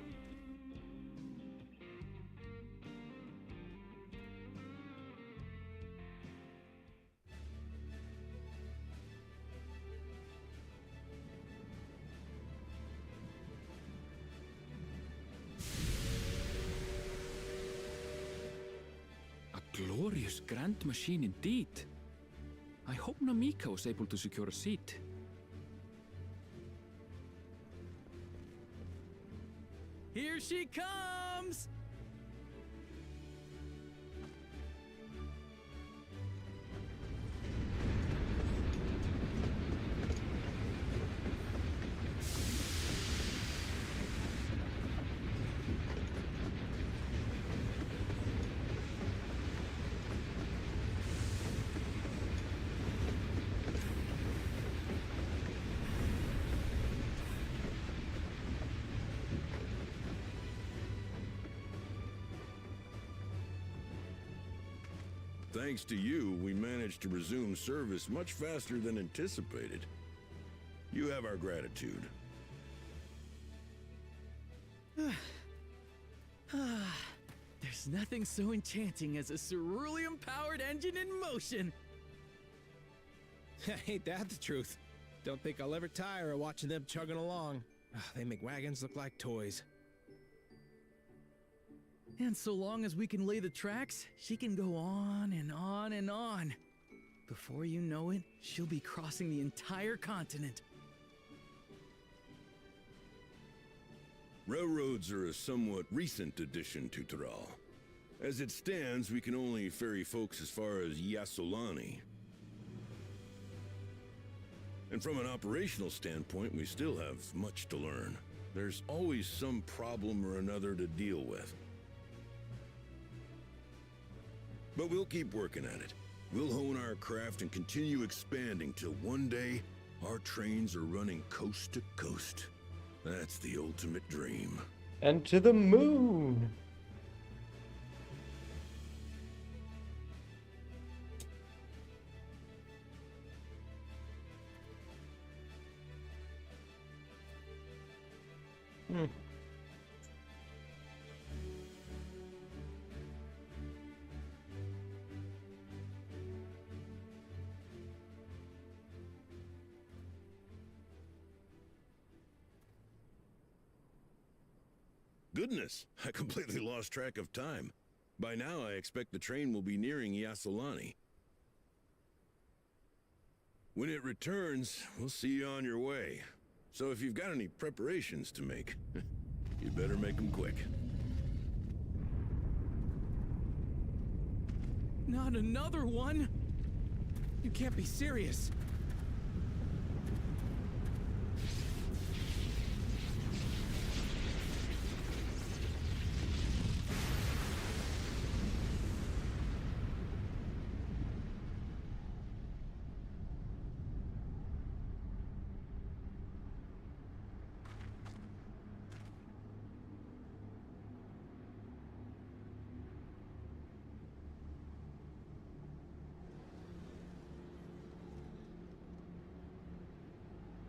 Glorious grand machine indeed. I hope Namika was able to secure a seat. Here she comes! Thanks to you, we managed to resume service much faster than anticipated. You have our gratitude. There's nothing so enchanting as a cerulean-powered engine in motion. Ain't that the truth? Don't think I'll ever tire of watching them chugging along. They make wagons look like toys. And so long as we can lay the tracks, she can go on and on and on. Before you know it, she'll be crossing the entire continent. Railroads are a somewhat recent addition to Tyrell. As it stands, we can only ferry folks as far as Yassolani. And from an operational standpoint, we still have much to learn. There's always some problem or another to deal with. But we'll keep working at it. We'll hone our craft and continue expanding till one day, our trains are running coast to coast. That's the ultimate dream. And to the moon! Goodness, I completely lost track of time. By now, I expect the train will be nearing Yassolani. When it returns, we'll see you on your way. So if you've got any preparations to make, you better make them quick. Not another one? You can't be serious.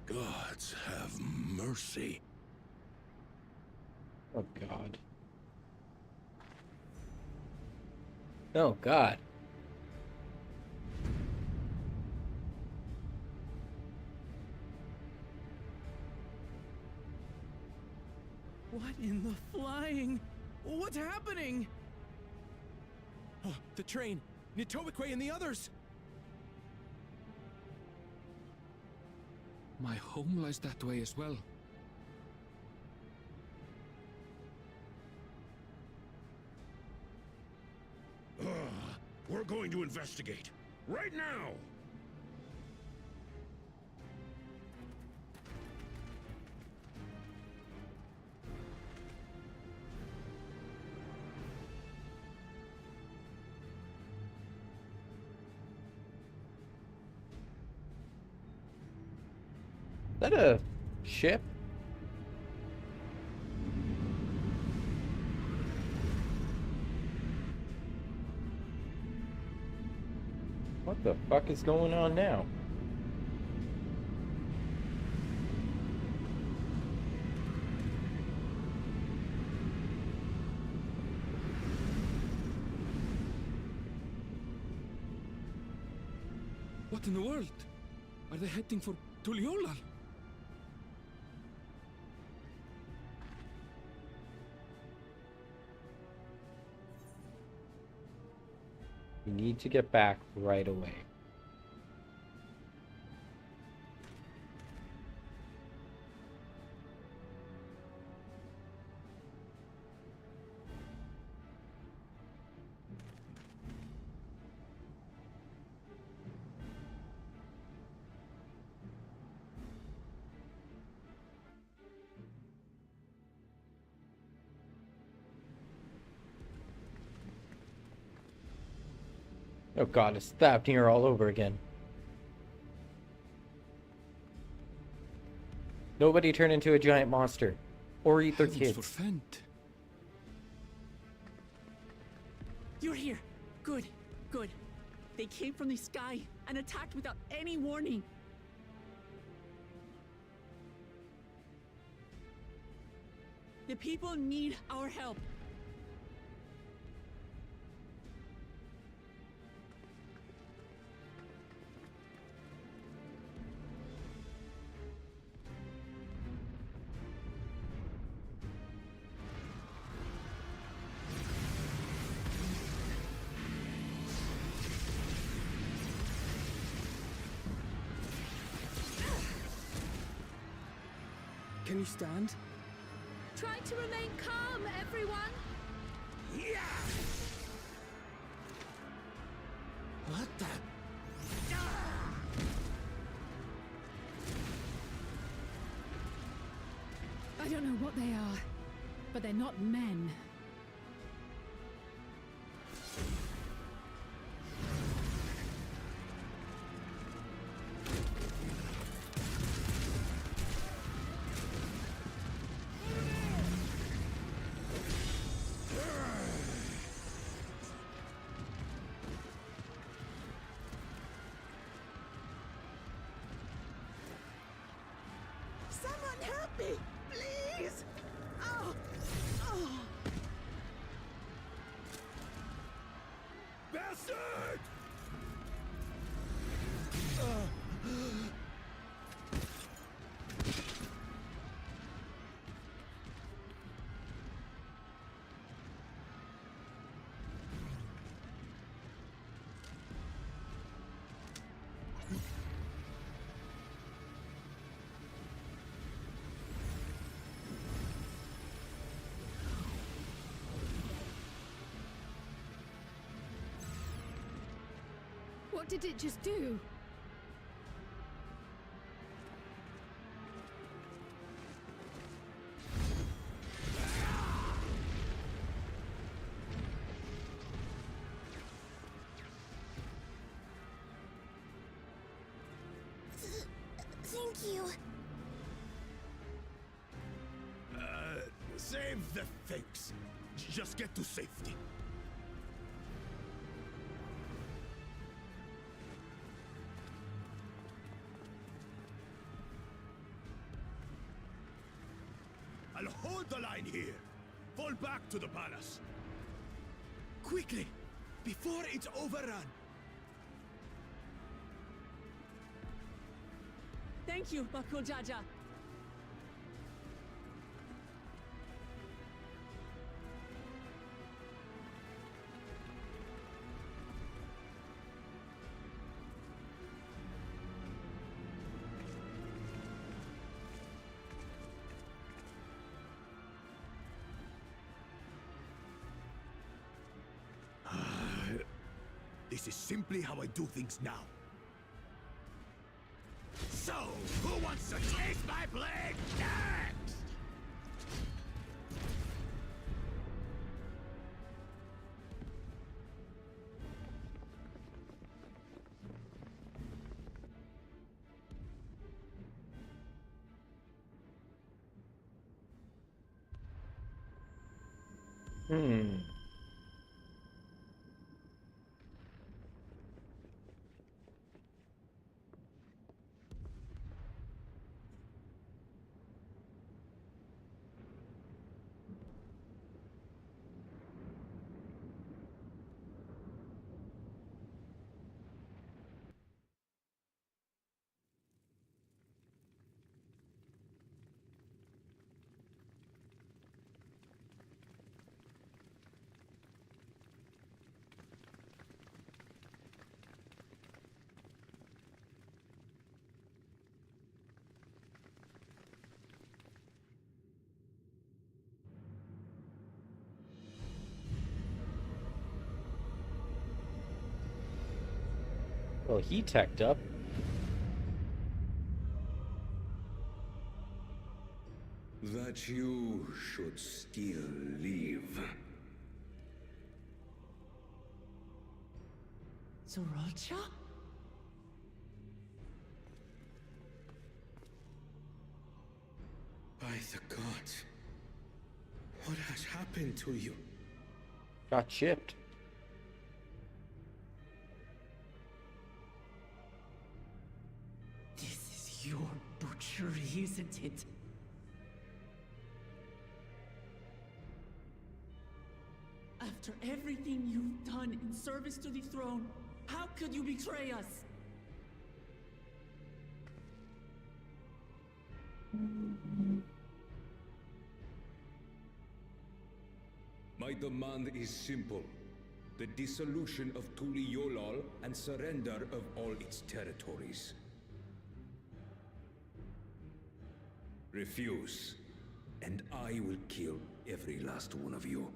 Gods have mercy. Oh, God. Oh, God. What in the flying? What's happening? Oh, the train! Nitowikwe and the others! My home lies that way as well. We're going to investigate. Right now! Is that a ship? What the fuck is going on now? What in the world? Are they heading for Tuliolal? We need to get back right away. Oh God, it's Thapnir all over again. Nobody turn into a giant monster. Or eat their kids. Forfend. You're here. Good, good. They came from the sky and attacked without any warning. The people need our help. Can you stand? Try to remain calm, everyone! Yeah! What the? I don't know what they are, but they're not men. Someone help me, please! Oh! Oh! Bastard! What did it just do? Thank you. Save the thanks. Just get to safety. I'll hold the line here. Fall back to the palace. Quickly, before it's overrun. Thank you, Bakul Jaja. This is simply how I do things now. So, who wants to taste my blade next? Well, he teched up. That you should still live. Zorocha? By the gods. What has happened to you? Got chipped. This is your butchery, isn't it? After everything you've done in service to the throne, how could you betray us? My demand is simple. The dissolution of Tuli Yolal and surrender of all its territories. Refuse, and I will kill every last one of you.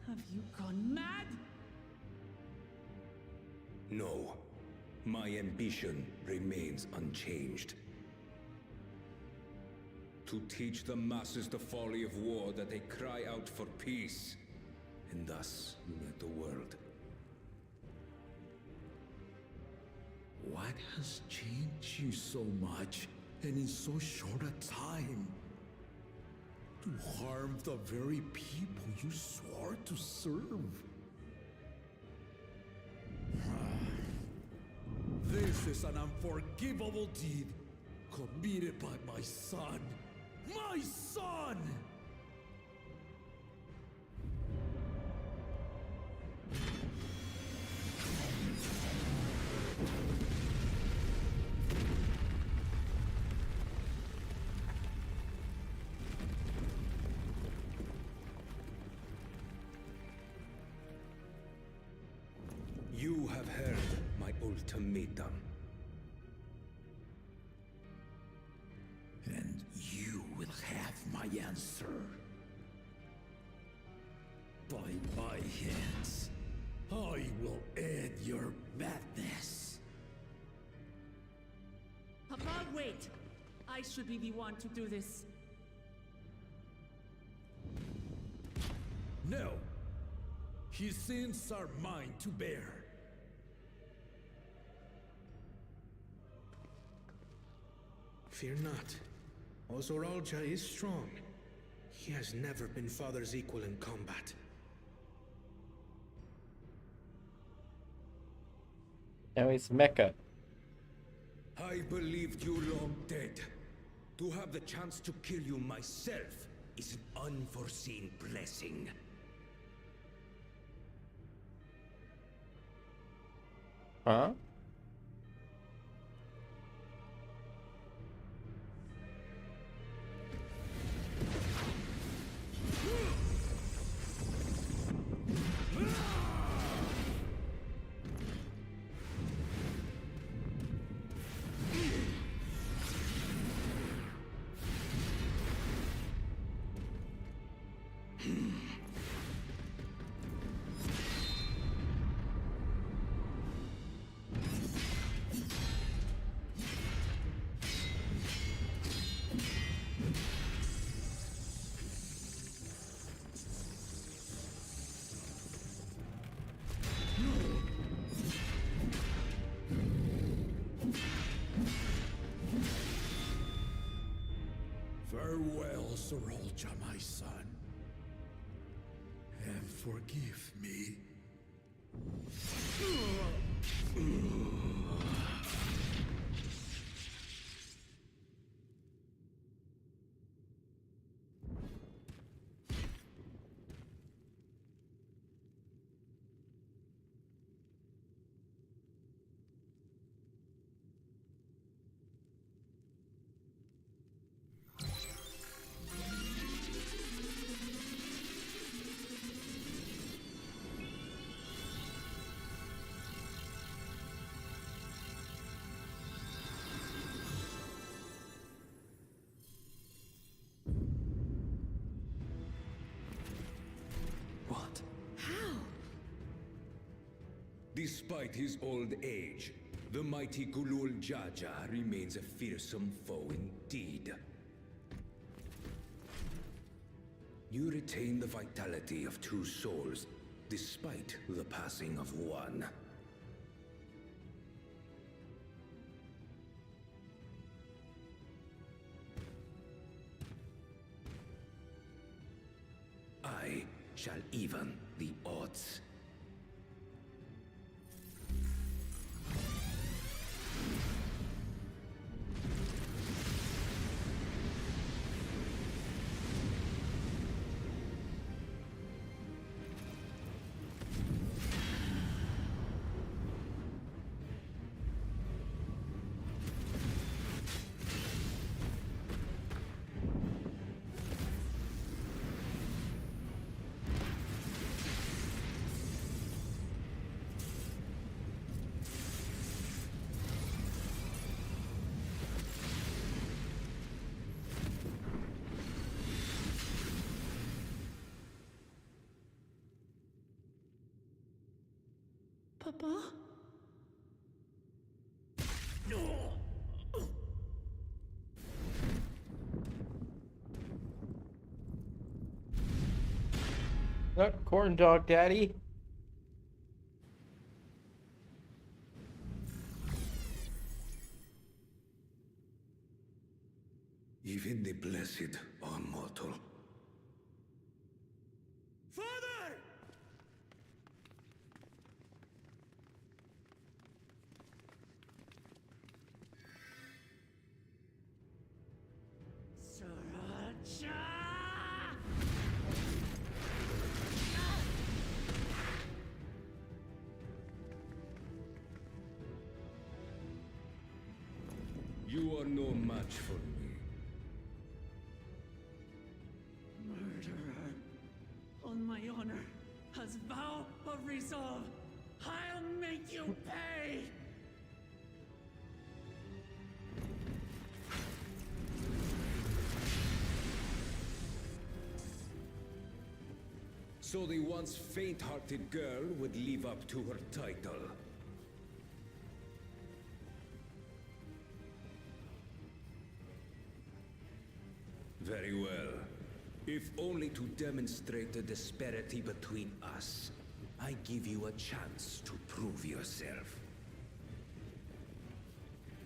Have you gone mad? No. My ambition remains unchanged. To teach the masses the folly of war, that they cry out for peace, and thus unite the world. What has changed you so much, and in so short a time? To harm the very people you swore to serve. This is an unforgivable deed committed by my son. My son! You have heard my ultimatum. And you will have my answer. By my hands, I will end your madness. Papa, wait! I should be the one to do this. No. His sins are mine to bear. Fear not. Ozoralja is strong. He has never been Father's equal in combat. Now he's Mecca. I believed you long dead. To have the chance to kill you myself is an unforeseen blessing. Huh? Farewell, Sorolja, my son. And forgive me. Despite his old age, the mighty Gulul Jaja remains a fearsome foe indeed. You retain the vitality of two souls, despite the passing of one. I shall even the odds. Papa? Not CornDog, Daddy. Even the blessed are mortal. Father! Sriracha! You are no match for me. Murderer. On my honor, as vow of resolve, I'll make you pay! So the once faint-hearted girl would live up to her title. Very well. If only to demonstrate the disparity between us, I give you a chance to prove yourself.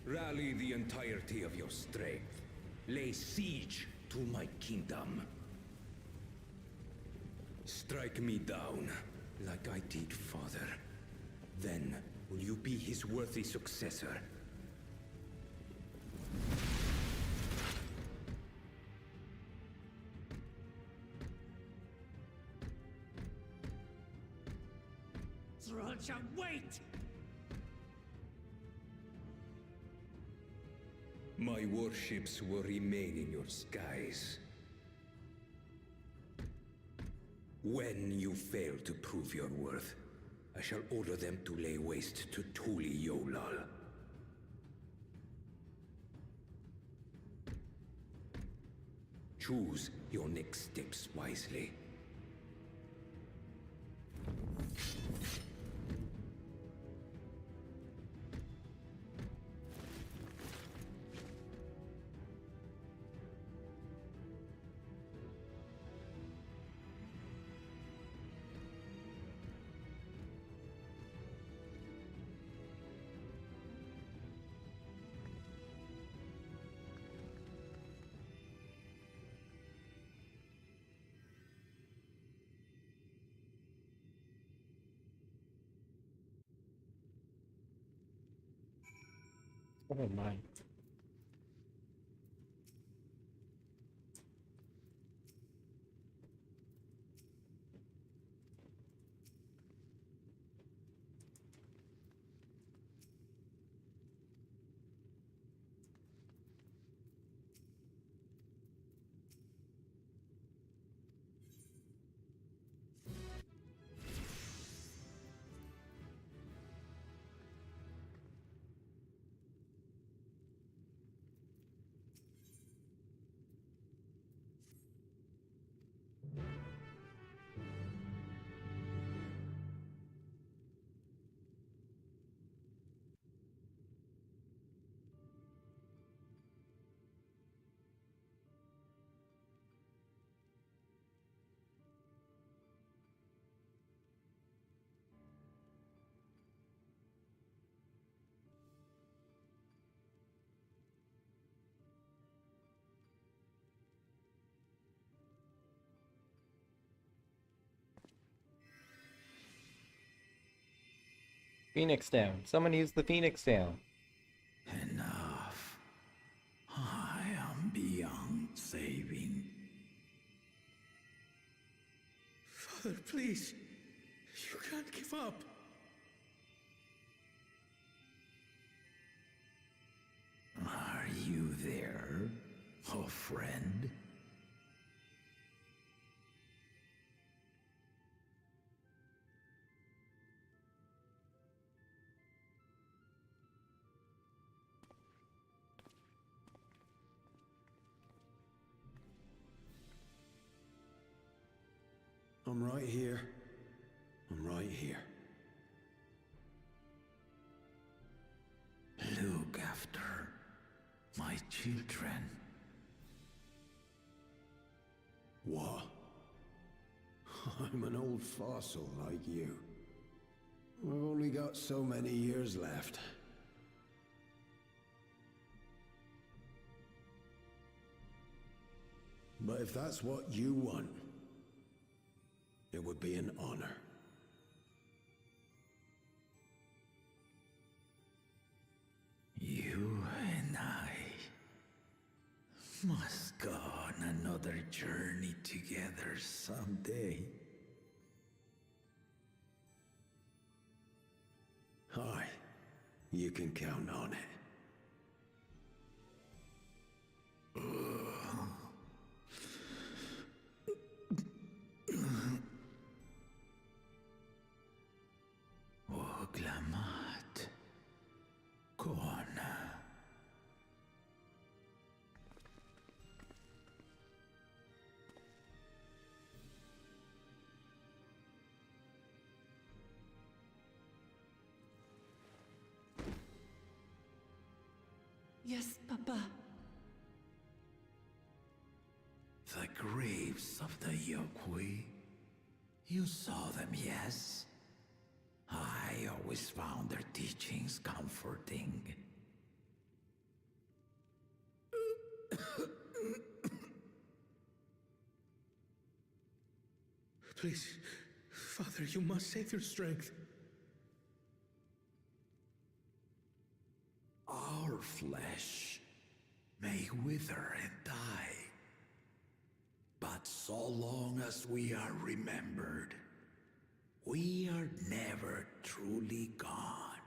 Rally the entirety of your strength. Lay siege to my kingdom. Strike me down, like I did father. Then, will you be his worthy successor? Sriracha, wait! My warships will remain in your skies. When you fail to prove your worth, I shall order them to lay waste to Tuli Yolal. Choose your next steps wisely. Oh my. Phoenix down. Someone use the Phoenix down. Enough. I am beyond saving. Father, please. You can't give up. Are you there, oh friend? I'm right here. I'm right here. after my children. What? I'm an old fossil like you. We've only got so many years left. But if that's what you want, it would be an honor. You and I must go on another journey together someday. Aye, you can count on it. Oglamat. Kona. Yes, Papa. The graves of the Yokwi. You saw them, yes? I always found their teachings comforting. Please, Father, you must save your strength. Our flesh may wither and die, but so long as we are remembered, we are never truly gone.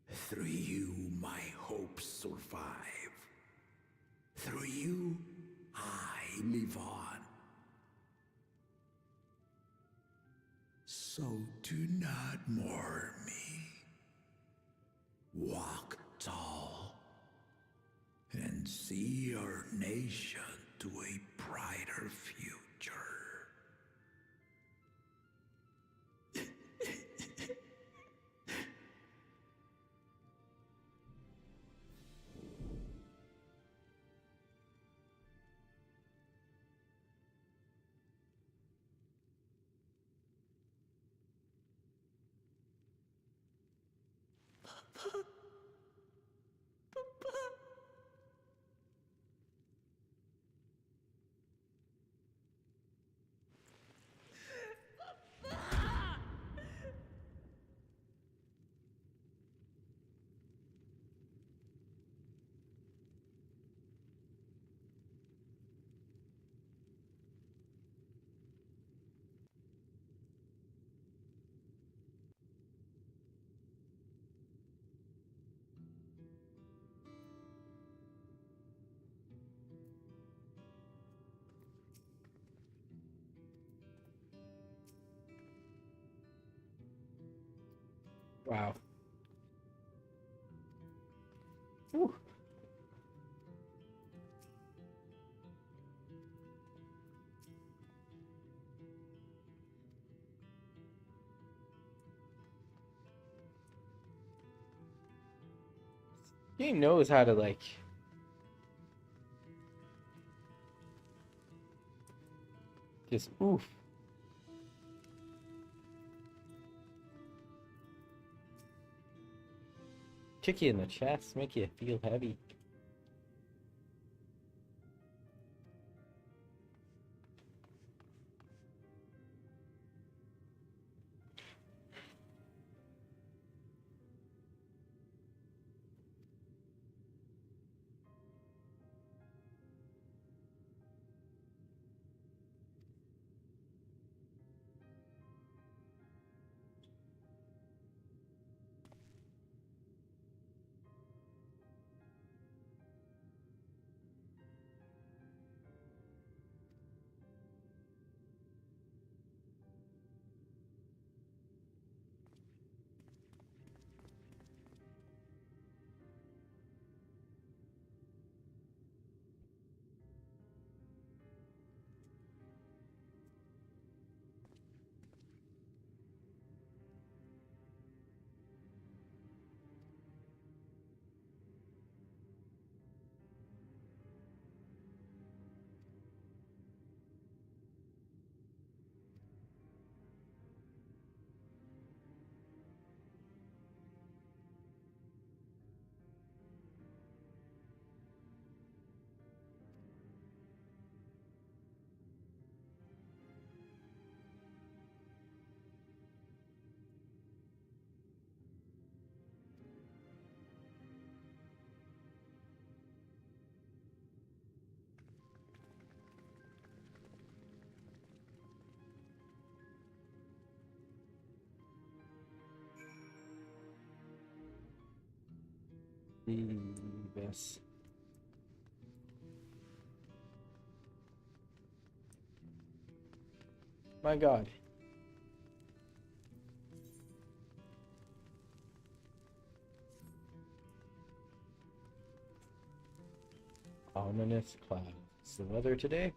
Through you, my hopes survive. Through you, I live on. So do not mourn me. Walk tall and see our nation to a brighter future. Wow. Whew. Game knows how to like just oof. Kick you in the chest, make you feel heavy. This. My God. Ominous clouds. It's the weather today.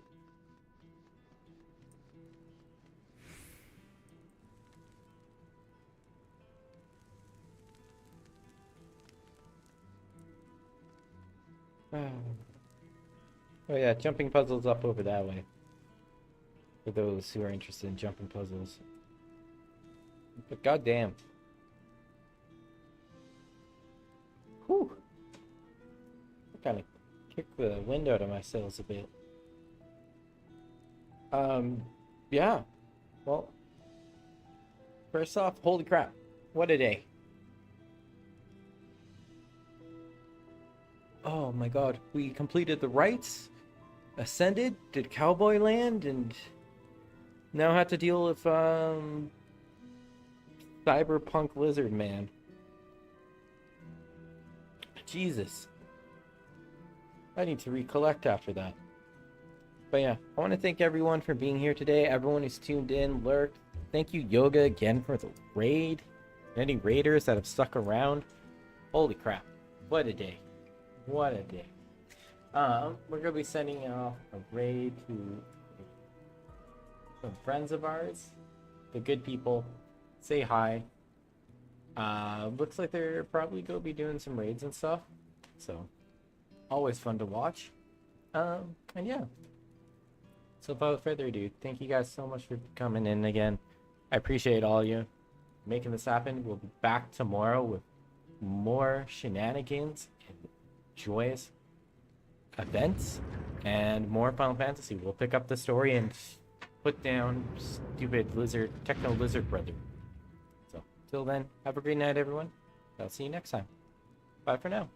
Oh yeah, jumping puzzles up over that way. For those who are interested in jumping puzzles. But goddamn. Whew. I kind of kicked the wind out of my sails a bit. Yeah. Well, first off, holy crap. What a day. Oh my god, we completed the rites, ascended, did Cowboy Land, and now have to deal with Cyberpunk Lizard Man. Jesus. I need to recollect after that. But yeah, I want to thank everyone for being here today, everyone who's tuned in, lurked. Thank you, Yoga, again for the raid. Any raiders that have stuck around. Holy crap, what a day. What a day. We're going to be sending off a raid to some friends of ours. The good people. Say hi. Looks like they're probably going to be doing some raids and stuff. So, always fun to watch. And yeah. So without further ado, thank you guys so much for coming in again. I appreciate all of you making this happen. We'll be back tomorrow with more shenanigans and joyous events and more Final Fantasy. We'll pick up the story and put down stupid techno lizard brother. So till then, have a great night, everyone. I'll see you next time. Bye for now.